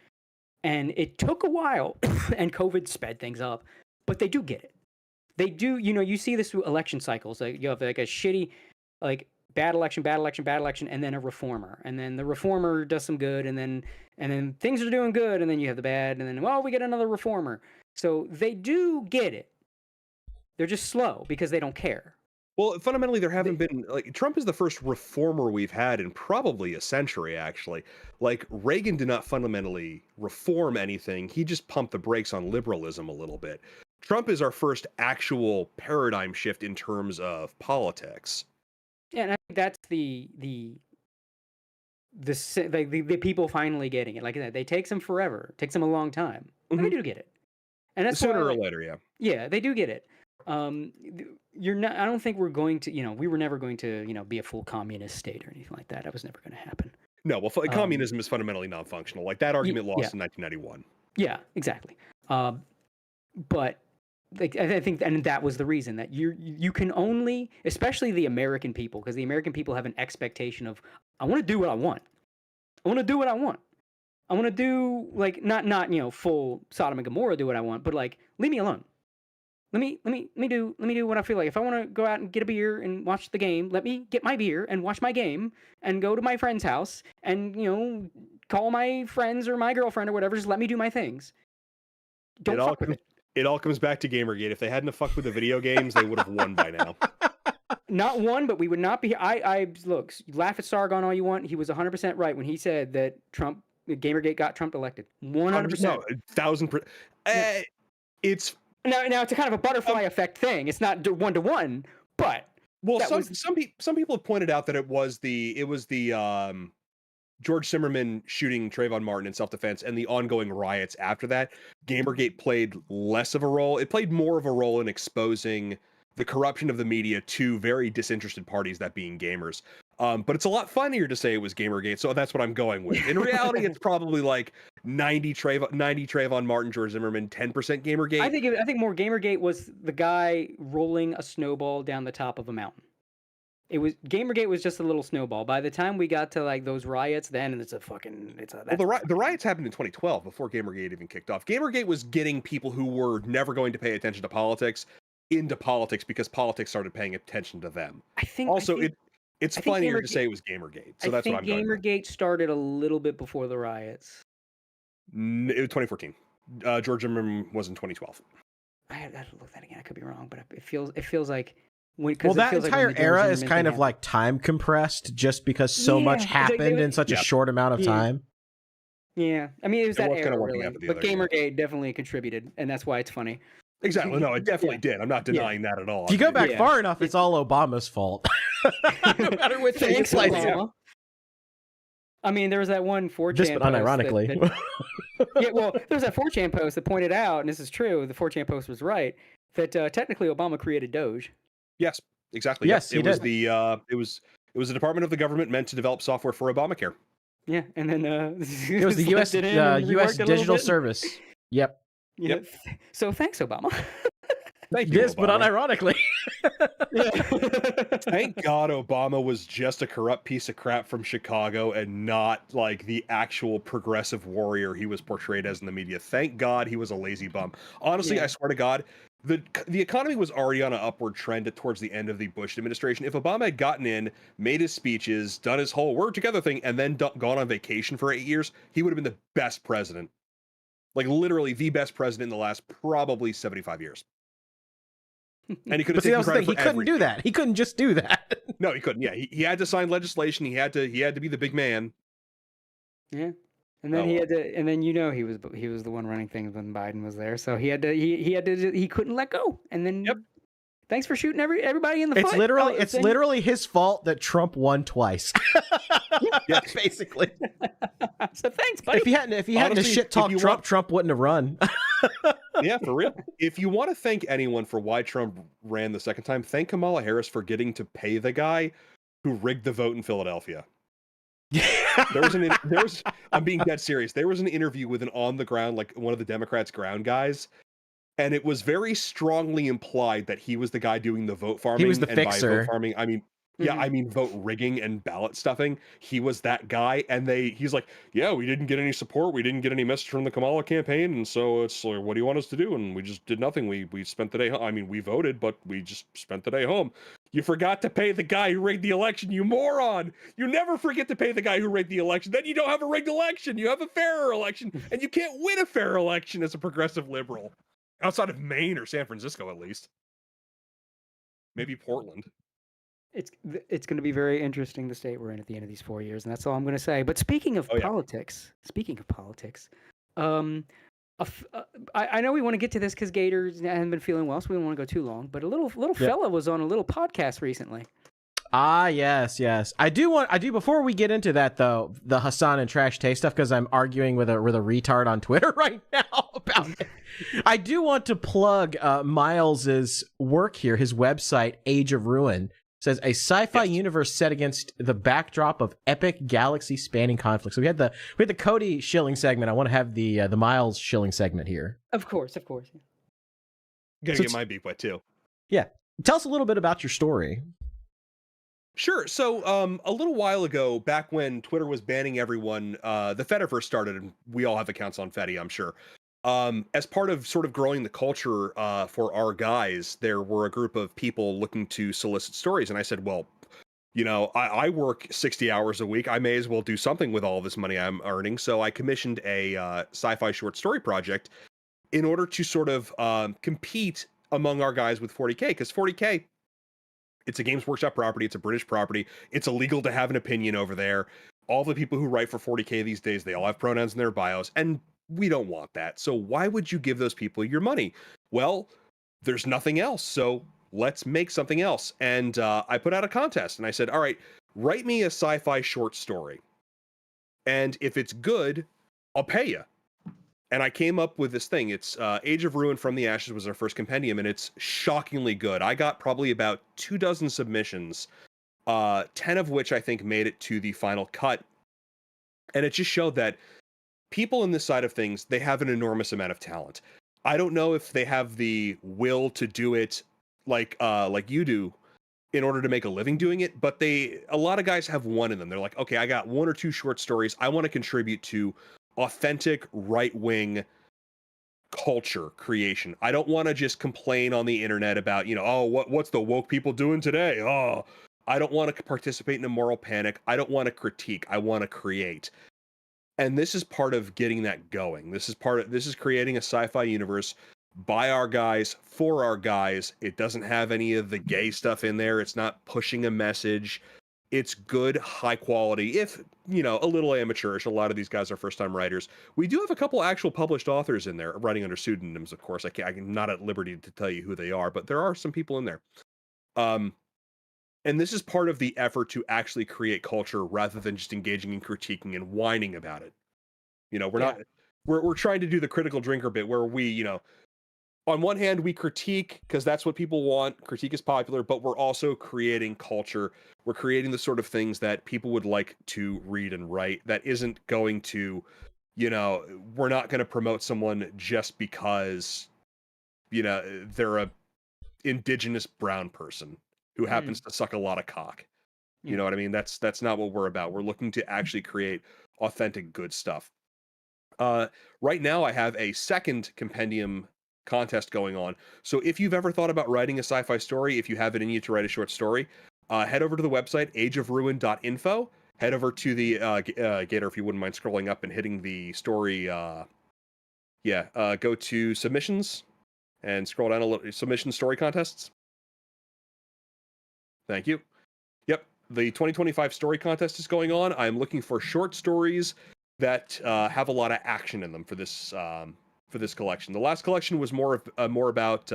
And it took a while, and COVID sped things up, but they do get it. They do, you see this through election cycles. Like, you have like a shitty, like, bad election, and then a reformer. And then the reformer does some good, and then things are doing good, and then you have the bad, and then, well, we get another reformer. So they do get it. They're just slow because they don't care. Well, fundamentally, there haven't been, like, Trump is the first reformer we've had in probably a century, actually. Like, Reagan did not fundamentally reform anything. He just pumped the brakes on liberalism a little bit. Trump is our first actual paradigm shift in terms of politics. Yeah, and I think that's the people finally getting it. Like I said, they takes them forever. It takes them a long time. But they do get it. And that's sooner or later, yeah. Yeah, they do get it. You're not. I don't think we're going to. We were never going to. Be a full communist state or anything like that. That was never going to happen. No, well, communism is fundamentally non-functional. Like, that argument lost in 1991. Yeah, exactly. But like, I think, and that was the reason that you can only, especially the American people, because the American people have an expectation of, I want to do what I want. I want to do what I want. I want to do, like, not full Sodom and Gomorrah do what I want, but, like, leave me alone. Let me do what I feel like. If I want to go out and get a beer and watch the game, let me get my beer and watch my game and go to my friend's house and, call my friends or my girlfriend or whatever. Just let me do my things. Don't fuck with it. It all comes back to Gamergate. If they hadn't have fucked with the video games, they would have won by now. Not won, but we would not be. I look, laugh at Sargon all you want. He was 100% right when he said that Gamergate got Trump elected. 100%. No, 1,000%. It's now it's a kind of a butterfly effect thing. It's not 1-to-1, but some people have pointed out that it was the George Zimmerman shooting Trayvon Martin in self-defense and the ongoing riots after that. Gamergate played less of a role. It played more of a role in exposing the corruption of the media to very disinterested parties, that being gamers. But it's a lot funnier to say it was Gamergate, so that's what I'm going with. In reality, it's probably like 90 Trayvon Martin, George Zimmerman, 10% Gamergate. I think more Gamergate was the guy rolling a snowball down the top of a mountain. Gamergate was just a little snowball. By the time we got to, like, those riots, then the riots happened in 2012 before Gamergate even kicked off. Gamergate was getting people who were never going to pay attention to politics into politics because politics started paying attention to them. It's I think funnier to Gamergate- say it was Gamergate. So I that's think what I'm going with. Gamergate started a little bit before the riots. It was 2014. George Zimmerman was in 2012. I have to look that again. I could be wrong, but it feels like when. Well, it that feels like when entire the George era is Zimmerman kind thing of like time compressed just because so Yeah, much it's like they happened would- in such a Yeah. short amount of Yeah. time. Yeah, I mean it was It that was kinda era working really, after the but other, yeah. Gamergate definitely contributed, and that's why it's funny. Exactly. No, it definitely Yeah. did. I'm not denying that at all. If you go back Yeah. far enough, it's all Obama's fault. No matter which way you Thanks, slice it. Obama. I mean, there was that one 4chan This, but post unironically. yeah, well, there was that 4chan post that pointed out, and this is true, the 4chan post was right, that technically Obama created Doge. Yes, exactly. Yes, Yep. he It was did. the it was a department of the government meant to develop software for Obamacare. Yeah, and then It was the U.S. slipped it in and U.S. reworked it a little Digital bit. Service. Yep. You know, so thanks, Obama. Thank you, This, but Obama. unironically. Thank God Obama was just a corrupt piece of crap from Chicago and not like the actual progressive warrior he was portrayed as in the media. Thank God he was a lazy bum. Honestly, Yeah. I swear to God, the economy was already on an upward trend towards the end of the Bush administration. If Obama had gotten in, made his speeches, done his whole "we're together" thing, and then gone on vacation for 8 years, he would have been the best president. Like literally the best president in the last probably 75 years. And he could But have see, that taken was the credit thing. He for couldn't do everything. that. He couldn't just do that. No, he couldn't. Yeah, he had to sign legislation. He had to be the big man. Yeah. And then Oh, he well. had to, and then he was the one running things when Biden was there, so he couldn't let go. And then, Yep. Thanks for shooting everybody in the It's foot. literally Oh, it's then- literally his fault that Trump won twice. Yes. Basically. So thanks, buddy. If he hadn't Honestly, shit talked if you Trump, want- Trump wouldn't have run. Yeah, for real. If you want to thank anyone for why Trump ran the second time, thank Kamala Harris for getting to pay the guy who rigged the vote in Philadelphia. I'm being dead serious. There was an interview with an on the ground, like one of the Democrats' ground guys, and it was very strongly implied that he was the guy doing the vote farming. was the and by fixer. vote farming, I mean, yeah, I mean vote rigging and ballot stuffing. He was that guy, and he's like, yeah, we didn't get any support, we didn't get any message from the Kamala campaign, and so it's like, what do you want us to do? And we just did nothing. We spent the day home. I mean, we voted, but we just spent the day home. You forgot to pay the guy who rigged the election, you moron! You never forget to pay the guy who rigged the election. Then you don't have a rigged election. You have a fairer election, and you can't win a fair election as a progressive liberal, outside of Maine or San Francisco, at least. Maybe Portland. It's going to be very interesting the state we're in at the end of these 4 years, and that's all I'm going to say. But speaking of Oh, yeah. politics, I know we want to get to this because Gator hasn't been feeling well, so we don't want to go too long. But a little fella was on a little podcast recently. Ah, yes. I do before we get into that though, the Hassan and Trash Taste stuff, because I'm arguing with a retard on Twitter right now about it. I do want to plug Myles's work here, his website, Age of Ruin. Says a sci-fi universe set against the backdrop of epic galaxy-spanning conflict. So we had the Cody shilling segment. I want to have the Myles shilling segment here. Of course. Gotta So get my beak wet too. Yeah, tell us a little bit about your story. Sure. So, a little while ago, back when Twitter was banning everyone, the Fediverse started, and we all have accounts on Fedi, I'm sure. As part of sort of growing the culture for our guys, there were a group of people looking to solicit stories, and I said, well, you know, I work 60 hours a week. I may as well do something with all this money I'm earning. So I commissioned a sci-fi short story project in order to sort of compete among our guys with 40K, because 40K, it's a Games Workshop property. It's a British property. It's illegal to have an opinion over there. All the people who write for 40K these days, they all have pronouns in their bios, and we don't want that. So why would you give those people your money? Well, there's nothing else. So let's make something else. And I put out a contest and I said, all right, write me a sci-fi short story. And if it's good, I'll pay you. And I came up with this thing. It's Age of Ruin from the Ashes was our first compendium, and it's shockingly good. I got probably about 24 submissions, 10 of which I think made it to the final cut. And it just showed that people in this side of things, they have an enormous amount of talent. I don't know if they have the will to do it like you do in order to make a living doing it, but a lot of guys have one in them. They're like, okay, I got 1 or 2 short stories. I want to contribute to authentic right-wing culture creation. I don't want to just complain on the internet about, you know, oh, what's the woke people doing today? Oh, I don't want to participate in a moral panic. I don't want to critique. I want to create. And this is part of getting that going. This is creating a sci-fi universe by our guys, for our guys. It doesn't have any of the gay stuff in there. It's not pushing a message. It's good, high quality, if, a little amateurish. A lot of these guys are first-time writers. We do have a couple actual published authors in there, writing under pseudonyms, of course. I'm not at liberty to tell you who they are, but there are some people in there. And this is part of the effort to actually create culture rather than just engaging in critiquing and whining about it. We're trying to do the critical drinker bit where we, on one hand, we critique because that's what people want. Critique is popular, but we're also creating culture. We're creating the sort of things that people would like to read and write that isn't going to, we're not going to promote someone just because, they're a indigenous brown person who happens to suck a lot of cock. You know what I mean? That's not what we're about. We're looking to actually create authentic, good stuff. Right now, I have a second compendium contest going on. So if you've ever thought about writing a sci-fi story, if you have it in you to write a short story, head over to the website, ageofruin.info. Head over to the Gator, if you wouldn't mind scrolling up and hitting the story. Go to submissions and scroll down a little. Submission story contests. Thank you. Yep, the 2025 story contest is going on. I'm looking for short stories that have a lot of action in them for this collection. The last collection was more about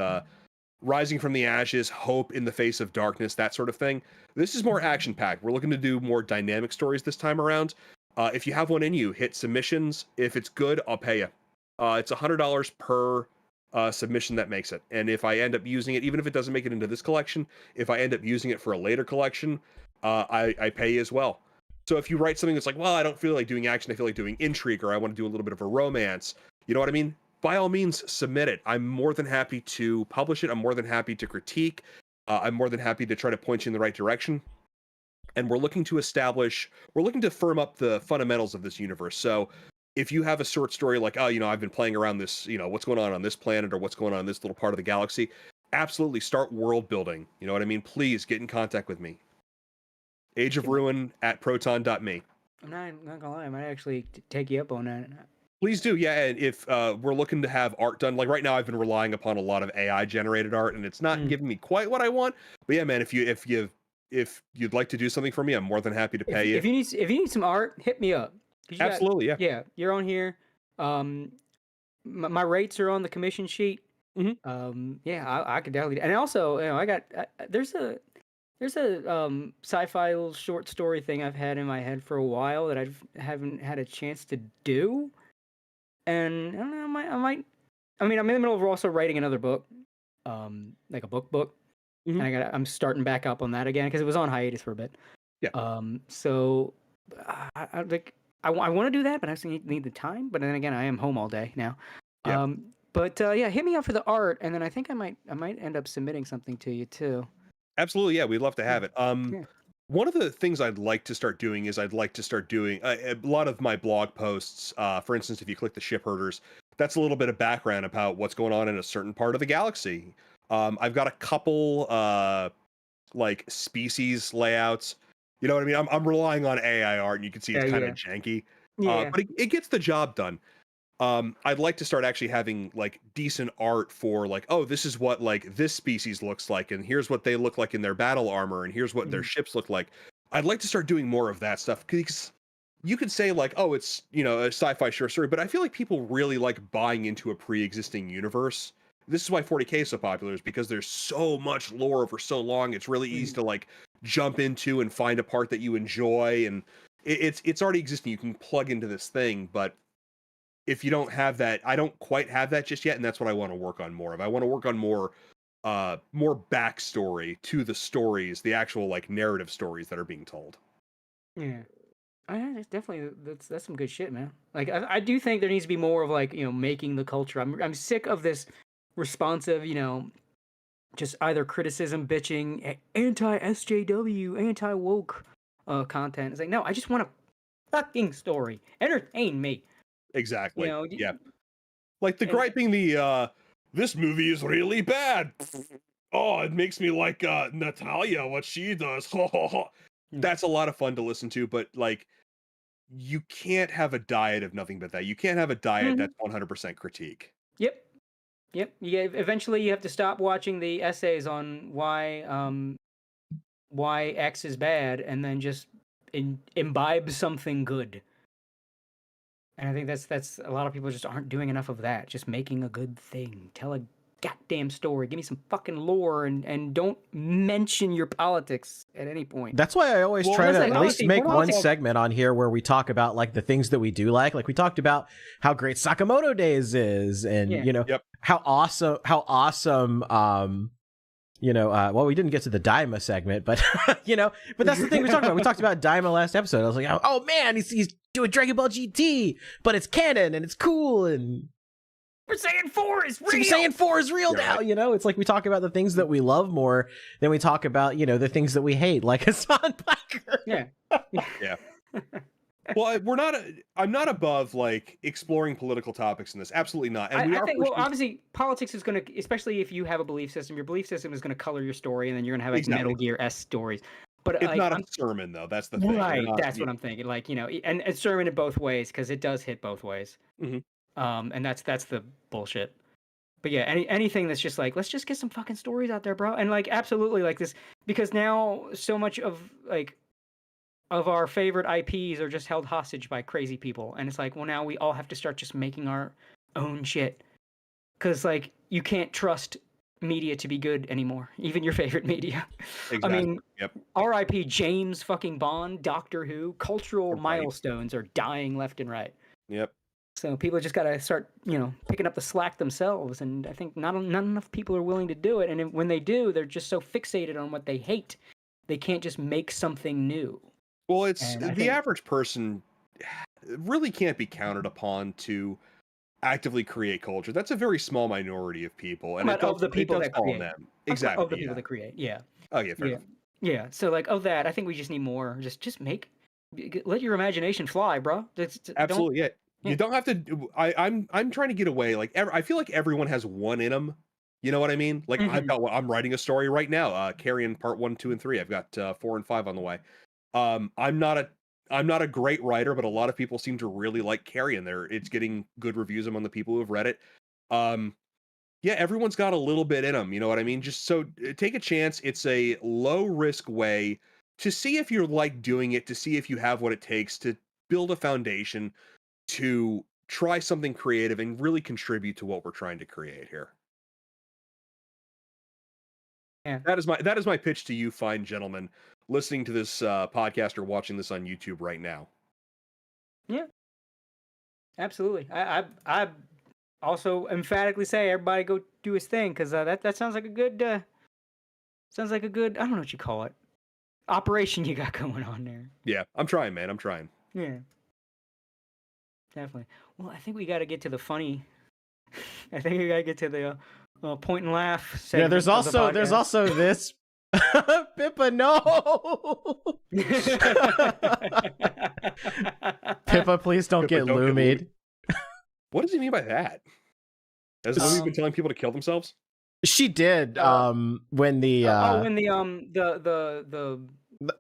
rising from the ashes, hope in the face of darkness, that sort of thing. This is more action packed. We're looking to do more dynamic stories this time around. If you have one in you, hit submissions. If it's good, I'll pay you. It's $100 per submission that makes it. And if I end up using it, even if it doesn't make it into this collection, if I end up using it for a later collection, I pay you as well. So if you write something that's like, well, I don't feel like doing action, I feel like doing intrigue, or I want to do a little bit of a romance, you know what I mean? By all means, submit it. I'm more than happy to publish it. I'm more than happy to critique. I'm more than happy to try to point you in the right direction. And we're looking to firm up the fundamentals of this universe. So if you have a short story like, I've been playing around this, what's going on this planet or what's going on in this little part of the galaxy, absolutely start world building. You know what I mean? Please get in contact with me. ageofruin@proton.me. I'm not gonna lie, I might actually take you up on that. Please do, yeah. And if we're looking to have art done, like right now, I've been relying upon a lot of AI generated art, and it's not giving me quite what I want. But yeah, man, if you'd like to do something for me, I'm more than happy to pay you. If you need some art, hit me up. Absolutely, yeah. Yeah, you're on here. My rates are on the commission sheet. Yeah, I could definitely. And also, I got there's a sci-fi little short story thing I've had in my head for a while that I haven't had a chance to do. And I don't know, I'm in the middle of also writing another book, like a book. And I'm starting back up on that again because it was on hiatus for a bit. Yeah. So I want to do that, but I also need the time. But then again, I am home all day now. Yeah. Hit me up for the art, and then I think I might end up submitting something to you too. Absolutely, yeah. We'd love to have it. Yeah. One of the things I'd like to start doing is a lot of my blog posts. For instance, if you click the ship herders, that's a little bit of background about what's going on in a certain part of the galaxy. I've got a couple like species layouts. You know what I mean? I'm relying on AI art, and you can see it's kind of janky. But it gets the job done. I'd like to start actually having like decent art for like, oh, this is what like this species looks like, and here's what they look like in their battle armor, and here's what their ships look like. I'd like to start doing more of that stuff because you could say like, oh, it's a sci-fi short story, but I feel like people really like buying into a pre-existing universe. This is why 40K is so popular, is because there's so much lore for so long. It's really easy to like jump into and find a part that you enjoy, and it's already existing. You can plug into this thing, but if you don't have that, I don't quite have that just yet, and that's what I want to work on more of. I want to work on more backstory to the stories, the actual like narrative stories that are being told. Yeah, it's definitely that's some good shit, man. Like I do think there needs to be more of like making the culture. I'm sick of this responsive, just either criticism, bitching, anti-SJW, anti-woke content. It's like, no, I just want a fucking story. Entertain me. Exactly. Yeah. Like the griping, this movie is really bad. oh, it makes me like Natalia, what she does. That's a lot of fun to listen to, but like, you can't have a diet of nothing but that. You can't have a diet that's 100% critique. Yep. Yep. Eventually, you have to stop watching the essays on why X is bad, and then just imbibe something good. And I think that's a lot of people just aren't doing enough of that. Just making a good thing. Tell a goddamn story. Give me some fucking lore, and don't mention your politics at any point. That's why I always try to at least make one segment on here where we talk about like the things that we do like. Like we talked about how great Sakamoto Days is, and you know how awesome. Well, we didn't get to the Daima segment, but but that's the thing we talked about. We talked about Daima last episode. I was like, oh man, he's doing Dragon Ball GT, but it's canon and it's cool, and we're saying 4 is real. We're saying 4 is real now. It's like we talk about the things that we love more than we talk about the things that we hate, like Hassan Piker. Yeah. Well, I'm not above like exploring political topics in this. Absolutely not. And I think, obviously, politics is going to, especially if you have a belief system, your belief system is going to color your story, and then you're going to have like Metal Gear-esque stories. But it's not a sermon, though. That's the thing. Right. That's what I'm thinking. Like, and it's sermon in both ways, because it does hit both ways. And that's the bullshit. But yeah, anything that's just like, let's just get some fucking stories out there, bro. And like, absolutely, like this, because now so much of our favorite IPs are just held hostage by crazy people. And it's like, well, now we all have to start just making our own shit. Because, like, you can't trust media to be good anymore. Even your favorite media. Exactly. I mean, R.I.P. James fucking Bond, Doctor Who, cultural milestones are dying left and right. Yep. So people just got to start, picking up the slack themselves. And I think not enough people are willing to do it. And when they do, they're just so fixated on what they hate. They can't just make something new. Well, it's the average person really can't be counted upon to actively create culture. That's a very small minority of people, and of the people that create them. Exactly. Of the people that create, yeah. Oh yeah, fair enough. Yeah. So like, that I think we just need more. Just let your imagination fly, bro. Absolutely, yeah. You don't have to. I'm trying to get away. Like I feel like everyone has one in them. You know what I mean? Like I'm writing a story right now. Carrion Part 1, 2, and 3. I've got 4 and 5 on the way. I'm not a great writer, but a lot of people seem to really like Carrion. It's getting good reviews among the people who have read it. Yeah, everyone's got a little bit in them. You know what I mean? Just so take a chance. It's a low risk way to see if you're like doing it, to see if you have what it takes to build a foundation, to try something creative and really contribute to what we're trying to create here. Yeah. That is my pitch to you, fine gentlemen, listening to this podcast or watching this on YouTube right now. Yeah, absolutely. I also emphatically say everybody go do his thing, because that sounds like a good I don't know what you call it, operation you got going on there. Yeah, I'm trying, man. I'm trying. Yeah, definitely. Well, I think we got to get to the funny. I think we got to get to the point and laugh segment. Yeah, there's also this. Pippa, no! Pippa, please don't get Lumied. What does he mean by that? Has Lumi been telling people to kill themselves? She did. When the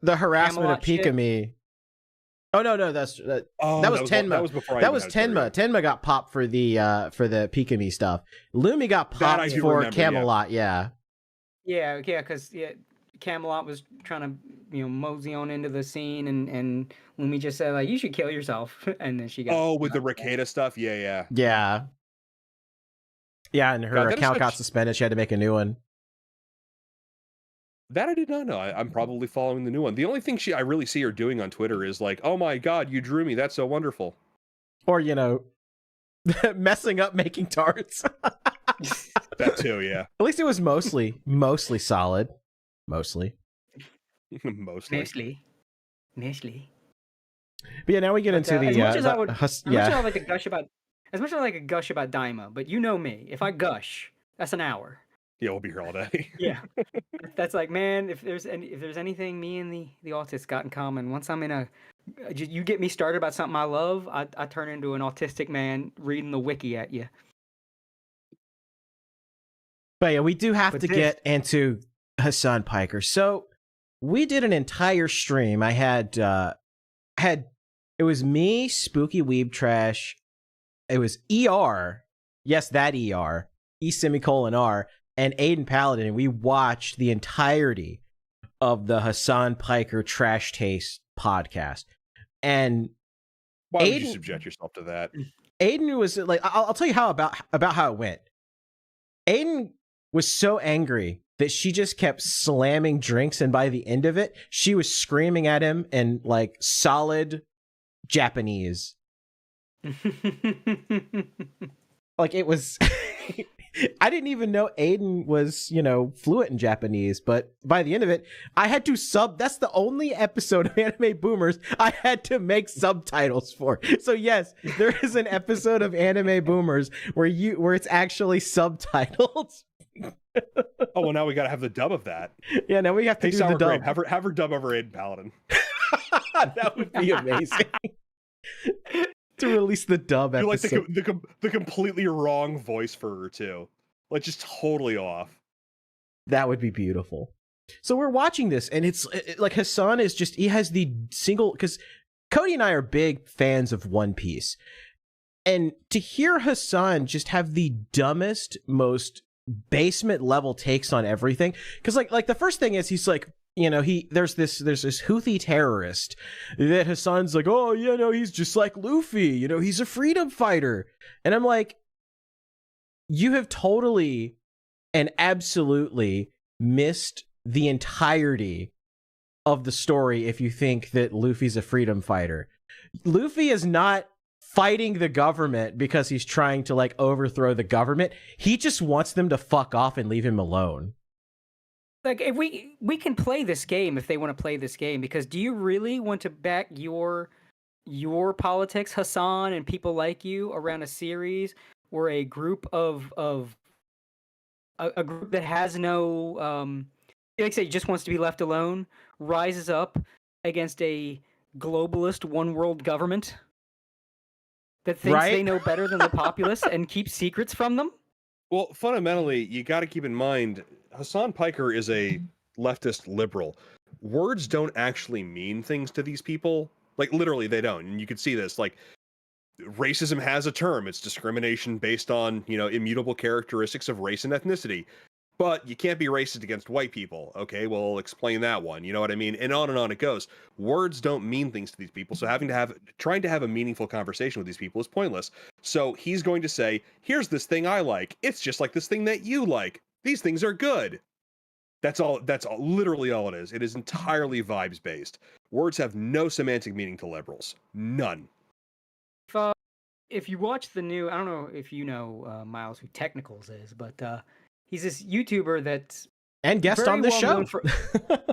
the harassment of Pikami. Oh no, that was Tenma. That was before. That was Tenma. Tenma got popped for the Pikami stuff. Lumi got popped for Camelot. Yeah. Yeah, because Camelot was trying to mosey on into the scene, and Lumi just said like, you should kill yourself, and then she got with the Ricada stuff. Yeah, and her account got suspended. She had to make a new one. That I did not know. I'm probably following the new one. The only thing I really see her doing on Twitter is like, oh my god, you drew me, that's so wonderful. Or messing up making tarts. That too, yeah. At least it was mostly solid. Mostly. But yeah, now we get into the. As much as I like to gush about Daima, but you know me, if I gush, that's an hour. Yeah, we'll be here all day. Yeah, that's like, man, if there's anything me and the autist got in common, once I'm in you get me started about something I love, I turn into an autistic man reading the wiki at you. But yeah, we do have But to get into Hassan Piker. So we did an entire stream. I had it was me, Spooky Weeb Trash. It was ER. Yes, that ER. E:R and Aiden Paladin. And we watched the entirety of the Hassan Piker Trash Taste podcast. And Why would you subject yourself to that? Aiden was like, I'll tell you how about how it went. Aiden was so angry that she just kept slamming drinks, and by the end of it, she was screaming at him in like solid Japanese. Like it was I didn't even know Aiden was, fluent in Japanese, but by the end of it, I had to that's the only episode of Anime Boomers I had to make subtitles for. So yes, there is an episode of Anime Boomers where it's actually subtitled. Oh, well, now we got to have the dub of that. Yeah, now we have to do the dub. Have her dub over Aiden Paladin. That would be amazing. To release the dub episode. You're like the completely wrong voice for her too, like just totally off. That would be beautiful. So we're watching this, and it's like Hassan is just, he has the single, because Cody and I are big fans of One Piece, and to hear Hassan just have the dumbest, most basement level takes on everything, because like the first thing is he's like, there's this Houthi terrorist that Hassan's like, oh, he's just like Luffy, he's a freedom fighter. And I'm like, you have totally and absolutely missed the entirety of the story if you think that Luffy's a freedom fighter. Luffy is not fighting the government because he's trying to like overthrow the government. He just wants them to fuck off and leave him alone. Like, if we can play this game if they want to play this game, because do you really want to back your politics, Hassan, and people like you around a series where a group of a group that has no like I say, just wants to be left alone, rises up against a globalist one world government that thinks they know better than the populace and keeps secrets from them? Well, fundamentally, you got to keep in mind, Hassan Piker is a leftist liberal. Words don't actually mean things to these people. Like, literally, they don't. And you can see this. Like, racism has a term. It's discrimination based on, immutable characteristics of race and ethnicity. But you can't be racist against white people. Okay, well, explain that one. You know what I mean? And on it goes. Words don't mean things to these people. So trying to have a meaningful conversation with these people is pointless. So he's going to say, here's this thing I like. It's just like this thing that you like. These things are good. That's all. Literally all it is. It is entirely vibes based. Words have no semantic meaning to liberals. None. If you watch the new, I don't know if you know Myles, who Technicals is, but he's this YouTuber that's and guest on this show.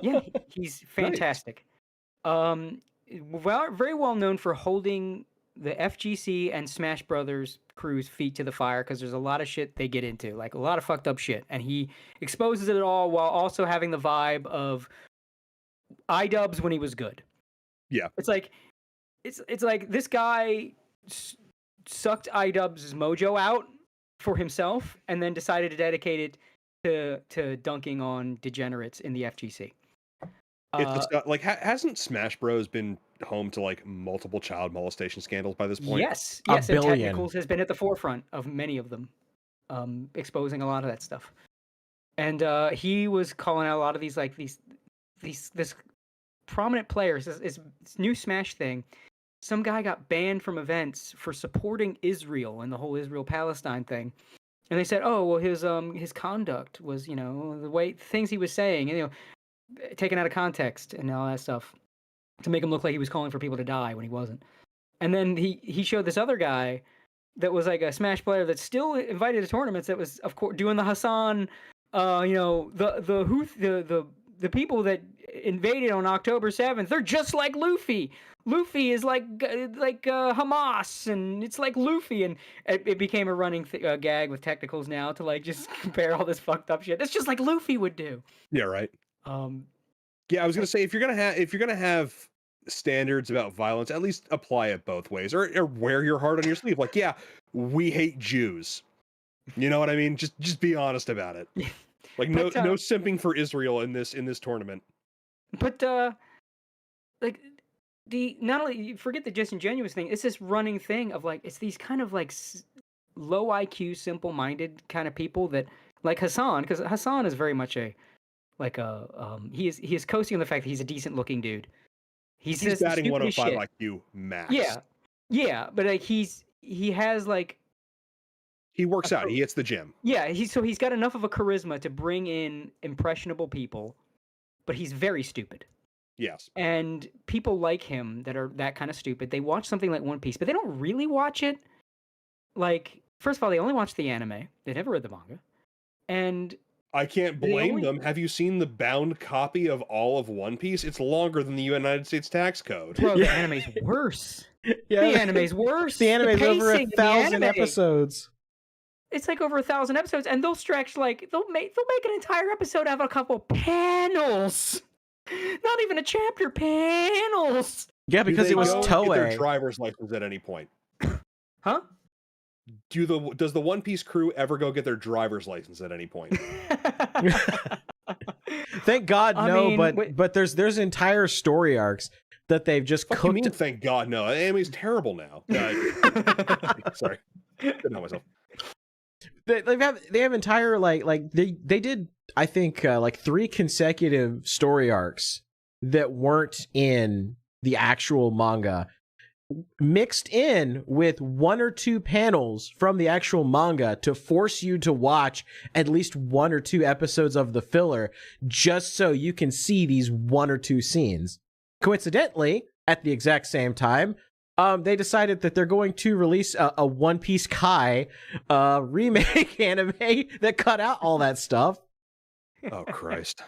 Yeah, he's fantastic. Very well known for holding the FGC and Smash Brothers crew's feet to the fire, because there's a lot of shit they get into, like a lot of fucked up shit, and he exposes it all while also having the vibe of iDubbbz when he was good. Yeah, it's like this guy sucked iDubbbz's mojo out for himself and then decided to dedicate it to dunking on degenerates in the FGC. Hasn't Smash Bros been home to like multiple child molestation scandals by this point? Yes, and Technicals has been at the forefront of many of them, exposing a lot of that stuff. And he was calling out a lot of these this prominent players. This new Smash thing. Some guy got banned from events for supporting Israel and the whole Israel-Palestine thing. And they said, oh, well, his conduct was, the way things he was saying, taken out of context and all that stuff to make him look like he was calling for people to die when he wasn't. And then he showed this other guy that was like a Smash player that's still invited to tournaments that was, of course, doing the Hassan, the people that invaded on October 7th, they're just like Luffy. Luffy is like Hamas, and it's like Luffy, and it became a running gag with Technicals now to like just compare all this fucked up shit. That's just like Luffy would do. Yeah, right. Yeah, I was gonna say, if you're gonna have standards about violence, at least apply it both ways, or wear your heart on your sleeve. Like, yeah, we hate Jews. You know what I mean? Just be honest about it. Like no But, no simping for Israel in this tournament. But like not only you forget the disingenuous thing, it's this running thing of like it's these kind of like low IQ, simple-minded kind of people that like Hassan, because Hassan is very much he is coasting on the fact that he's a decent-looking dude. He's says the batting stupidest 105 shit. IQ max. Yeah, but like he has like He works out. He hits the gym. yeah, he's got enough of a charisma to bring in impressionable people, but he's very stupid. Yes. And people like him that are that kind of stupid, they watch something like One Piece, but they don't really watch it. Like, first of all, they only watch the anime. They never read the manga. And I can't blame them. Have you seen the bound copy of all of One Piece? It's longer than the United States tax code. Bro, the anime's worse. Yeah, The anime's worse. The anime's over pacing in the 1,000 anime, episodes. It's like over 1,000 episodes, and they'll stretch like they'll make an entire episode out of a couple panels. Not even a chapter, panels. Yeah, because it was Get their Toei. driver's license at any point. Huh? Does the One Piece crew ever go get their driver's license at any point? Thank God, I no. mean, But there's entire story arcs that they've just What do you cooked. mean, thank God, no. The anime's terrible now. Sorry, couldn't help myself. They have entire they did, I think, like 3 consecutive story arcs that weren't in the actual manga, mixed in with 1 or 2 panels from the actual manga to force you to watch at least 1 or 2 episodes of the filler just so you can see these 1 or 2 scenes. Coincidentally, at the exact same time, they decided that they're going to release a One Piece Kai remake anime that cut out all that stuff. Oh Christ!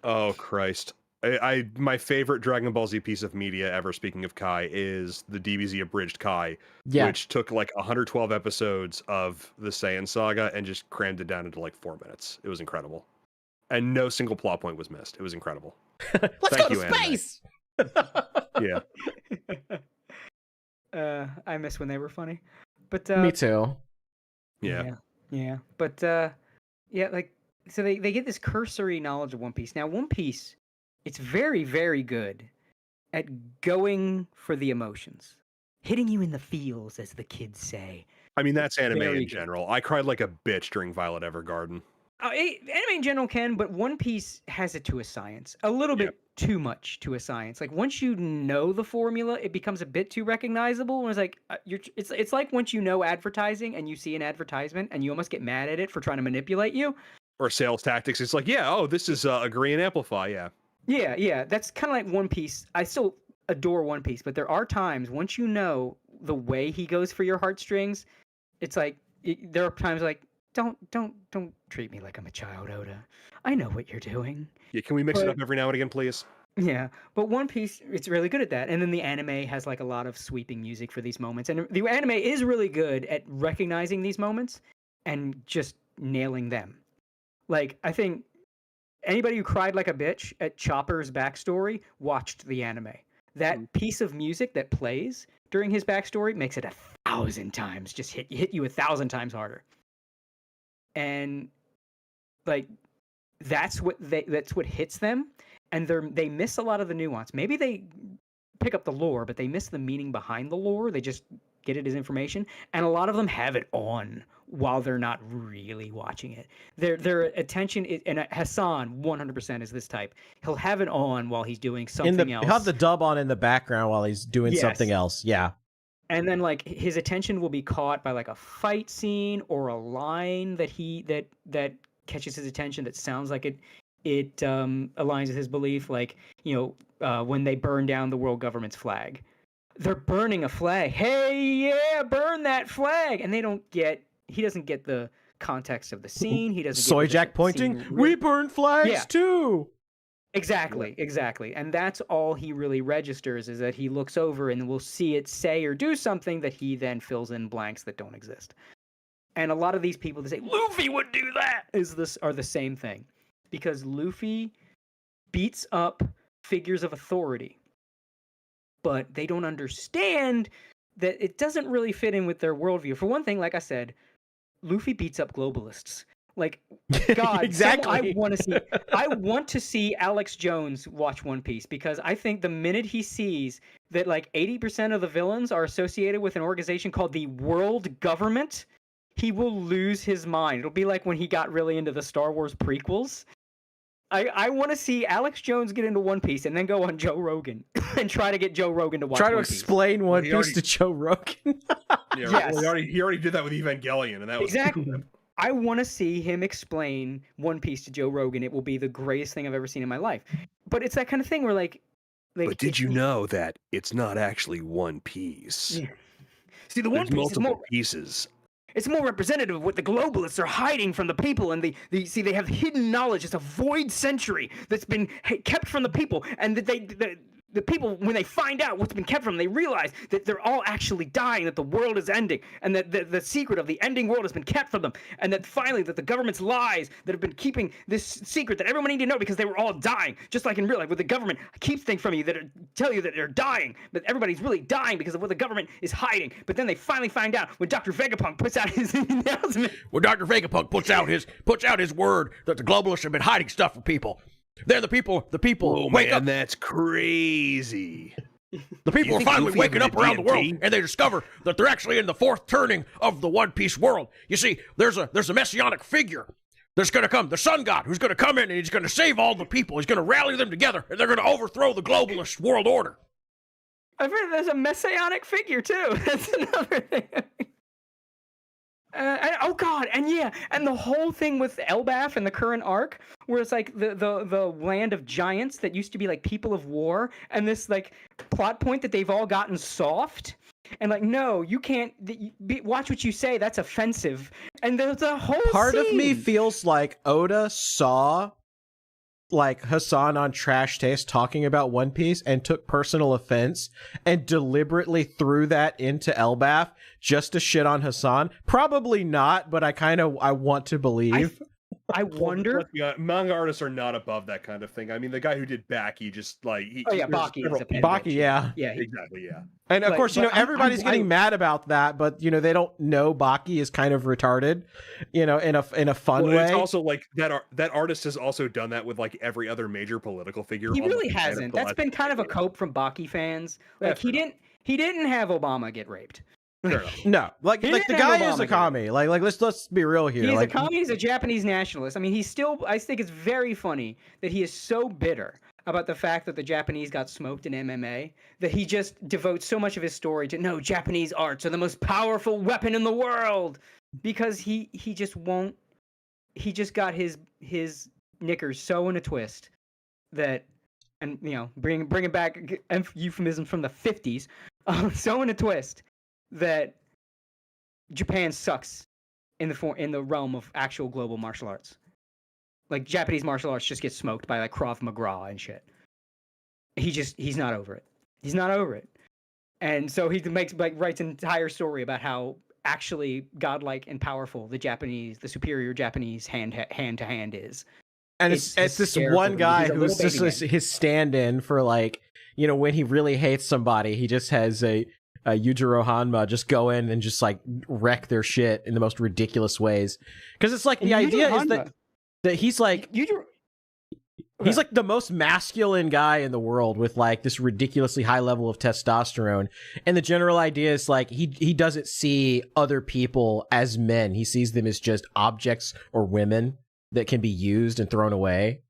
Oh Christ! My favorite Dragon Ball Z piece of media ever, speaking of Kai, is the DBZ abridged Kai, which took like 112 episodes of the Saiyan saga and just crammed it down into like 4 minutes. It was incredible, and no single plot point was missed. It was incredible. Let's go to space. Yeah. I miss when they were funny, but Me too. Yeah. But like so they get this cursory knowledge of One Piece. Now One Piece, it's very, very good at going for the emotions, hitting you in the feels, as the kids say. I mean, that's anime Very in good. general. I cried like a bitch during Violet Evergarden. Anime in general can, but One Piece has it to a science. A little bit too much to a science. Like once you know the formula, it becomes a bit too recognizable. And it's like it's like once you know advertising and you see an advertisement and you almost get mad at it for trying to manipulate you. Or sales tactics. It's like, this is agree and amplify. Yeah. Yeah. That's kind of like One Piece. I still adore One Piece, but there are times once you know the way he goes for your heartstrings, it's like there are times like don't treat me like I'm a child, Oda. I know what you're doing. Yeah, can we mix it up every now and again, please? Yeah, but One Piece, it's really good at that. And then the anime has like a lot of sweeping music for these moments. And the anime is really good at recognizing these moments and just nailing them. Like, I think anybody who cried like a bitch at Chopper's backstory watched the anime. That piece of music that plays during his backstory makes it 1,000 times, just hit you 1,000 times harder. And like that's what hits them, and they miss a lot of the nuance. Maybe they pick up the lore, but they miss the meaning behind the lore. They just get it as information, and a lot of them have it on while they're not really watching it. Their attention is, and Hassan 100% is this type. He'll have it on while he's doing something else. He'll have the dub on in the background while he's doing something else. Yeah. And then like his attention will be caught by like a fight scene or a line that that catches his attention that sounds like it aligns with his belief. Like, when they burn down the world government's flag, they're burning a flag. Hey, yeah, burn that flag. And he doesn't get the context of the scene. He doesn't. Soy Jack pointing. We burn flags too. Exactly. And that's all he really registers, is that he looks over and will see it say or do something that he then fills in blanks that don't exist. And a lot of these people that say, Luffy would do that, are the same thing. Because Luffy beats up figures of authority. But they don't understand that it doesn't really fit in with their worldview. For one thing, like I said, Luffy beats up globalists. Like, God, Exactly. I want to see Alex Jones watch One Piece, because I think the minute he sees that like 80% of the villains are associated with an organization called the World Government, he will lose his mind. It'll be like when he got really into the Star Wars prequels. I want to see Alex Jones get into One Piece and then go on Joe Rogan and try to get Joe Rogan to watch Try to One Piece. explain One Piece to Joe Rogan. Yeah, Yes. well, he already did that with Evangelion, and that was Exactly. I want to see him explain One Piece to Joe Rogan. It will be the greatest thing I've ever seen in my life. But it's that kind of thing where like But did you know that it's not actually one piece? Yeah. See, the One There's Piece is multiple more. pieces. It's more representative of what the globalists are hiding from the people, and see they have hidden knowledge. It's a void century that's been kept from the people, and that the people, when they find out what's been kept from them, they realize that they're all actually dying, that the world is ending, and that the secret of the ending world has been kept from them, and that finally that the government's lies that have been keeping this secret that everyone needed to know because they were all dying, just like in real life, where the government keeps things from you that tell you that they're dying, but everybody's really dying because of what the government is hiding. But then they finally find out when Dr. Vegapunk puts out his announcement. When Dr. Vegapunk puts out his word that the globalists have been hiding stuff from people. They're the people Oh wake man, up. that's crazy. The people You are think finally Luffy waking ever up did around the world, DMT? and they discover that they're actually in the fourth turning of the One Piece world. You see, there's a messianic figure that's going to come, the sun god, who's going to come in and he's going to save all the people. He's going to rally them together, and they're going to overthrow the globalist world order. I've heard there's a messianic figure too. That's another thing. Oh God, and yeah, and the whole thing with Elbaf and the current arc, where it's like the land of giants that used to be like people of war, and this like plot point that they've all gotten soft, and like no, you can't watch what you say. That's offensive. And there's a whole Part of me scene. feels like Oda saw like Hassan on Trash Taste talking about One Piece and took personal offense and deliberately threw that into Elbaf just to shit on Hassan. Probably not, but I want to believe. I wonder. Let's be honest, manga artists are not above that kind of thing. I mean, the guy who did Baki just like Oh yeah, there's Baki several- is a pen Baki, bitch. yeah. Yeah, exactly, yeah. And of But- course, but everybody's getting I- mad about that, but they don't know Baki is kind of retarded, in a fun Well, way. it's also like that artist has also done that with like every other major political figure. he on the really planet hasn't. for the That's last been kind of a decade. cope from Baki fans. Like That's fair he didn't have Obama get raped. Fair enough. No, like He the didn't have guy is Obama a commie. Like let's be real here. He's like, a commie. He's a Japanese nationalist. I mean, he's still. I think it's very funny that he is so bitter about the fact that the Japanese got smoked in MMA that he just devotes so much of his story to no, Japanese arts are the most powerful weapon in the world, because he just won't. He just got his knickers so in a twist that, and bringing back euphemisms from the 50s, so in a twist that Japan sucks in the realm of actual global martial arts. Like Japanese martial arts just get smoked by like Krav Maga and shit. He's not over it. He's not over it. And so he writes an entire story about how actually godlike and powerful the superior Japanese hand to hand is. and it's this hysterical. one guy He's a who's little just baby his stand-in for like when he really hates somebody, he just has a Yujiro Hanma just go in and just like wreck their shit in the most ridiculous ways. Because it's like the idea is that he's like he's like the most masculine guy in the world with like this ridiculously high level of testosterone. And the general idea is like he doesn't see other people as men. He sees them as just objects or women that can be used and thrown away.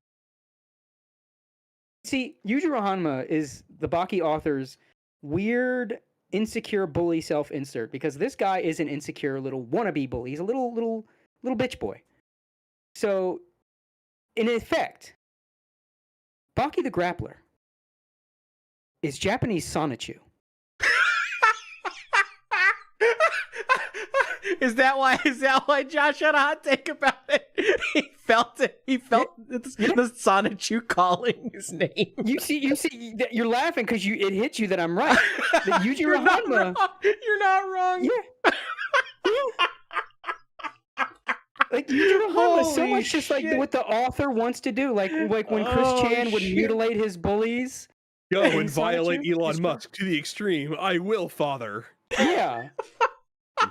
See, Yujiro Hanma is the Baki author's weird, insecure bully self-insert, because this guy is an insecure little wannabe bully. He's a little bitch boy. So, in effect, Baki the Grappler is Japanese Sonichu. Is that why Josh had a hot take about it? He felt it. He felt the Sonichu calling his name. You see, you're laughing because it hits you that I'm right. That Yujiro You're not Hanma. wrong. You're not wrong. Yeah. Like Yujiro Hanma is so Holy much just like shit. what the author wants to do. Like when Chris Oh, Chan would shit. mutilate his bullies. Go and Sonichu? violate Elon It's- Musk to the extreme. I will, father. Yeah.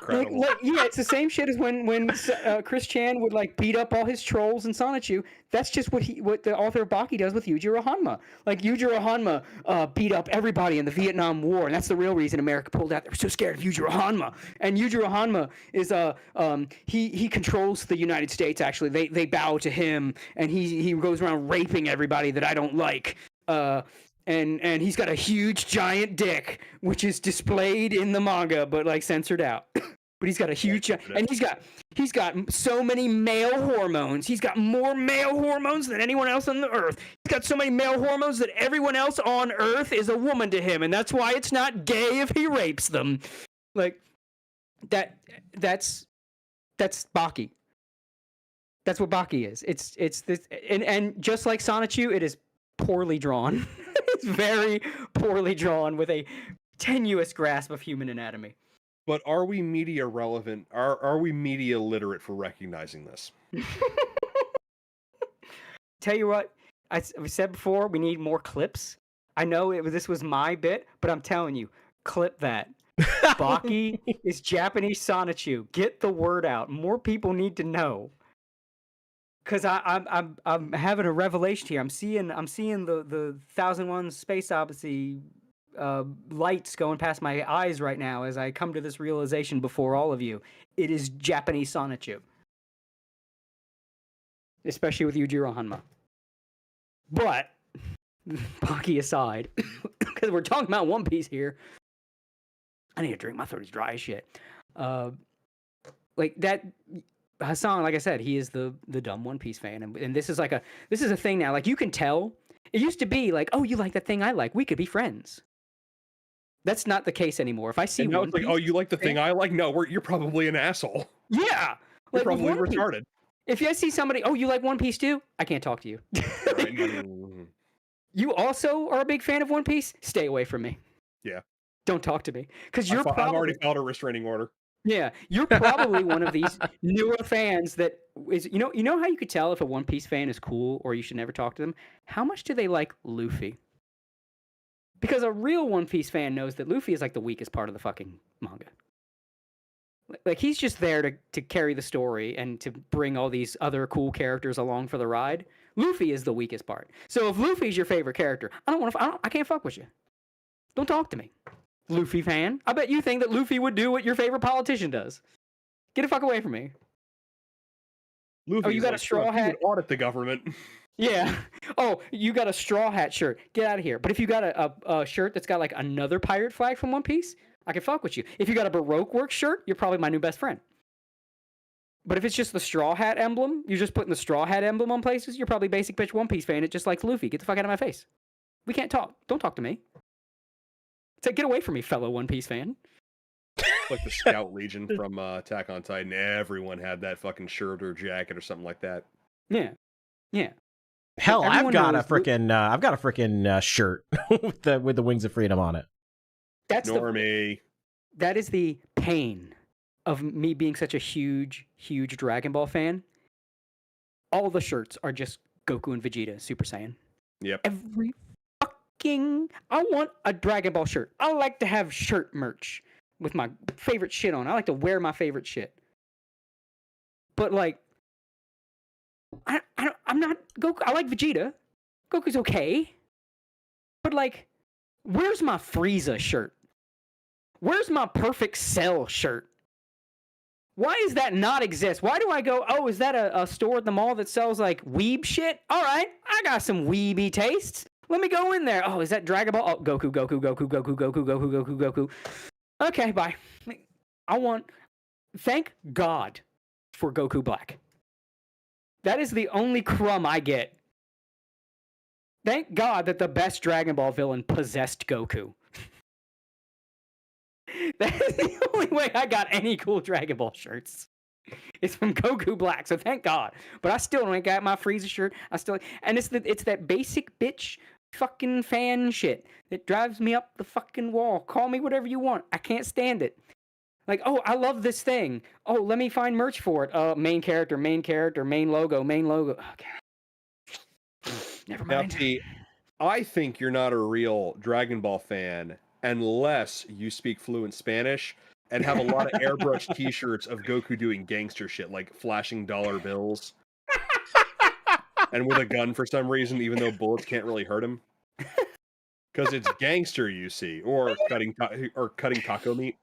Incredible. Yeah, it's the same shit as when Chris Chan would like beat up all his trolls in Sonichu. That's just what the author of Baki does with Yujiro Hanma. Like Yujiro Hanma beat up everybody in the Vietnam War, and that's the real reason America pulled out. They were so scared of Yujiro Hanma. And Yujiro Hanma is he controls the United States. Actually, they bow to him, and he goes around raping everybody that I don't like. And he's got a huge giant dick, which is displayed in the manga, but like censored out. But he's got a huge, and he's got so many male hormones. He's got more male hormones than anyone else on the earth. He's got so many male hormones that everyone else on earth is a woman to him, and that's why it's not gay if he rapes them. Like that's Baki. That's what Baki is. It's this, and just like Sonichu, it is poorly drawn. It's very poorly drawn with a tenuous grasp of human anatomy. But are we media relevant? Are we media literate for recognizing this? Tell you what, we said before, we need more clips. I know this was my bit, but I'm telling you, clip that. Baki is Japanese Sonichu. Get the word out. More people need to know. Because I'm having a revelation here. I'm seeing the 1001 Space Odyssey lights going past my eyes right now as I come to this realization before all of you. It is Japanese Sonichu. Especially with Yujiro Hanma. But, Baki aside, because we're talking about One Piece here. I need a drink. My throat is dry as shit. Like that... Hassan, like I said, he is the dumb One Piece fan, and this is a thing now. Like you can tell. It used to be like, oh, you like that thing I like. We could be friends. That's not the case anymore. If I see One Piece, oh, you like the thing I like? No, you're probably an asshole. Yeah, you're probably retarded. If I see somebody, oh, you like One Piece too? I can't talk to you. You also are a big fan of One Piece? Stay away from me. Yeah. Don't talk to me because I've already filed a restraining order. Yeah, you're probably one of these newer fans that is, you know how you could tell if a One Piece fan is cool or you should never talk to them? How much do they like Luffy? Because a real One Piece fan knows that Luffy is like the weakest part of the fucking manga. Like he's just there to carry the story and to bring all these other cool characters along for the ride. Luffy is the weakest part. So if Luffy's your favorite character, I can't fuck with you. Don't talk to me. Luffy fan. I bet you think that Luffy would do what your favorite politician does. Get the fuck away from me. Luffy's you got a straw hat? Audit the government. Yeah. Oh, you got a straw hat shirt. Get out of here. But if you got a shirt that's got like another pirate flag from One Piece, I can fuck with you. If you got a Baroque Works shirt, you're probably my new best friend. But if it's just the straw hat emblem, you're just putting the straw hat emblem on places, you're probably basic bitch One Piece fan. It just likes Luffy. Get the fuck out of my face. We can't talk. Don't talk to me. It's like, get away from me, fellow One Piece fan. Like the Scout Legion from Attack on Titan. Everyone had that fucking shirt or jacket or something like that. Yeah. Yeah. Hell, I've got a freaking shirt with the Wings of Freedom on it. That's Normie. That is the pain of me being such a huge, huge Dragon Ball fan. All the shirts are just Goku and Vegeta Super Saiyan. Yep. Every I want a Dragon Ball shirt. I like to have shirt merch with my favorite shit on. I like to wear my favorite shit. But like, I'm not Goku. I like Vegeta. Goku's okay. But like, where's my Frieza shirt? Where's my Perfect Cell shirt? Why does that not exist? Why do I go, oh, is that a store at the mall that sells like weeb shit? All right, I got some weeby tastes. Let me go in there. Oh, is that Dragon Ball? Oh, Goku. Okay, bye. Thank God for Goku Black. That is the only crumb I get. Thank God that the best Dragon Ball villain possessed Goku. That is the only way I got any cool Dragon Ball shirts. It's from Goku Black, so thank God. But I still don't got my Frieza shirt. And it's that basic bitch fucking fan shit that drives me up the fucking wall. Call me whatever you want. I can't stand it. Like, oh, I love this thing. Oh, let me find merch for it. Main character, main logo. Okay. Never mind. Now, see, I think you're not a real Dragon Ball fan unless you speak fluent Spanish, and have a lot of airbrush T-shirts of Goku doing gangster shit, like flashing dollar bills, and with a gun for some reason, even though bullets can't really hurt him, because it's gangster, you see, or cutting taco meat.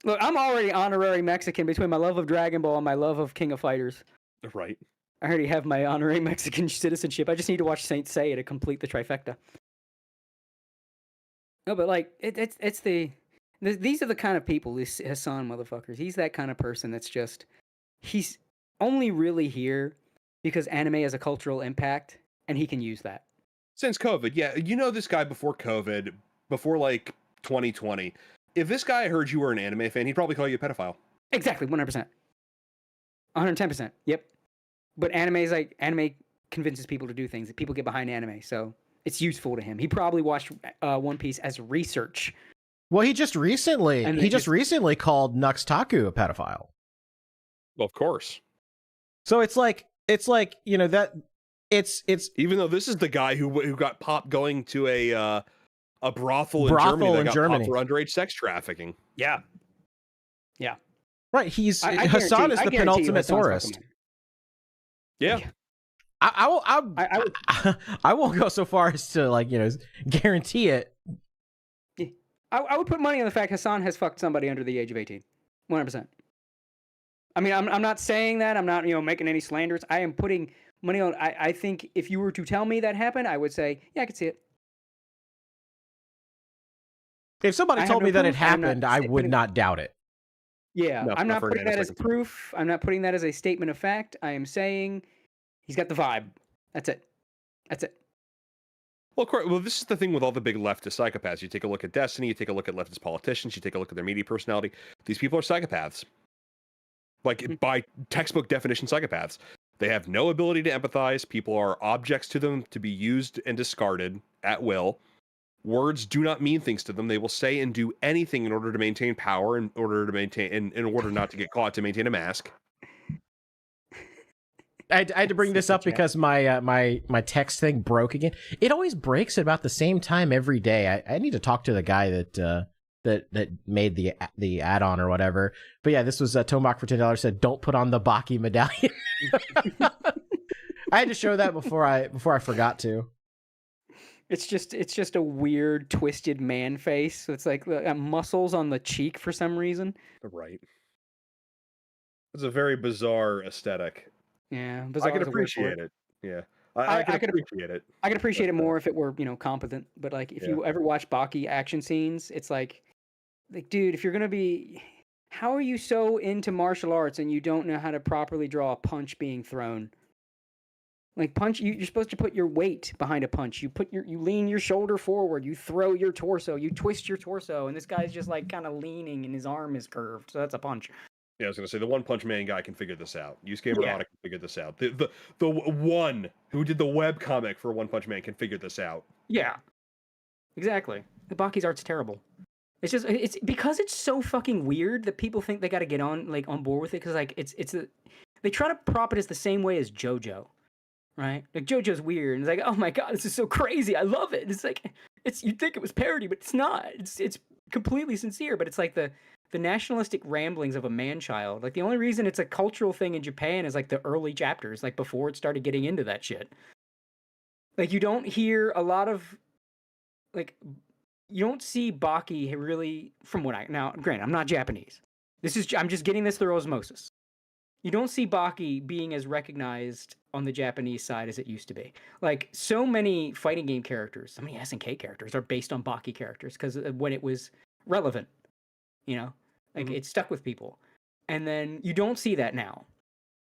Look, I'm already honorary Mexican between my love of Dragon Ball and my love of King of Fighters. Right. I already have my honorary Mexican citizenship. I just need to watch Saint Seiya to complete the trifecta. No, but like these are the kind of people, these Hassan motherfuckers. He's that kind of person that's just he's only really here because anime has a cultural impact and he can use that. Since COVID, yeah, you know this guy before COVID, before like 2020. If this guy heard you were an anime fan, he'd probably call you a pedophile. Exactly, 100%. 110%. Yep. But anime convinces people to do things. That people get behind anime, so it's useful to him. He probably watched One Piece as research. Well, he just recently called Nux Taku a pedophile. Well, of course. So it's like you know that it's even though this is the guy who got popped going to a brothel in Germany for underage sex trafficking. Yeah. Right. Hassan is the penultimate tourist. Yeah. I won't go so far as to guarantee it. I would put money on the fact Hassan has fucked somebody under the age of 18. 100%. I mean, I'm not saying that. I'm not making any slanders. I am putting money on. I think if you were to tell me that happened, I would say, yeah, I could see it. If somebody told me that it happened, I would not doubt it. Yeah, I'm not putting that as proof. I'm not putting that as a statement of fact. I am saying he's got the vibe. That's it. Well, this is the thing with all the big leftist psychopaths. You take a look at Destiny, you take a look at leftist politicians, you take a look at their media personality. These people are psychopaths. By textbook definition, psychopaths. They have no ability to empathize. People are objects to them to be used and discarded at will. Words do not mean things to them. They will say and do anything in order to maintain power, in order not to get caught, to maintain a mask. I had to bring this up because my text thing broke again. It always breaks at about the same time every day. I need to talk to the guy that made the add-on or whatever. But yeah, this was Tomac for $10 said, "Don't put on the Baki medallion." I had to show that before I forgot to. It's just a weird twisted man face. So it's like muscles on the cheek for some reason. Right. It's a very bizarre aesthetic. Yeah, I can appreciate it. Yeah, I can appreciate it. I could appreciate it more if it were competent. But like if you ever watch Baki action scenes, it's like dude, if you're gonna be, how are you so into martial arts and you don't know how to properly draw a punch being thrown? Like punch, you're supposed to put your weight behind a punch. You lean your shoulder forward. You throw your torso. You twist your torso, and this guy's just like kind of leaning, and his arm is curved. So that's a punch. Yeah, I was gonna say the One Punch Man guy can figure this out. Yusuke Murata can figure this out. The one who did the web comic for One Punch Man can figure this out. Yeah, exactly. The Baki's art's terrible. It's because it's so fucking weird that people think they got to get on board with it because they try to prop it as the same way as JoJo, right? Like JoJo's weird and it's like, oh my god, this is so crazy. I love it. It's like you'd think it was parody, but it's not. It's completely sincere, but it's like the nationalistic ramblings of a man-child. Like the only reason it's a cultural thing in Japan is like the early chapters, like before it started getting into that shit. Like you don't hear a lot of you don't see Baki really from now granted, I'm not Japanese. I'm just getting this through osmosis. You don't see Baki being as recognized on the Japanese side as it used to be. Like so many fighting game characters, so many SNK characters are based on Baki characters because when it was relevant. It stuck with people. And then you don't see that now.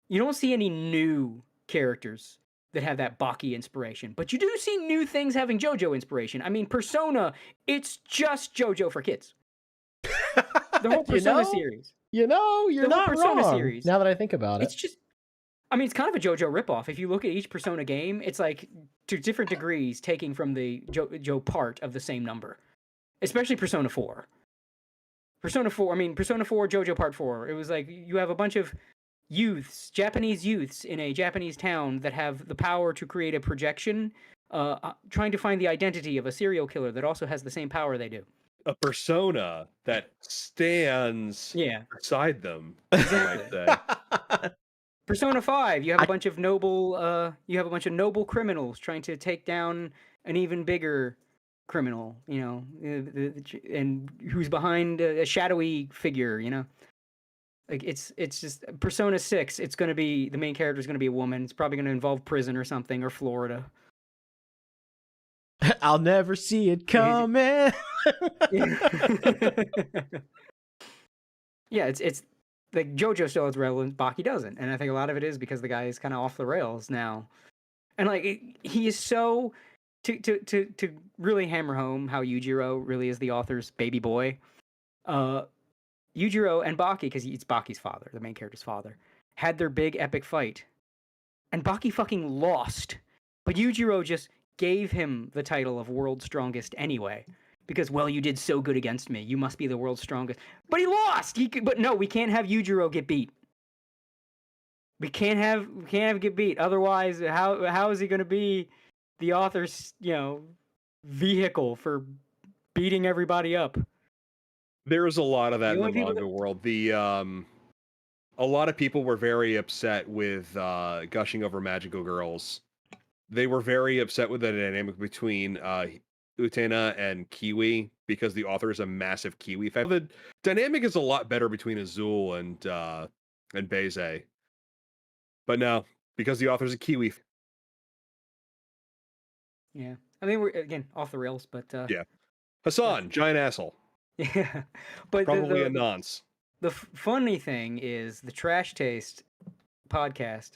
You don't see any new characters that have that Baki inspiration, but you do see new things having JoJo inspiration. I mean, Persona, it's just JoJo for kids. The whole Persona series. You're not Persona wrong. Series. Now that I think about it. It's just, it's kind of a JoJo ripoff. If you look at each Persona game, it's like to different degrees taking from the JoJo part of the same number. Especially Persona 4. Persona 4, JoJo Part 4. It was like you have a bunch of Japanese youths in a Japanese town that have the power to create a projection, trying to find the identity of a serial killer that also has the same power they do. a persona that stands beside them. Exactly. I might say. Persona 5, you have a bunch of noble criminals trying to take down an even bigger criminal, you know, and who's behind a shadowy figure, you know. Like it's just Persona 6, it's going to be the main character is going to be a woman. It's probably going to involve prison or something, or Florida. I'll never see it coming. Yeah, it's like JoJo still has relevance, Baki doesn't, and I think a lot of it is because the guy is kind of off the rails now, and like he is so to really hammer home how Yujiro really is the author's baby boy. Yujiro and Baki, because it's Baki's father, the main character's father, had their big epic fight, and Baki fucking lost, but Yujiro just gave him the title of world's strongest anyway. Because, well, you did so good against me. You must be the world's strongest. But he lost. But no, we can't have Yujiro get beat. We can't have get beat. Otherwise, how is he going to be the author's, you know, vehicle for beating everybody up? There is a lot of that in the manga world. A lot of people were very upset with gushing over magical girls. They were very upset with the dynamic between Utena and Kiwi because the author is a massive Kiwi fan. The dynamic is a lot better between Azul and Beze. But no, because the author's a Kiwi. Yeah. I mean, we're, again, off the rails, but... yeah. Hassan, giant asshole. Yeah. But probably a nonce. The funny thing is, the Trash Taste podcast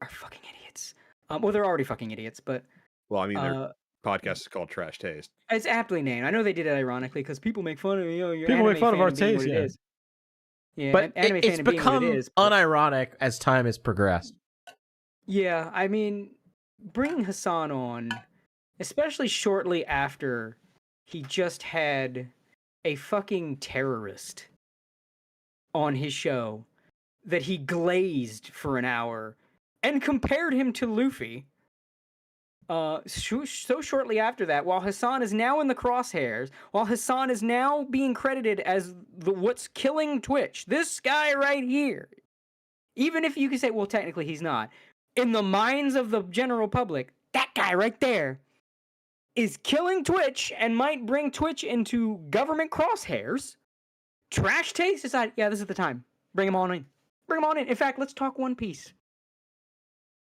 are fucking idiots. Well, they're already fucking idiots, but... Well, I mean, their podcast is called Trash Taste. It's aptly named. I know they did it ironically because people make fun of your people make fun of our taste, yeah. Yeah, but it's become unironic as time has progressed. Yeah, I mean, bringing Hassan on, especially shortly after he just had a fucking terrorist on his show that he glazed for an hour and compared him to Luffy. So shortly after that, while Hassan is now in the crosshairs, while Hassan is now being credited as what's killing Twitch, this guy right here, even if you can say, well, technically he's not, in the minds of the general public, that guy right there is killing Twitch and might bring Twitch into government crosshairs. Trash Taste decided, yeah, this is the time. Bring him on in. Bring him on in. In fact, let's talk One Piece.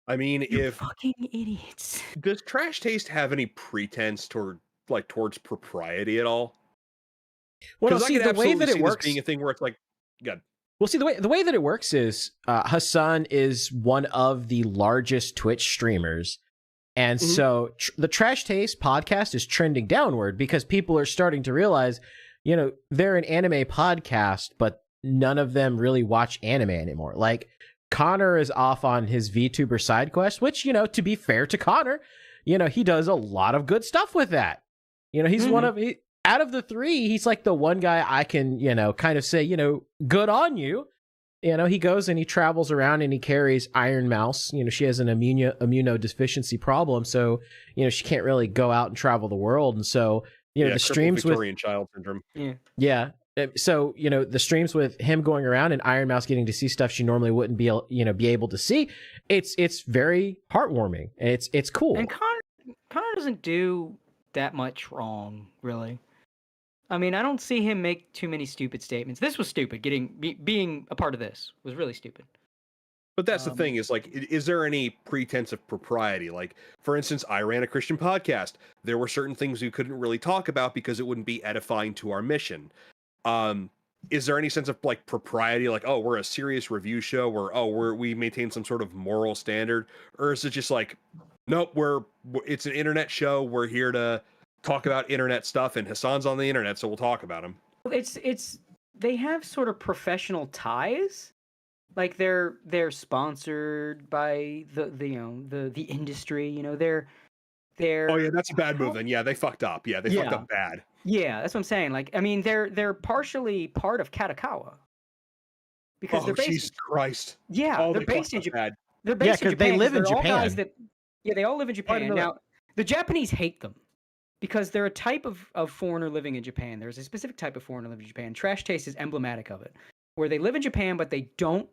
I mean, You're fucking idiots. Does Trash Taste have any pretense towards propriety at all? Well, see, the way that it works, being a thing where it's like, good. Well, see, the way that it works is Hassan is one of the largest Twitch streamers, and so the Trash Taste podcast is trending downward because people are starting to realize, you know, they're an anime podcast, but none of them really watch anime anymore. Like, Connor is off on his VTuber side quest, which, you know, to be fair to Connor, you know, he does a lot of good stuff with that. You know, he's out of the three, he's like the one guy I can, you know, kind of say, you know, good on you. You know, he goes and he travels around and he carries Iron Mouse. You know, she has an immunodeficiency problem, so, you know, she can't really go out and travel the world. And so, you know, the streams with Victorian child syndrome. Yeah. So, you know, the streams with him going around and Iron Mouse getting to see stuff she normally wouldn't be able to see. It's very heartwarming. It's cool. And Connor doesn't do that much wrong, really. I mean, I don't see him make too many stupid statements. This was stupid. Being a part of this was really stupid. But that's the thing is, like, is there any pretense of propriety? Like, for instance, I ran a Christian podcast. There were certain things we couldn't really talk about because it wouldn't be edifying to our mission. Is there any sense of like propriety? Like, oh, we're a serious review show where we maintain some sort of moral standard? Or is it just like, nope, it's an internet show. We're here to talk about internet stuff, and Hassan's on the internet, so we'll talk about him. They have sort of professional ties. Like they're sponsored by the industry, you know, they're oh yeah, that's a bad move then. Yeah, they fucked up. Yeah, they fucked up bad. Yeah, that's what I'm saying. Like, I mean, they're partially part of Katakawa. Because they're based Jesus Christ. Yeah, they're based in Japan. They're based in Japan. They live in Japan. They all live in Japan. Now, the Japanese hate them. because they're a type of foreigner living in Japan. There's a specific type of foreigner living in Japan. Trash taste is emblematic of it, where they live in Japan, but they don't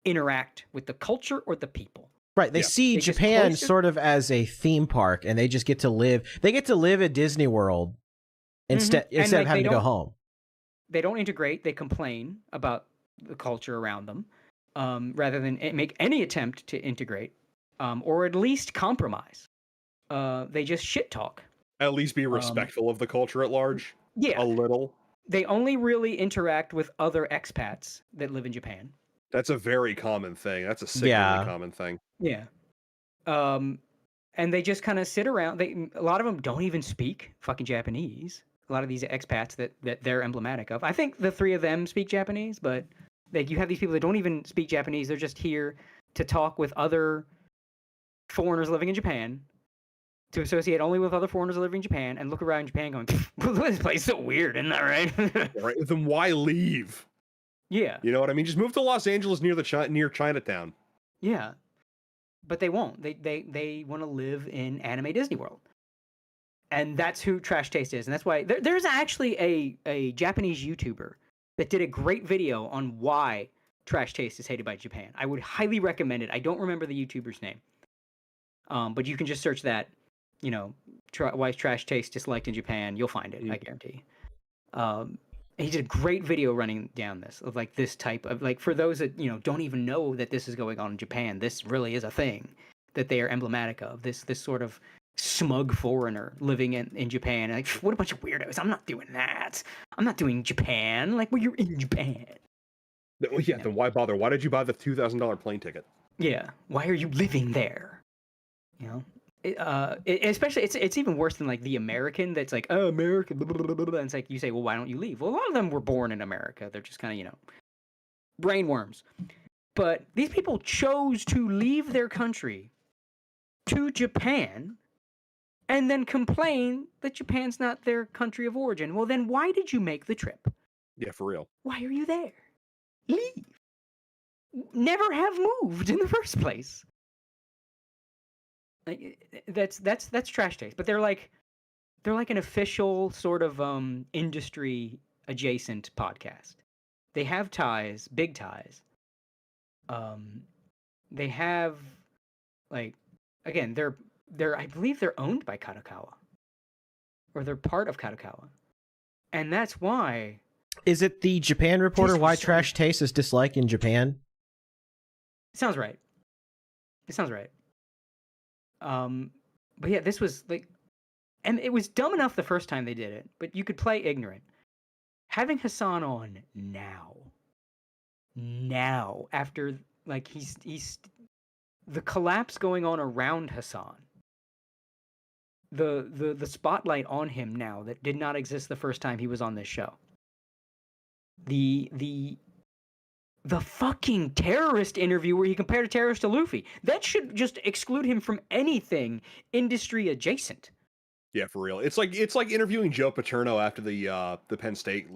interact with the culture or the people. Right. They see They just Japan close their- sort of as a theme park, and they just get to live. They get to live at Disney World instead And, of like, having they to go don't- home. They don't integrate. They complain about the culture around them, rather than make any attempt to integrate, or at least compromise. They just shit talk. At least be respectful of the culture at large. Yeah. A little. They only really interact with other expats that live in Japan. That's a very common thing. That's a sickeningly common thing. Yeah. And they just kind of sit around. A lot of them don't even speak fucking Japanese. A lot of these expats that they're emblematic of. I think the three of them speak Japanese, but like you have these people that don't even speak Japanese. They're just here to talk with other foreigners living in Japan, to associate only with other foreigners living in Japan, and look around Japan going, this place is so weird, isn't that right? Right? Then why leave? Yeah. You know what I mean? Just move to Los Angeles near Chinatown. Yeah. But they won't. They want to live in anime Disney World. And that's who Trash Taste is. And that's why there's actually a Japanese YouTuber that did a great video on why Trash Taste is hated by Japan. I would highly recommend it. I don't remember the YouTuber's name. But you can just search that, why is Trash Taste disliked in Japan? You'll find it, I guarantee. He did a great video running down this, of like this type of, like, for those that, don't even know that this is going on in Japan, this really is a thing that they are emblematic of. This sort of smug foreigner living in Japan. Like, what a bunch of weirdos. I'm not doing that. I'm not doing Japan. Like, well, you're in Japan. Yeah, then why bother? Why did you buy the $2,000 plane ticket? Yeah. Why are you living there? Especially, it's even worse than like the American that's like, oh, America, blah, blah, blah, blah, blah. And it's like, you say, well, why don't you leave? Well, a lot of them were born in America. They're just kind of, brainworms. But these people chose to leave their country to Japan and then complain that Japan's not their country of origin. Well, then why did you make the trip? Yeah, for real. Why are you there? Leave. Never have moved in the first place. That's Trash Taste, but they're like an official sort of industry adjacent podcast. They have ties, big ties. They have, like, again, they're I believe they're owned by Kadokawa, or they're part of Kadokawa, and that's why. Is it the Japan Reporter? This Why was so- Trash Taste is disliked in Japan? Sounds right. It sounds right. But yeah, this was like, and it was dumb enough the first time they did it, but you could play ignorant. Having Hassan on now, after, like, he's the collapse going on around Hassan, the spotlight on him now that did not exist the first time he was on this show. The fucking terrorist interview where he compared a terrorist to Luffy. That should just exclude him from anything industry adjacent. Yeah, for real. It's like interviewing Joe Paterno after the Penn State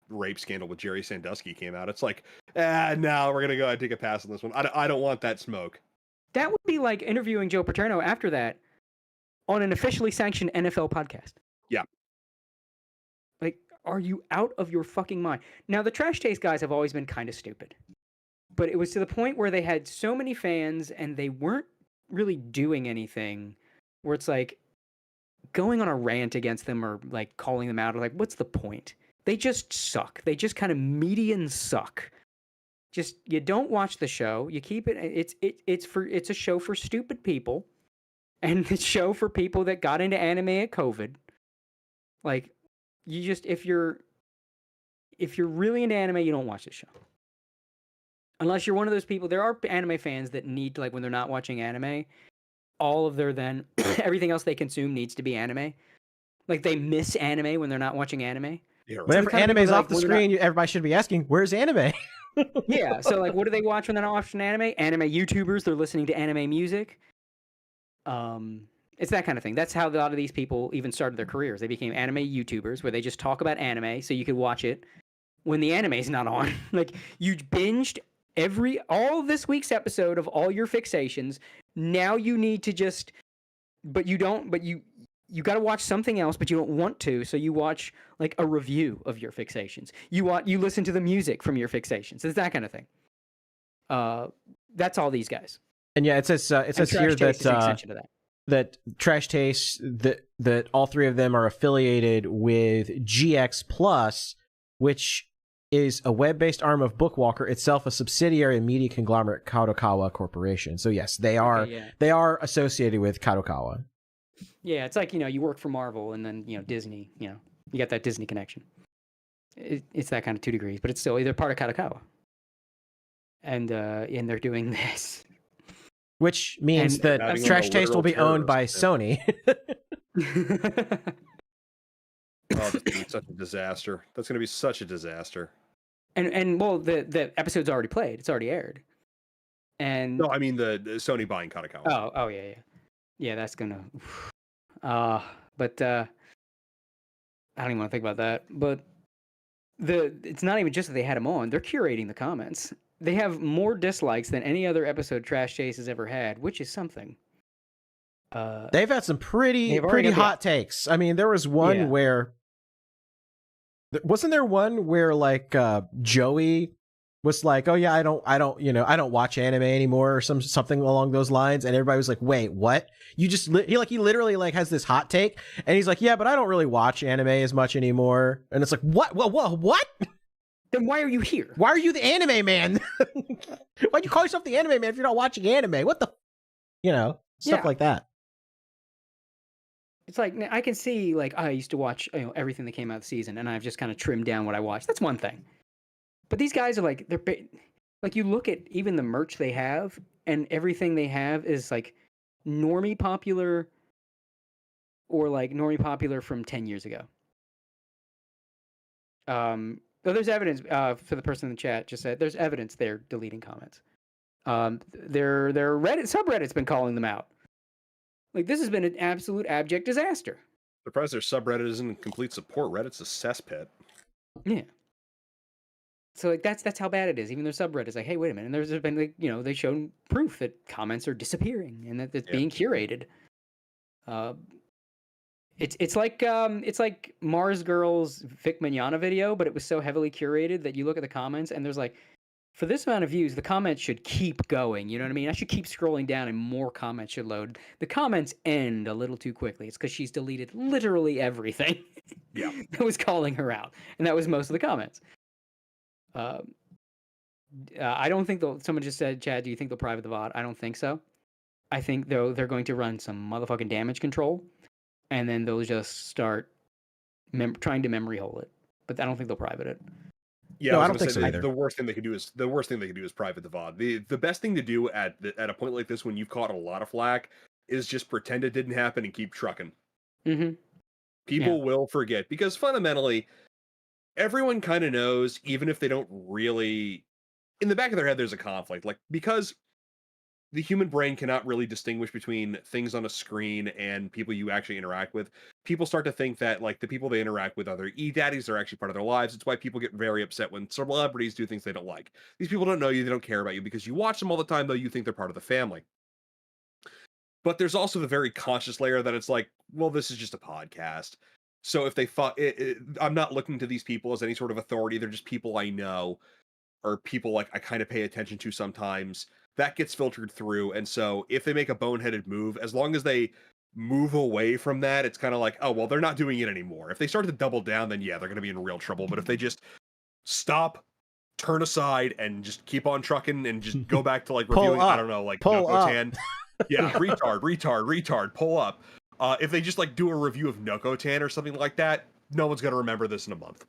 rape scandal with Jerry Sandusky came out. It's like, no, we're gonna go ahead and take a pass on this one. I don't want that smoke. That would be like interviewing Joe Paterno after that on an officially sanctioned NFL podcast. Yeah. Like, are you out of your fucking mind? Now, the Trash Taste guys have always been kind of stupid. But it was to the point where they had so many fans and they weren't really doing anything, where it's like going on a rant against them or like calling them out, or like, what's the point? They just suck. They just kind of median suck. Just, you don't watch the show. You keep it. It's a show for stupid people, and it's a show for people that got into anime at COVID. Like, you just, if you're really into anime, you don't watch this show. Unless you're one of those people. There are anime fans that need to, like, when they're not watching anime, all of their then everything else they consume needs to be anime. Like, they miss anime when they're not watching anime. Yeah, right. Whenever kind of anime's people, off like, the when they're screen, everybody should be asking, "Where's anime?" Yeah, so like, what do they watch when they're not watching anime? Anime YouTubers. They're listening to anime music. It's that kind of thing. That's how a lot of these people even started their careers. They became anime YouTubers, where they just talk about anime, so you could watch it when the anime's not on. Like, you binged all this week's episode of all your fixations. Now you need to just, but you you got to watch something else, but you don't want to, so you watch like a review of your fixations. You listen to the music from your fixations. It's that kind of thing. That's all these guys. And yeah, it says here that that Trash Taste, that all three of them are affiliated with GX Plus, which is a web-based arm of Bookwalker, itself a subsidiary and media conglomerate Kadokawa Corporation. So yes, they are associated with Kadokawa. Yeah, it's like, you work for Marvel and then, Disney, you got that Disney connection. It's that kind of 2 degrees, but it's still either part of Kadokawa. And they're doing this. Which means that Trash Taste will be owned by Sony. Oh, that's going to be such a disaster. That's going to be such a disaster. And well, the episode's already played. It's already aired. And no, I mean the Sony buying Kadokawa. Oh yeah. Yeah, that's gonna. But I don't even want to think about that. But it's not even just that they had him on. They're curating the comments. They have more dislikes than any other episode Trash Chase has ever had, which is something. They've had some pretty hot takes. I mean, there was one where wasn't there one where like Joey was like, "Oh yeah, I don't watch anime anymore," or something along those lines, and everybody was like, "Wait, what? You just he literally like has this hot take," and he's like, "Yeah, but I don't really watch anime as much anymore," and it's like, "What? What?" Then why are you here? Why are you the anime man? Why'd you call yourself the anime man if you're not watching anime? What the, stuff like that. It's like, I can see, like, I used to watch everything that came out of the season, and I've just kind of trimmed down what I watched. That's one thing. But these guys are like, like, you look at even the merch they have, and everything they have is like normie popular, or like normie popular from 10 years ago. Though there's evidence, for the person in the chat just said, there's evidence they're deleting comments. Their Reddit subreddit's been calling them out. Like, this has been an absolute abject disaster. Surprised their subreddit isn't in complete support. Reddit's a cesspit. Yeah. So like that's how bad it is. Even their subreddit is like, hey, wait a minute. And there's been like, they've shown proof that comments are disappearing and that it's being curated. It's like Mars Girl's Vic Mignogna video, but it was so heavily curated that you look at the comments and there's like, for this amount of views, the comments should keep going. You know what I mean? I should keep scrolling down and more comments should load. The comments end a little too quickly. It's because she's deleted literally everything that was calling her out. And that was most of the comments. I don't think someone just said, Chad, do you think they'll private the VOD? I don't think so. I think, though, they're going to run some motherfucking damage control. And then they'll just start trying to memory hole it. But I don't think they'll private it. Yeah, no, I don't think so either. The worst thing they could do is private the VOD. The best thing to do at a point like this when you've caught a lot of flack is just pretend it didn't happen and keep trucking. Mm-hmm. People will forget because fundamentally, everyone kind of knows, even if they don't really, in the back of their head, there's a conflict. Like, because the human brain cannot really distinguish between things on a screen and people you actually interact with. People start to think that, like, the people they interact with are their e-daddies, they're actually part of their lives. It's why people get very upset when celebrities do things they don't like. These people don't know you, they don't care about you, because you watch them all the time, though you think they're part of the family. But there's also the very conscious layer that it's like, well, this is just a podcast. So if they thought, I'm not looking to these people as any sort of authority, they're just people I know, or people like I kind of pay attention to sometimes. That gets filtered through, and so if they make a boneheaded move, as long as they move away from that, it's kind of like, oh, well, they're not doing it anymore. If they start to double down, then yeah, they're going to be in real trouble. But if they just stop, turn aside, and just keep on trucking, and just go back to like reviewing, I don't know, like Nokotan. Yeah, retard, pull up. If they just like do a review of Nokotan or something like that, no one's going to remember this in a month.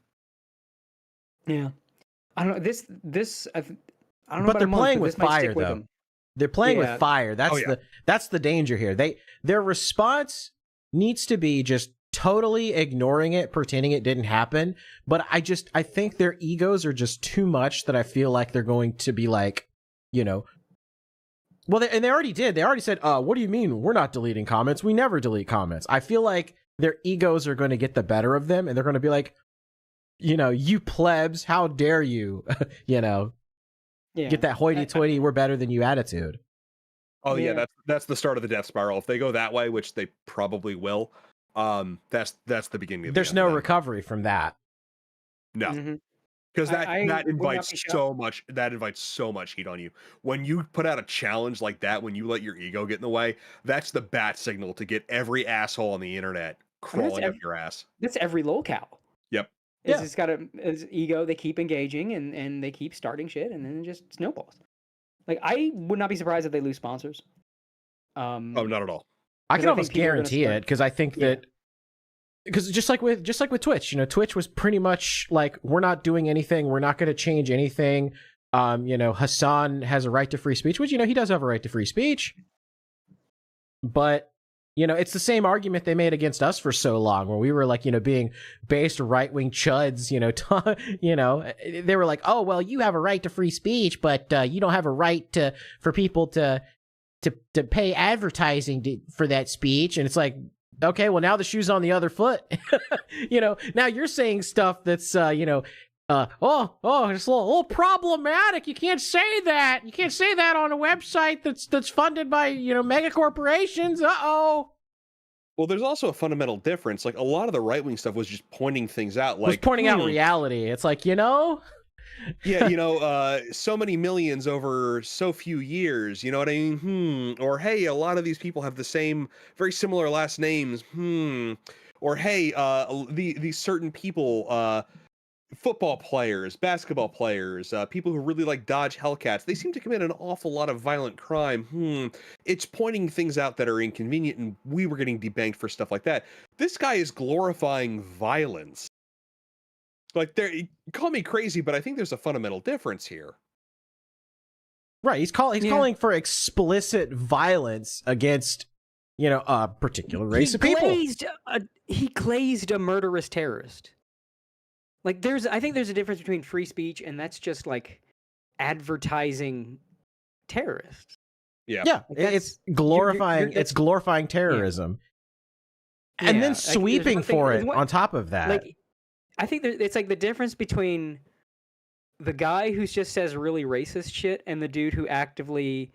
Yeah. I don't know, this I don't know, but they're playing with fire, though. They're playing with fire. That's the danger here. Their response needs to be just totally ignoring it, pretending it didn't happen. But I think their egos are just too much that I feel like they're going to be like, well, and they already did. They already said, what do you mean we're not deleting comments? We never delete comments. I feel like their egos are going to get the better of them, and they're going to be like, you plebs, how dare you, get that hoity-toity, we're better than you attitude. Oh yeah, that's the start of the death spiral. If they go that way, which they probably will, that's the beginning of There's the no end of that. recovery from that. No. Mhm. Because that I would not invites be shocked. so much heat on you. When you put out a challenge like that, when you let your ego get in the way, that's the bat signal to get every asshole on the internet crawling up your ass. That's every locale. Yep. It's Yeah. just got it's ego. They keep engaging and they keep starting shit, and then it just snowballs. Like, I would not be surprised if they lose sponsors. Oh, not at all. I 'Cause can I almost think people are gonna guarantee start- it because I think Yeah. that because just like with Twitch, you know, Twitch was pretty much like, we're not doing anything, we're not going to change anything. You know, Hassan has a right to free speech, which, you know, he does have a right to free speech. But, you know, it's the same argument they made against us for so long, where we were like, you know, being based right-wing chuds, you know, you know, they were like, oh, well, you have a right to free speech, but you don't have a right for people to pay advertising for that speech. And it's like, okay, well, now the shoe's on the other foot. You know, now you're saying stuff that's, you know, it's a little problematic. You can't say that. You can't say that on a website that's funded by, you know, mega corporations. Uh-oh. Well, there's also a fundamental difference. Like, a lot of the right-wing stuff was just pointing things out. Like, Was pointing out reality. It's like, you know, yeah, you know, so many millions over so few years, you know what I mean? Or, hey, a lot of these people have the same, very similar last names. Or, hey, these certain people, football players, basketball players, people who really like dodge Hellcats, they seem to commit an awful lot of violent crime. It's pointing things out that are inconvenient, and we were getting debanked for stuff like that. This guy is glorifying violence. Like, call me crazy, but I think there's a fundamental difference here. right. He's calling for explicit violence against, you know, a particular race of people. He glazed a murderous terrorist. Like, I think there's a difference between free speech and that's just like advertising terrorists. Yeah. Yeah, Like, it's glorifying. you're- It's glorifying terrorism, and Yeah, then like, there's sweeping one thing- for there's it one- on top of that. Like, I think it's like the difference between the guy who just says really racist shit and the dude who actively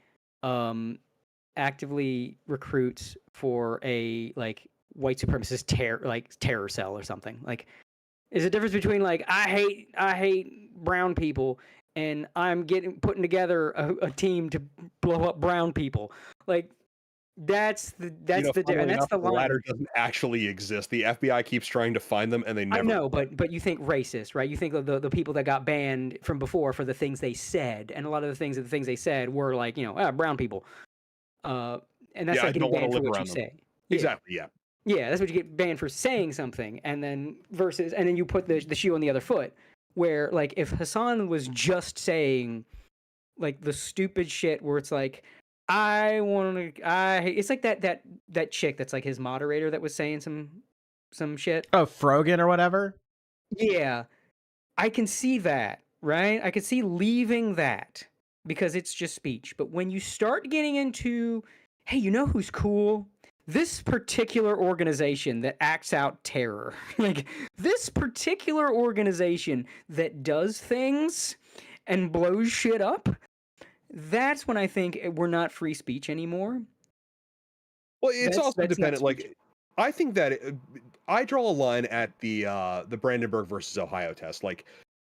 recruits for a like white supremacist terror cell or something. Like, there's a difference between like I hate brown people and I'm putting together a team to blow up brown people. Like, that's the difference. And that's the The line. latter doesn't actually exist. The FBI keeps trying to find them, and they never. I know, but you think racist, right? You think of the people that got banned from before for the things they said, and a lot of the things they said were like, you know, brown people. And that's Yeah, I like getting don't wanna banned for live what you around them. say. Exactly. Yeah. Yeah, that's what you get banned for saying something, and then you put the shoe on the other foot, where like if Hassan was just saying like the stupid shit where it's like it's like that chick that's like his moderator that was saying some shit. Oh, Frogan or whatever. Yeah, I can see that, right? I can see leaving that because it's just speech. But when you start getting into, hey, you know who's cool? This particular organization that acts out terror, like this particular organization that does things and blows shit up, that's when I think we're not free speech anymore. Well, it's also that's not dependent. speech. Like, I think that I draw a line at the Brandenburg versus Ohio test. Like,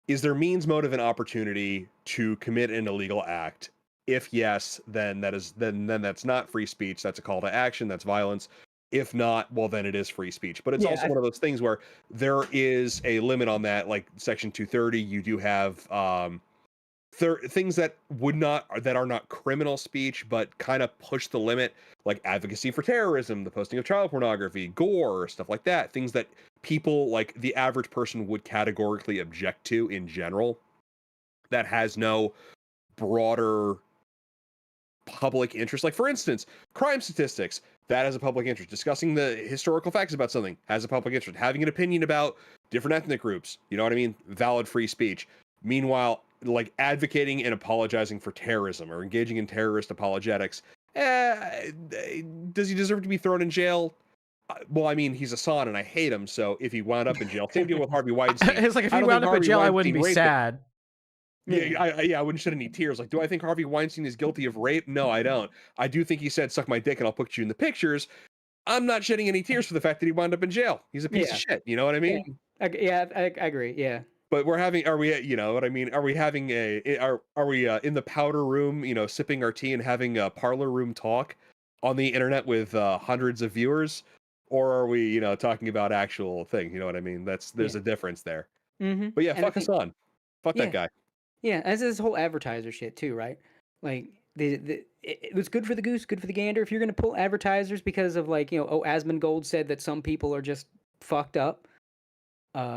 is there means, motive, and opportunity to commit an illegal act? If yes, then that's not free speech. That's a call to action. That's violence. If not, well, then it is free speech. But it's also one of those things where there is a limit on that. Like Section 230, you do have things that are not criminal speech, but kind of push the limit, like advocacy for terrorism, the posting of child pornography, gore, stuff like that. Things that people like the average person would categorically object to in general. That has no broader public interest. Like, for instance, crime statistics, that has a public interest. Discussing the historical facts about something has a public interest. Having an opinion about different ethnic groups, you know what I mean? Valid free speech. Meanwhile, like advocating and apologizing for terrorism or engaging in terrorist apologetics, does he deserve to be thrown in jail? Well, I mean, he's Hassan and I hate him, so if he wound up in jail, same deal with Harvey Weinstein. It's like if I he don't wound think up in Harvey jail, I Weinstein wouldn't be raped him. sad. Yeah, I wouldn't shed any tears. Like, do I think Harvey Weinstein is guilty of rape? No, I don't. I do think he said, "Suck my dick and I'll put you in the pictures." I'm not shedding any tears for the fact that he wound up in jail. He's a piece of shit. You know what I mean? I agree. Yeah. But are we, you know what I mean? Are we having are we in the powder room, you know, sipping our tea and having a parlor room talk on the internet with hundreds of viewers? Or are we, you know, talking about actual thing? You know what I mean? There's a difference there. Mm-hmm. But yeah, fuck Hassan. Fuck that guy. Yeah, as this whole advertiser shit too, right? Like it was good for the goose, good for the gander. If you're gonna pull advertisers because of like, you know, Asmongold said that some people are just fucked up,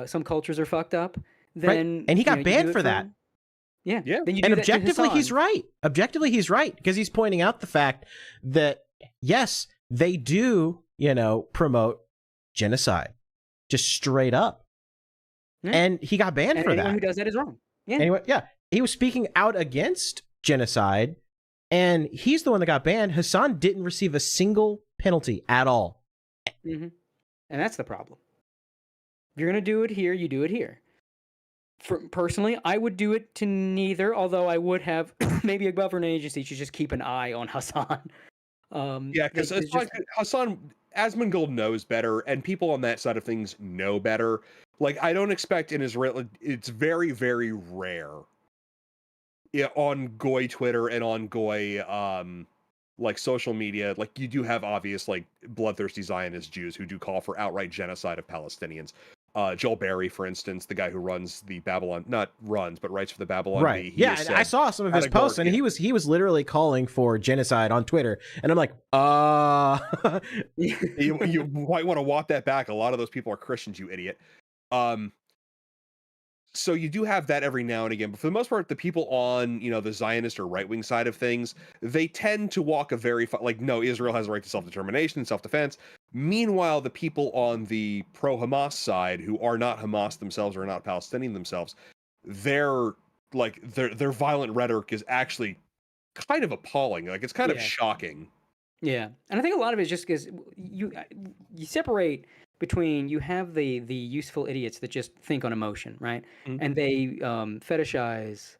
some cultures are fucked up, then right. And he got banned for that. Yeah. Then you and objectively, he's right. Objectively, he's right because he's pointing out the fact that yes, they do, you know, promote genocide, just straight up, and he got banned for that. Anyone who does that is wrong. Yeah. Anyway, he was speaking out against genocide, and he's the one that got banned. Hassan didn't receive a single penalty at all. Mm-hmm. And that's the problem. If you're gonna do it here, you do it here. Personally, I would do it to neither, although I would have maybe a government agency should just keep an eye on Hassan. Yeah, because Hassan Asmongold knows better, and people on that side of things know better. Like, I don't expect in Israel, it's very, very rare on Goy Twitter and on Goy, like, social media. Like, you do have obvious, like, bloodthirsty Zionist Jews who do call for outright genocide of Palestinians. Joel Berry, for instance, the guy who runs the Babylon, not runs, but writes for the Babylon right. Yeah, I saw some of his posts, and he was literally calling for genocide on Twitter, and I'm like, you might want to walk that back. A lot of those people are Christians, you idiot. So you do have that every now and again, but for the most part, the people on, you know, the Zionist or right-wing side of things, they tend to walk a very like, no, Israel has a right to self-determination and self-defense. Meanwhile, the people on the pro-Hamas side, who are not Hamas themselves or are not Palestinian themselves, their violent rhetoric is actually kind of appalling. Like, it's kind of shocking. Yeah, and I think a lot of it is just because you separate between, you have the useful idiots that just think on emotion, right? Mm-hmm. And they fetishize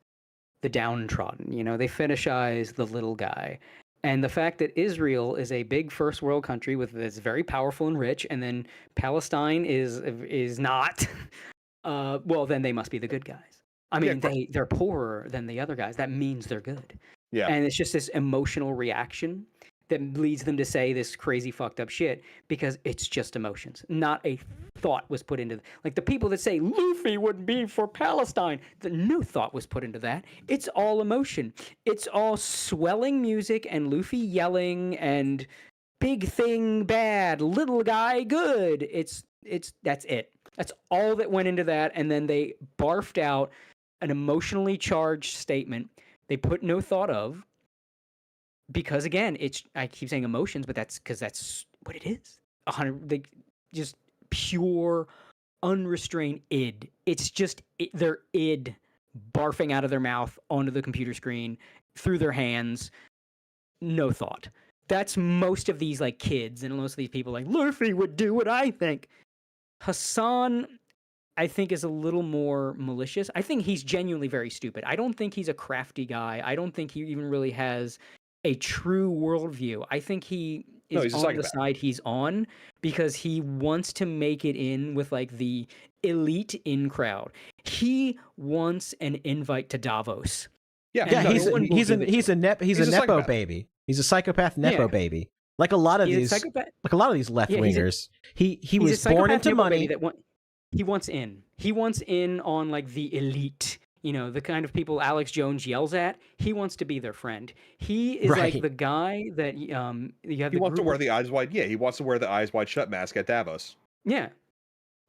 the downtrodden, you know, they fetishize the little guy. And the fact that Israel is a big first world country that's very powerful and rich, and then Palestine is not, well, then they must be the good guys. I mean, they're poorer than the other guys. That means they're good. Yeah. And it's just this emotional reaction that leads them to say this crazy fucked up shit because it's just emotions. Not a thought was put into like the people that say Luffy would be for Palestine. No thought was put into that. It's all emotion. It's all swelling music and Luffy yelling and big thing bad, little guy good. That's it. That's all that went into that, and then they barfed out an emotionally charged statement they put no thought of. Because again, I keep saying emotions, but that's because that's what it is. Just pure, unrestrained id. It's just their id barfing out of their mouth onto the computer screen through their hands. No thought. That's most of these like kids and most of these people like Luffy would do what I think. Hassan, I think, is a little more malicious. I think he's genuinely very stupid. I don't think he's a crafty guy. I don't think he even really has a true worldview. I think he is on the side he's on because he wants to make it in with like the elite in crowd. He wants an invite to Davos. Yeah, he's a nepo baby. He's a psychopath nepo baby. Like a lot of these left wingers. He was born into money. He wants in. He wants in on like the elite. You know, the kind of people Alex Jones yells at. He wants to be their friend. He is like the guy that you have. He wants to wear the eyes wide. Yeah, he wants to wear the eyes wide shut mask at Davos. Yeah,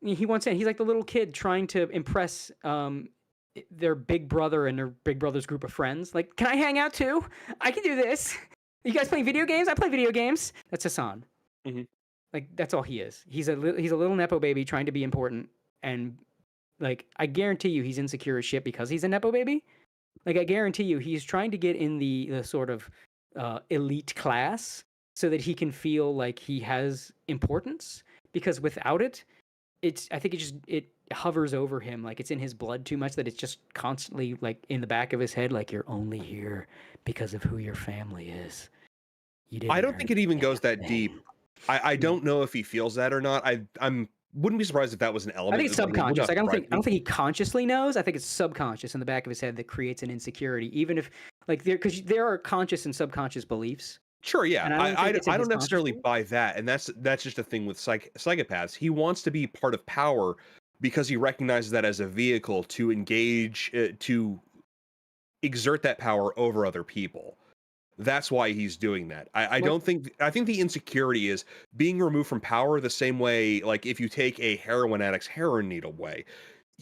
he wants in. He's like the little kid trying to impress their big brother and their big brother's group of friends. Like, can I hang out too? I can do this. You guys playing video games? I play video games. That's Hassan. Mm-hmm. Like, that's all he is. He's a little nepo baby trying to be important and. Like, I guarantee you he's insecure as shit because he's a nepo baby. Like, I guarantee you he's trying to get in the sort of elite class so that he can feel like he has importance. Because without it, I think it hovers over him. Like, it's in his blood too much that it's just constantly, like, in the back of his head, like, you're only here because of who your family is. I don't think it even goes that deep. I don't know if he feels that or not. I'm wouldn't be surprised if that was an element. I think it's that, like, subconscious. Like, I surprise don't think he consciously knows. I think it's subconscious in the back of his head that creates an insecurity, even if like because there are conscious and subconscious beliefs. Sure, yeah. And I don't necessarily consciously. buy that, and that's just a thing with psychopaths. He wants to be part of power because he recognizes that as a vehicle to engage, to exert that power over other people. That's why he's doing that. I think the insecurity is being removed from power the same way, like if you take a heroin addict's heroin needle away,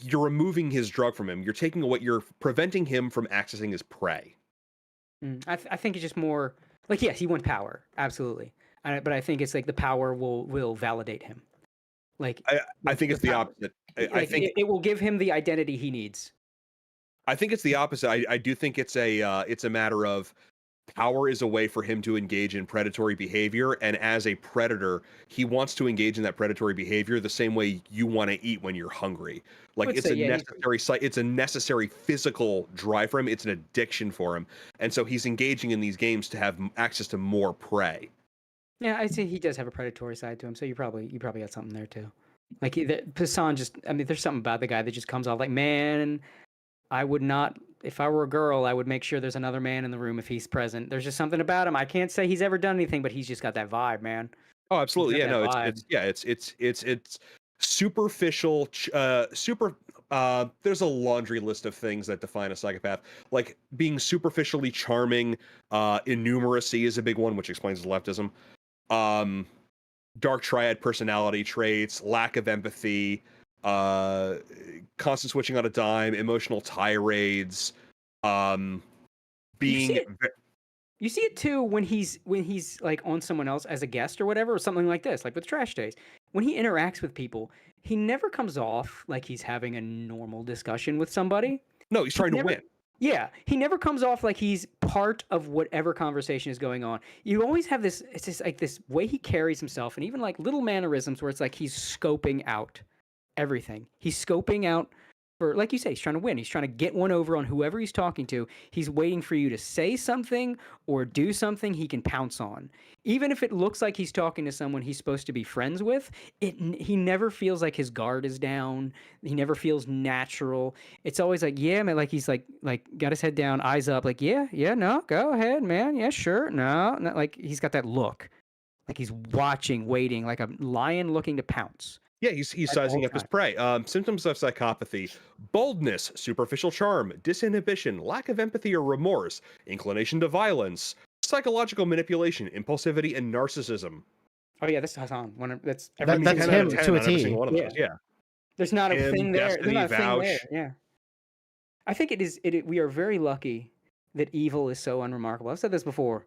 you're removing his drug from him. You're preventing him from accessing his prey. I think it's just more like, yes, he wants power, absolutely. But I think it's like the power will validate him. Like I think it's the opposite. I think it will give him the identity he needs. I think it's the opposite. I do think it's a matter of power is a way for him to engage in predatory behavior, and as a predator, he wants to engage in that predatory behavior the same way you want to eat when you're hungry. Like it's a necessary physical drive for him. It's an addiction for him, and so he's engaging in these games to have access to more prey. Yeah, I see he does have a predatory side to him, so you probably got something there too. Like Hassan there's something about the guy that just comes off like, man, I would not, if I were a girl, I would make sure there's another man in the room if he's present. There's just something about him. I can't say he's ever done anything, but he's just got that vibe, man. Oh, absolutely. Yeah, no, it's superficial, there's a laundry list of things that define a psychopath. Like being superficially charming, innumeracy is a big one, which explains his leftism. Dark triad personality traits, lack of empathy, constant switching on a dime, emotional tirades, being. You see it too when he's like on someone else as a guest or whatever, or something like this, like with Trash Days. When he interacts with people, he never comes off like he's having a normal discussion with somebody. No, he's trying to win. Yeah, he never comes off like he's part of whatever conversation is going on. You always have this, it's just like this way he carries himself, and even like little mannerisms where it's like he's scoping out everything. He's scoping out for, like you say, he's trying to win. He's trying to get one over on whoever he's talking to. He's waiting for you to say something or do something he can pounce on. Even if it looks like he's talking to someone he's supposed to be friends with, he never feels like his guard is down. He never feels natural. It's always like, yeah, man, like he's like got his head down, eyes up, like, yeah, no, go ahead, man. Yeah, sure. No, like he's got that look. Like he's watching, waiting, like a lion looking to pounce. Yeah, he's sizing up his prey. Symptoms of psychopathy: boldness, superficial charm, disinhibition, lack of empathy or remorse, inclination to violence, psychological manipulation, impulsivity, and narcissism. Oh yeah, that's Hassan. That's him to a T. Yeah. There's not a thing there. There's not a thing there. Yeah. I think it is. We are very lucky that evil is so unremarkable. I've said this before.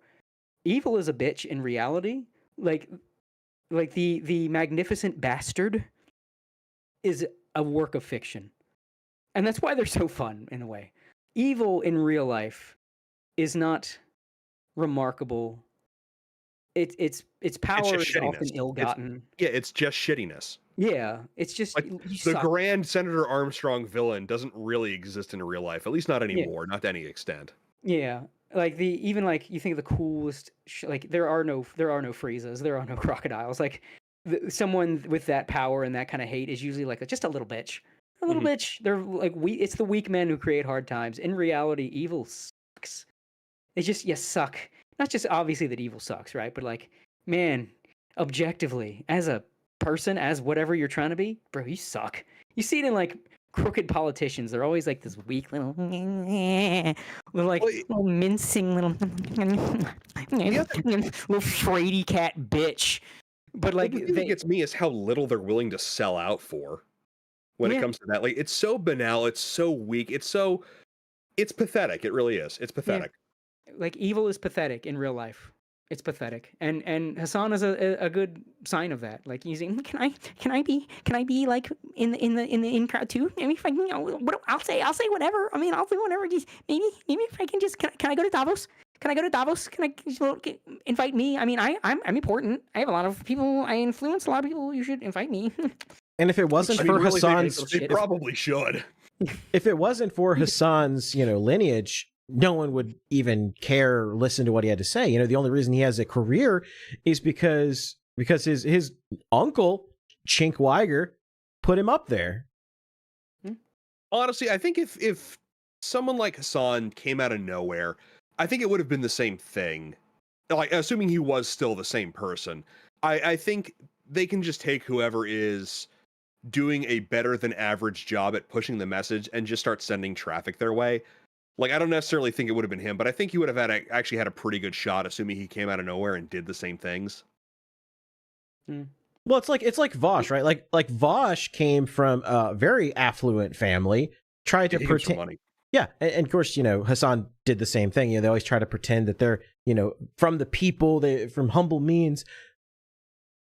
Evil is a bitch in reality. Like the Magnificent Bastard is a work of fiction. And that's why they're so fun in a way. Evil in real life is not remarkable. Its power is often ill-gotten. It's just shittiness. Yeah, it's just like the grand Senator Armstrong villain doesn't really exist in real life, at least not anymore, not to any extent. Yeah. Like even like you think of the coolest like there are no Friezas, there are no crocodiles. Like someone with that power and that kind of hate is usually like just a little bitch, bitch. They're like it's the weak men who create hard times. In reality, evil sucks. It's just you suck. Not just obviously that evil sucks, right? But like, man, objectively, as a person, as whatever you're trying to be, bro, you suck. You see it in like crooked politicians. They're always like this weak little little mincing little fraidy cat bitch. But like the thing that gets me is how little they're willing to sell out for when it comes to that. Like it's so banal, it's so weak, it's pathetic. It really is. It's pathetic. Yeah. Like evil is pathetic in real life. It's pathetic, and Hassan is a good sign of that. Like using, can I be like in the in crowd too? Maybe if I I'll say whatever. I mean, I'll do whatever. Just maybe if I can just can I go to Davos? Can I go to Davos? Can I invite me? I mean, I'm important. I have a lot of people. I influence a lot of people. You should invite me. And if it wasn't for Hassan's, they probably should. If it wasn't for Hassan's, lineage, no one would even care or listen to what he had to say. The only reason he has a career is because because his uncle Chink Weiger put him up there. Honestly, I think if someone like Hassan came out of nowhere, I think it would have been the same thing. Like, assuming he was still the same person, I think they can just take whoever is doing a better than average job at pushing the message and just start sending traffic their way. Like, I don't necessarily think it would have been him, but I think he would have actually had a pretty good shot, assuming he came out of nowhere and did the same things. Well, it's like Vosh, right? Like Vosh came from a very affluent family, tried to pretend money. Yeah, and of course, Hassan did the same thing. They always try to pretend that they're, from the people, from humble means.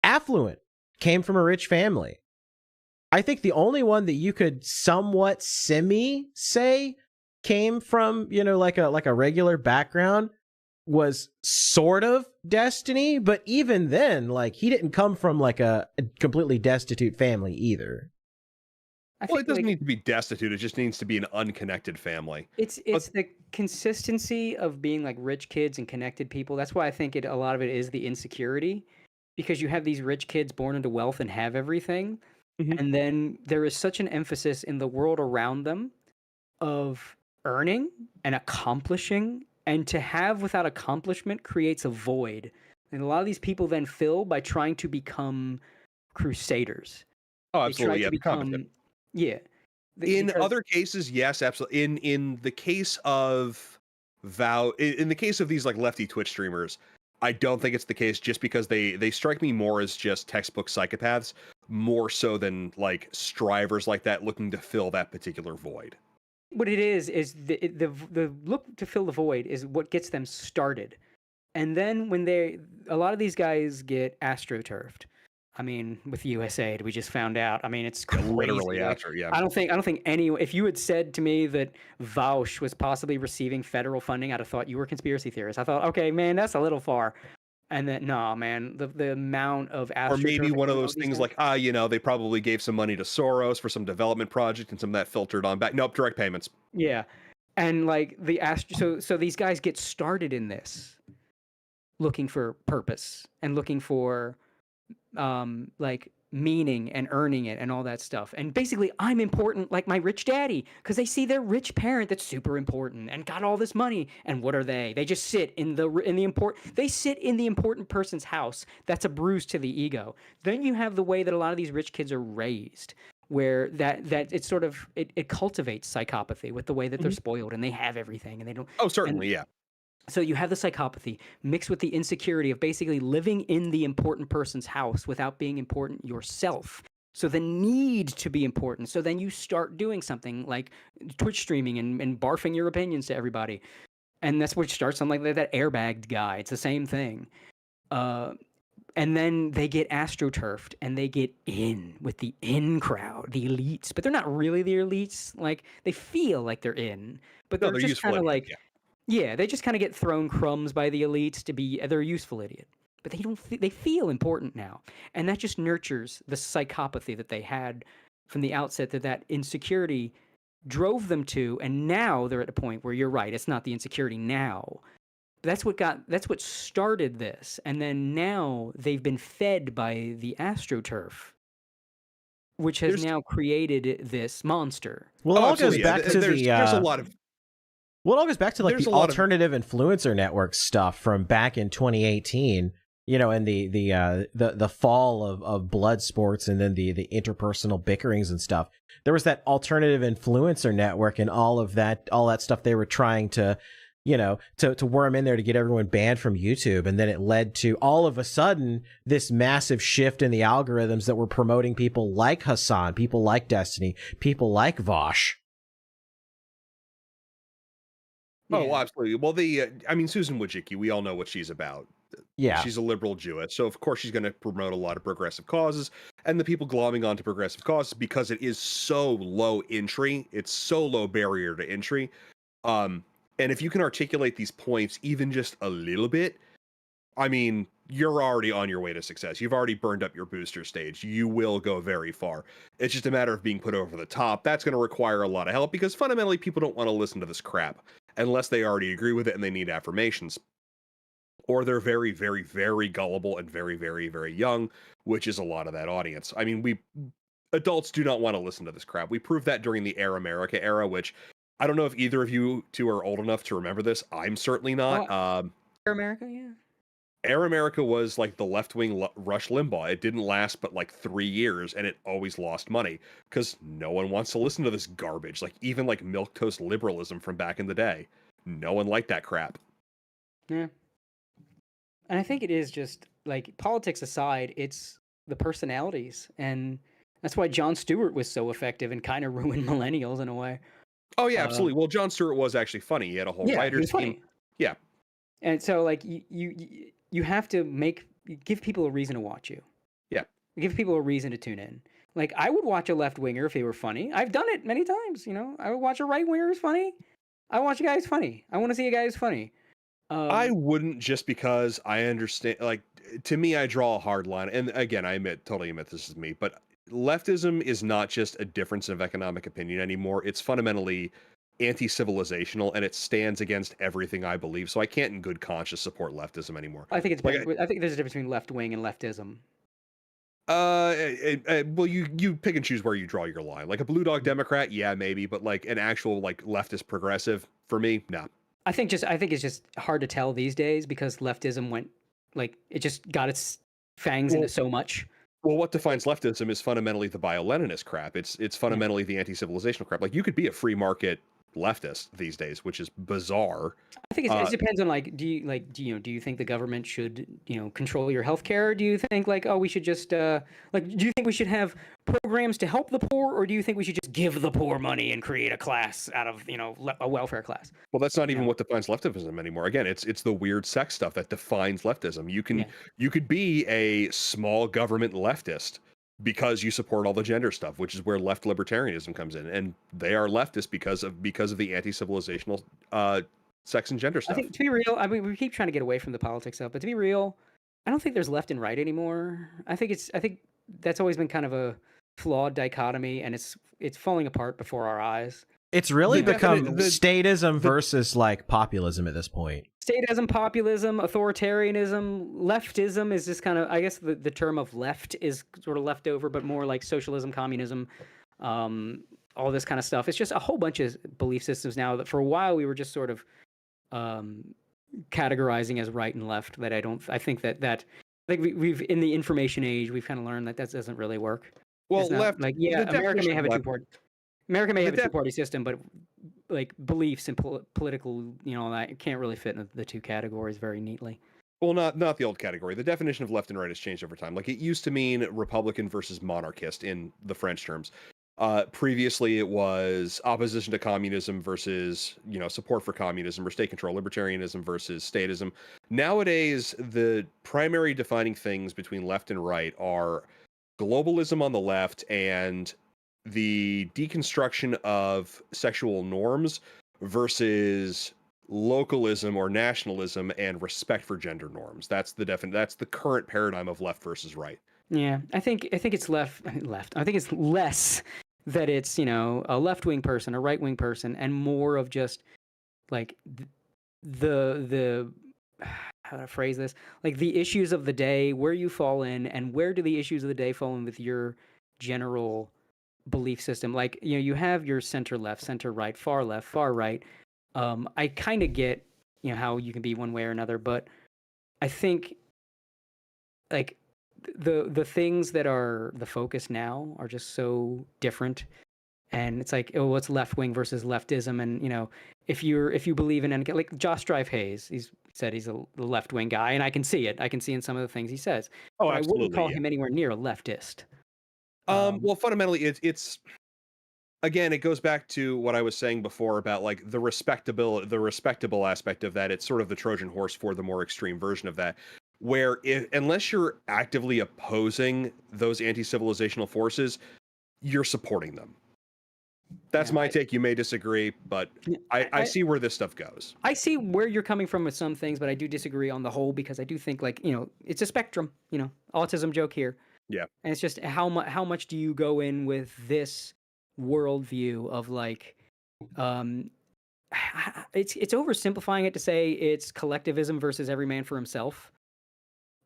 Affluent, came from a rich family. I think the only one that you could somewhat say came from, like a regular background was sort of Destiny, but even then, like, he didn't come from like a completely destitute family either. Well, it doesn't need to be destitute. It just needs to be an unconnected family. It's the consistency of being like rich kids and connected people. That's why I think a lot of it is the insecurity, because you have these rich kids born into wealth and have everything, and then there is such an emphasis in the world around them of earning and accomplishing, and to have without accomplishment creates a void. And a lot of these people then fill by trying to become crusaders. Oh, absolutely. Yeah, yeah. In other cases, yes, absolutely. In the case of in the case of these like lefty Twitch streamers, I don't think it's the case, just because they strike me more as just textbook psychopaths, more so than like strivers like that looking to fill that particular void. What it is the look to fill the void is what gets them started. And then when a lot of these guys get astroturfed. I mean, with USAID, we just found out. I mean, it's crazy. Literally after, yeah. I don't think anyone. If you had said to me that Vaush was possibly receiving federal funding, I'd have thought you were a conspiracy theorist. I thought, okay, man, that's a little far. And then, no, man, the amount of or maybe one of those things like, they probably gave some money to Soros for some development project, and some of that filtered on back. Nope, direct payments. Yeah, and like so these guys get started in this, looking for purpose and looking for like meaning and earning it and all that stuff. And basically, I'm important like my rich daddy, because they see their rich parent that's super important and got all this money. And what are they? They just sit in the important person's house. That's a bruise to the ego. Then you have the way that a lot of these rich kids are raised, where that it's sort of it cultivates psychopathy with the way that they're spoiled and they have everything and they don't. Oh, certainly, yeah. So you have the psychopathy mixed with the insecurity of basically living in the important person's house without being important yourself. So the need to be important. So then you start doing something like Twitch streaming and barfing your opinions to everybody. And that's what starts on like that airbagged guy. It's the same thing. And then they get astroturfed and they get in with the in crowd, the elites. But they're not really the elites. Like, they feel like they're in. But they're just kind of like... Yeah, they just kind of get thrown crumbs by the elites they're a useful idiot. But they feel important now. And that just nurtures the psychopathy that they had from the outset, that insecurity drove them to, and now they're at a point where you're right, it's not the insecurity now. That's what started this. And then now they've been fed by the AstroTurf, which has now created this monster. Well, it all goes back to there's a lot of... Well, it all goes back to like the alternative influencer network stuff from back in 2018, and the fall of blood sports, and then the interpersonal bickerings and stuff. There was that alternative influencer network and all that stuff they were trying to, to worm in there to get everyone banned from YouTube. And then it led to all of a sudden this massive shift in the algorithms that were promoting people like Hassan, people like Destiny, people like Vosh. Oh, absolutely. Well, Susan Wojcicki, we all know what she's about. Yeah. She's a liberal Jewess. So, of course, she's going to promote a lot of progressive causes. And the people glomming onto progressive causes, because it is so low entry, it's so low barrier to entry. And if you can articulate these points even just a little bit, I mean, you're already on your way to success. You've already burned up your booster stage. You will go very far. It's just a matter of being put over the top. That's going to require a lot of help, because fundamentally people don't want to listen to this crap unless they already agree with it and they need affirmations. or they're very, very, very gullible and very, very, very young, which is a lot of that audience. I mean, adults do not want to listen to this crap. We proved that during the Air America era, which I don't know if either of you two are old enough to remember this. I'm certainly not. Air America, yeah. Air America was like the left-wing Rush Limbaugh. It didn't last but like 3 years, and it always lost money because no one wants to listen to this garbage. Like even like milquetoast liberalism from back in the day, no one liked that crap. Yeah. And I think it is just like politics aside, it's the personalities, and that's why Jon Stewart was so effective and kind of ruined millennials in a way. Oh yeah, absolutely. Well, Jon Stewart was actually funny. He had a whole writer's team. Yeah. And so like you have to give people a reason to watch you. Yeah. Give people a reason to tune in. Like I would watch a left winger if they were funny. I've done it many times, you know. I would watch a right winger who's funny. I watch a guy who's funny. I want to see a guy who's funny. I wouldn't, just because I understand, like, to me, I draw a hard line. And again, totally admit this is me, but leftism is not just a difference of economic opinion anymore. It's fundamentally anti-civilizational, and it stands against everything I believe. So I can't in good conscience support leftism anymore. I think it's I think there's a difference between left wing and leftism. Well, you pick and choose where you draw your line. Like a blue dog Democrat, yeah, maybe, but like an actual like leftist progressive, for me, nah. I think it's just hard to tell these days because leftism went like it just got its fangs into so much. Well, what defines leftism is fundamentally the bio-Leninist crap. It's fundamentally the anti-civilizational crap. Like you could be a free market leftist these days, which is bizarre. I think it depends on like do you think the government should control your healthcare? Do you think like we should just do you think we should have programs to help the poor, or do you think we should just give the poor money and create a class out of a welfare class? Well, that's not even what defines leftism anymore. Again, it's the weird sex stuff that defines leftism. You could be a small government leftist because you support all the gender stuff, which is where left libertarianism comes in, and they are leftist because of the anti-civilizational sex and gender stuff. I think, to be real, I mean, we keep trying to get away from the politics stuff, but to be real, I don't think there's left and right anymore. I think that's always been kind of a flawed dichotomy, and it's falling apart before our eyes. It's really become statism versus like populism at this point. Statism, populism, authoritarianism, leftism is just kind of, I guess the term of left is sort of left over, but more like socialism, communism, all this kind of stuff. It's just a whole bunch of belief systems now that for a while we were just sort of categorizing as right and left. I think we've in the information age, we've kind of learned that doesn't really work. Well, left, America may have a two-party system, but like beliefs and political, that can't really fit in the two categories very neatly. Well, not the old category. The definition of left and right has changed over time. Like it used to mean Republican versus monarchist in the French terms. Previously, it was opposition to communism versus support for communism or state control, libertarianism versus statism. Nowadays, the primary defining things between left and right are globalism on the left and the deconstruction of sexual norms versus localism or nationalism and respect for gender norms. That's the current paradigm of left versus right. Yeah, I think it's left. I think it's less that it's a left-wing person, a right-wing person, and more of just like the how to phrase this, like the issues of the day, where you fall in, and where do the issues of the day fall in with your general belief system. Like you have your center left, center right, far left, far right. I kind of get how you can be one way or another, but I think like the things that are the focus now are just so different, and it's like, oh, what's left wing versus leftism, and if you believe in, and like Josh Drive Hayes, he's said he's a left wing guy, and I can see it. I can see in some of the things he says. Oh, but absolutely. I wouldn't call him anywhere near a leftist. Well, fundamentally, it's again, it goes back to what I was saying before about like the respectable aspect of that. It's sort of the Trojan horse for the more extreme version of that, where unless you're actively opposing those anti-civilizational forces, you're supporting them. That's my take. You may disagree, but I see where this stuff goes. I see where you're coming from with some things, but I do disagree on the whole, because I do think like, it's a spectrum, autism joke here. Yeah. And it's just how much do you go in with this worldview of like, it's oversimplifying it to say it's collectivism versus every man for himself.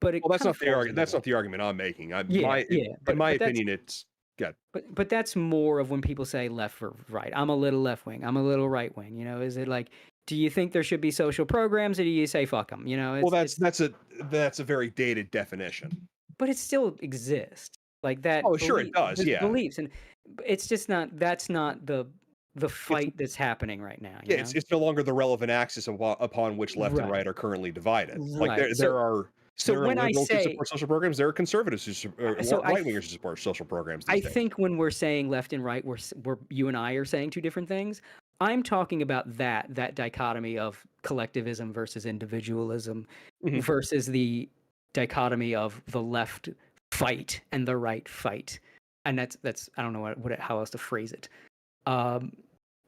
But well, that's not the argument. That's not the argument I'm making. In my opinion, it's good. But that's more of when people say left or right. I'm a little left wing. I'm a little right wing. You know, is it like, do you think there should be social programs, or do you say fuck them? You know, well, that's a very dated definition. But it still exists, like that. Oh, sure, it does. Yeah, beliefs, and it's just not. That's not the fight that's happening right now. Yeah, it's no longer the relevant axis upon which left and right are currently divided. Like there are. So there when are liberals I say who support social programs, there are conservatives who right wingers who support social programs. I think when we're saying left and right, we're you and I are saying two different things. I'm talking about that dichotomy of collectivism versus individualism versus the dichotomy of the left fight and the right fight, and that's I don't know how else to phrase it.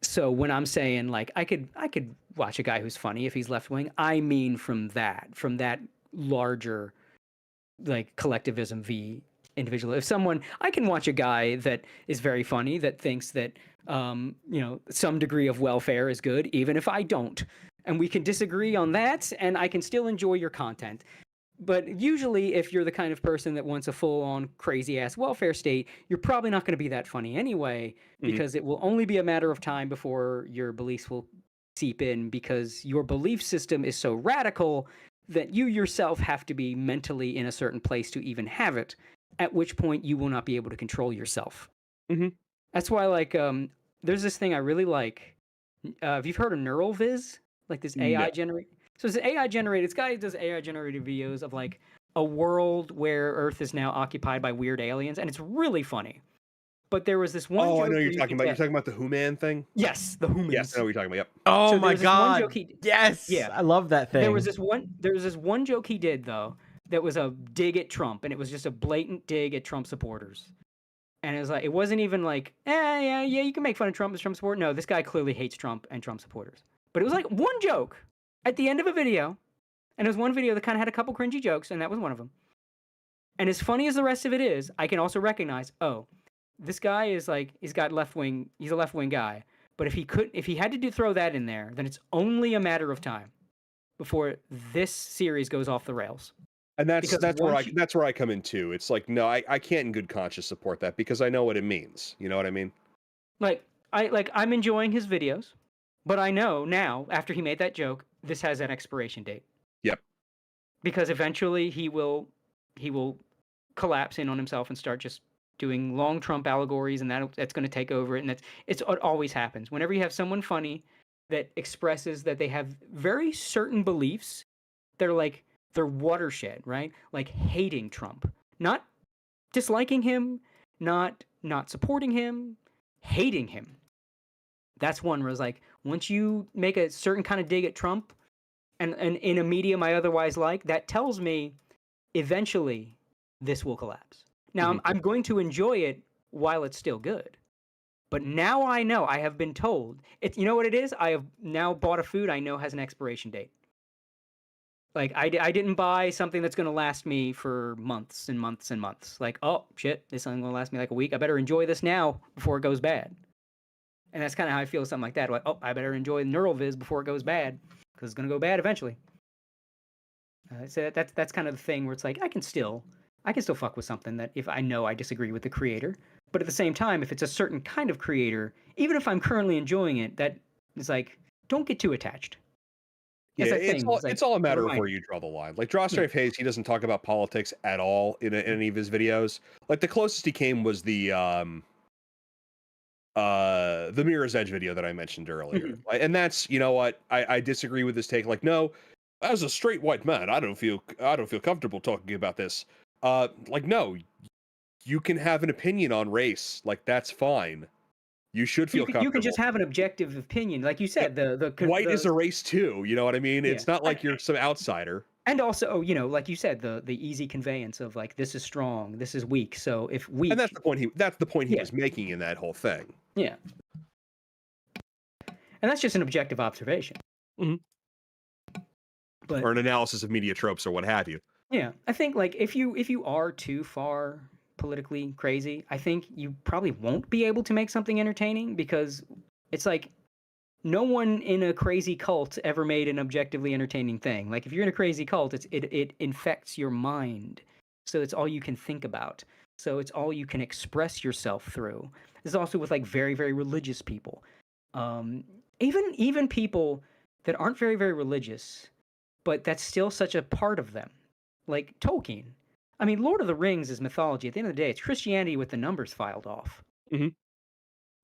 So when I'm saying like I could watch a guy who's funny if he's left wing, I mean from that larger like collectivism v individual. If someone, I can watch a guy that is very funny that thinks that some degree of welfare is good even if I don't, and we can disagree on that and I can still enjoy your content. But usually if you're the kind of person that wants a full-on crazy-ass welfare state, you're probably not going to be that funny anyway, because it will only be a matter of time before your beliefs will seep in, because your belief system is so radical that you yourself have to be mentally in a certain place to even have it, at which point you will not be able to control yourself. That's why, like, there's this thing I really like. Have you heard of neural viz? Like this AI generated. So it's AI generated. This guy does AI generated videos of like a world where Earth is now occupied by weird aliens, and it's really funny. But there was this one. Oh, I know you're talking about. You're talking about the Who Man thing. Yes, the Who Man. Yes, I know what you're talking about. Yep. Oh so my god. Yes. Yeah, I love that thing. There was this one joke he did though that was a dig at Trump, and it was just a blatant dig at Trump supporters. And it was like, it wasn't even like, yeah, you can make fun of Trump as Trump supporter. No, this guy clearly hates Trump and Trump supporters. But it was like one joke at the end of a video, and it was one video that kind of had a couple cringy jokes, and that was one of them. And as funny as the rest of it is, I can also recognize, oh, this guy is like, he's a left wing guy. But if he had to throw that in there, then it's only a matter of time before this series goes off the rails. And that's where I come in too. It's like, no, I can't in good conscience support that because I know what it means. You know what I mean? I'm enjoying his videos, but I know now after he made that joke, this has an expiration date. Yep. Because eventually he will collapse in on himself and start just doing long Trump allegories, and that's going to take over it. And it always happens. Whenever you have someone funny that expresses that they have very certain beliefs, they're watershed, right? Like hating Trump, not disliking him, not supporting him, hating him. That's one where it's like, once you make a certain kind of dig at Trump and in a medium I otherwise like, that tells me eventually this will collapse. Now, I'm going to enjoy it while it's still good. But now I know, I have been told. You know what it is? I have now bought a food I know has an expiration date. Like, I didn't buy something that's going to last me for months and months and months. Like, oh, shit, this is going to last me like a week. I better enjoy this now before it goes bad. And that's kind of how I feel with something like that. Like, oh, I better enjoy neural viz before it goes bad, because it's going to go bad eventually. So that's kind of the thing where it's like, I can still fuck with something that if I know I disagree with the creator. But at the same time, if it's a certain kind of creator, even if I'm currently enjoying it, that is like, don't get too attached. Yeah, it's all a matter of where you draw the line. Like Drawstrife Hayes, he doesn't talk about politics at all in any of his videos. Like the closest he came was the Mirror's Edge video that I mentioned earlier. And that's, you know what, I disagree with this take. Like, no, as a straight white man, I don't feel comfortable talking about this. Like, no, you can have an opinion on race. Like, that's fine. You should feel comfortable. You can just have an objective opinion, like you said. White is a race too. You know what I mean? Yeah. It's not like you're some outsider. And also, like you said, the easy conveyance of like, this is strong, this is weak. So if weak, and that's the point he was making in that whole thing. Yeah. And that's just an objective observation. But, or an analysis of media tropes or what have you. Yeah, I think like if you are too far politically crazy, I think you probably won't be able to make something entertaining, because it's like no one in a crazy cult ever made an objectively entertaining thing. Like if you're in a crazy cult, it infects your mind, so it's all you can think about. So it's all you can express yourself through. This is also with like very very religious people, even people that aren't very very religious, but that's still such a part of them, like Tolkien. I mean, Lord of the Rings is mythology. At the end of the day, it's Christianity with the numbers filed off. Mhm.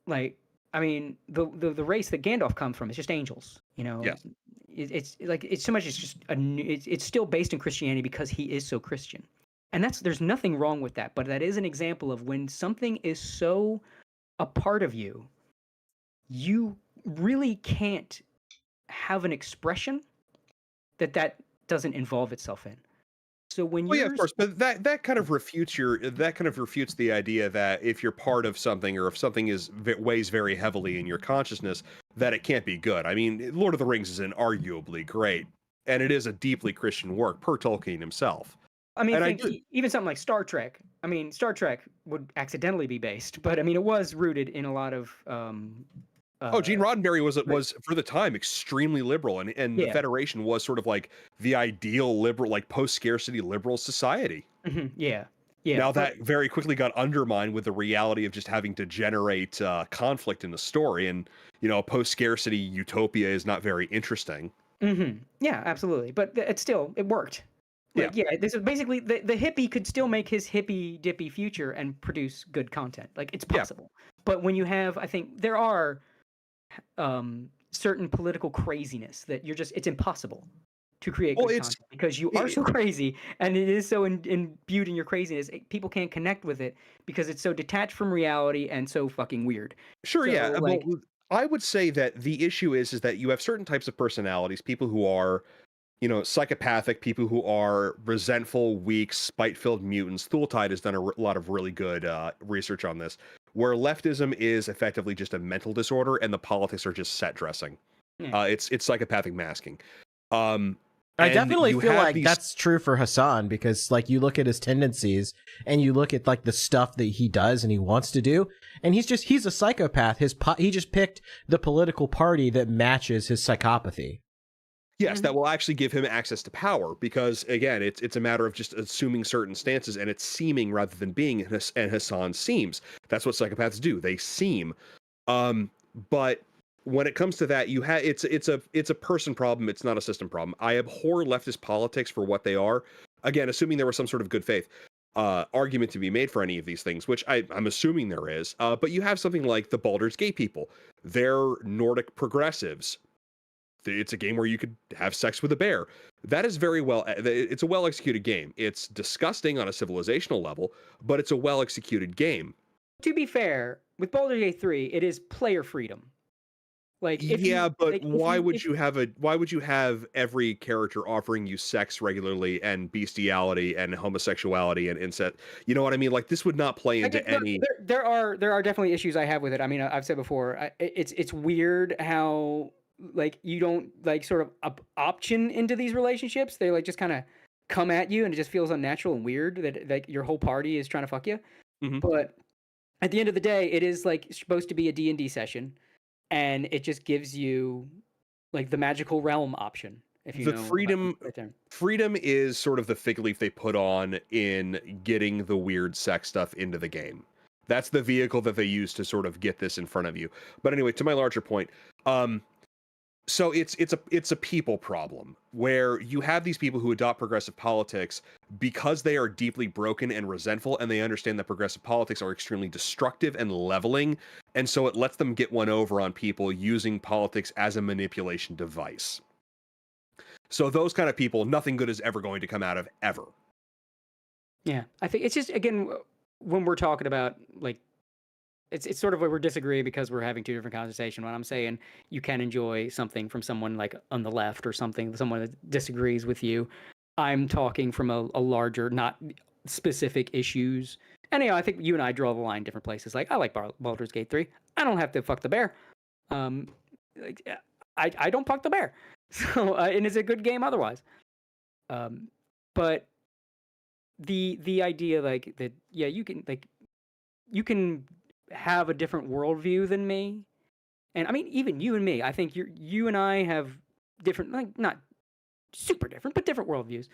Like, I mean, the race that Gandalf comes from is just angels. Yes. It's like it's so much. It's just it's still based in Christianity because he is so Christian, and there's nothing wrong with that. But that is an example of when something is so a part of you, you really can't have an expression that doesn't involve itself in. So when Well, you're yeah, of course, but that kind of refutes the idea that if you're part of something or if something weighs very heavily in your consciousness, that it can't be good. I mean, Lord of the Rings is inarguably great, and it is a deeply Christian work per Tolkien himself. I mean, And even something like Star Trek. I mean, Star Trek would accidentally be based, but I mean, it was rooted in a lot of. Gene Roddenberry was for the time extremely liberal, and the Yeah. Federation was sort of like the ideal liberal, like post-scarcity liberal society. Yeah. Yeah. Now that very quickly got undermined with the reality of just having to generate conflict in the story, and post-scarcity utopia is not very interesting. Yeah, absolutely. But it worked. Like, yeah, this is basically the hippie could still make his hippy dippy future and produce good content. Like it's possible. But when you have, I think there are certain political craziness that it's impossible to create good content because you are so crazy and it is so imbued in your craziness. People can't connect with it because it's so detached from reality and so fucking weird. Sure, So, yeah. like, Well, I would say that the issue is that you have certain types of personalities, people who are, psychopathic, people who are resentful, weak, spite-filled mutants. Thultide has done a lot of really good research on this, where leftism is effectively just a mental disorder and the politics are just set dressing. Yeah. It's psychopathic masking. I definitely feel like that's true for Hassan because like you look at his tendencies and you look at like the stuff that he does and he wants to do and he's a psychopath. He just picked the political party that matches his psychopathy. Yes, that will actually give him access to power because again, it's a matter of just assuming certain stances and it's seeming rather than being, and Hassan seems. That's what psychopaths do. They seem. But when it comes to that, it's a person problem. It's not a system problem. I abhor leftist politics for what they are. Again, assuming there was some sort of good faith argument to be made for any of these things, which I'm assuming there is. But you have something like the Baldur's Gate people. They're Nordic progressives. It's a game where you could have sex with a bear. That is it's a well executed game. It's disgusting on a civilizational level, but it's a well executed game. To be fair, with Baldur's Gate 3, it is player freedom. Like, why would you have every character offering you sex regularly and bestiality and homosexuality and incest? You know what I mean? Like this would not play into any. There are definitely issues I have with it. I mean, I've said before, it's weird how like you don't like sort of option into these relationships. They like just kind of come at you, and it just feels unnatural and weird that like your whole party is trying to fuck you. But at the end of the day, it is like supposed to be a D&D session. And it just gives you like the magical realm option. If you know freedom is sort of the fig leaf they put on in getting the weird sex stuff into the game. That's the vehicle that they use to sort of get this in front of you. But anyway, to my larger point, so it's a people problem where you have these people who adopt progressive politics because they are deeply broken and resentful, and they understand that progressive politics are extremely destructive and leveling, and so it lets them get one over on people using politics as a manipulation device. So those kind of people, nothing good is ever going to come out of ever. Yeah, I think it's just again when we're talking about like. It's sort of where we're disagreeing because we're having two different conversations. When I'm saying you can enjoy something from someone like on the left or something, someone that disagrees with you, I'm talking from a larger, not specific issues. And I think you and I draw the line different places. Like I like Baldur's Gate 3. I don't have to fuck the bear. I don't fuck the bear. So and it's a good game otherwise. But the idea like that, yeah, you can have a different worldview than me, And I mean, even you and me, I think you and I have different, like not super different, but different worldviews.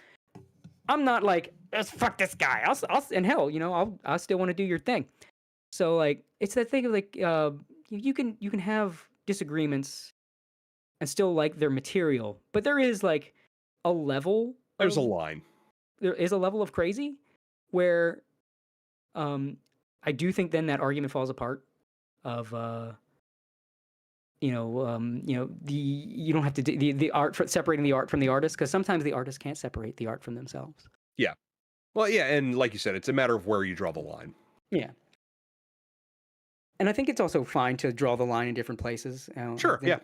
I'm not like, let's fuck this guy. And hell, I'll still want to do your thing. So like, it's that thing of like, you can have disagreements and still like their material, but there is like a level. There's a line. There is a level of crazy where, I do think then that argument falls apart. Of you don't have to do the art for separating the art from the artist, because sometimes the artist can't separate the art from themselves. Yeah. Well, yeah, and like you said, it's a matter of where you draw the line. Yeah. And I think it's also fine to draw the line in different places. Sure. Yeah.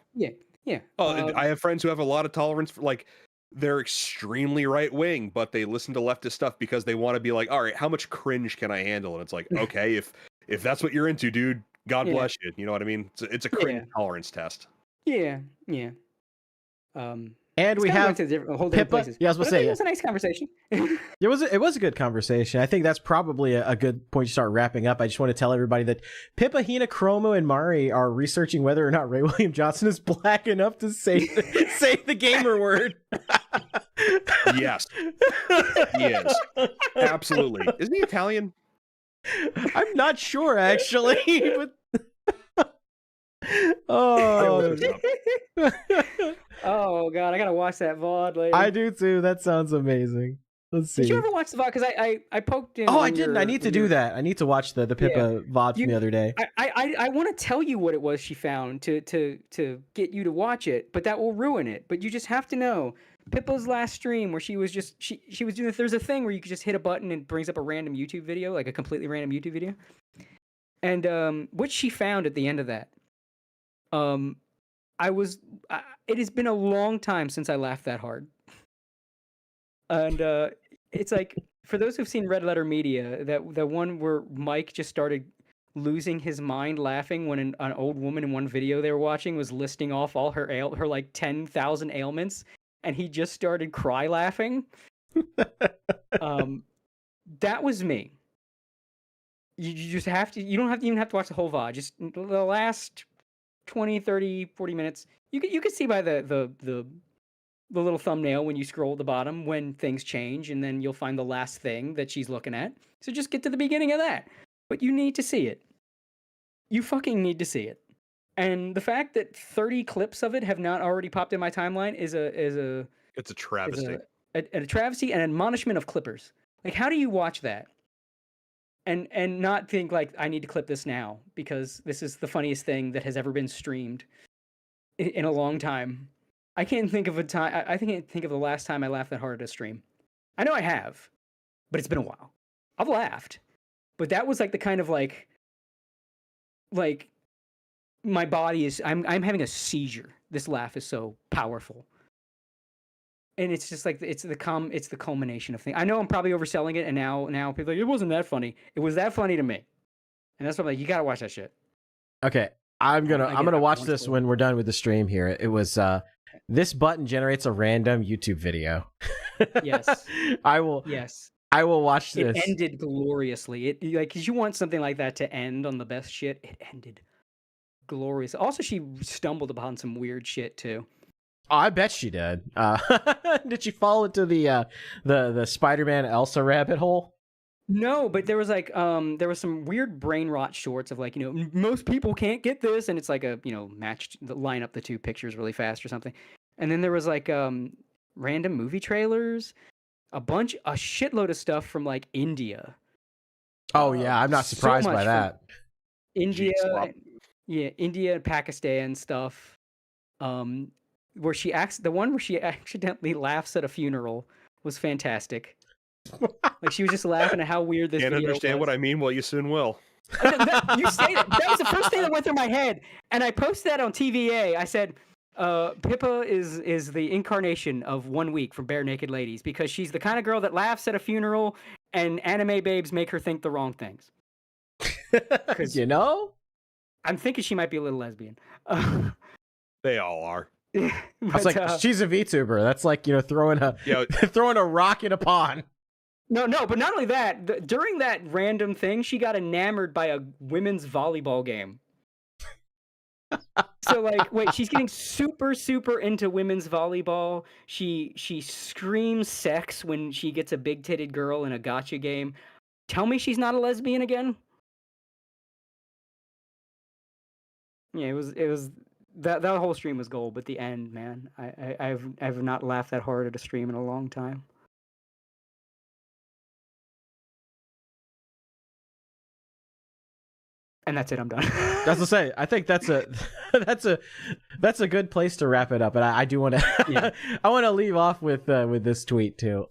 Yeah. Oh, I have friends who have a lot of tolerance for, like, they're extremely right wing, but they listen to leftist stuff because they want to be like, all right, how much cringe can I handle? And it's like, okay, if that's what you're into, dude, God bless you. You know what I mean? It's a cringe tolerance test. Yeah. And we have a whole different Pippa. places. Yeah, I was going to say, it was a nice conversation. It was a good conversation. I think that's probably a good point to start wrapping up. I just want to tell everybody that Pippa, Hina, Chromo, and Mari are researching whether or not Ray William Johnson is black enough to say the gamer word. Yes, he is. Absolutely. Isn't he Italian? I'm not sure, actually. But... Oh. Oh god, I gotta watch that VOD later. I do too. That sounds amazing. Let's see. Did you ever watch the VOD? Because I poked in. Oh, I didn't. I need to do that. I need to watch the Pippa VOD from the other day. I want to tell you what it was she found to get you to watch it, but that will ruin it. But you just have to know Pippa's last stream where she was doing. There's a thing where you could just hit a button and it brings up a random YouTube video, like a completely random YouTube video. And what she found at the end of that, it has been a long time since I laughed that hard. And it's like, for those who've seen Red Letter Media, that one where Mike just started losing his mind laughing when an old woman in one video they were watching was listing off all her like 10,000 ailments, and he just started cry laughing. That was me. You just have to. You don't even have to watch the whole VOD. Just the last 20, 30, 40 minutes. You can see by the little thumbnail when you scroll at the bottom when things change, and then you'll find the last thing that she's looking at. So just get to the beginning of that. But you need to see it. You fucking need to see it. And the fact that 30 clips of it have not already popped in my timeline is a travesty. A travesty and admonishment of clippers. Like, how do you watch that and not think like, I need to clip this now because this is the funniest thing that has ever been streamed in a long time. I can't think of a time. I can't think of the last time I laughed that hard at a stream. I know I have, but it's been a while. I've laughed, but that was like the kind of like my body is. I'm having a seizure. This laugh is so powerful, and it's just like it's the culmination of things. I know I'm probably overselling it, and now people are like, it wasn't that funny. It was that funny to me, and that's why I'm like, you gotta watch that shit. Okay, I'm gonna watch this when we're done with the stream here. It was this button generates a random YouTube video. Yes, I will. Yes, I will watch this. It ended gloriously. It like, cause you want something like that to end on the best shit. It ended glorious. Also, she stumbled upon some weird shit too. Oh, I bet she did. Did she fall into the Spider-Man Elsa rabbit hole? No, but there was like there was some weird brain rot shorts of like, most people can't get this, and it's like a line up the two pictures really fast or something. And then there was like random movie trailers, a shitload of stuff from like India. Oh yeah, I'm not surprised by that. India, India and Pakistan stuff. Where the one where she accidentally laughs at a funeral was fantastic. Like, she was just laughing at how weird this. Can't understand was. What I mean. Well, you soon will. You say that was the first thing that went through my head, and I posted that on TVA. I said, Pippa is the incarnation of 1 week from Bare Naked Ladies, because she's the kind of girl that laughs at a funeral, and anime babes make her think the wrong things. I'm thinking she might be a little lesbian. They all are. I was like, she's a VTuber. That's like, throwing a rock in a pond. No, but not only that, during that random thing, she got enamored by a women's volleyball game. So like, wait, she's getting super into women's volleyball. She screams sex when she gets a big titted girl in a gotcha game. Tell me she's not a lesbian again. Yeah, it was that whole stream was gold, but the end, man, I've not laughed that hard at a stream in a long time. And that's it. I'm done. That's to say, I think that's a that's a good place to wrap it up. And I do want to Yeah. I want to leave off with this tweet too.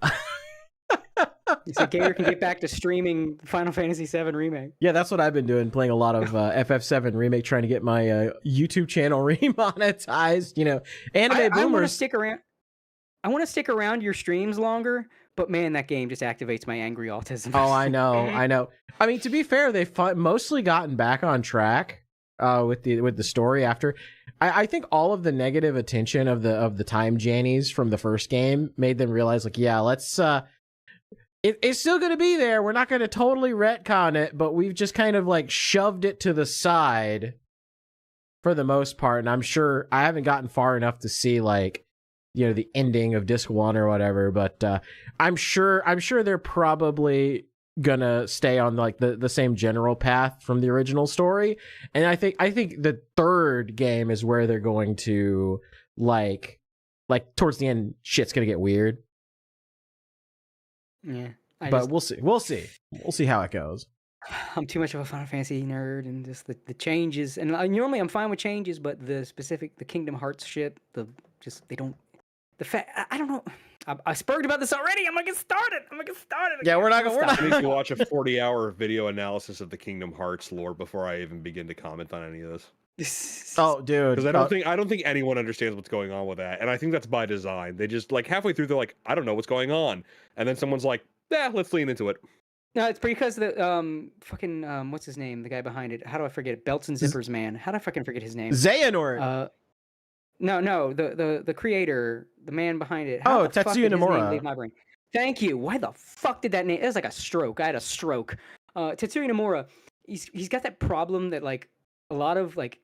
He said Gator can get back to streaming Final Fantasy VII Remake. Yeah, that's what I've been doing, playing a lot of FF7 Remake, trying to get my YouTube channel remonetized. You know, anime I want to boomers. stick around. I want to stick around your streams longer, but man, that game just activates my angry autism. Oh, I know. I mean, to be fair, they've mostly gotten back on track with the story after. I think all of the negative attention of the time jannies from the first game made them realize, like, yeah, let's. It's still going to be there. We're not going to totally retcon it, but we've just kind of like shoved it to the side for the most part. And I'm sure I haven't gotten far enough to see like, you know, the ending of Disc 1 or whatever, but I'm sure they're probably gonna stay on like the same general path from the original story. And I think the third game is where they're going to like towards the end shit's gonna get weird. Yeah, We'll see how it goes. I'm too much of a Final Fantasy nerd, and just the changes. And normally I'm fine with changes, but the Kingdom Hearts shit, I don't know. I spurred about this already. I'm gonna get started. Yeah, we're not gonna. I need to watch a 40-hour video analysis of the Kingdom Hearts lore before I even begin to comment on any of this. Oh, dude. Because I don't think anyone understands what's going on with that, and I think that's by design. They just like halfway through, they're like, I don't know what's going on, and then someone's like, yeah, let's lean into it. No, it's because the fucking what's his name? The guy behind it. How do I forget it? Belts and Zippers man. How do I fucking forget his name? Xehanort. No, the creator, the man behind it. Oh, How the fuck Tetsuya did his name Nomura. leave my brain? Thank you. Why the fuck did that name? It was like a stroke. I had a stroke. Tetsuya Nomura. He's got that problem that like a lot of like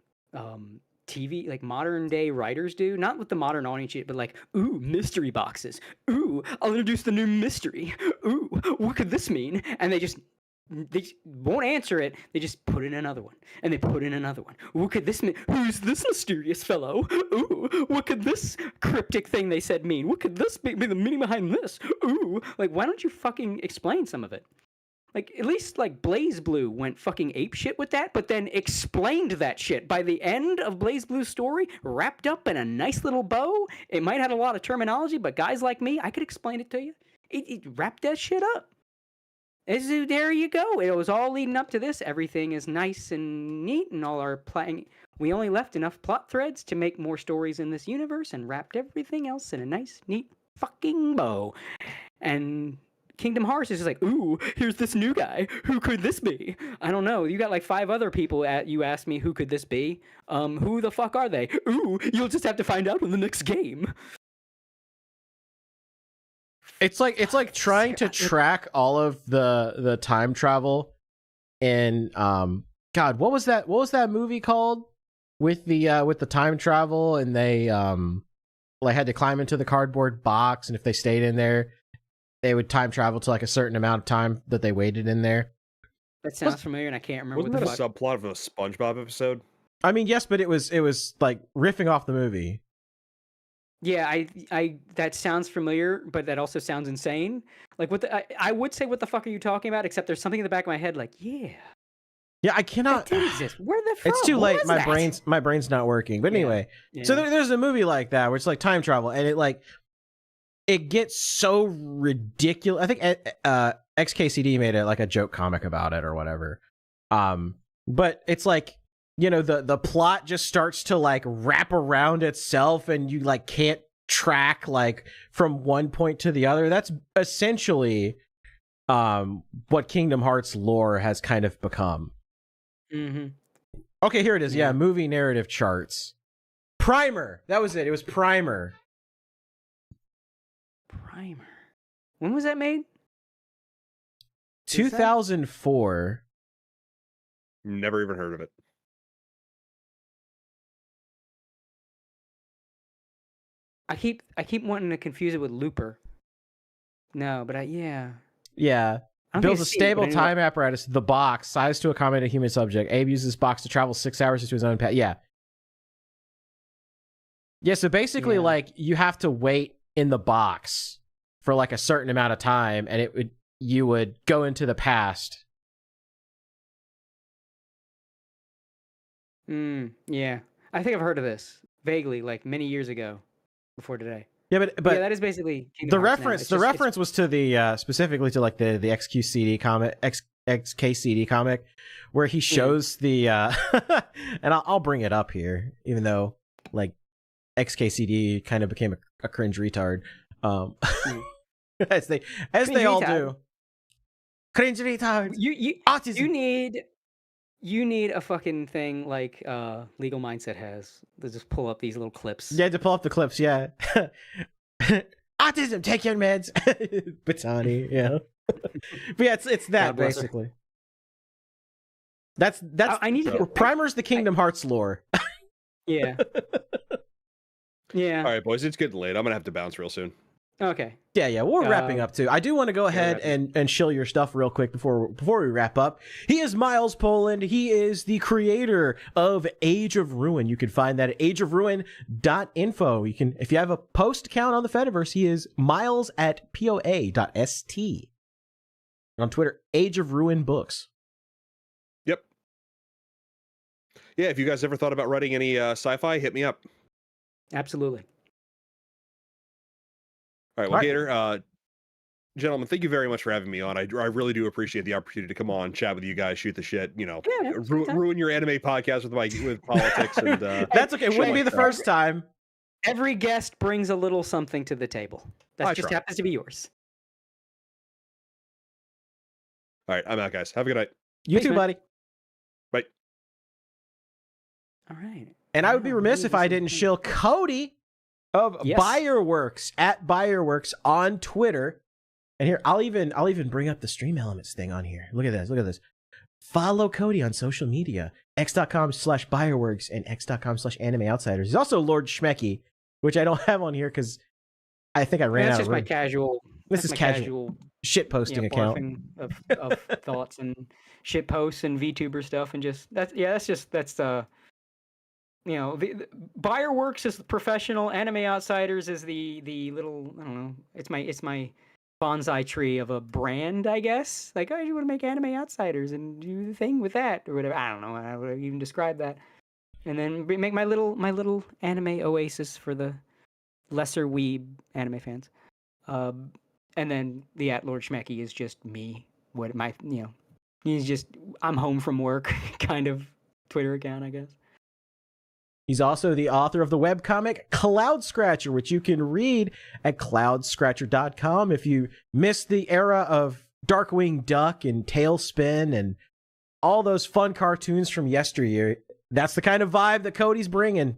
TV, like modern day writers do, not with the modern audience shit, but like, ooh, mystery boxes. Ooh, I'll introduce the new mystery. Ooh, what could this mean? And they won't answer it. They just put in another one, and they put in another one. What could this mean? Who's this mysterious fellow? Ooh, what could this cryptic thing they said mean? What could this be the meaning behind this? Ooh, like, why don't you fucking explain some of it? Like, at least, like, Blaze Blue went fucking ape shit with that, but then explained that shit. By the end of Blaze Blue's story, wrapped up in a nice little bow, it might have had a lot of terminology, but guys like me, I could explain it to you. It wrapped that shit up. There you go. It was all leading up to this. Everything is nice and neat, and all our playing. We only left enough plot threads to make more stories in this universe, and wrapped everything else in a nice, neat fucking bow. And Kingdom Hearts is just like, ooh, here's this new guy. Who could this be? I don't know. You got like 5 other people you asked me, who could this be? Who the fuck are they? Ooh, you'll just have to find out in the next game. It's like trying to track all of the time travel in God, what was that movie called with the time travel, and they like had to climb into the cardboard box, and if they stayed in there they would time travel to like a certain amount of time that they waited in there. That sounds familiar, and I can't remember. Wasn't that a subplot of a SpongeBob episode? I mean, yes, but it was like riffing off the movie. Yeah, I that sounds familiar, but that also sounds insane. Like, I would say, what the fuck are you talking about? Except there's something in the back of my head, like, yeah, I cannot. That did exist. Where the fuck? It's too late. Was that? My brain's not working. But anyway, Yeah. so there's a movie like that where it's like time travel, and it gets so ridiculous. I think XKCD made it like a joke comic about it or whatever. But it's like, you know, the plot just starts to like wrap around itself, and you like can't track like from one point to the other. That's essentially what Kingdom Hearts lore has kind of become. Mm-hmm. Okay, here it is. Yeah, movie narrative charts. Primer. That was it. It was Primer. When was that made? 2004. Never even heard of it. I keep wanting to confuse it with Looper. No, but Yeah. I don't Builds a think it's C, but stable anyway. time apparatus, the box, sized to accommodate a human subject. Abe uses this box to travel 6 hours into his own path. Yeah. Yeah, so basically, Yeah. like, you have to wait in the box for, like, a certain amount of time, and you would go into the past. Yeah. I think I've heard of this vaguely, like many years ago, before today. Yeah, but Yeah, that is basically the Kingdom Hearts now. reference It's the just- it's- reference was to the specifically to like the XQCD comic XKCD comic where he shows the and I'll bring it up here, even though like XKCD kind of became a cringe retard, as they Cringe all retard. do. Cringe retard. You Autism. you need a fucking thing like Legal Mindset has to just pull up these little clips. You had to pull up the clips, yeah. Autism, take your meds. Batani, yeah. But yeah, it's that God bless her. basically. That's I need to Primer's the Kingdom Hearts lore. Yeah. Yeah. All right, boys, it's getting late. I'm gonna have to bounce real soon. Okay. Yeah, we're wrapping up too. I do want to go ahead wrapping and shill your stuff real quick before we wrap up. He is Myles Poland. He is the creator of Age of Ruin. You can find that at ageofruin.info. You can, if you have a post account on the Fediverse, he is Myles at poa.st. On Twitter, Age of Ruin Books. Yep. Yeah, if you guys ever thought about writing any sci-fi, hit me up. Absolutely. All right, well, Gator, gentlemen, thank you very much for having me on. I really do appreciate the opportunity to come on, chat with you guys, shoot the shit, you know, Yeah, ruin your anime podcast with politics and That's okay. It wouldn't be the first time. Every guest brings a little something to the table. That I just try. happens to be yours. All right, I'm out, guys. Have a good night. You Thanks, too, man. buddy. Bye. All right. And I would be remiss if I didn't shill Cody of Yes. Buyerworks at Buyerworks on Twitter. And here, I'll even bring up the Stream Elements thing on here. Look at this. Look at this. Follow Cody on social media. x.com/Buyerworks and x.com/Anime Outsiders. He's also Lord Schmecky, which I don't have on here because I think I ran That's out just of my room. casual. This that's is my casual shit posting account. barfing of thoughts and shit posts and VTuber stuff and just that's you know, the Buyerworks is the professional, Anime Outsiders is the little, I don't know, it's my bonsai tree of a brand, I guess. Like, oh, you want to make Anime Outsiders and do the thing with that or whatever. I don't know how to even describe that. And then make my little anime oasis for the lesser weeb anime fans. And then the @Lord Schmecky is just me. What my, you know, he's just, I'm home from work kind of Twitter account, I guess. He's also the author of the webcomic Cloud Scratcher, which you can read at cloudscratcher.com. If you missed the era of Darkwing Duck and Tailspin and all those fun cartoons from yesteryear, that's the kind of vibe that Cody's bringing.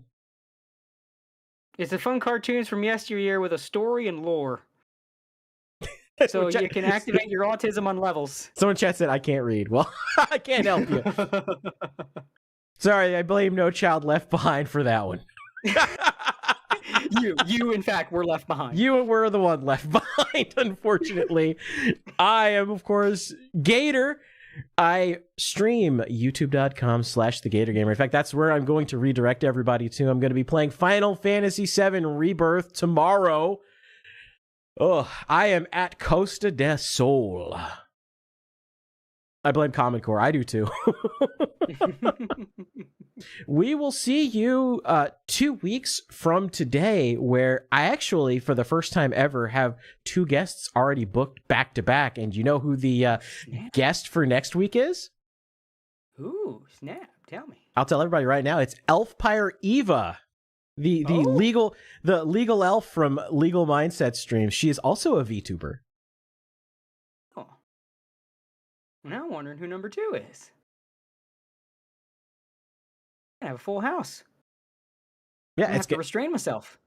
It's the fun cartoons from yesteryear with a story and lore. So you can activate your autism on levels. Someone chat said, I can't read. Well, I can't help you. Sorry, I blame No Child Left Behind for that one. You, in fact, were left behind. You were the one left behind, unfortunately. I am, of course, Gator. I stream youtube.com/thegatorgamer. In fact, that's where I'm going to redirect everybody to. I'm going to be playing Final Fantasy VII Rebirth tomorrow. Oh, I am at Costa del Sol. I blame Common Core. I do too. We will see you 2 weeks from today, where I actually, for the first time ever, have 2 guests already booked back to back. And you know who the guest for next week is? Ooh, snap. Tell me. I'll tell everybody right now. It's Elfpire Eva, the legal elf from Legal Mindset stream. She is also a VTuber. Oh. Now I'm wondering who number 2 is. I have a full house. Yeah, I have to restrain myself.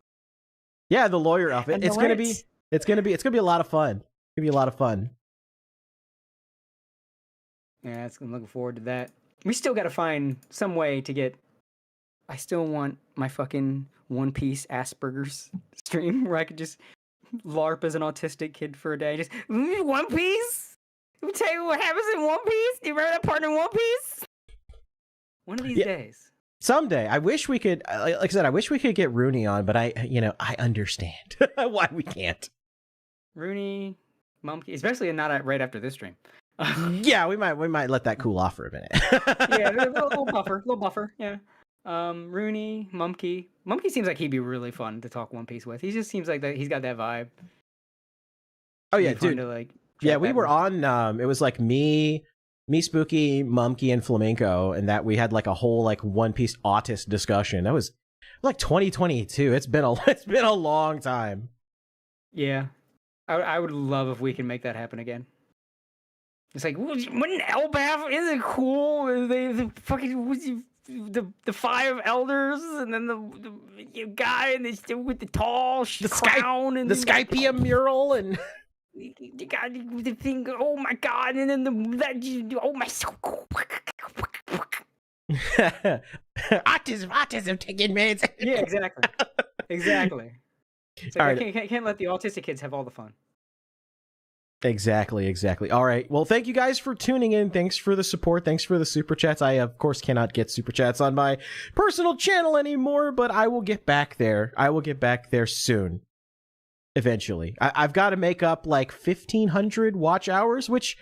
Yeah, the lawyer elf. It's gonna be a lot of fun. It's gonna be a lot of fun. Yeah, I'm looking forward to that. We still got to find some way to get I still want my fucking One Piece Asperger's stream where I could just LARP as an autistic kid for a day. Just One Piece. Let me tell you what happens in One Piece. Do you remember that part in One Piece? One of these days. Someday. I wish we could. Like I said, I wish we could get Rooney on, but I understand why we can't. Rooney, Mumkey, especially not right after this stream. Yeah, we might let that cool off for a minute. Yeah, a little buffer. Yeah. Rooney, Mumkey. Mumkey seems like he'd be really fun to talk One Piece with. He just seems like that. He's got that vibe. Oh yeah, dude. Yeah, we were on. It was like me, Spooky, Mumkey, and Flamenco, and that we had like a whole like One Piece autist discussion. That was like 2022. It's been a long time. Yeah, I would love if we can make that happen again. It's like, wouldn't Elbaf? Isn't it cool? The fucking the five elders, and then the guy and with the tall crown and the Skypia mural, and you got the thing. Oh my god! And then oh my so cool. autism taking meds. Yeah, exactly. So all right. I can't let the autistic kids have all the fun. Exactly. All right. Well, thank you guys for tuning in. Thanks for the support. Thanks for the super chats. I, of course, cannot get super chats on my personal channel anymore, but I will get back there. Soon. Eventually. I've got to make up like 1,500 watch hours, which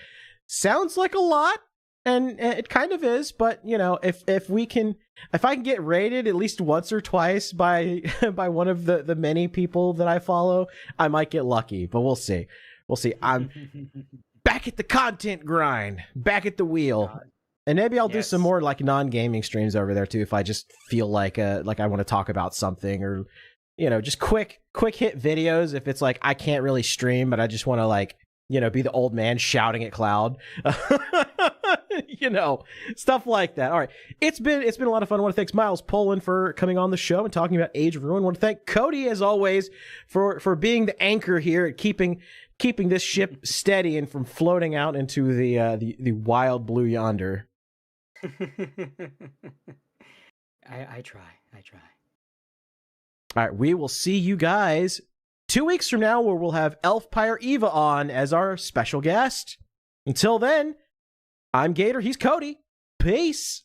sounds like a lot, and it kind of is, but, you know, if I can get rated at least once or twice by one of the many people that I follow, I might get lucky, but we'll see. I'm back at the content grind, back at the wheel. God. And maybe I'll do some more like non-gaming streams over there too if I just feel like I want to talk about something, or, you know, just quick hit videos if it's like I can't really stream but I just want to, like, you know, be the old man shouting at Cloud. You know, stuff like that. All right. It's been a lot of fun. I want to thank Myles Poland for coming on the show and talking about Age of Ruin. I want to thank Cody, as always, for being the anchor here at keeping this ship steady and from floating out into the wild blue yonder. I try. All right, we will see you guys 2 weeks from now, where we'll have Elfpire Eva on as our special guest. Until then, I'm Gator, he's Cody. Peace.